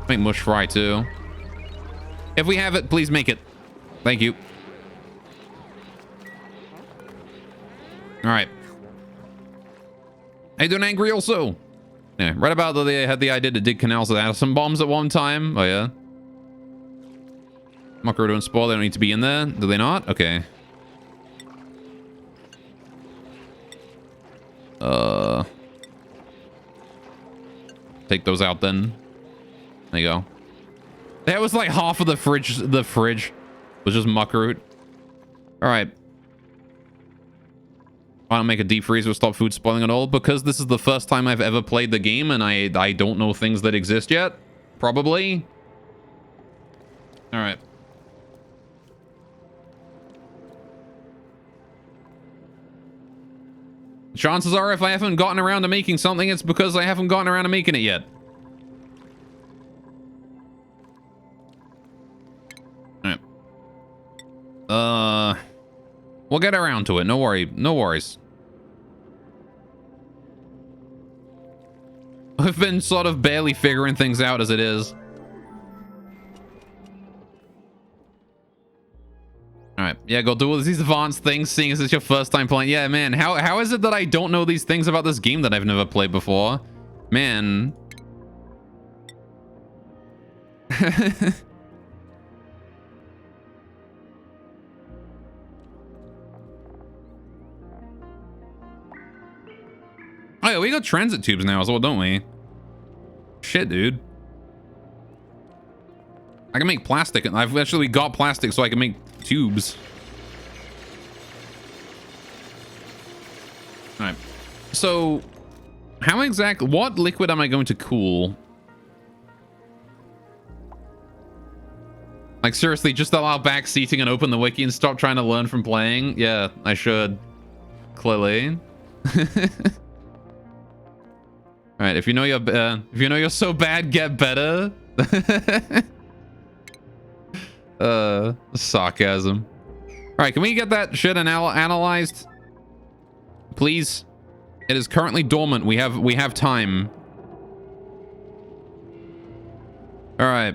Make mush fry too. If we have it, please make it. Thank you. All right. How you doing, Angry, also? Yeah, right about that they had the idea to dig canals with atom bombs at one time. Oh, yeah. Muckroot don't spoil. They don't need to be in there. Do they not? Okay. Take those out then. There you go. That was like half of the fridge. The fridge was just muckroot. All right. Why don't make a deep freeze or stop food spoiling at all? Because this is the first time I've ever played the game and I don't know things that exist yet. Probably. All right. Chances are if I haven't gotten around to making something, it's because I haven't gotten around to making it yet. All right. We'll get around to it. No worry. No worries. I've been sort of barely figuring things out as it is. All right. Yeah, go do all these advanced things, seeing as it's your first time playing. Yeah, man. How is it that I don't know these things about this game that I've never played before? Man. Oh, yeah, we got transit tubes now as well, don't we? Shit, dude. I can make plastic, and I've actually got plastic so I can make tubes. All right. So, how exactly... What liquid am I going to cool? Like, seriously, just allow back seating and open the wiki and stop trying to learn from playing? Yeah, I should. Clearly. All right, if you know you're so bad, get better. Sarcasm. All right, can we get that shit analyzed, please? It is currently dormant. We have time. All right.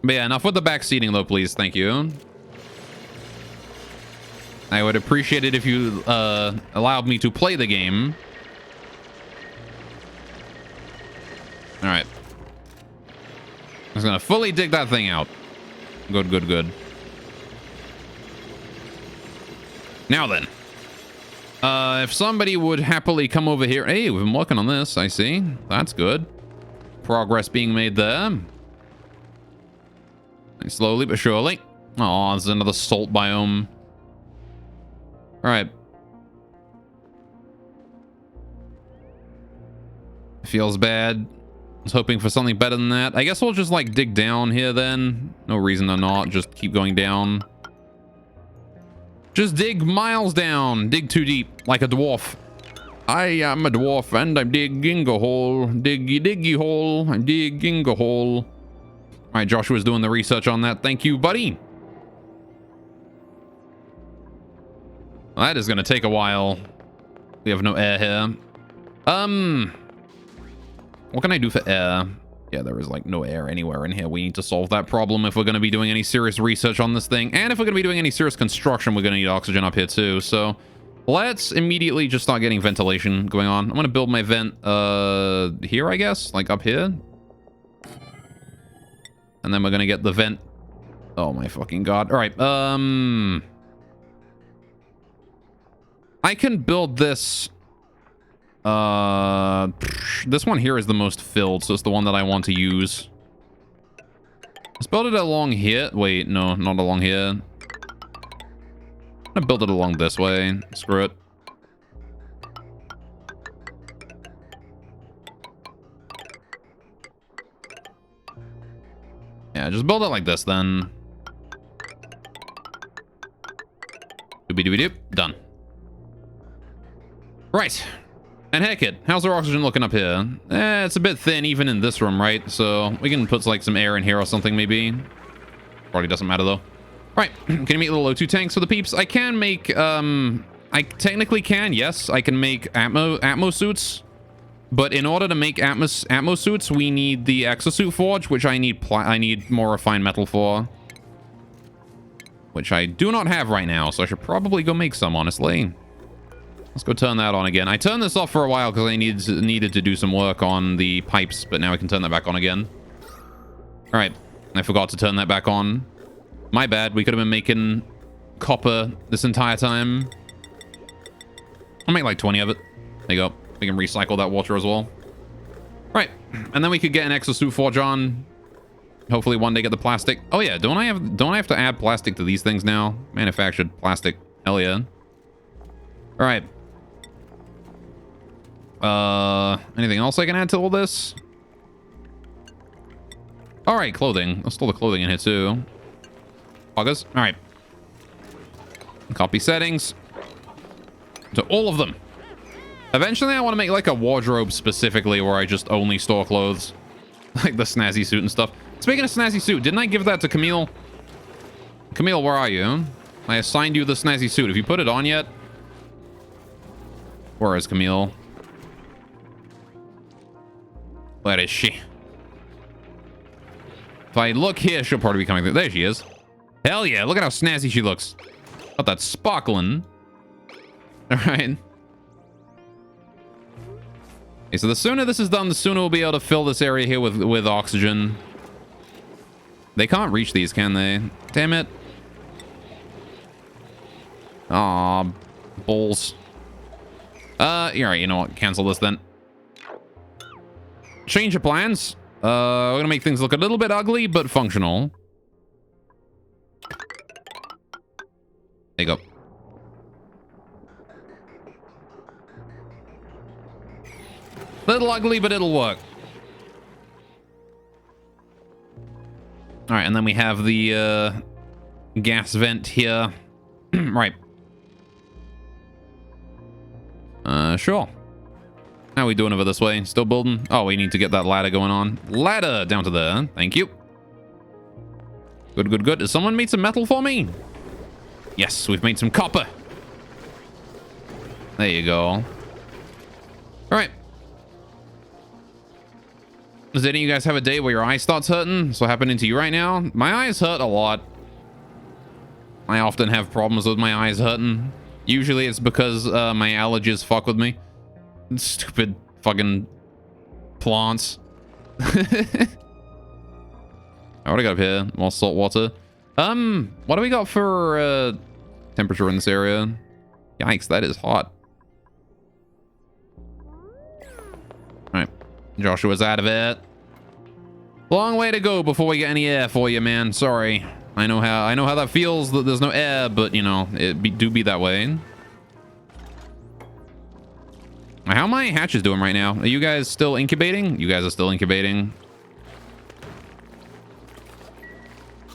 But yeah, enough with the back seating though, please. Thank you. I would appreciate it if you allowed me to play the game. All right. I'm just gonna fully dig that thing out. Good, good, good. Now then. If somebody would happily come over here. Hey, we've been working on this, I see. That's good. Progress being made there. Slowly but surely. Oh, there's another salt biome. All right. Feels bad. I was hoping for something better than that. I guess we'll just like dig down here then. No reason to not. Just keep going down. Just dig miles down. Dig too deep like a dwarf. I am a dwarf and I'm digging a hole. Diggy diggy hole. I'm digging a hole. All right, Joshua's doing the research on that. Thank you, buddy. Well, that is going to take a while. We have no air here. What can I do for air? Yeah, there is like no air anywhere in here. We need to solve that problem if we're going to be doing any serious research on this thing. And if we're going to be doing any serious construction, we're going to need oxygen up here too. So let's immediately just start getting ventilation going on. I'm going to build my vent here, I guess, like up here. And then we're going to get the vent. Oh my fucking God. All right. I can build this. This one here is the most filled, so it's the one that I want to use. Let's build it along here. Wait, no, not along here. I'm gonna build it along this way. Screw it. Yeah, just build it like this then. Doobie-doobie-doop. Done. Right. And heck it, how's our oxygen looking up here? It's a bit thin even in this room, right? So we can put like some air in here or something maybe. Probably doesn't matter though. Right, can you make little O2 tanks for the peeps? I can make, I technically can, yes. I can make Atmo suits. But in order to make Atmo suits, we need the exosuit forge, which I need more refined metal for. Which I do not have right now, so I should probably go make some, honestly. Let's go turn that on again. I turned this off for a while because I needed to do some work on the pipes, but now I can turn that back on again. All right. I forgot to turn that back on. My bad. We could have been making copper this entire time. I'll make like 20 of it. There you go. We can recycle that water as well. Right. And then we could get an exosuit forge on. Hopefully one day get the plastic. Oh yeah, don't I have to add plastic to these things now? Manufactured plastic. Hell yeah. All right. Anything else I can add to all this? All right, clothing. Let's throw the clothing in here too. August. All right. Copy settings to all of them. Eventually, I want to make like a wardrobe specifically where I just only store clothes, like the snazzy suit and stuff. Speaking of snazzy suit, didn't I give that to Camille? Camille, where are you? I assigned you the snazzy suit. Have you put it on yet? Where is Camille? Where is she? If I look here, she'll probably be coming through. There she is. Hell yeah, look at how snazzy she looks. Got that sparkling. All right. Okay, so the sooner this is done, the sooner we'll be able to fill this area here with oxygen. They can't reach these, can they? Damn it. Aw, balls. All right, you know what? Cancel this then. Change of plans. We're gonna make things look a little bit ugly, but functional. There you go. Little ugly, but it'll work. All right, and then we have the gas vent here. Right. Sure. How are we doing over this way? Still building? Oh, we need to get that ladder going on. Ladder down to there. Thank you. Good, good, good. Has someone made some metal for me? Yes, we've made some copper. There you go. All right. Does any of you guys have a day where your eye starts hurting? What's happening to you right now? My eyes hurt a lot. I often have problems with my eyes hurting. Usually it's because my allergies fuck with me. Stupid fucking plants. What do I got up here? More salt water. What do we got for temperature in this area? Yikes, that is hot. Alright. Joshua's out of it. Long way to go before we get any air for you, man. Sorry. I know how that feels that there's no air, but you know, do be that way. How are my hatches doing right now? Are you guys still incubating? You guys are still incubating.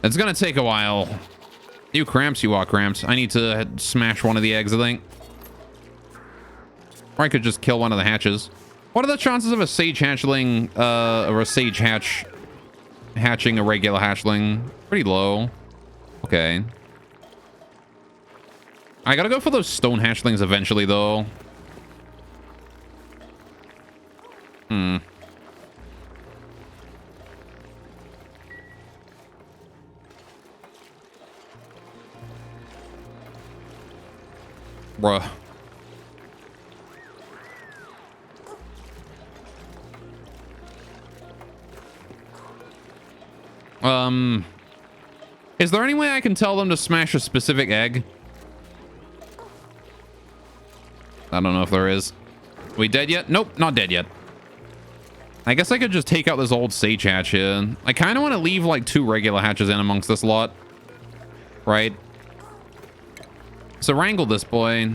It's gonna take a while. You cramps, you are cramps. I need to smash one of the eggs, I think. Or I could just kill one of the hatches. What are the chances of a sage hatchling, or a sage hatching a regular hatchling? Pretty low. Okay. I gotta go for those stone hatchlings eventually, though. Bruh. Is there any way I can tell them to smash a specific egg? I don't know if there is. We dead yet? Nope, not dead yet. I guess I could just take out this old sage hatch here. I kind of want to leave like 2 regular hatches in amongst this lot. Right? So wrangle this boy.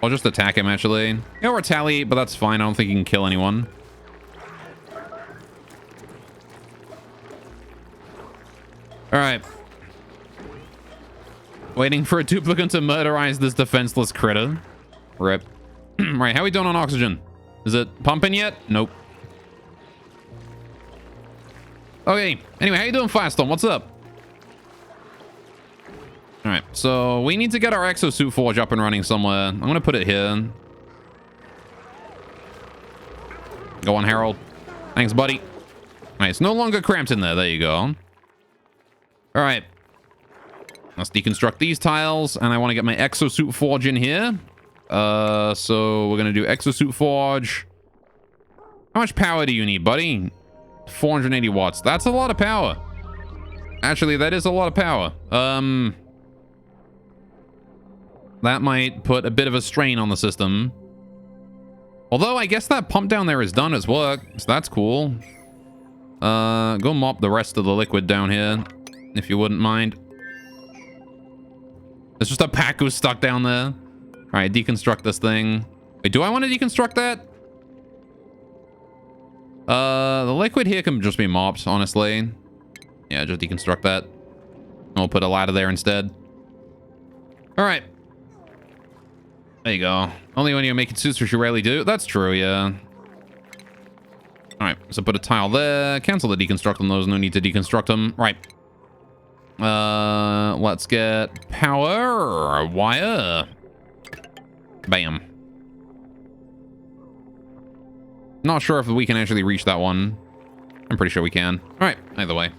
I'll just attack him, actually. He'll retaliate, but that's fine. I don't think he can kill anyone. Alright. Waiting for a duplicate to murderize this defenseless critter. Rip. Right, how we doing on oxygen? Is it pumping yet? Nope. Okay, anyway, how you doing, Firestorm? What's up? Alright, so we need to get our exosuit forge up and running somewhere. I'm gonna put it here. Go on, Harold. Thanks, buddy. Alright, it's no longer cramped in there. There you go. Alright. Let's deconstruct these tiles, and I want to get my exosuit forge in here. So we're gonna do exosuit forge. How much power do you need, buddy? 480 watts. That's a lot of power. Actually, that is a lot of power. That might put a bit of a strain on the system. Although, I guess that pump down there is done its work, so that's cool. Go mop the rest of the liquid down here, if you wouldn't mind. There's just a Pacu stuck down there. All right, deconstruct this thing. Wait, do I want to deconstruct that? The liquid here can just be mopped, honestly. Yeah, just deconstruct that. We'll put a ladder there instead. All right. There you go. Only when you're making suits, which you rarely do. That's true, yeah. All right, so put a tile there. Cancel the deconstruct on those. No need to deconstruct them. Right. Let's get power wire. Bam. Not sure if we can actually reach that one. I'm pretty sure we can. All right, either way.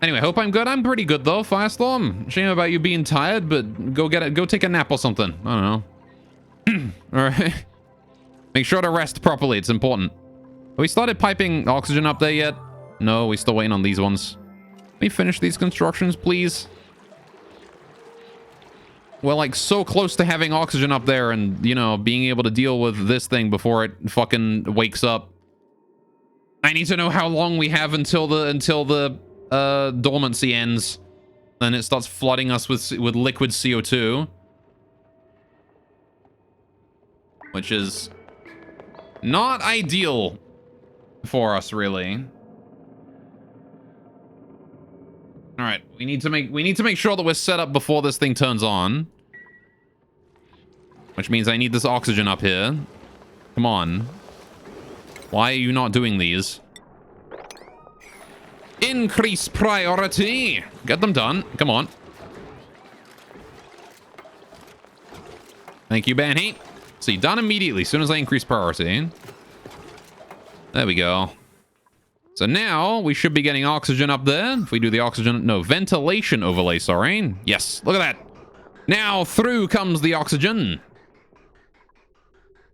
Anyway, hope I'm good. I'm pretty good though, Firestorm. Shame about you being tired, but go get it. Go take a nap or something. I don't know. All right. Make sure to rest properly. It's important. Have we started piping oxygen up there yet? No, we're still waiting on these ones. Let me finish these constructions, please. We're like so close to having oxygen up there and, you know, being able to deal with this thing before it fucking wakes up. I need to know how long we have until the dormancy ends. Then it starts flooding us with liquid CO2. Which is not ideal for us, really. All right, we need to make sure that we're set up before this thing turns on. Which means I need this oxygen up here. Come on. Why are you not doing these? Increase priority. Get them done. Come on. Thank you, Banny. See, done immediately as soon as I increase priority. There we go. So now we should be getting oxygen up there. If we do the oxygen, no, ventilation overlay, sorry. Yes, look at that. Now through comes the oxygen.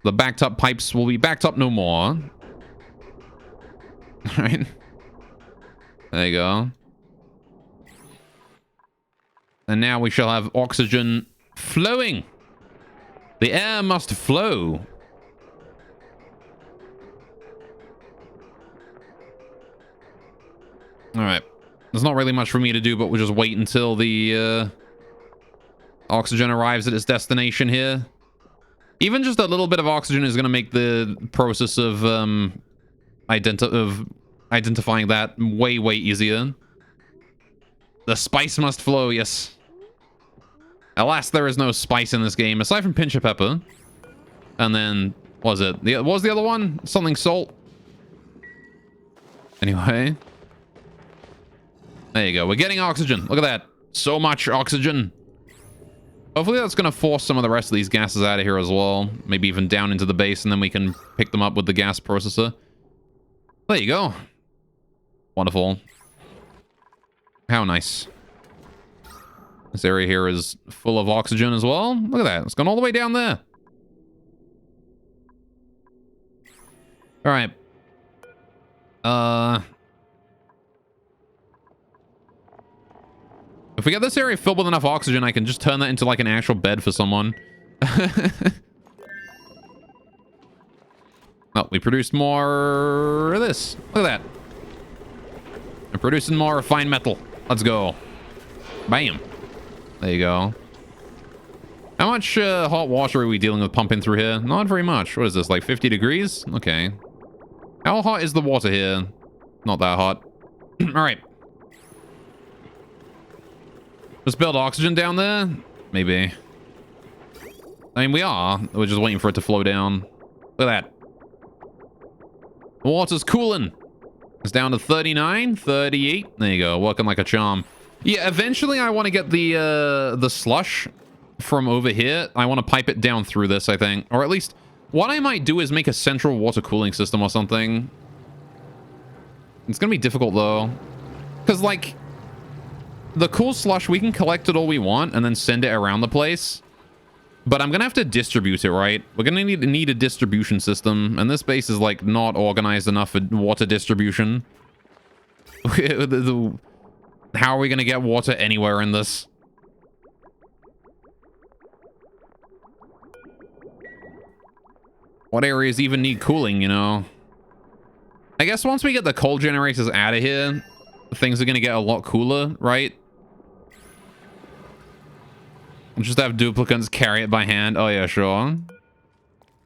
The backed up pipes will be backed up no more. All right. There you go. And now we shall have oxygen flowing. The air must flow. All right. There's not really much for me to do, but we'll just wait until the oxygen arrives at its destination here. Even just a little bit of oxygen is going to make the process of identifying that way, way easier. The spice must flow, yes. Alas, there is no spice in this game, aside from pinch of pepper. And then, what was it? What was the other one? Something salt. Anyway. There you go. We're getting oxygen. Look at that. So much oxygen. Hopefully that's going to force some of the rest of these gases out of here as well. Maybe even down into the base, and then we can pick them up with the gas processor. There you go. Wonderful. How nice. This area here is full of oxygen as well. Look at that. It's gone all the way down there. All right. If we get this area filled with enough oxygen, I can just turn that into like an actual bed for someone. Oh, we produced more of this. Look at that. We're producing more refined metal. Let's go. Bam. There you go. How much hot water are we dealing with pumping through here? Not very much. What is this, like 50 degrees? Okay. How hot is the water here? Not that hot. All right. Just build oxygen down there? Maybe. I mean, we are. We're just waiting for it to flow down. Look at that. The water's cooling. It's down to 39, 38. There you go. Working like a charm. Yeah, eventually I want to get the slush from over here. I want to pipe it down through this, I think. Or at least, what I might do is make a central water cooling system or something. It's going to be difficult, though. Because, like, the cool slush, we can collect it all we want and then send it around the place. But I'm going to have to distribute it, right? We're going to need a distribution system. And this base is, like, not organized enough for water distribution. How are we going to get water anywhere in this? What areas even need cooling, you know? I guess once we get the coal generators out of here, things are going to get a lot cooler, right? We'll just have duplicants carry it by hand. Oh, yeah, sure.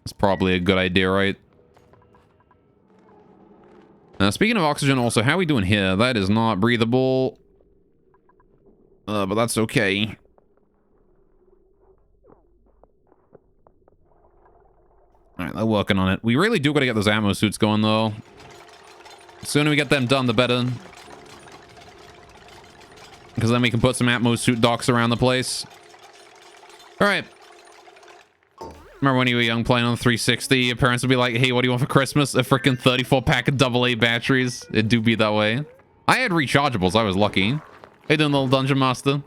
That's probably a good idea, right? Now, speaking of oxygen, also, how are we doing here? That is not breathable. But that's okay. Alright, they're working on it. We really do got to get those ammo suits going, though. The sooner we get them done, the better. Because then we can put some ammo suit docks around the place. Alright. Remember when you were young playing on the 360, your parents would be like, hey, what do you want for Christmas? A freaking 34-pack of AA batteries. It do be that way. I had rechargeables. I was lucky. Hey, doing, little dungeon master?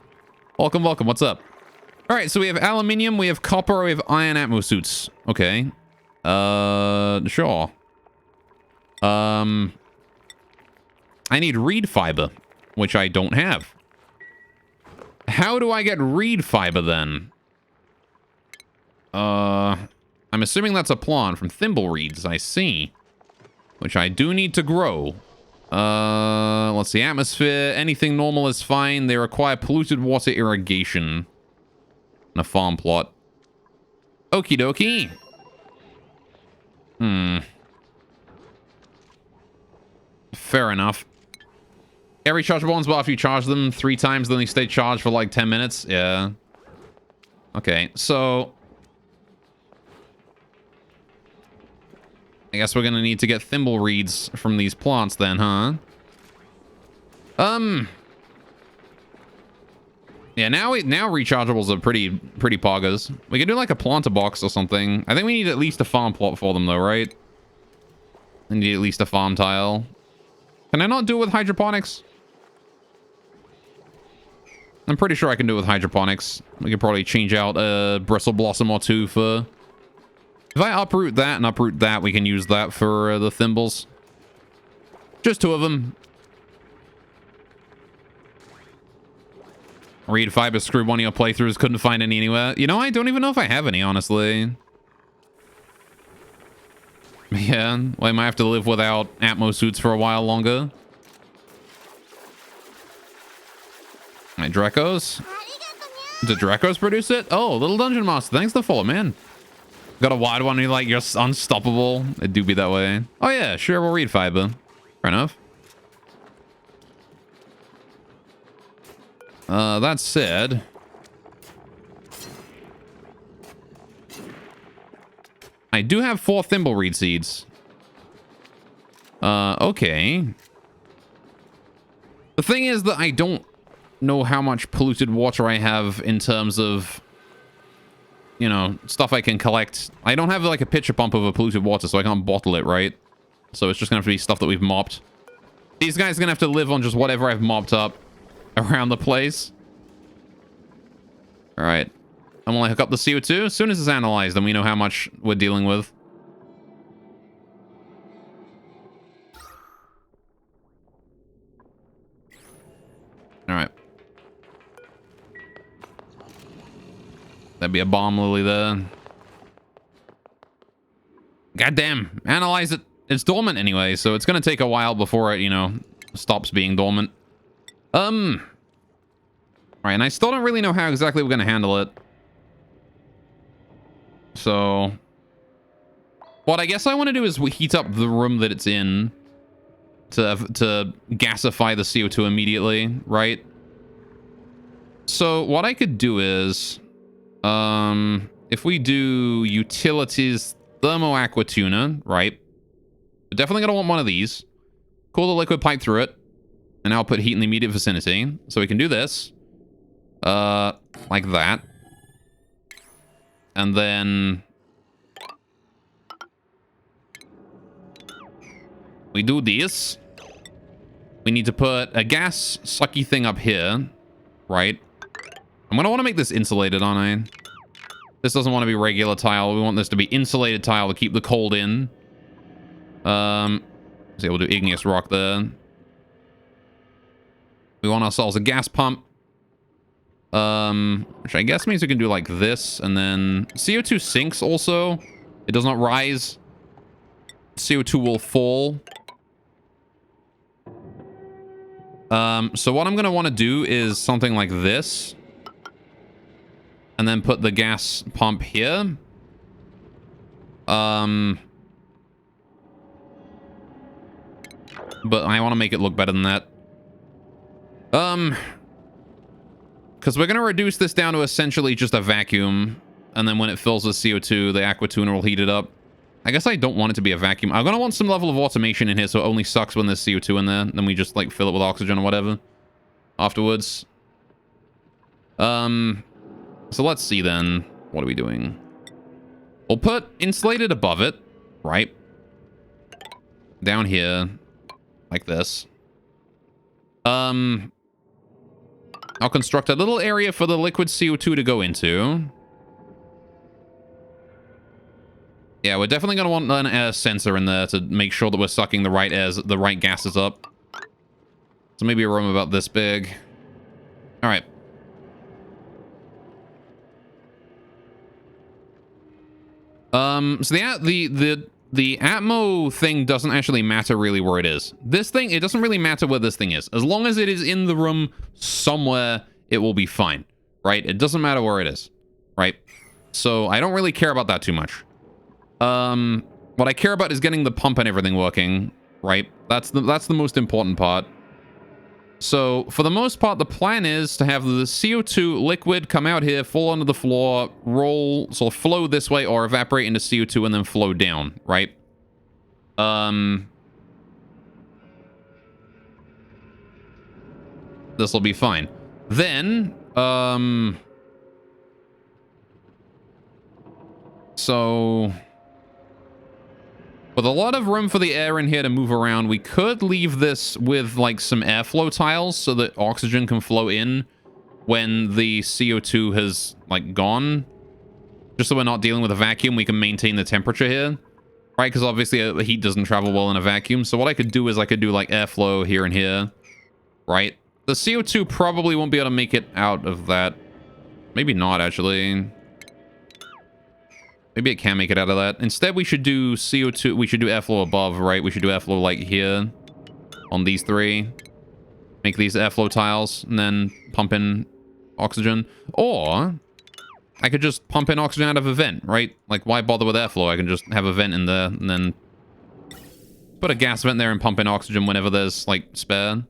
Welcome, welcome. What's up? Alright, so we have aluminium, we have copper, we have iron atmo suits. Okay. Sure. I need reed fiber, which I don't have. How do I get reed fiber, then? I'm assuming that's a plant from thimble reeds, I see. Which I do need to grow. Let's see. Atmosphere. Anything normal is fine. They require polluted water irrigation. And a farm plot. Okie dokie. Fair enough. Every chargeable one's well after you charge them 3 times, then they stay charged for like 10 minutes. Yeah. Okay, so I guess we're gonna need to get thimble reeds from these plants then, huh? Yeah, now rechargeables are pretty poggers. We can do like a planter box or something. I think we need at least a farm plot for them though, right? We need at least a farm tile. Can I not do it with hydroponics? I'm pretty sure I can do it with hydroponics. We could probably change out a bristle blossom or 2 for... If I uproot that and uproot that, we can use that for the thimbles. Just 2 of them. Reed fiber screwed one of your playthroughs. Couldn't find any anywhere. You know, I don't even know if I have any, honestly. Yeah, well, I might have to live without atmo suits for a while longer. My Drecos. Did Drecos produce it? Oh, Little Dungeon Master. Thanks for the follow, man. Got a wide one and you're like, you're unstoppable. It do be that way. Oh, yeah, sure, we'll read fiber. Fair enough. That said... I do have 4 thimbleweed seeds. Okay. The thing is that I don't know how much polluted water I have in terms of, you know, stuff I can collect. I don't have like a pitcher pump of a polluted water, so I can't bottle it, right? So it's just gonna have to be stuff that we've mopped. These guys are gonna have to live on just whatever I've mopped up around the place. All right. I'm gonna hook up the CO2. As soon as it's analyzed, then we know how much we're dealing with. All right. That'd be a bomb lily there. Goddamn. Analyze it. It's dormant anyway, so it's going to take a while before it, you know, stops being dormant. All right, and I still don't really know how exactly we're going to handle it. So what I guess I want to do is we heat up the room that it's in to gasify the CO2 immediately, right? So what I could do is, if we do utilities thermo aqua tuna, right? We're definitely gonna want one of these. Cool the liquid pipe through it, and I'll put heat in the immediate vicinity. So we can do this, like that, and then we do this. We need to put a gas sucky thing up here, right? I'm gonna want to make this insulated, aren't I? This doesn't want to be regular tile. We want this to be insulated tile to keep the cold in. So we'll do igneous rock there. We want ourselves a gas pump. Which I guess means we can do like this, and then CO2 sinks also. It does not rise. CO2 will fall. So what I'm gonna want to do is something like this. And then put the gas pump here. But I want to make it look better than that. Because we're going to reduce this down to essentially just a vacuum. And then when it fills with CO2, the aqua tuner will heat it up. I guess I don't want it to be a vacuum. I'm going to want some level of automation in here so it only sucks when there's CO2 in there. Then we just like fill it with oxygen or whatever afterwards. So let's see then. What are we doing? We'll put insulated above it, right? Down here. Like this. I'll construct a little area for the liquid CO2 to go into. Yeah, we're definitely going to want an air sensor in there to make sure that we're sucking the right gases up. So maybe a room about this big. All right. So the Atmo thing doesn't actually matter really where it is. This thing, it doesn't really matter where this thing is. As long as it is in the room somewhere, it will be fine, right? It doesn't matter where it is, right? So I don't really care about that too much. What I care about is getting the pump and everything working, right? That's the most important part. So for the most part, the plan is to have the CO2 liquid come out here, fall onto the floor, roll, so flow this way or evaporate into CO2 and then flow down, right? This will be fine. Then, so with a lot of room for the air in here to move around, we could leave this with like some airflow tiles so that oxygen can flow in when the CO2 has like gone. Just so we're not dealing with a vacuum, we can maintain the temperature here, right? Because obviously the heat doesn't travel well in a vacuum. So what I could do is I could do like airflow here and here, right? The CO2 probably won't be able to make it out of that. Maybe not, actually. Maybe it can make it out of that. Instead, we should do CO2. We should do airflow above, right? We should do airflow like here on these three. Make these airflow tiles and then pump in oxygen. Or I could just pump in oxygen out of a vent, right? Like, why bother with airflow? I can just have a vent in there and then put a gas vent there and pump in oxygen whenever there's, like, spare.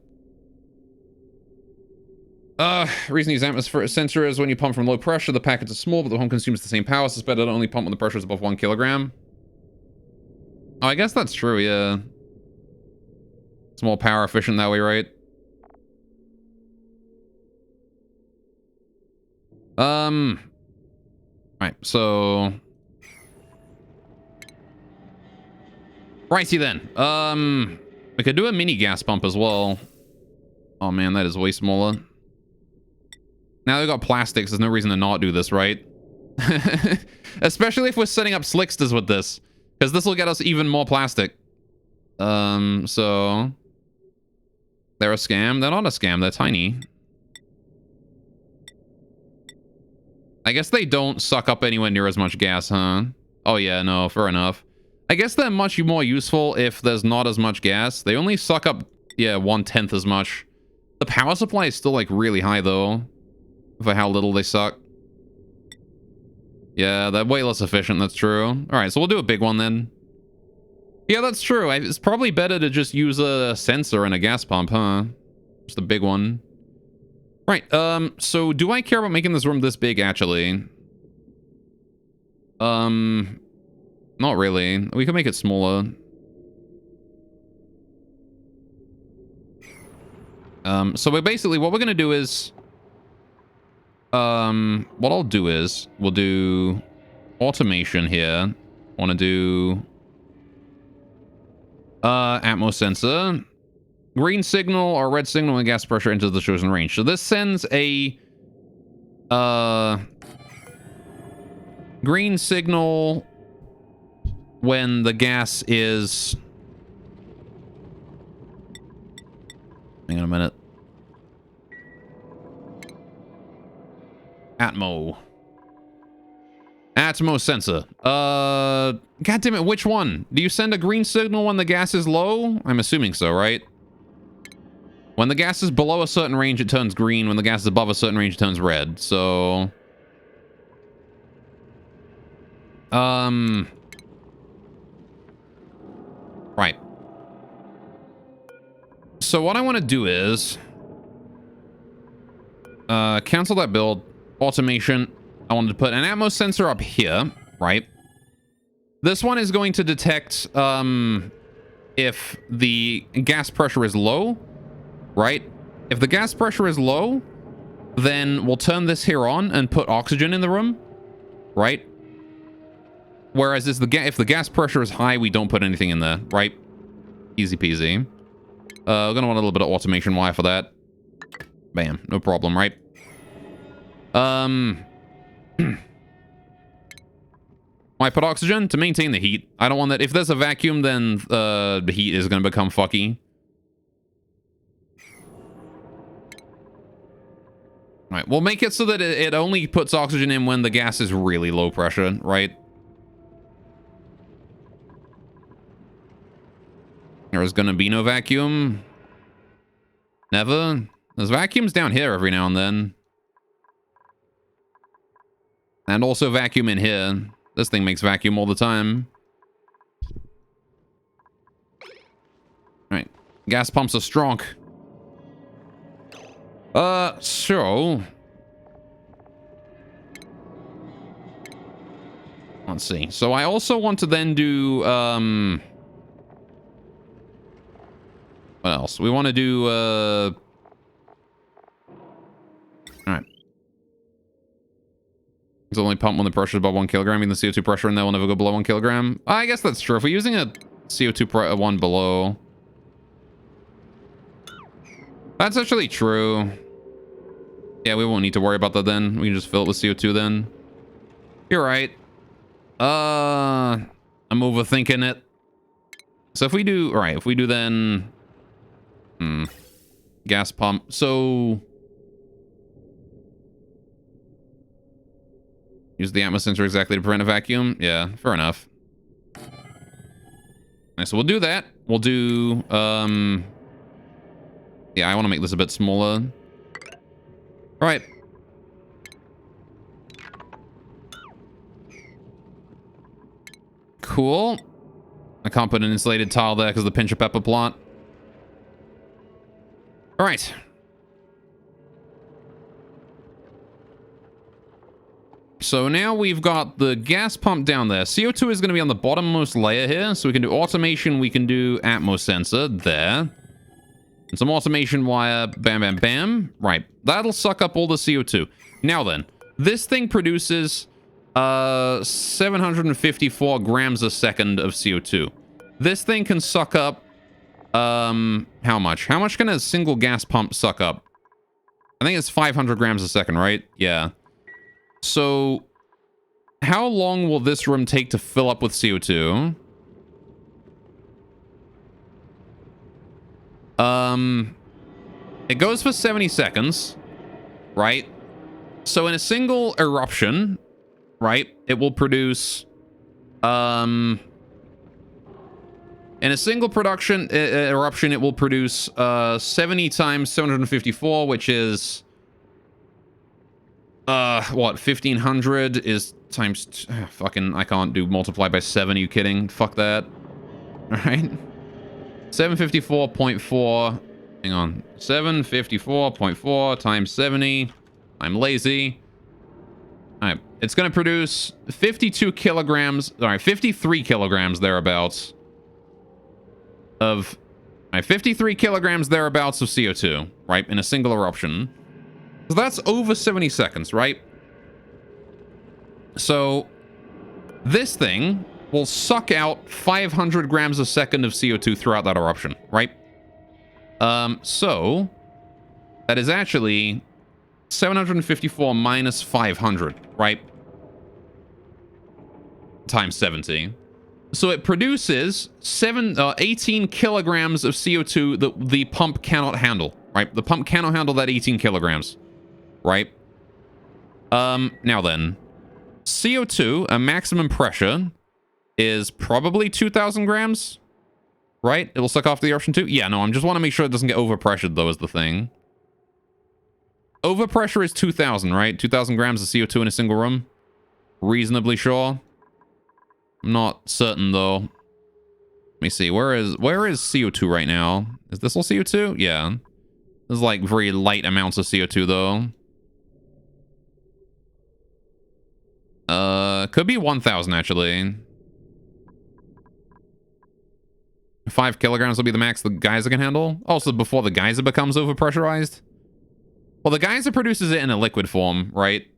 Reason to use atmosphere sensor is when you pump from low pressure, the packets are small, but the home consumes the same power, so it's better to only pump when the pressure is above 1 kilogram. Oh, I guess that's true, yeah. It's more power efficient that way, right? Right, so... Righty then. We could do a mini gas pump as well. Oh man, that is way smaller. Now they've got plastics, there's no reason to not do this, right? Especially if we're setting up slicksters with this. Because this will get us even more plastic. So... They're a scam? They're not a scam, they're tiny. I guess they don't suck up anywhere near as much gas, huh? Oh yeah, no, fair enough. I guess they're much more useful if there's not as much gas. They only suck up, yeah, 1/10 as much. The power supply is still, like, really high, though. For how little they suck. Yeah, they're way less efficient, that's true. Alright, so we'll do a big one, then. Yeah, that's true. It's probably better to just use a sensor and a gas pump, huh? Just a big one. Right, so do I care about making this room this big, actually? Not really. We can make it smaller. So we're basically, what we're gonna do is... what I'll do is, we'll do automation here. Want to do... Atmos sensor. Green signal or red signal when gas pressure enters the chosen range. So this sends a... green signal when the gas is... Hang on a minute. Atmos sensor. God damn it, which one? Do you send a green signal when the gas is low? I'm assuming so, right? When the gas is below a certain range, it turns green. When the gas is above a certain range, it turns red. So... Right. So what I want to do is... cancel that build. Automation. I wanted to put an Atmos sensor up here, right? This one is going to detect, if the gas pressure is low, right? If the gas pressure is low, then we'll turn this here on and put oxygen in the room, right? Whereas if the gas pressure is high, we don't put anything in there, right? Easy peasy. We're gonna want a little bit of automation wire for that. Bam, no problem, right? Why put oxygen? To maintain the heat. I don't want that. If there's a vacuum, then the heat is gonna become fucky. Right, we'll make it so that it only puts oxygen in when the gas is really low pressure, right? There's gonna be no vacuum. Never. There's vacuums down here every now and then. And also vacuum in here. This thing makes vacuum all the time. Alright. Gas pumps are strong. So... Let's see. So I also want to then do, what else? We want to do, Alright. It's only pump when the pressure is above 1 kilogram. Meaning the CO2 pressure and that will never go below 1 kilogram. I guess that's true. If we're using a CO2 one below... That's actually true. Yeah, we won't need to worry about that then. We can just fill it with CO2 then. You're right. I'm overthinking it. So if we do... Alright, if we do then... Gas pump. So... Use the Atmos sensor exactly to prevent a vacuum? Yeah, fair enough. Alright, so we'll do that. We'll do... Yeah, I want to make this a bit smaller. Alright. Cool. I can't put an insulated tile there because of the pinch of pepper plant. Alright. so now we've got the gas pump down there. CO2 is going to be on the bottommost layer here. So we can do automation. We can do atmos sensor there. And some automation wire. Bam, bam, bam. Right. That'll suck up all the CO2. Now then, this thing produces 754 grams a second of CO2. This thing can suck up how much? How much can a single gas pump suck up? I think it's 500 grams a second, right? Yeah. So how long will this room take to fill up with CO2? It goes for 70 seconds, right? So in a single eruption, right, it will produce, in a single eruption, it will produce 70 times 754, which is, what, 1500 is times, fucking, I can't do multiply by 7, are you kidding? Fuck that. All right. 754.4, hang on, 754.4 times 70. I'm lazy. All right, it's going to produce 52 kilograms, all right, 53 kilograms thereabouts of, all right, 53 kilograms thereabouts of CO2, right, in a single eruption. So that's over 70 seconds, right? So this thing will suck out 500 grams a second of CO2 throughout that eruption, right? So that is actually 754 minus 500, right? Times 70. So it produces 18 kilograms of CO2 that the pump cannot handle, right? The pump cannot handle that 18 kilograms, right? Now then, CO2, a maximum pressure, is probably 2,000 grams, right? It'll suck off the eruption too? Yeah, no, I just want to make sure it doesn't get overpressured, though, is the thing. Overpressure is 2,000, right? 2,000 grams of CO2 in a single room. Reasonably sure. I'm not certain, though. Let me see. Where is CO2 right now? Is this all CO2? Yeah. There's like very light amounts of CO2, though. Could be 1,000, actually. 5 kilograms will be the max the geyser can handle. Also, before the geyser becomes overpressurized. Well, the geyser produces it in a liquid form, right?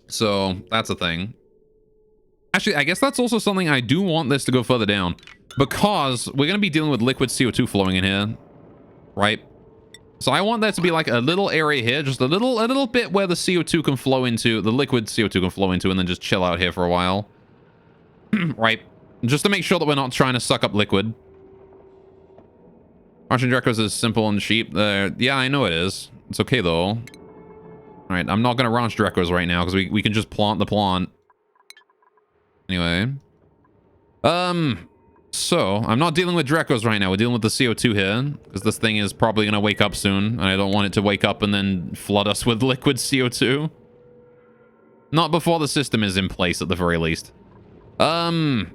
So, that's a thing. Actually, I guess that's also something I do want this to go further down. Because we're going to be dealing with liquid CO2 flowing in here. Right? So I want there to be like a little area here. Just a little bit where the CO2 can flow into. The liquid CO2 can flow into and then just chill out here for a while. Right? Just to make sure that we're not trying to suck up liquid. Martian Drecos is simple and cheap. Yeah, I know it is. It's okay, though. Alright, I'm not going to ranch Drecos right now, because we can just plant the plant. Anyway. So, I'm not dealing with Drecos right now. We're dealing with the CO2 here, because this thing is probably going to wake up soon, and I don't want it to wake up and then flood us with liquid CO2. Not before the system is in place, at the very least. Right.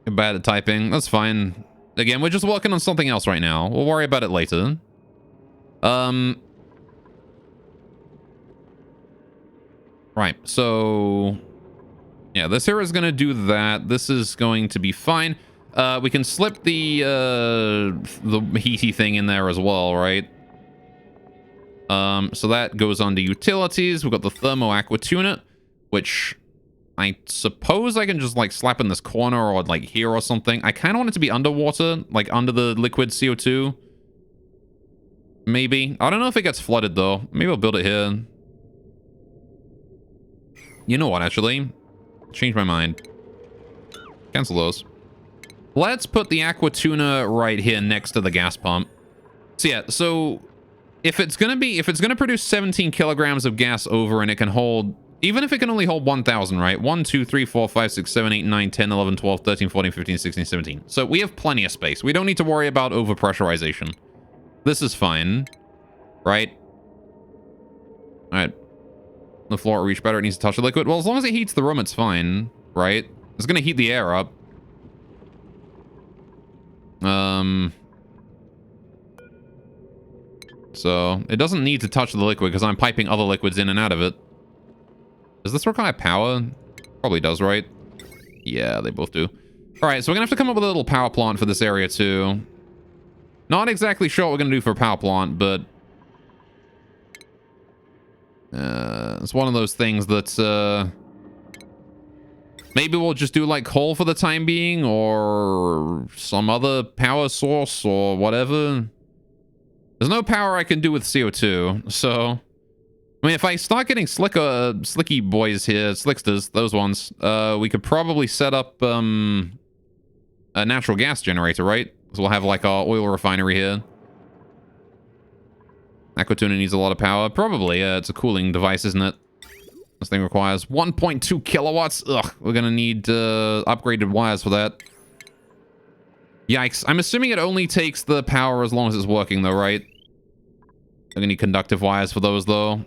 Bad at typing. That's fine. Again, we're just working on something else right now. We'll worry about it later. Right. So, yeah, this here is going to do that. This is going to be fine. We can slip the heaty thing in there as well, right? So that goes on to utilities. We've got the thermo aqua tuner, which I suppose I can just like slap in this corner or like here or something. I kind of want it to be underwater, like under the liquid CO2. Maybe. I don't know if it gets flooded though. Maybe I'll build it here. You know what, actually? Change my mind. Cancel those. Let's put the aqua tuna right here next to the gas pump. So yeah, so if it's gonna produce 17 kilograms of gas over and it can hold, even if it can only hold 1,000, right? 1, 2, 3, 4, 5, 6, 7, 8, 9, 10, 11, 12, 13, 14, 15, 16, 17. So we have plenty of space. We don't need to worry about overpressurization. This is fine, right? All right. The floor will reach better. It needs to touch the liquid. Well, as long as it heats the room, it's fine, right? It's going to heat the air up. So it doesn't need to touch the liquid because I'm piping other liquids in and out of it. Does this require power? Probably does, right? Yeah, they both do. All right, so we're gonna have to come up with a little power plant for this area too. Not exactly sure what we're gonna do for a power plant, but it's one of those things that maybe we'll just do like coal for the time being, or some other power source or whatever. There's no power I can do with CO2, so I mean, if I start getting slicky boys here, slicksters, those ones, we could probably set up a natural gas generator, right? So we'll have like our oil refinery here. Aquatuna needs a lot of power. Probably, it's a cooling device, isn't it? This thing requires 1.2 kilowatts. Ugh, we're gonna need upgraded wires for that. Yikes. I'm assuming it only takes the power as long as it's working, though, right? I'm gonna need conductive wires for those, though.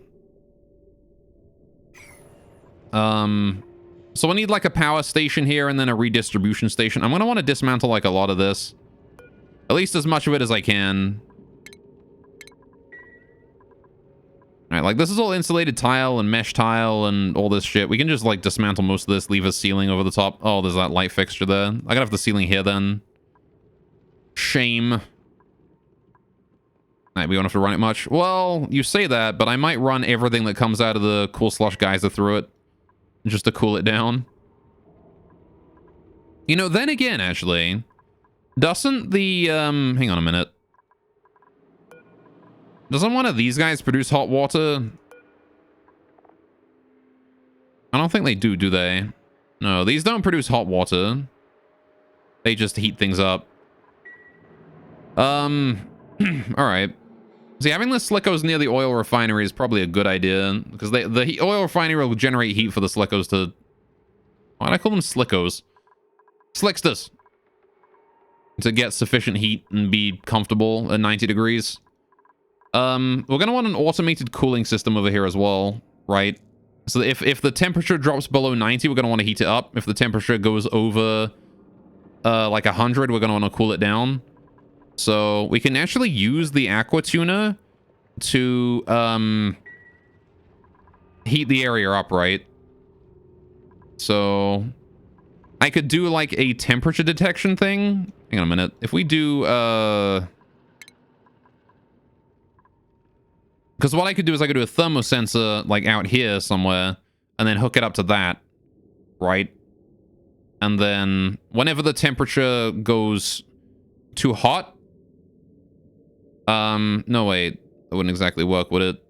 So I need like a power station here and then a redistribution station. I'm gonna want to dismantle like a lot of this. At least as much of it as I can. Alright, like this is all insulated tile and mesh tile and all this shit. We can just like dismantle most of this, leave a ceiling over the top. Oh, there's that light fixture there. I gotta have the ceiling here then. Shame. Alright, we don't have to run it much. Well, you say that, but I might run everything that comes out of the cool slush geyser through it. Just to cool it down. You know, then again, actually, doesn't the, hang on a minute. Doesn't one of these guys produce hot water? I don't think they do they? No, these don't produce hot water. They just heat things up. Alright. See, having the slickos near the oil refinery is probably a good idea, because the oil refinery will generate heat for the slickos to... Why'd I call them slickos? Slicksters! To get sufficient heat and be comfortable at 90 degrees. We're going to want an automated cooling system over here as well, right? So if the temperature drops below 90, we're going to want to heat it up. If the temperature goes over like 100, we're going to want to cool it down. So we can actually use the aquatuna to heat the area up, right? So I could do like a temperature detection thing. Hang on a minute. If we do because what I could do is I could do a thermosensor like out here somewhere and then hook it up to that, right? And then whenever the temperature goes too hot, no, wait. That wouldn't exactly work, would it?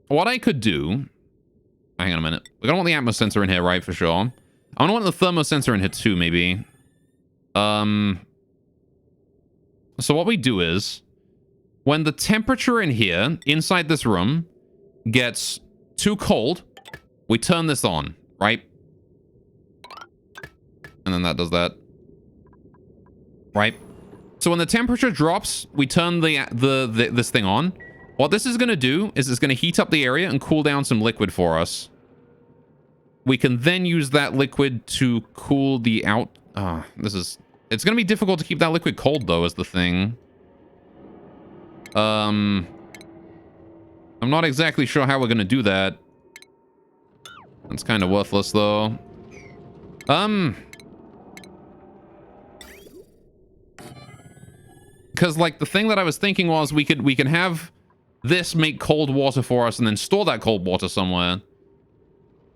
What I could do... Hang on a minute. We're gonna want the atmos sensor in here, right? For sure. I'm gonna want the thermosensor in here too, maybe. So what we do is... When the temperature in here, inside this room, gets too cold, we turn this on, right? And then that does that. Right? So when the temperature drops, we turn this thing on. What this is going to do is it's going to heat up the area and cool down some liquid for us. We can then use that liquid to cool the out... it's going to be difficult to keep that liquid cold, though, is the thing. I'm not exactly sure how we're going to do that. That's kind of worthless, though. Because, like, the thing that I was thinking was we can have this make cold water for us and then store that cold water somewhere.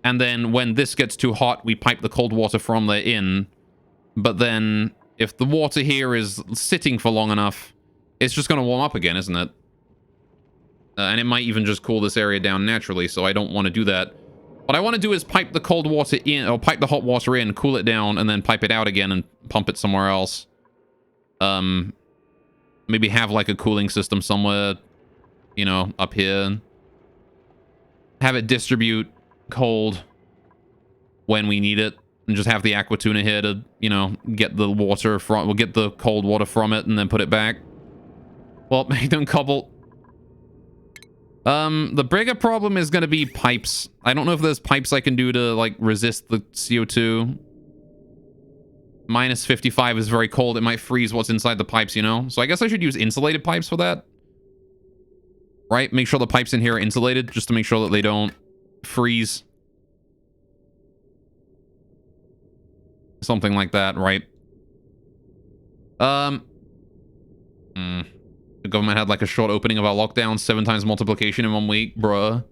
And then when this gets too hot, we pipe the cold water from there in. But then if the water here is sitting for long enough, it's just going to warm up again, isn't it? And it might even just cool this area down naturally, so I don't want to do that. What I want to do is pipe the cold water in, or pipe the hot water in, cool it down, and then pipe it out again and pump it somewhere else. Maybe have like a cooling system somewhere, you know, up here. Have it distribute cold when we need it. And just have the aquatuna here to, you know, get the water from... We'll get the cold water from it and then put it back. Well, don't cobble. The bigger problem is going to be pipes. I don't know if there's pipes I can do to, like, resist the CO2. Minus 55 is very cold. It might freeze what's inside the pipes, you know? So I guess I should use insulated pipes for that. Right? Make sure the pipes in here are insulated just to make sure that they don't freeze. Something like that, right? The government had like a short opening of our lockdown, 7 times multiplication in 1 week, bruh.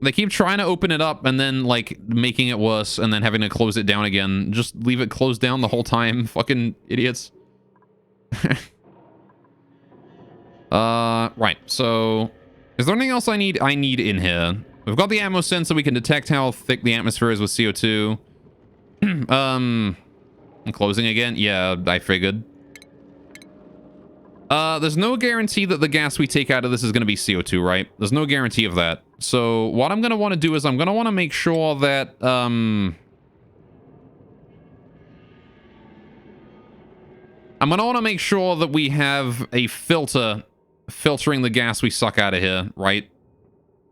They keep trying to open it up and then, like, making it worse and then having to close it down again. Just leave it closed down the whole time. Fucking idiots. Right. So, is there anything else I need in here? We've got the ammo sensor. We can detect how thick the atmosphere is with CO2. I'm closing again? Yeah, I figured. There's no guarantee that the gas we take out of this is going to be CO2, right? There's no guarantee of that. So what I'm going to want to do is I'm going to want to make sure that, I'm going to want to make sure that we have a filter filtering the gas we suck out of here, right?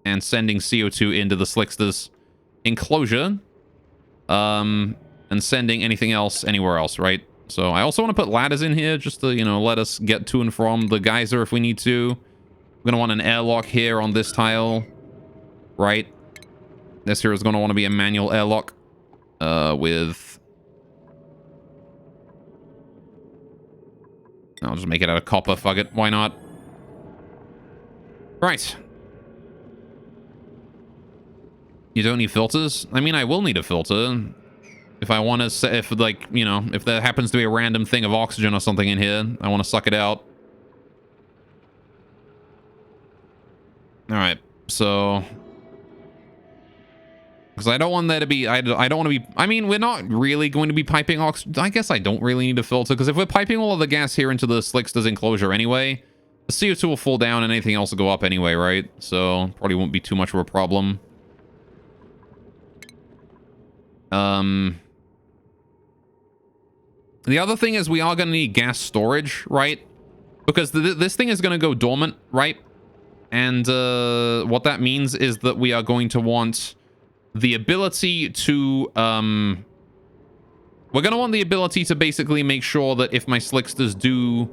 And sending CO2 into the Slickster's enclosure. And sending anything else anywhere else, right? So I also want to put ladders in here just to, you know, let us get to and from the geyser if we need to. We're going to want an airlock here on this tile, right? This here is going to want to be a manual airlock with... I'll just make it out of copper, fuck it, why not? Right. You don't need filters? I mean, I will need a filter. If I want to say, if like, you know, if there happens to be a random thing of oxygen or something in here, I want to suck it out. All right, so... Because I don't want there to be, I don't want to be, I mean, we're not really going to be piping oxygen. I guess I don't really need a filter, because if we're piping all of the gas here into the Slickster's enclosure anyway, the CO2 will fall down and anything else will go up anyway, right? So, probably won't be too much of a problem. The other thing is we are going to need gas storage, right? Because this thing is going to go dormant, right? And what that means is that we are going to want the ability to... we're going to want the ability to basically make sure that if my Slicksters do...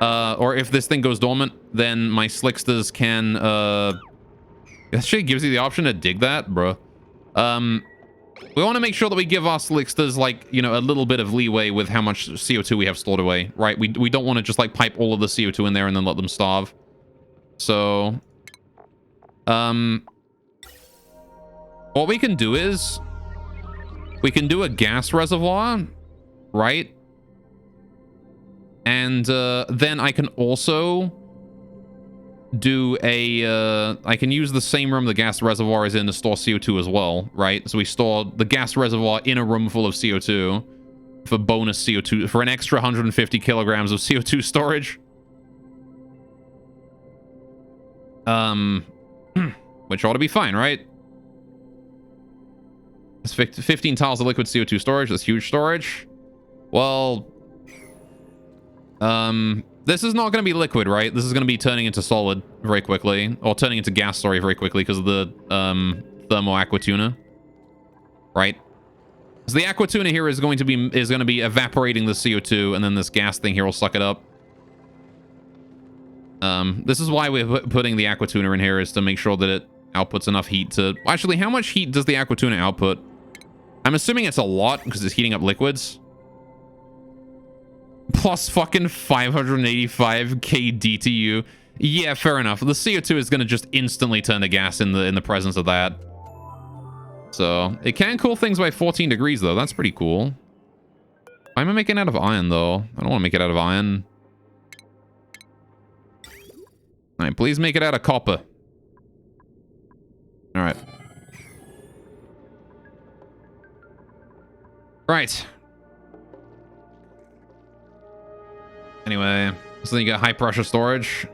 or if this thing goes dormant, then my Slicksters can... It actually gives you the option to dig that, bro. We want to make sure that we give our Slicksters, like, you know, a little bit of leeway with how much CO2 we have stored away, right? We don't want to just, like, pipe all of the CO2 in there and then let them starve. So, what we can do is, we can do a gas reservoir, right? And, then I can also do a, I can use the same room the gas reservoir is in to store CO2 as well, right? So we store the gas reservoir in a room full of CO2 for bonus CO2, for an extra 150 kilograms of CO2 storage. Which ought to be fine, right? It's 15 tiles of liquid CO2 storage. That's huge storage. Well, this is not going to be liquid, right? This is going to be turning into solid very quickly, or turning into gas, sorry, very quickly because of the thermo aqua tuna, right? So the aqua tuna here is going to be evaporating the CO2, and then this gas thing here will suck it up. This is why we're putting the aqua tuna in here, is to make sure that it outputs enough heat to... Actually, how much heat does the aqua tuna output? I'm assuming it's a lot because it's heating up liquids. Plus fucking 585 kDTU. Yeah, fair enough. The CO2 is going to just instantly turn to gas in the presence of that. So, it can cool things by 14 degrees, though. That's pretty cool. Why am I making it out of iron, though? I don't want to make it out of iron. Alright, please make it out of copper. Alright. Right. Anyway, so then you got high pressure storage.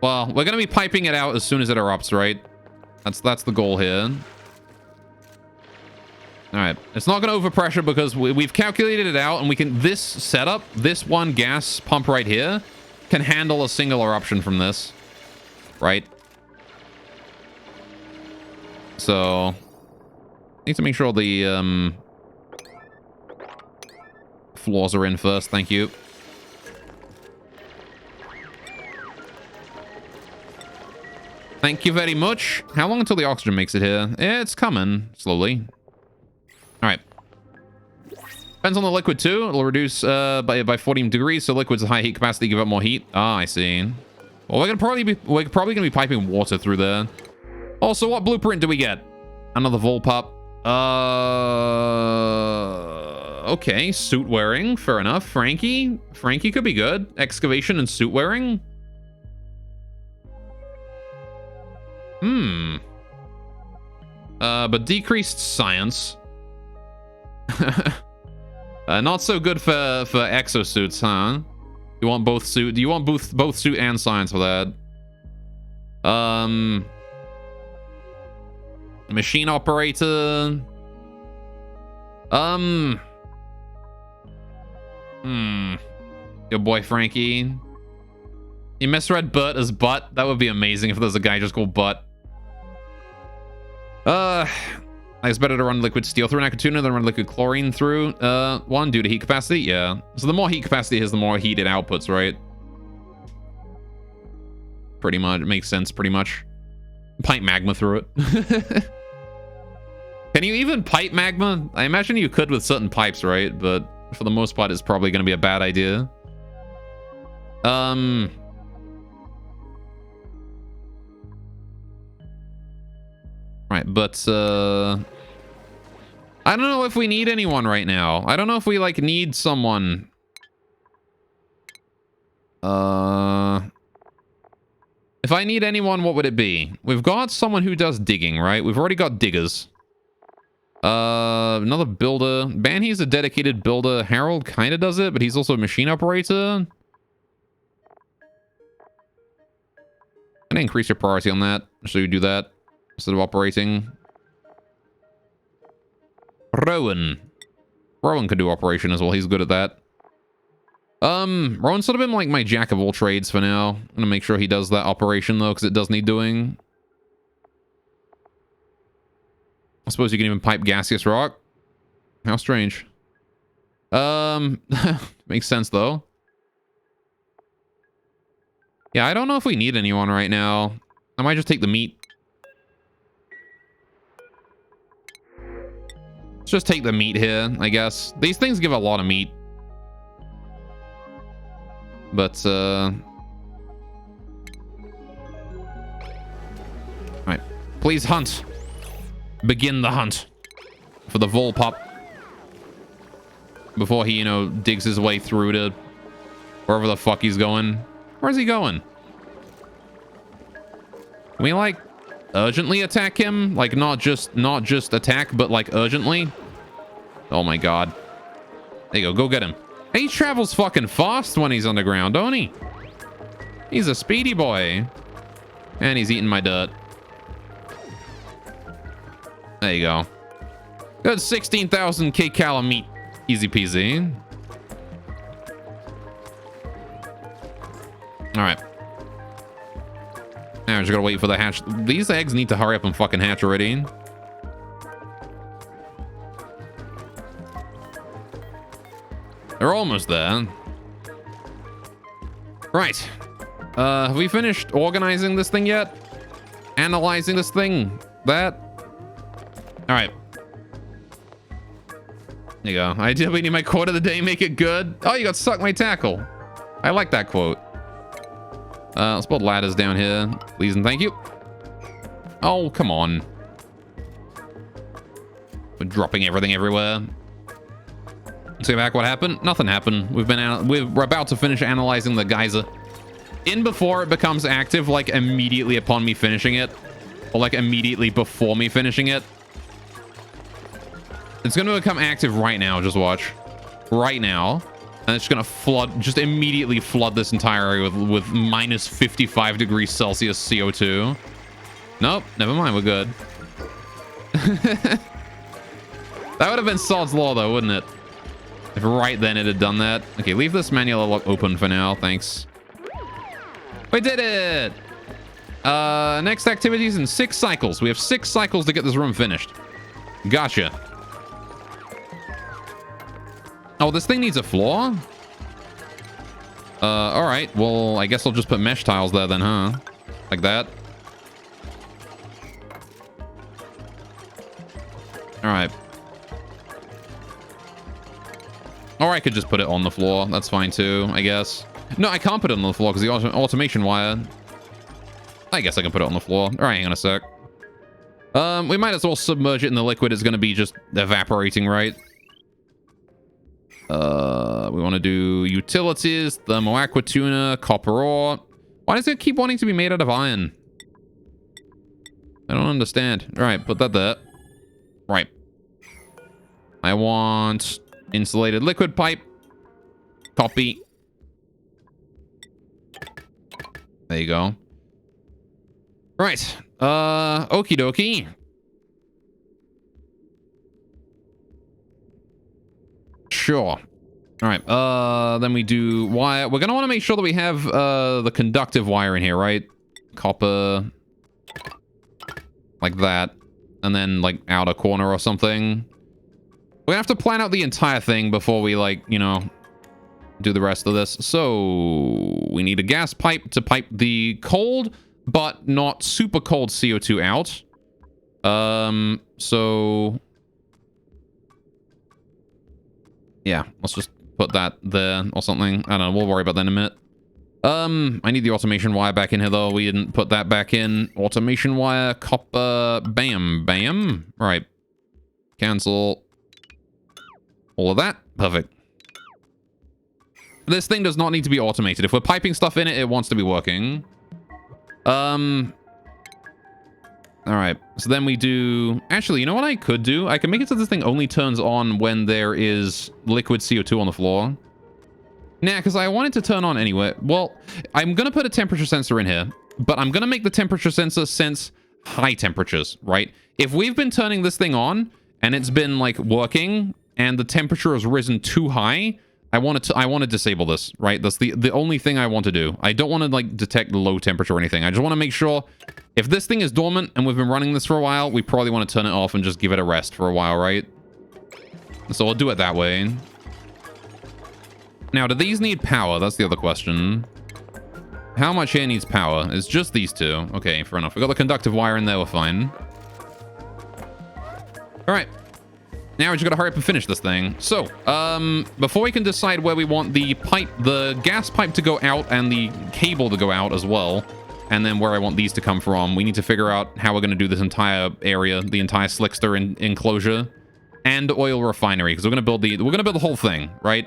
Well, we're going to be piping it out as soon as it erupts, right? That's the goal here. All right. It's not going to overpressure because we've calculated it out, and we can... This setup, this one gas pump right here, can handle a single eruption from this. Right? So... Need to make sure the floors are in first. Thank you. Thank you very much. How long until the oxygen makes it here? It's coming slowly. All right. Depends on the liquid too. It'll reduce by 14 degrees. So liquid's a high heat capacity, give up more heat. Ah, I see. Well, we're probably gonna be piping water through there. Also, what blueprint do we get? Another Volpop. Okay, suit wearing. Fair enough. Frankie could be good. Excavation and suit wearing. But decreased science. Not so good for exosuits, huh? You want both suit? Do you want both suit and science for that? Machine operator. Your boy Frankie. You misread Bert as Butt. That would be amazing if there's a guy just called Butt. It's better to run liquid steel through an Akatuna than run liquid chlorine through one due to heat capacity. Yeah. So the more heat capacity it has, the more heat it outputs, right? Pretty much. It makes sense, pretty much. Pipe magma through it. Can you even pipe magma? I imagine you could with certain pipes, right? But for the most part, it's probably going to be a bad idea. Right, but I don't know if we need anyone right now. I don't know if we like need someone. If I need anyone, what would it be? We've got someone who does digging, right? We've already got diggers. Another builder. Banhe's a dedicated builder. Harold kind of does it, but he's also a machine operator. I'm gonna increase your priority on that, so you do that instead of operating. Rowan could do operation as well. He's good at that. Rowan's sort of been like my jack of all trades for now. I'm gonna make sure he does that operation though, because it does need doing. I suppose you can even pipe gaseous rock. How strange. Makes sense though. Yeah, I don't know if we need anyone right now. I might just take the meat. Let's just take the meat here, I guess. These things give a lot of meat. But, Alright. Please hunt. Begin the hunt. For the Volpop. Before he, you know, digs his way through to wherever the fuck he's going. Where's he going? Can we, like, urgently attack him? Like, not just attack, but, like, urgently? Oh, my God. There you go. Go get him. He travels fucking fast when he's underground, don't he? He's a speedy boy. And he's eating my dirt. There you go. Good 16,000 kcal meat. Easy peasy. Alright. Now I just gotta wait for the hatch. These eggs need to hurry up and fucking hatch already. They're almost there. Right. Have we finished organizing this thing yet? Analyzing this thing? That? Alright. There you go. I did we need my quote of the day, make it good. Oh, you got suck my tackle. I like that quote. Let's build ladders down here. Please and thank you. Oh, come on. We're dropping everything everywhere. Let's go back. What happened? Nothing happened. We're about to finish analyzing the geyser. In before it becomes active, like immediately upon me finishing it. Or like immediately before me finishing it. It's going to become active right now. Just watch. Right now. And it's going to flood, just immediately flood this entire area with minus 55 degrees Celsius CO2. Nope. Never mind. We're good. That would have been Sod's Law, though, wouldn't it? If right then it had done that. Okay, leave this manual open for now. Thanks. We did it! Next activities in 6 cycles. We have 6 cycles to get this room finished. Gotcha. Oh, this thing needs a floor? All right. Well, I guess I'll just put mesh tiles there then, huh? Like that. All right. Or I could just put it on the floor. That's fine too, I guess. No, I can't put it on the floor because the automation wire. I guess I can put it on the floor. All right, hang on a sec. We might as well submerge it in the liquid. It's going to be just evaporating, right? We want to do utilities, thermo aqua tuna, copper ore. Why does it keep wanting to be made out of iron? I don't understand. All right, put that there. Right. I want insulated liquid pipe. Copy. There you go. Right. Okie dokie. Sure. All right. Then we do wire. We're gonna want to make sure that we have the conductive wire in here, right? Copper, like that, and then like outer corner or something. We're gonna have to plan out the entire thing before we, like, you know, do the rest of this. So we need a gas pipe to pipe the cold but not super cold CO2 out. So yeah, let's just put that there or something. I don't know, we'll worry about that in a minute. I need the automation wire back in here though. We didn't put that back in. Automation wire, copper, bam, bam. Right. Cancel all of that. Perfect. This thing does not need to be automated. If we're piping stuff in it, it wants to be working. All right. So then we do... Actually, you know what I could do? I can make it so this thing only turns on when there is liquid CO2 on the floor. Nah, because I want it to turn on anyway. Well, I'm going to put a temperature sensor in here, but I'm going to make the temperature sensor sense high temperatures, right? If we've been turning this thing on and it's been, like, working and the temperature has risen too high... I want to disable this, right? That's the only thing I want to do. I don't want to, like, detect low temperature or anything. I just want to make sure if this thing is dormant and we've been running this for a while, we probably want to turn it off and just give it a rest for a while, right? So I'll do it that way. Now, do these need power? That's the other question. How much here needs power? It's just these two. Okay, fair enough. We got the conductive wire in there. We're fine. All right. Now we just gotta hurry up and finish this thing. So, before we can decide where we want the pipe, the gas pipe to go out and the cable to go out as well, and then where I want these to come from, we need to figure out how we're gonna do this entire area, the entire slickster enclosure, and oil refinery, because we're gonna build the whole thing, right?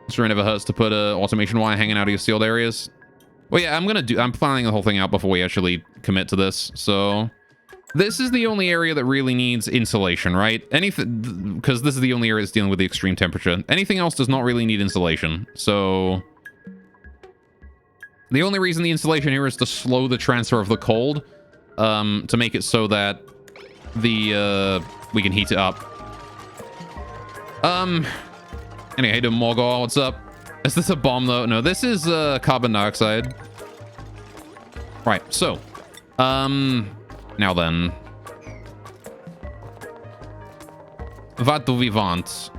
Sure, it never hurts to put a automation wire hanging out of your sealed areas. Well, yeah, I'm planning the whole thing out before we actually commit to this, so... This is the only area that really needs insulation, right? Anything, because this is the only area that's dealing with the extreme temperature. Anything else does not really need insulation. So the only reason the insulation here is to slow the transfer of the cold, to make it so that the we can heat it up. Anyway, hey, doing Morgor, what's up? Is this a bomb though? No, this is carbon dioxide. Right. So, now then, what do we want?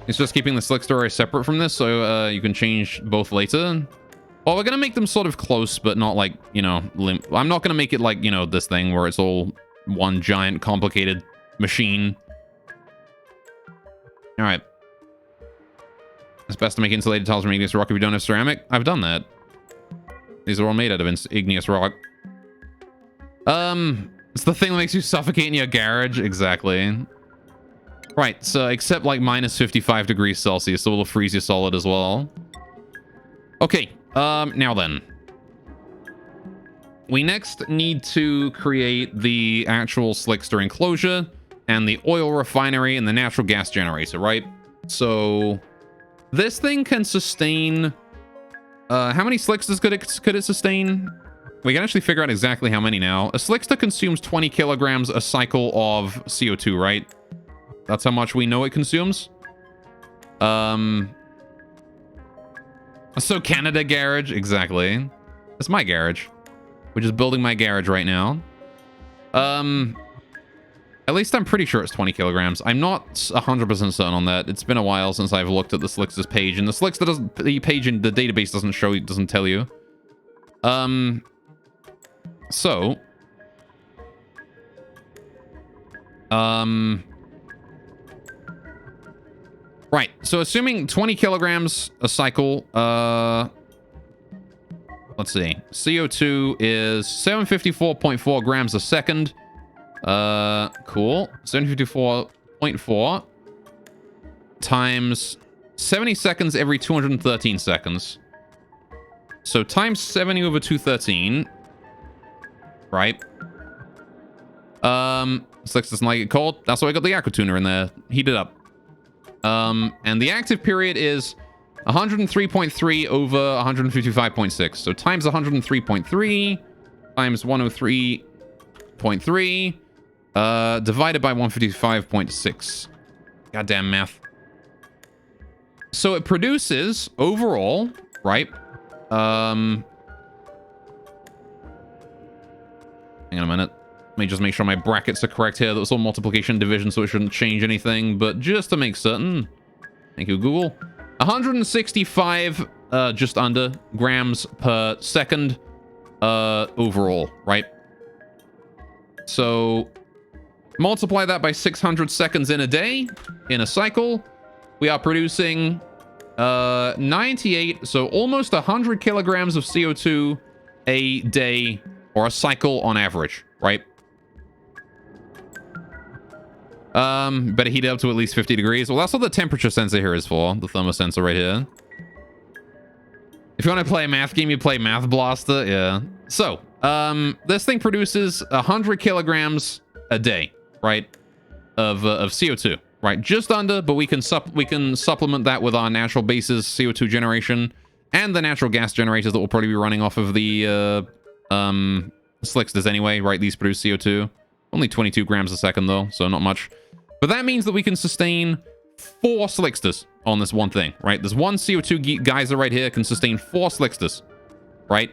It's just keeping the slick story separate from this, so you can change both later. Well, we're gonna make them sort of close, but not like, you know, I'm not gonna make it like, you know, this thing where it's all one giant complicated machine. All right. It's best to make insulated tiles from igneous rock if you don't have ceramic. I've done that. These are all made out of igneous rock. It's the thing that makes you suffocate in your garage. Exactly. Right, so except like minus 55 degrees Celsius, so it'll freeze you solid as well. Okay, now then. We next need to create the actual slickster enclosure and the oil refinery and the natural gas generator, right? So this thing can sustain... how many slicksters could it sustain? We can actually figure out exactly how many now. A slickster consumes 20 kilograms a cycle of CO2, right? That's how much we know it consumes. So Canada garage, exactly. That's my garage. We're just building my garage right now. At least I'm pretty sure it's 20 kilograms. I'm not 100% certain on that. It's been a while since I've looked at the Slickster's page, and the page in the database doesn't tell you. So, right. So assuming 20 kilograms a cycle, let's see. CO2 is 754.4 grams a second. Cool. 754.4 times 70 seconds every 213 seconds. So times 70 over 213. Right. Slicks doesn't like it cold. That's why I got the aqua tuner in there. Heat it up. And the active period is 103.3 over 155.6. So times 103.3 times 103.3 divided by 155.6. Goddamn math. So it produces overall, right? Hang on a minute. Let me just make sure my brackets are correct here. That's all multiplication division, so it shouldn't change anything. But just to make certain, thank you, Google. 165, just under, grams per second overall, right? So multiply that by 600 seconds in a day, in a cycle. We are producing 98, so almost 100 kilograms of CO2 a day, or a cycle on average, right? Better heat it up to at least 50 degrees. Well, that's what the temperature sensor here is for, the thermosensor right here. If you want to play a math game, you play Math Blaster, yeah. So, this thing produces 100 kilograms a day, right, of CO2, right? Just under, but we can supplement that with our natural basis CO2 generation and the natural gas generators that will probably be running off of the Slicksters anyway, right? These produce CO2. Only 22 grams a second, though, so not much. But that means that we can sustain 4 Slicksters on this one thing, right? This one CO2 geyser right here can sustain 4 Slicksters, right?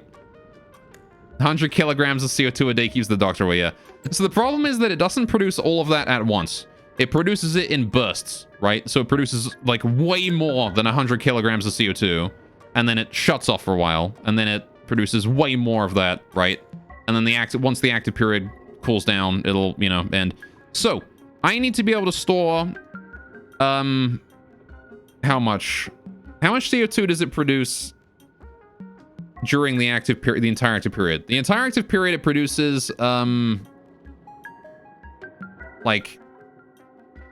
100 kilograms of CO2 a day keeps the doctor away, yeah. So the problem is that it doesn't produce all of that at once. It produces it in bursts, right? So it produces, like, way more than 100 kilograms of CO2, and then it shuts off for a while, and then it produces way more of that, right? And then once the active period cools down, it'll, you know, end. So I need to be able to store how much CO2 does it produce during the active period, the entire active period? The entire active period, it produces like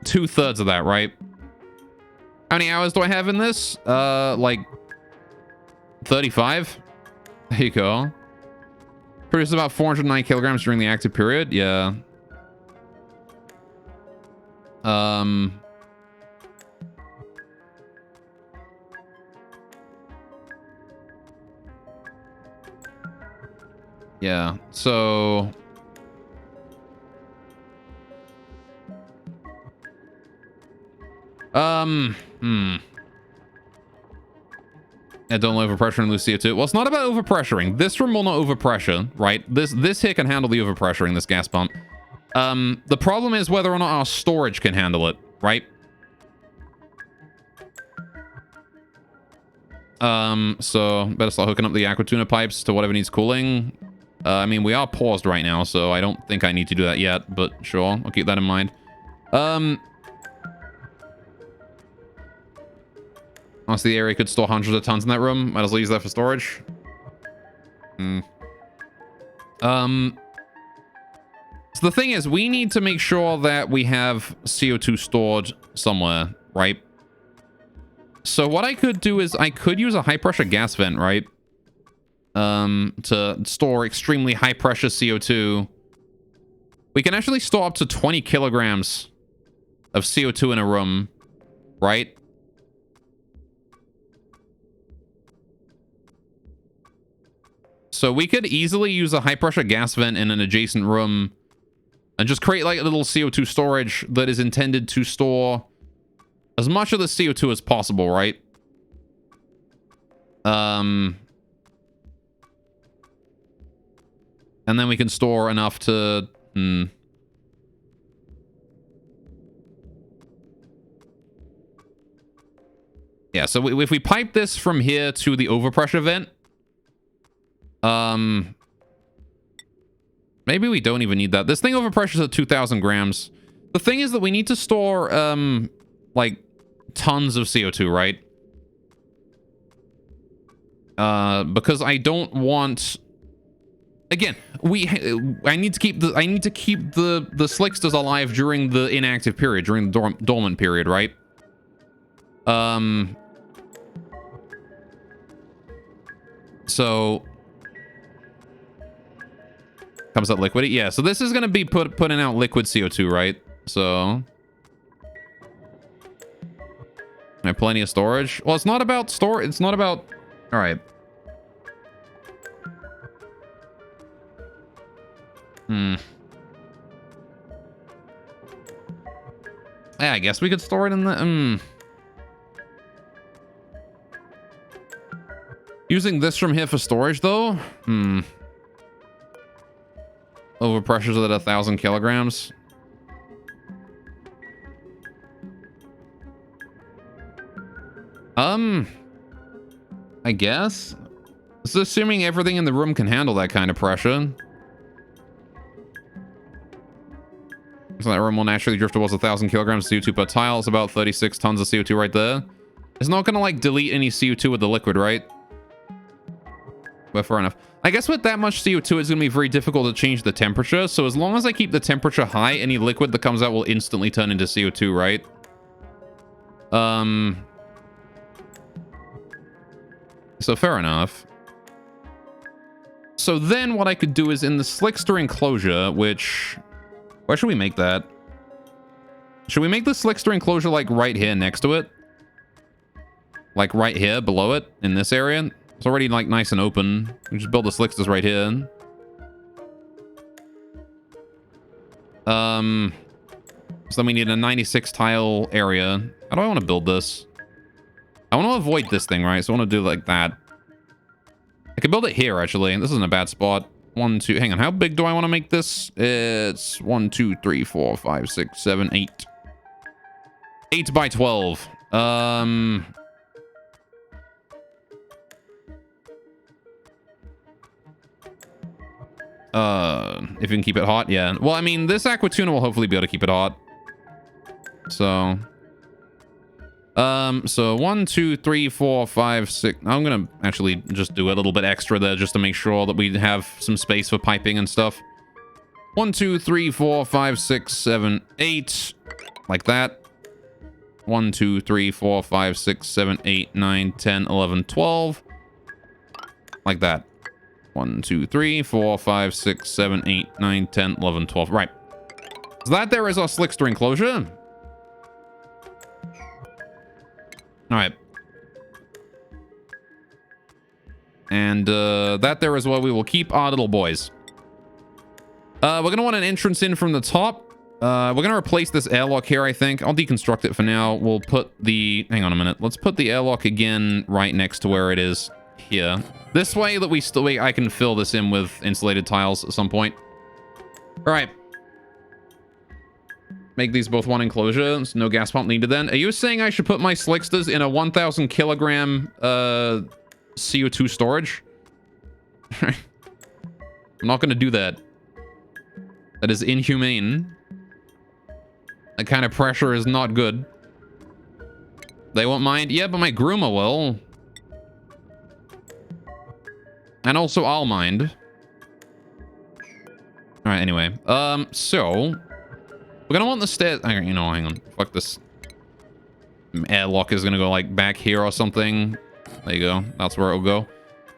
2/3 of that, right? How many hours do I have in this? Like 35. There you go. Produces about 409 kilograms during the active period. Yeah. Yeah. So Yeah, don't overpressure and lose CO2. Well, it's not about overpressuring. This room will not overpressure, right? This here can handle the overpressuring, this gas pump. The problem is whether or not our storage can handle it, right? So better start hooking up the aqua tuna pipes to whatever needs cooling. I mean, we are paused right now, so I don't think I need to do that yet, but sure, I'll keep that in mind. Honestly, the area could store hundreds of tons in that room. Might as well use that for storage. So the thing is, we need to make sure that we have CO2 stored somewhere, right? So what I could do is I could use a high pressure gas vent, right? To store extremely high pressure CO2. We can actually store up to 20 kilograms of CO2 in a room, right? So we could easily use a high pressure gas vent in an adjacent room and just create like a little CO2 storage that is intended to store as much of the CO2 as possible, right? And then we can store enough to... Yeah, so if we pipe this from here to the overpressure vent, maybe we don't even need that. This thing overpressures at 2,000 grams. The thing is that we need to store, like, tons of CO2, right? Because I don't want... Again, I need to keep the slicksters alive during the inactive period, during the dormant period, right? So comes out liquid. Yeah, so this is gonna be putting out liquid CO2, right? So I have plenty of storage. Well, it's not about store. It's not about. All right. Yeah, I guess we could store it in the... Using this from here for storage, though? Overpressures at 1,000 kilograms. I guess? This is assuming everything in the room can handle that kind of pressure. So that room will naturally drift towards 1,000 kilograms of CO2 per tile. It's about 36 tons of CO2 right there. It's not going to, like, delete any CO2 with the liquid, right? But fair enough. I guess with that much CO2, it's going to be very difficult to change the temperature. So as long as I keep the temperature high, any liquid that comes out will instantly turn into CO2, right? So fair enough. So then what I could do is in the slickster enclosure, which... Where should we make that? Should we make the slickster enclosure, like, right here next to it? Like, right here, below it, in this area? It's already, like, nice and open. We just build the slicksters right here. So then we need a 96 tile area. How do I want to build this? I want to avoid this thing, right? So I want to do like that. I can build it here, actually. This isn't a bad spot. 1, 2... Hang on. How big do I want to make this? It's 1, 2, 3, 4, 5, 6, 7, 8. 8 by 12. If you can keep it hot, yeah. Well, I mean, this aqua tuna will hopefully be able to keep it hot. So... so 1, 2, 3, 4, 5, 6. I'm gonna actually just do a little bit extra there just to make sure that we have some space for piping and stuff. 1, 2, 3, 4, 5, 6, 7, 8. Like that. 1, 2, 3, 4, 5, 6, 7, 8, 9, 10, 11, 12. Like that. 1, 2, 3, 4, 5, 6, 7, 8, 9, 10, 11, 12. Right. So that there is our slickster enclosure. All right. And that there is where we will keep our little boys. We're going to want an entrance in from the top. We're going to replace this airlock here, I think. I'll deconstruct it for now. We'll put the... Hang on a minute. Let's put the airlock again right next to where it is here. This way that I can fill this in with insulated tiles at some point. All right. Make these both one enclosure. No gas pump needed then. Are you saying I should put my slicksters in a 1,000 kilogram CO2 storage? I'm not going to do that. That is inhumane. That kind of pressure is not good. They won't mind. Yeah, but my groomer will. And also I'll mind. All right, anyway. So... We're gonna want the stairs. You know, hang on. Fuck this. Airlock is gonna go like back here or something. There you go. That's where it'll go. All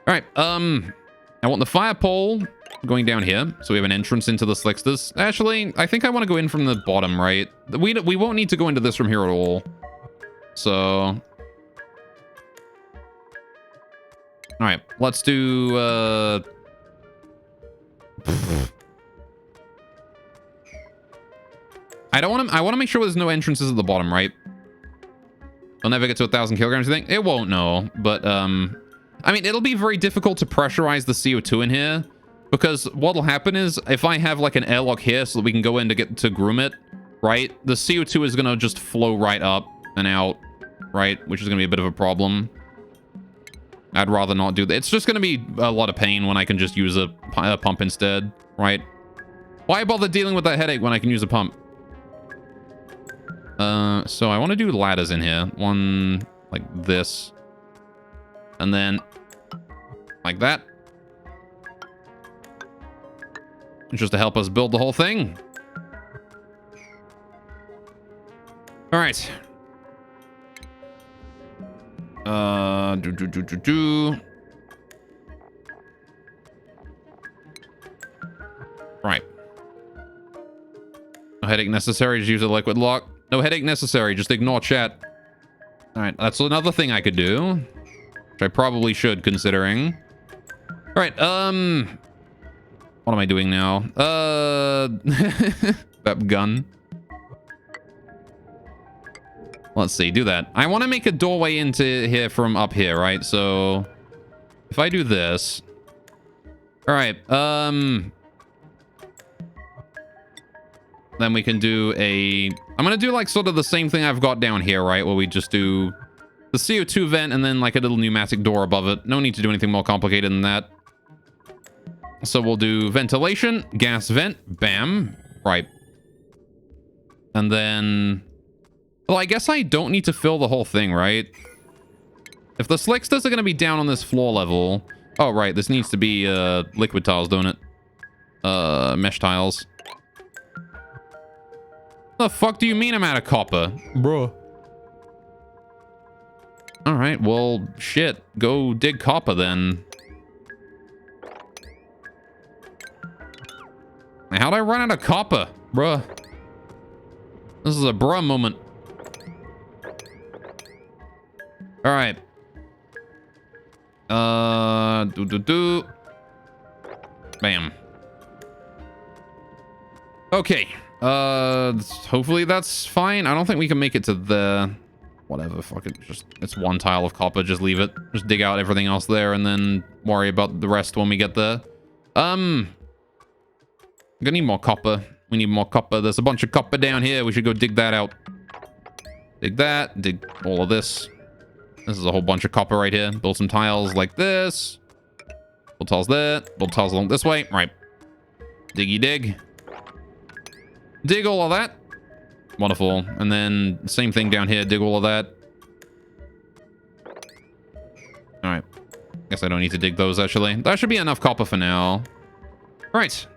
right. I want the fire pole going down here, so we have an entrance into the slicksters. Actually, I think I want to go in from the bottom, right? We won't need to go into this from here at all. So, all right. Let's do. I want to make sure there's no entrances at the bottom, right? I'll never get to 1,000 kilograms, you think? It won't, no. But, I mean, it'll be very difficult to pressurize the CO2 in here. Because what'll happen is, if I have, like, an airlock here so that we can go in to groom it, right? The CO2 is going to just flow right up and out. right? Which is going to be a bit of a problem. I'd rather not do that. It's just going to be a lot of pain when I can just use a pump instead, right? Why bother dealing with that headache when I can use a pump? So I want to do ladders in here. One like this. And then like that. Just to help us build the whole thing. All right. Right. No headache necessary. Just use a liquid lock. No headache necessary. Just ignore chat. All right. That's another thing I could do, which I probably should, considering. All right. What am I doing now? That gun. Let's see, do that. I want to make a doorway into here from up here, right? So if I do this. All right. Then we can do a... I'm going to do like sort of the same thing I've got down here, right? Where we just do the CO2 vent and then like a little pneumatic door above it. No need to do anything more complicated than that. So we'll do ventilation, gas vent, bam. Right. And then... Well, I guess I don't need to fill the whole thing, right? If the slicksters are going to be down on this floor level... Oh, right. This needs to be liquid tiles, don't it? Mesh tiles. The fuck do you mean I'm out of copper? Bruh. Alright, well, shit. Go dig copper, then. How'd I run out of copper? Bruh. This is a bruh moment. Alright. Bam. Okay. Hopefully that's fine. I don't think we can make it to the... Whatever, fuck it. Just, it's one tile of copper. Just leave it. Just dig out everything else there and then worry about the rest when we get there. We're gonna need more copper. We need more copper. There's a bunch of copper down here. We should go dig that out. Dig that. Dig all of this. This is a whole bunch of copper right here. Build some tiles like this. Build tiles there. Build tiles along this way. Right. Diggy dig. Dig all of that. Wonderful. And then same thing down here. Dig all of that. Alright. Guess I don't need to dig those, actually. That should be enough copper for now. Right.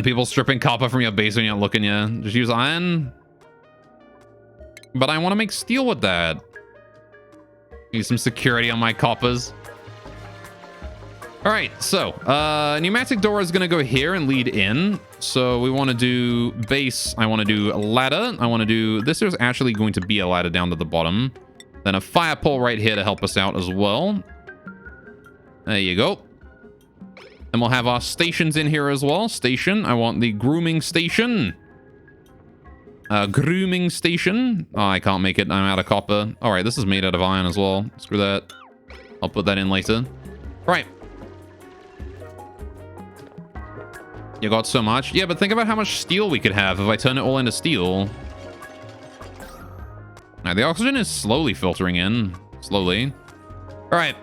People stripping copper from your base when you're not looking, yeah. Just use iron. But I want to make steel with that. Need some security on my coppers. All right, so pneumatic door is going to go here and lead in. So we want to do base. I want to do a ladder. I want to do... This is actually going to be a ladder down to the bottom. Then a fire pole right here to help us out as well. There you go. And we'll have our stations in here as well. Station. I want the grooming station. Grooming station. Oh, I can't make it. I'm out of copper. All right, this is made out of iron as well. Screw that. I'll put that in later. All right. You got so much. Yeah, but think about how much steel we could have if I turn it all into steel. Now, the oxygen is slowly filtering in. Slowly. All right.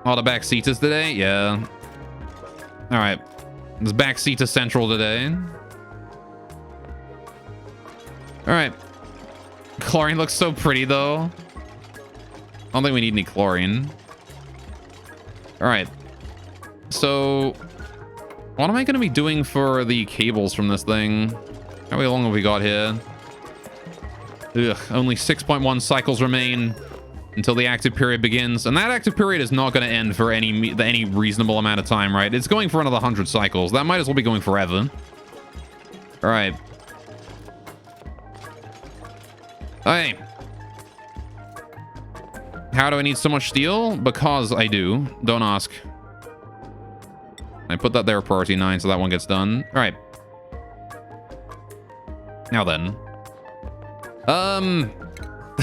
All the backseaters today? Yeah. All right. This backseater central today. All right. Chlorine looks so pretty, though. I don't think we need any chlorine. All right. So, what am I going to be doing for the cables from this thing? How long have we got here? Ugh, only 6.1 cycles remain until the active period begins. And that active period is not going to end for any reasonable amount of time, right? It's going for another 100 cycles. That might as well be going forever. All right. Hey. How do I need so much steel? Because I do. Don't ask. I put that there, priority 9, so that one gets done. All right. Now then.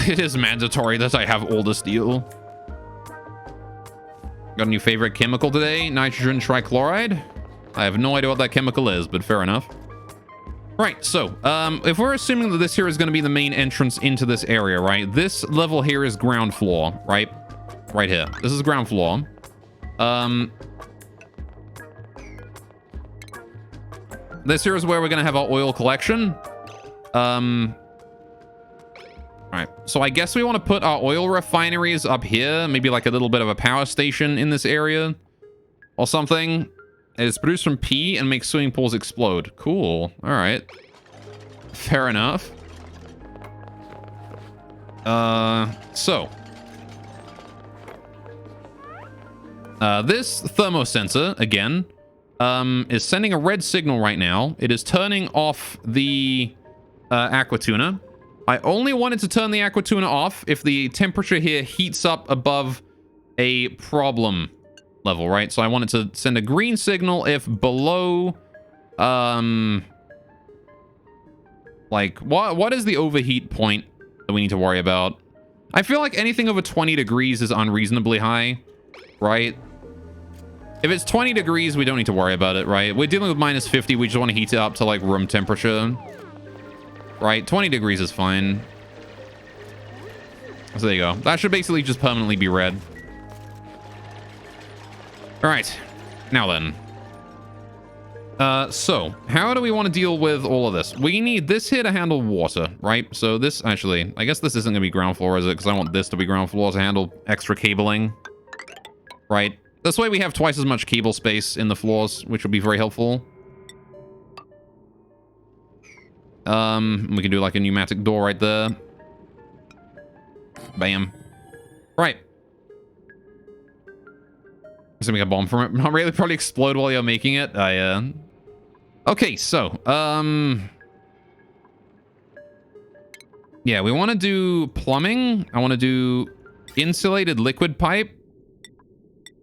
It is mandatory that I have all the steel. Got a new favorite chemical today. Nitrogen trichloride. I have no idea what that chemical is, but fair enough. Right, so, if we're assuming that this here is going to be the main entrance into this area, right? This level here is ground floor, right? Right here. This is ground floor. This here is where we're going to have our oil collection. Alright, so I guess we want to put our oil refineries up here. Maybe like a little bit of a power station in this area. Or something. It's produced from pee and makes swimming pools explode. Cool. Alright. Fair enough. This thermosensor, again, is sending a red signal right now. It is turning off the aqua tuna. I only wanted to turn the aqua tuna off if the temperature here heats up above a problem level, right? So I wanted to send a green signal if below, like, what is the overheat point that we need to worry about? I feel like anything over 20 degrees is unreasonably high, right? If it's 20 degrees, we don't need to worry about it, right? We're dealing with minus 50. We just want to heat it up to, like, room temperature. Right? 20 degrees is fine. So there you go. That should basically just permanently be red. Alright. Now then. So, how do we want to deal with all of this? We need this here to handle water, right? So this, actually, I guess this isn't going to be ground floor, is it? Because I want this to be ground floor to handle extra cabling. Right? This way we have twice as much cable space in the floors, which would be very helpful. We can do like a pneumatic door right there. Bam. Right. Let's make a bomb from it. Not really, probably explode while you're making it. Okay, so, yeah, we want to do plumbing. I want to do insulated liquid pipe.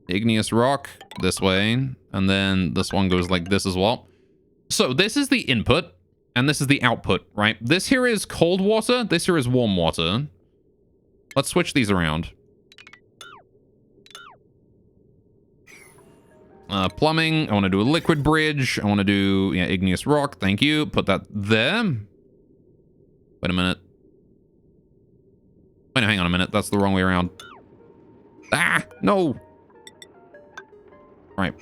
Igneous rock this way. And then this one goes like this as well. So this is the input. And this is the output, right? This here is cold water. This here is warm water. Let's switch these around. Plumbing. I want to do a liquid bridge. I want to do igneous rock. Thank you. Put that there. Wait a minute. Wait, no, hang on a minute. That's the wrong way around. Ah, no. Right.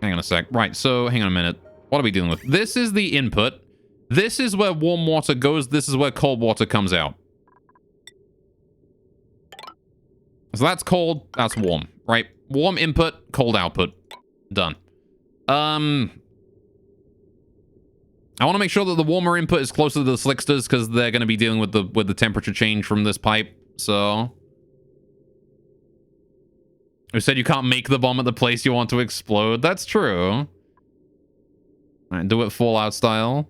Hang on a sec. Right, so hang on a minute. What are we dealing with? This is the input. This is where warm water goes. This is where cold water comes out. So that's cold. That's warm, right? Warm input, cold output. Done. I want to make sure that the warmer input is closer to the slicksters because they're going to be dealing with the temperature change from this pipe. So, who said you can't make the bomb at the place you want to explode? That's true. All right, do it Fallout style.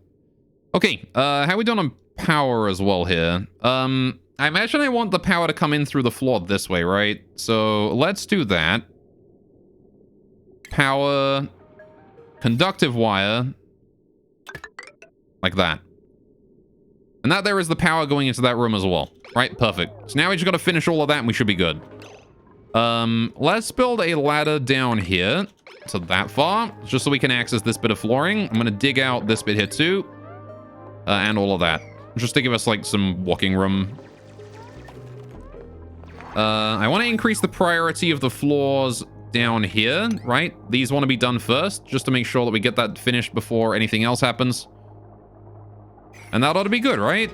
Okay, how are we doing on power as well here? I imagine I want the power to come in through the floor this way, right? So let's do that. Power, conductive wire, like that. And that there is the power going into that room as well, right? Perfect. So now we just got to finish all of that and we should be good. Let's build a ladder down here. So that far, just so we can access this bit of flooring. I'm going to dig out this bit here too. And all of that. Just to give us like some walking room. I want to increase the priority of the floors down here, right? These want to be done first, just to make sure that we get that finished before anything else happens. And that ought to be good, right?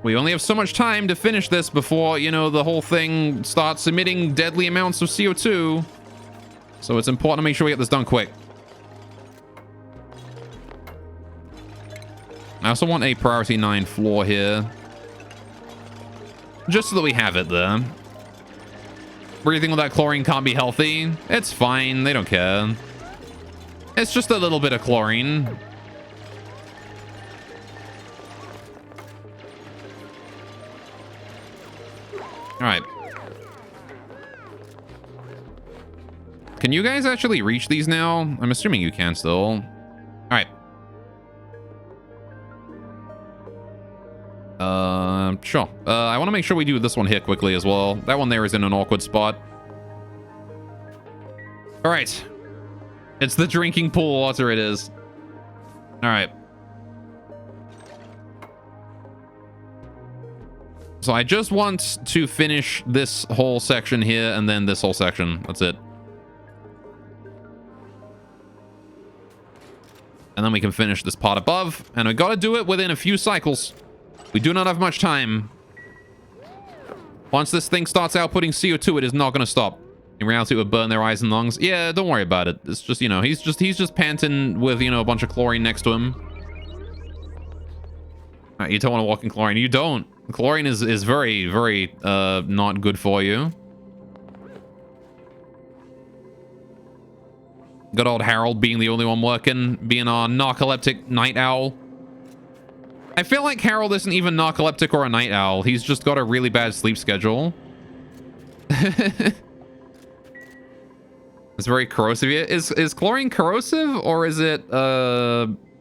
We only have so much time to finish this before, you know, the whole thing starts emitting deadly amounts of CO2. So it's important to make sure we get this done quick. I also want a priority 9 floor here. Just so that we have it there. Breathing with that chlorine can't be healthy. It's fine. They don't care. It's just a little bit of chlorine. All right. Can you guys actually reach these now? I'm assuming you can still. All right. Sure. I want to make sure we do this one here quickly as well. That one there is in an awkward spot. All right. It's the drinking pool water, it is. All right. So I just want to finish this whole section here and then this whole section. That's it. And then we can finish this part above. And we got to do it within a few cycles. We do not have much time. Once this thing starts outputting CO2, it is not going to stop. In reality, it would burn their eyes and lungs. Yeah, don't worry about it. It's just, you know, he's just panting with, you know, a bunch of chlorine next to him. All right, you don't want to walk in chlorine. You don't. Chlorine is very, very not good for you. Good old Harold being the only one working, being our narcoleptic night owl. I feel like Harold isn't even narcoleptic or a night owl. He's just got a really bad sleep schedule. It's very corrosive. Is chlorine corrosive or is it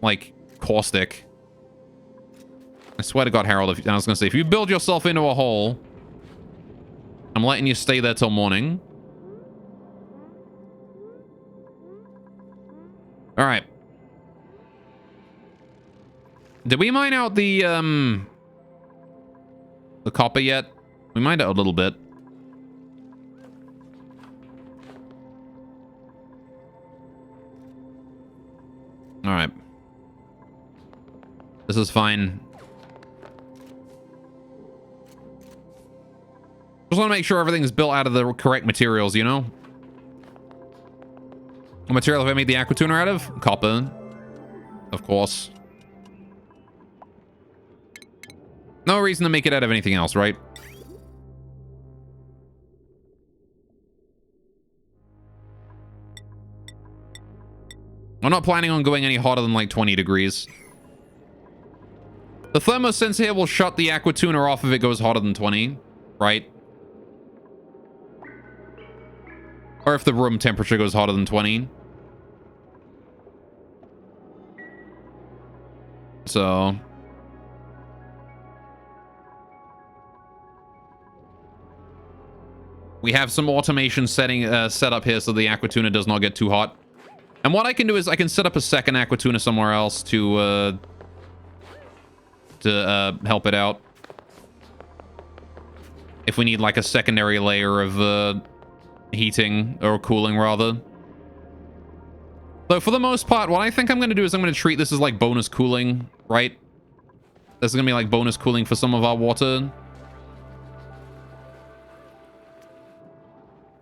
like caustic? I swear to God, Harold, I was gonna say, if you build yourself into a hole, I'm letting you stay there till morning. All right. Did we mine out the copper yet? We mined out a little bit. All right. This is fine. Just want to make sure everything's built out of the correct materials, you know? What material have I made the aqua tuner out of? Copper. Of course. No reason to make it out of anything else, right? I'm not planning on going any hotter than like 20 degrees. The thermosense here will shut the aqua tuner off if it goes hotter than 20, right? Or if the room temperature goes hotter than 20. So... we have some automation set up here so the aqua tuna does not get too hot. And what I can do is I can set up a second aqua tuna somewhere else to help it out. If we need like a secondary layer of heating or cooling rather. So for the most part, what I think I'm going to do is I'm going to treat this as like bonus cooling, right? This is going to be like bonus cooling for some of our water.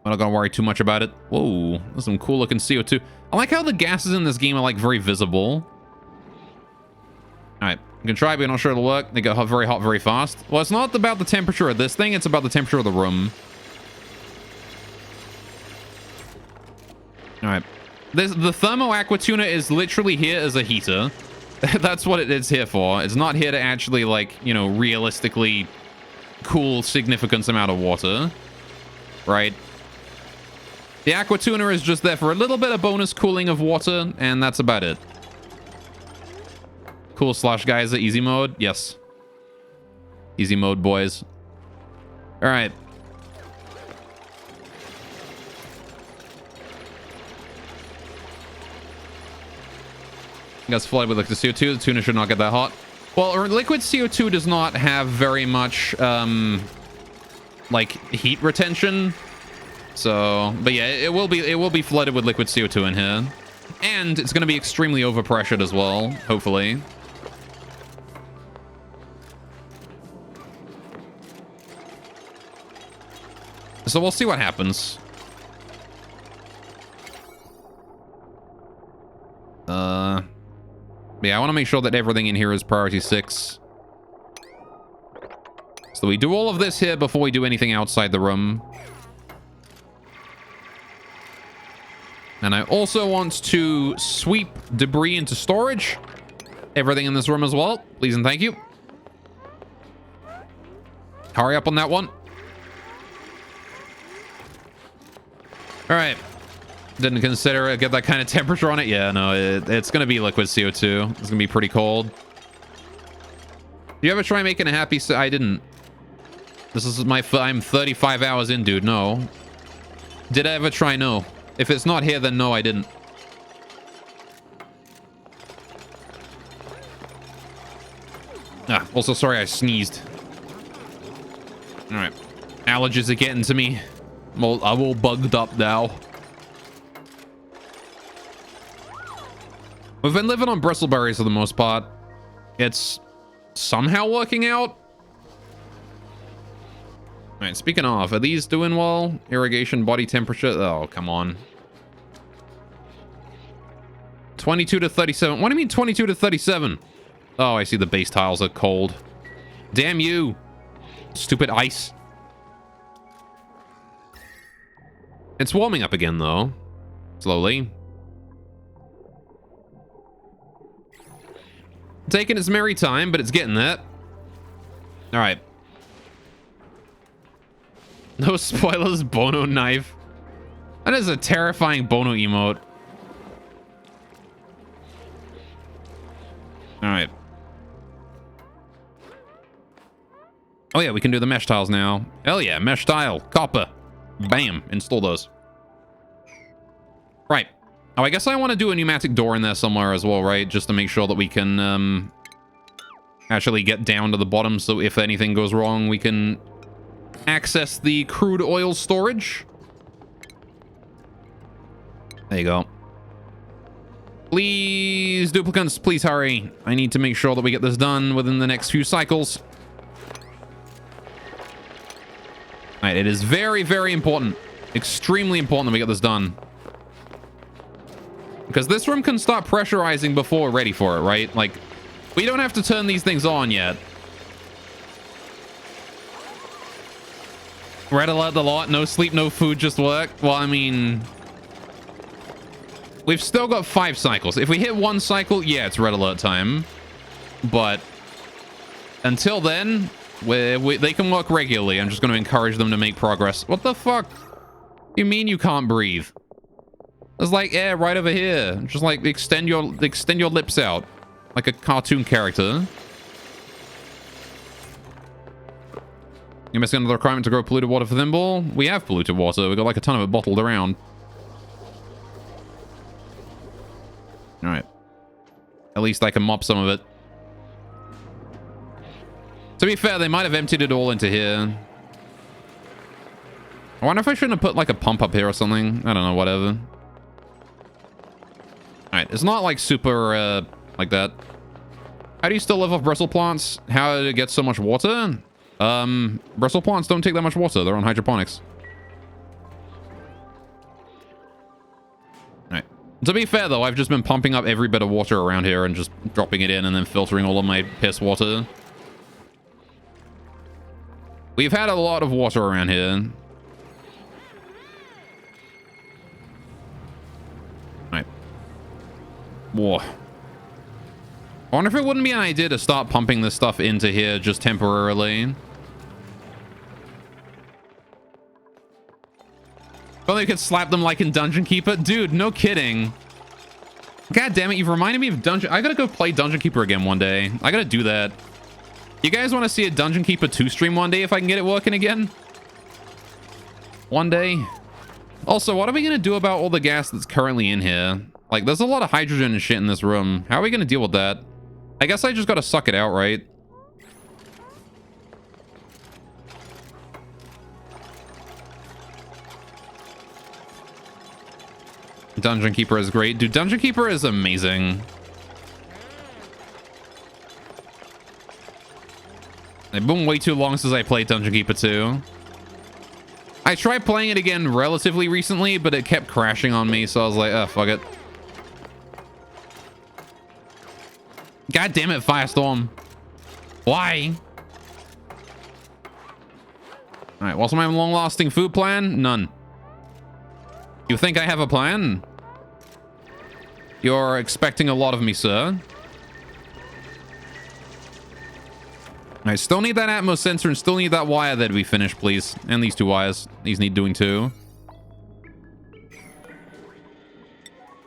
I'm not gonna worry too much about it. Whoa, there's some cool looking CO2. I like how the gases in this game are like very visible. All right, you can try, but I'm not sure it'll work. They get very hot very fast. Well, it's not about the temperature of this thing, it's about the temperature of the room. All right, the thermo aqua tuna is literally here as a heater. That's what it is here for. It's not here to actually, like, you know, realistically cool significant amount of water, right? The aqua tuner is just there for a little bit of bonus cooling of water, and that's about it. Cool slash geyser, easy mode. Yes. Easy mode, boys. All right. Gets flooded with liquid CO2. The tuna should not get that hot. Well, liquid CO2 does not have very much, like, heat retention. So, but yeah, it will be flooded with liquid CO2 in here. And it's going to be extremely overpressured as well, hopefully. So we'll see what happens. Yeah, I want to make sure that everything in here is priority 6. So we do all of this here before we do anything outside the room. And I also want to sweep debris into storage. Everything in this room as well. Please and thank you. Hurry up on that one. All right. Didn't consider it. Get that kind of temperature on it. Yeah, no, it's going to be liquid CO2. It's going to be pretty cold. Do you ever try making a happy... I didn't. This is my... I'm 35 hours in, dude. No. Did I ever try? No. If it's not here, then no, I didn't. Also, sorry I sneezed. All right. Allergies are getting to me. I'm all bugged up now. We've been living on bristleberries for the most part. It's somehow working out. All right, speaking of, are these doing well? Irrigation, body temperature. Oh, come on. 22 to 37. What do you mean 22 to 37? Oh, I see the base tiles are cold. Damn you. Stupid ice. It's warming up again, though. Slowly. Taking its merry time, but it's getting there. All right. No spoilers, Bono knife. That is a terrifying Bono emote. All right. Oh yeah, we can do the mesh tiles now. Hell yeah, mesh tile, copper. Bam, install those. Right. Oh, I guess I want to do a pneumatic door in there somewhere as well, right? Just to make sure that we can actually get down to the bottom, so if anything goes wrong, we can access the crude oil storage. There you go. Please, duplicants, please hurry. I need to make sure that we get this done within the next few cycles. All right, it is very, very important. Extremely important that we get this done. Because this room can start pressurizing before we're ready for it, right? Like, we don't have to turn these things on yet. Red alert a lot. No sleep, no food, just work. Well, I mean, we've still got 5 cycles. If we hit 1 cycle, yeah, it's red alert time. But until then, they can work regularly. I'm just going to encourage them to make progress. What the fuck? You mean you can't breathe? There's like air right over here. Just like extend your lips out like a cartoon character. You're missing another requirement to grow polluted water for Thimble. We have polluted water. We've got like a ton of it bottled around. All right. At least I can mop some of it. To be fair, they might have emptied it all into here. I wonder if I shouldn't have put like a pump up here or something. I don't know, whatever. All right, it's not like super like that. How do you still live off bristle plants? How did it get so much water? Bristle plants don't take that much water. They're on hydroponics. All right. To be fair, though, I've just been pumping up every bit of water around here and just dropping it in and then filtering all of my piss water. We've had a lot of water around here. All right. Whoa. I wonder if it wouldn't be an idea to start pumping this stuff into here just temporarily. Well, they could slap them like in Dungeon Keeper. Dude, no kidding. God damn it, you've reminded me of Dungeon... I gotta go play Dungeon Keeper again one day. I gotta do that. You guys want to see a Dungeon Keeper 2 stream one day if I can get it working again? One day. Also, what are we gonna do about all the gas that's currently in here? Like, there's a lot of hydrogen and shit in this room. How are we gonna deal with that? I guess I just gotta suck it out, right? Dungeon Keeper is great. Dude, Dungeon Keeper is amazing. It's been way too long since I played Dungeon Keeper 2. I tried playing it again relatively recently, but it kept crashing on me, so I was like, oh, fuck it. God damn it, Firestorm. Why? All right, what's my long-lasting food plan? None. You think I have a plan? You're expecting a lot of me, sir. I still need that Atmos sensor and still need that wire there to be finished, please. And these 2 wires. These need doing too.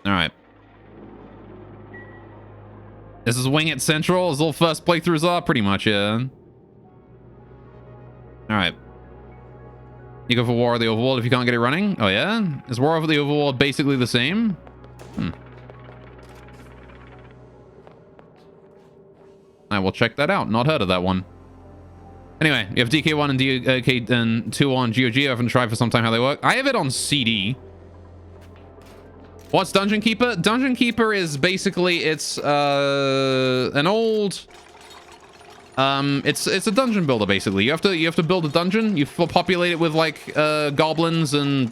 All right. This is Wing It Central, as all first playthroughs are, pretty much, yeah. All right. You go for War of the Overworld if you can't get it running? Oh, yeah? Is War of the Overworld basically the same? I will check that out. Not heard of that one. Anyway, you have DK1 and DK2 on GOG. I haven't tried for some time how they work. I have it on CD. What's Dungeon Keeper? Dungeon Keeper is basically, it's an old... it's a dungeon builder, basically. You have to build a dungeon. You populate it with, like, goblins and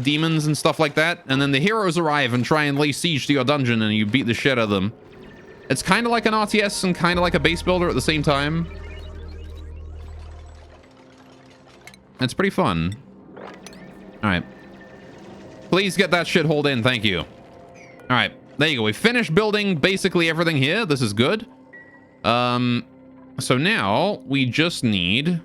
demons and stuff like that. And then the heroes arrive and try and lay siege to your dungeon, and you beat the shit out of them. It's kind of like an RTS and kind of like a base builder at the same time. It's pretty fun. Alright. Please get that shit hauled in, thank you. Alright, there you go. We finished building basically everything here. This is good. So now we just need...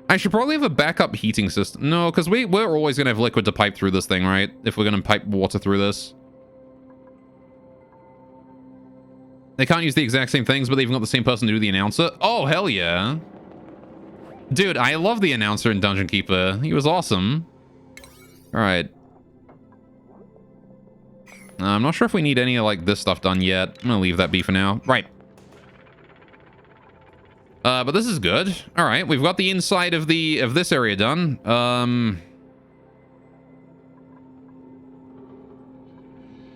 I should probably have a backup heating system. No, because we're always going to have liquid to pipe through this thing, right? If we're going to pipe water through this. They can't use the exact same things, but they've got the same person to do the announcer. Oh, hell yeah. Dude, I love the announcer in Dungeon Keeper. He was awesome. All right. I'm not sure if we need any of, like, this stuff done yet. I'm gonna leave that be for now. Right. But this is good. All right, we've got the inside of this area done.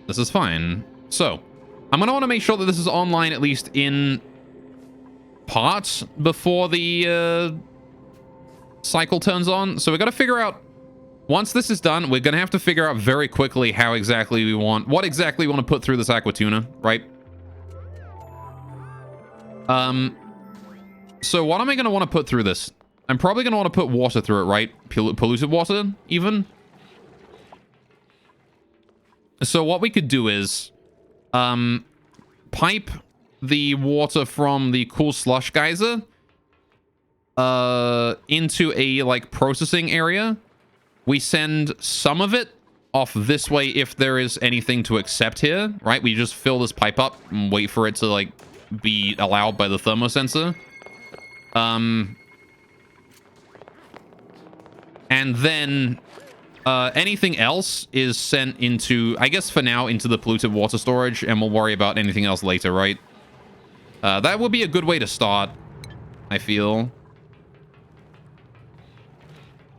This is fine. So, I'm gonna want to make sure that this is online at least in parts before the cycle turns on. So we got to figure out, once this is done, we're gonna have to figure out very quickly what exactly we want to put through this aqua tuna, right? So what am I gonna want to put through this? I'm probably gonna want to put water through it, right? Polluted water, even. So what we could do is pipe the water from the cool slush geyser into a, like, processing area. We send some of it off this way if there is anything to accept here, right? We just fill this pipe up and wait for it to, like, be allowed by the thermosensor. And then anything else is sent into, I guess for now, into the polluted water storage, and we'll worry about anything else later, right? That would be a good way to start, I feel.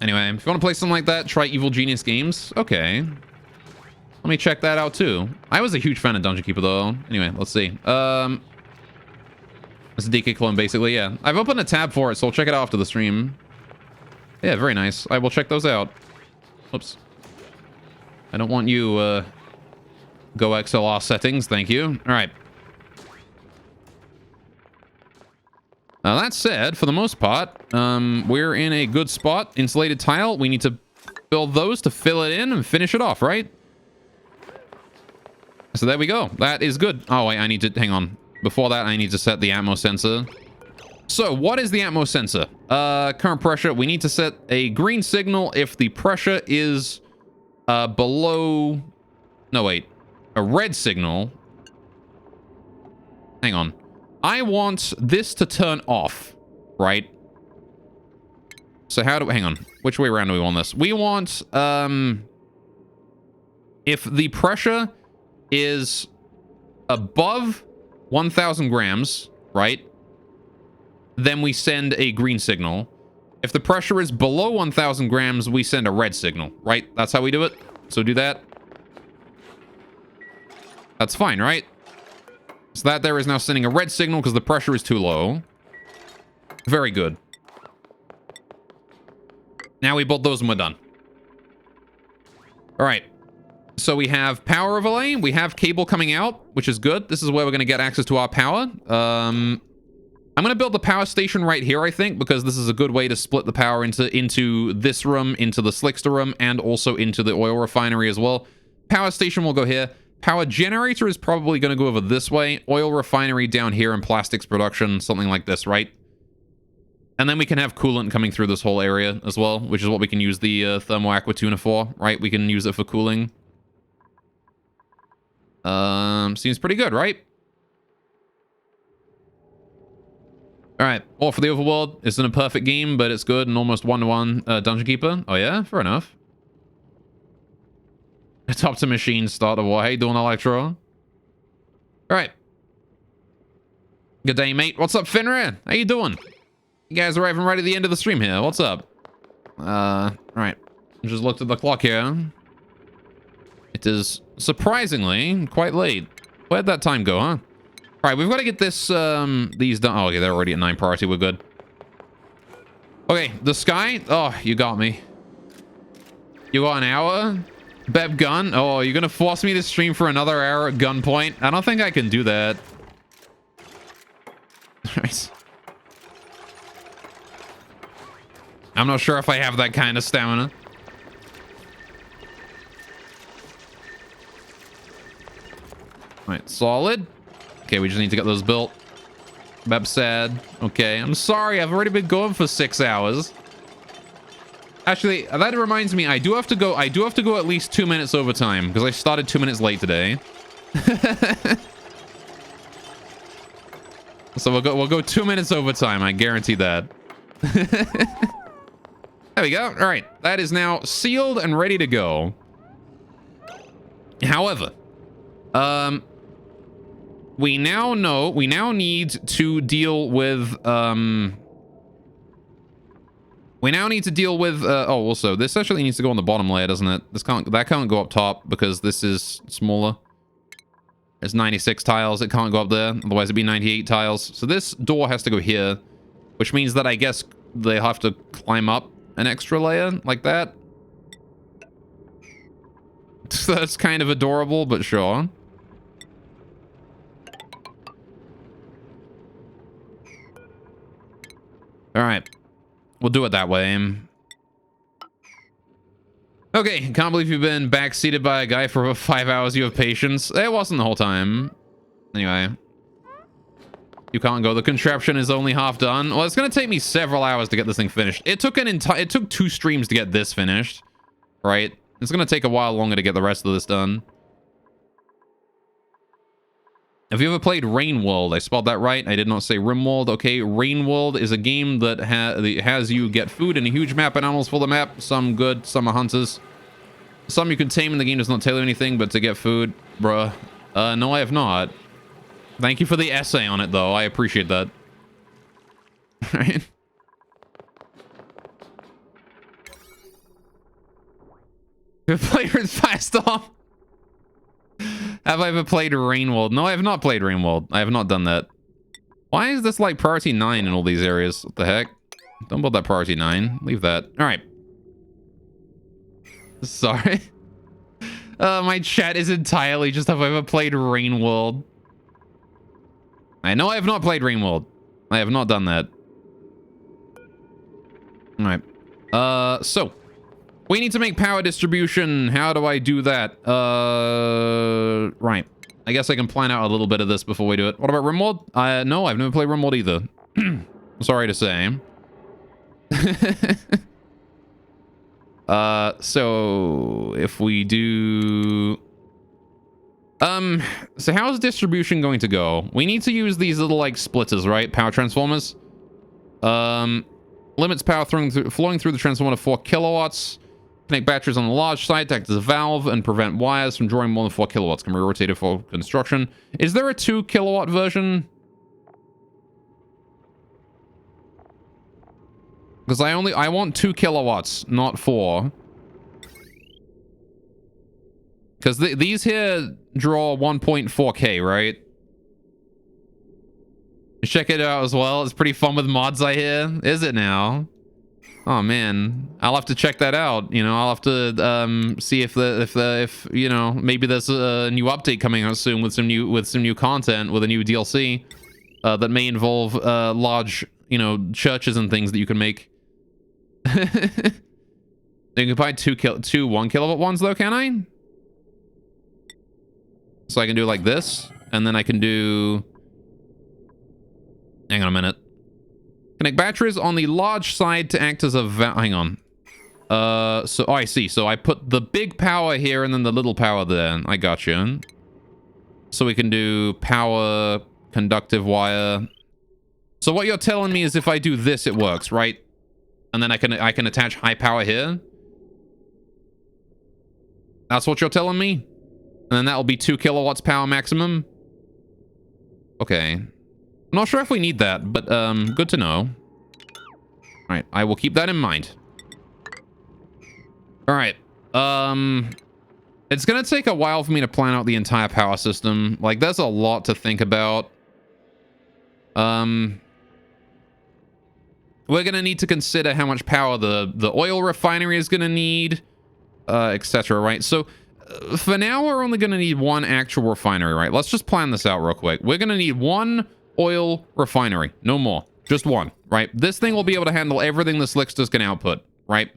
Anyway, if you want to play something like that, try Evil Genius Games. Okay. Let me check that out, too. I was a huge fan of Dungeon Keeper, though. Anyway, let's see. It's a DK clone, basically, yeah. I've opened a tab for it, so I'll check it out after the stream. Yeah, very nice. I will check those out. Oops. I don't want you, Go XLR settings. Thank you. All right. Now, that said, for the most part, we're in a good spot. Insulated tile. We need to build those to fill it in and finish it off, right? So there we go. That is good. Oh, wait, I need to... Hang on. Before that, I need to set the Atmos sensor. So, what is the Atmos sensor? Current pressure. We need to set a green signal if the pressure is below... No, wait. A red signal. Hang on. I want this to turn off, right? So how do... Hang on. Which way around do we want this? We want... if the pressure is above 1,000 grams, right? Then we send a green signal. If the pressure is below 1,000 grams, we send a red signal, right? That's how we do it. So do that. That's fine, right? So that there is now sending a red signal because the pressure is too low. Very good. Now we built those and we're done. All right. So we have power overlay. We have cable coming out, which is good. This is where we're going to get access to our power. I'm going to build the power station right here, I think, because this is a good way to split the power into this room, into the slickster room, and also into the oil refinery as well. Power station will go here. Power generator is probably going to go over this way. Oil refinery down here and plastics production, something like this, right? And then we can have coolant coming through this whole area as well, which is what we can use the thermo aqua tuna for, right? We can use it for cooling. Seems pretty good, right? All right. Well, for the overworld, it's in a perfect game, but it's good and almost one-to-one Dungeon Keeper. Oh, yeah? Fair enough. Top to machine start of war. How you doing, Electro? All right. Good day, mate. What's up, Finra? How you doing? You guys arriving right at the end of the stream here. What's up? Right. Just looked at the clock here. It is surprisingly quite late. Where'd that time go, huh? All right, we've got to get this, these done. Oh, okay, they're already at 9 priority. We're good. Okay, the sky. Oh, you got me. You got an hour? Beb gun? Oh, you're gonna force me to stream for another hour at gunpoint? I don't think I can do that. Right. I'm not sure if I have that kind of stamina. Right, solid. Okay, we just need to get those built. Beb sad. Okay, I'm sorry. I've already been going for 6 hours. Actually, that reminds me. I do have to go at least 2 minutes overtime because I started 2 minutes late today. So we'll go 2 minutes overtime. I guarantee that. There we go. All right, that is now sealed and ready to go. However, we now need to deal with oh, also this actually needs to go on the bottom layer, doesn't it? That can't go up top because this is smaller. It's 96 tiles. It can't go up there, otherwise it'd be 98 tiles. So this door has to go here, which means that I guess they have to climb up an extra layer like that. So that's kind of adorable, but sure. All right, we'll do it that way. Okay, can't believe you've been backseated by a guy for 5 hours. You have patience. It wasn't the whole time. Anyway, you can't go. The contraption is only half done. Well, it's gonna take me several hours to get this thing finished. It took 2 streams to get this finished, right? It's gonna take a while longer to get the rest of this done. Have you ever played Rain World? I spelled that right. I did not say Rimworld. Okay, Rain World is a game that has you get food in a huge map and animals fill the map. Some good, some are hunters. Some you can tame and the game does not tell you anything, but to get food, bruh. No, I have not. Thank you for the essay on it, though. I appreciate that. Right? Have you played with Firestorm? Have I ever played Rainworld? No, I have not played Rainworld. I have not done that. Why is this like priority 9 in all these areas? What the heck? Don't build that priority 9. Leave that. All right. Sorry. My chat is entirely just have I ever played Rainworld. I know I have not played Rainworld. I have not done that. All right. So we need to make power distribution. How do I do that? Right. I guess I can plan out a little bit of this before we do it. What about Rimworld? No, I've never played Rimworld either. Sorry to say. So if we do... so how's distribution going to go? We need to use these little, like, splitters, right? Power transformers. Limits power flowing through the transformer to 4 kilowatts. Connect batteries on the large side to act as a valve and prevent wires from drawing more than 4 kilowatts. Can be rotated for construction. Is there a 2 kilowatt version? Because I want 2 kilowatts, not 4. Because these here draw 1.4K, right? Check it out as well. It's pretty fun with mods, I hear. Is it now? Oh man, I'll have to check that out. You know, I'll have to see if you know, maybe there's a new update coming out soon with some new content, with a new DLC that may involve large, you know, churches and things that you can make. You can buy two 1 kilowatt ones though, can I? So I can do like this, and then I can do... Hang on a minute. Connect batteries on the large side to act as a hang on. So I see. So I put the big power here and then the little power there. I got you. So we can do power, conductive wire. So what you're telling me is if I do this, it works, right? And then I can attach high power here. That's what you're telling me? And then that'll be 2 kilowatts power maximum. Okay. I'm not sure if we need that, but good to know. All right, I will keep that in mind. All right. It's gonna take a while for me to plan out the entire power system. Like, there's a lot to think about. We're gonna need to consider how much power the oil refinery is gonna need, etc. Right? So, for now, we're only gonna need one actual refinery. Right? Let's just plan this out real quick. We're gonna need one oil refinery, no more. Just one. Right? This thing will be able to handle everything the Slicksters can output. Right?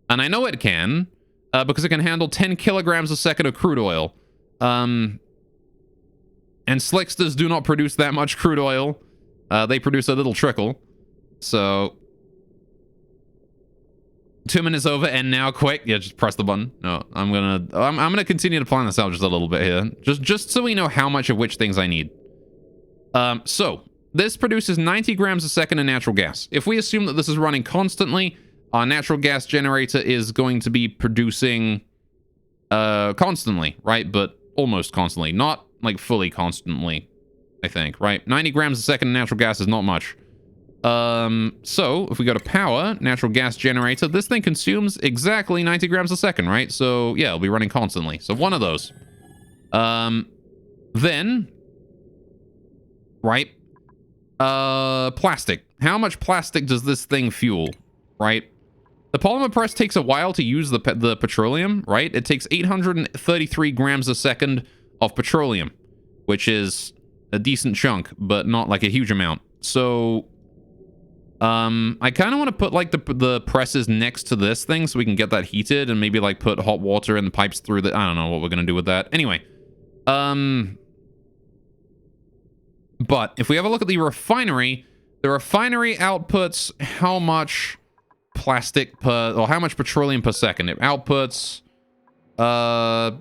And I know it can, because it can handle 10 kilograms a second of crude oil. And Slicksters do not produce that much crude oil. They produce a little trickle. So 2 minutes over, and now quick. Yeah, just press the button. No, I'm gonna continue to plan this out just a little bit here. Just so we know how much of which things I need. So this produces 90 grams a second of natural gas. If we assume that this is running constantly, our natural gas generator is going to be producing constantly, right? But almost constantly, not like fully constantly, I think, right? 90 grams a second of natural gas is not much. So if we go to power, natural gas generator, this thing consumes exactly 90 grams a second, right? So yeah, it'll be running constantly. So one of those. Then, right? Plastic. How much plastic does this thing fuel, right? The polymer press takes a while to use the petroleum, right? It takes 833 grams a second of petroleum, which is a decent chunk, but not like a huge amount. So I kind of want to put like the presses next to this thing so we can get that heated, and maybe like put hot water in the pipes through the... I don't know what we're gonna do with that. Anyway, but if we have a look at the refinery outputs how much plastic per... or how much petroleum per second. It outputs I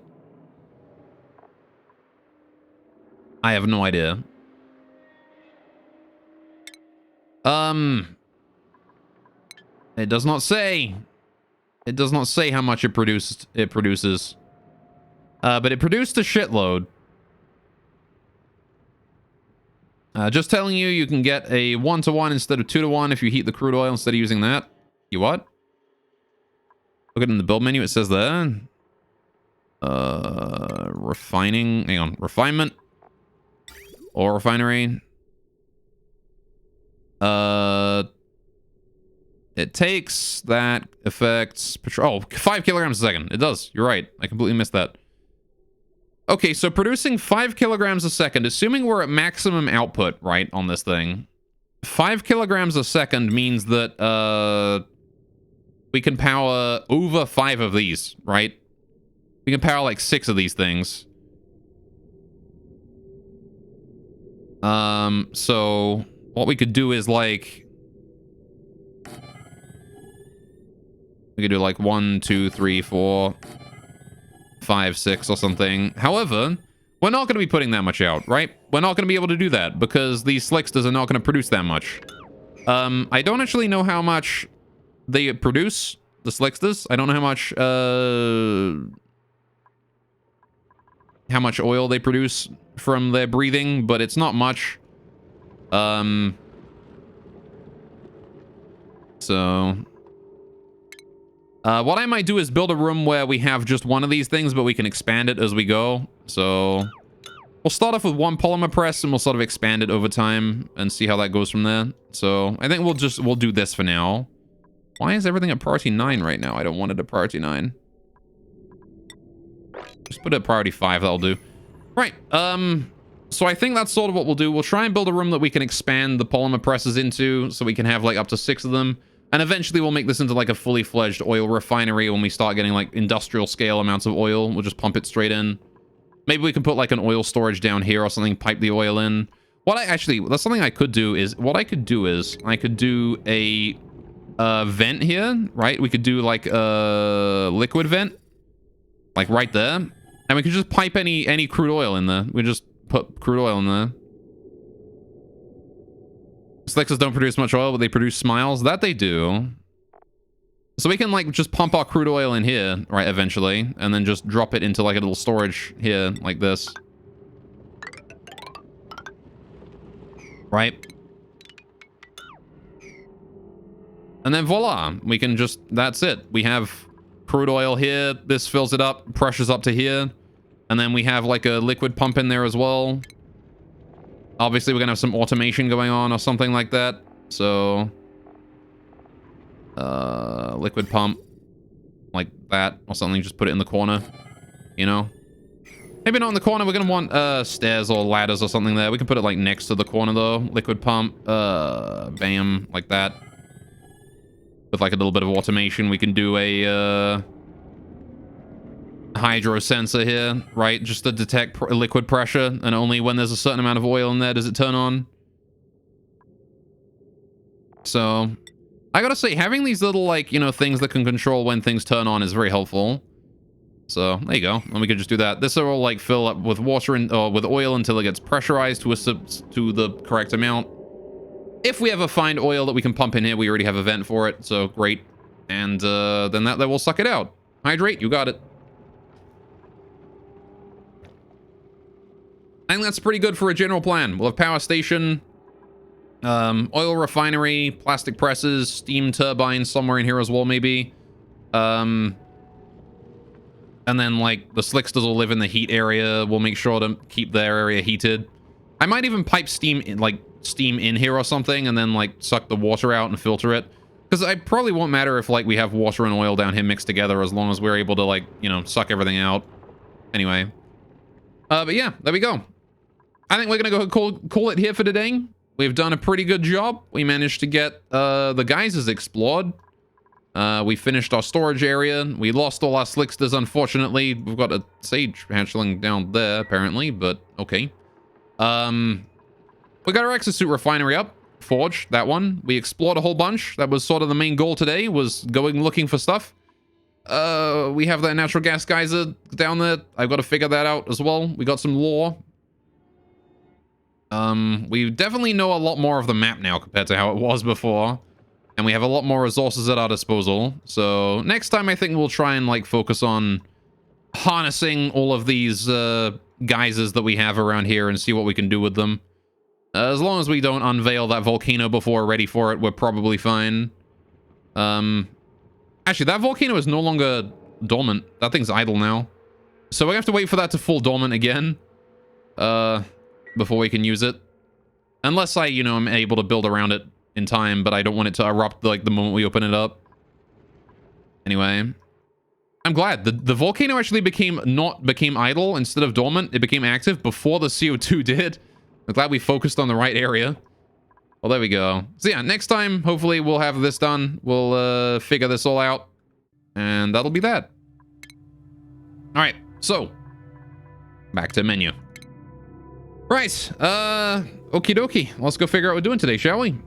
have no idea. It does not say. It does not say how much it produces. But it produced a shitload. Just telling you, you can get a 1-to-1 instead of 2-to-1 if you heat the crude oil instead of using that. You what? Look at it in the build menu, it says there. Refining, hang on, refinement. Or refinery. It takes, that affects petrol. Oh, 5 kilograms a second. It does. You're right. I completely missed that. Okay, so producing 5 kilograms a second, assuming we're at maximum output, right, on this thing. 5 kilograms a second means that, we can power over 5 of these, right? We can power like 6 of these things. So what we could do is like... we could do like 1, 2, 3, 4, 5, 6 or something. However, we're not going to be putting that much out, right? We're not going to be able to do that because these Slicksters are not going to produce that much. I don't actually know how much they produce, the Slicksters. I don't know how much oil they produce from their breathing, but it's not much. What I might do is build a room where we have just one of these things, but we can expand it as we go. So we'll start off with one polymer press and we'll sort of expand it over time and see how that goes from there. So I think we'll do this for now. Why is everything at priority 9 right now? I don't want it at priority 9. Just put it at priority 5, that'll do. Right, so I think that's sort of what we'll do. We'll try and build a room that we can expand the polymer presses into so we can have like up to 6 of them. And eventually we'll make this into like a fully fledged oil refinery when we start getting like industrial scale amounts of oil. We'll just pump it straight in. Maybe we can put like an oil storage down here or something, pipe the oil in. That's something I could do is, I could do a vent here, right? We could do like a liquid vent, like right there. And we could just pipe any crude oil in there. We just put crude oil in there. Slicksters don't produce much oil, but they produce smiles. That they do. So we can like just pump our crude oil in here, right, eventually, and then just drop it into like a little storage here, like this. right? And then voila, we can just, that's it. We have crude oil here. This fills it up, pressure's up to here. And then we have like a liquid pump in there as well. Obviously, we're gonna have some automation going on or something like that. So, liquid pump like that or something. Just put it in the corner, you know? Maybe not in the corner. We're gonna want stairs or ladders or something there. We can put it like next to the corner though. Liquid pump, bam, like that. With like a little bit of automation, we can do a hydro sensor here, right? Just to detect liquid pressure, and only when there's a certain amount of oil in there does it turn on. So, I gotta say, having these little, like, you know, things that can control when things turn on is very helpful. So, there you go. And we can just do that. This will, like, fill up with water or with oil until it gets pressurized to the correct amount. If we ever find oil that we can pump in here, we already have a vent for it, so great. And then that will suck it out. Hydrate, you got it. I think that's pretty good for a general plan. We'll have power station, oil refinery, plastic presses, steam turbines somewhere in here as well, maybe. And then, like, the slicksters will live in the heat area. We'll make sure to keep their area heated. I might even pipe steam in, like, steam in here or something, and then, like, suck the water out and filter it. Because it probably won't matter if, like, we have water and oil down here mixed together, as long as we're able to, like, you know, suck everything out. Anyway. But yeah, there we go. I think we're gonna go call it here for today. We've done a pretty good job. We managed to get the geysers explored. We finished our storage area. We lost all our slicksters, unfortunately. We've got a sage hatchling down there, apparently, but okay. We got our exosuit refinery up. Forge, that one. We explored a whole bunch. That was sort of the main goal today, was going looking for stuff. We have that natural gas geyser down there. I've got to figure that out as well. We got some lore. We definitely know a lot more of the map now compared to how it was before. And we have a lot more resources at our disposal. So next time I think we'll try and like focus on harnessing all of these geysers that we have around here and see what we can do with them. As long as we don't unveil that volcano before we're ready for it, we're probably fine. Actually, that volcano is no longer dormant. That thing's idle now. So we're gonna have to wait for that to fall dormant again. Before we can use it. Unless I, you know, am able to build around it in time, but I don't want it to erupt, like, the moment we open it up. Anyway. I'm glad. The volcano actually became idle instead of dormant. It became active before the CO2 did. I'm glad we focused on the right area. Well, there we go. So yeah, next time, hopefully we'll have this done. We'll figure this all out. And that'll be that. Alright, so. Back to menu. Right, okie dokie. Let's go figure out what we're doing today, shall we?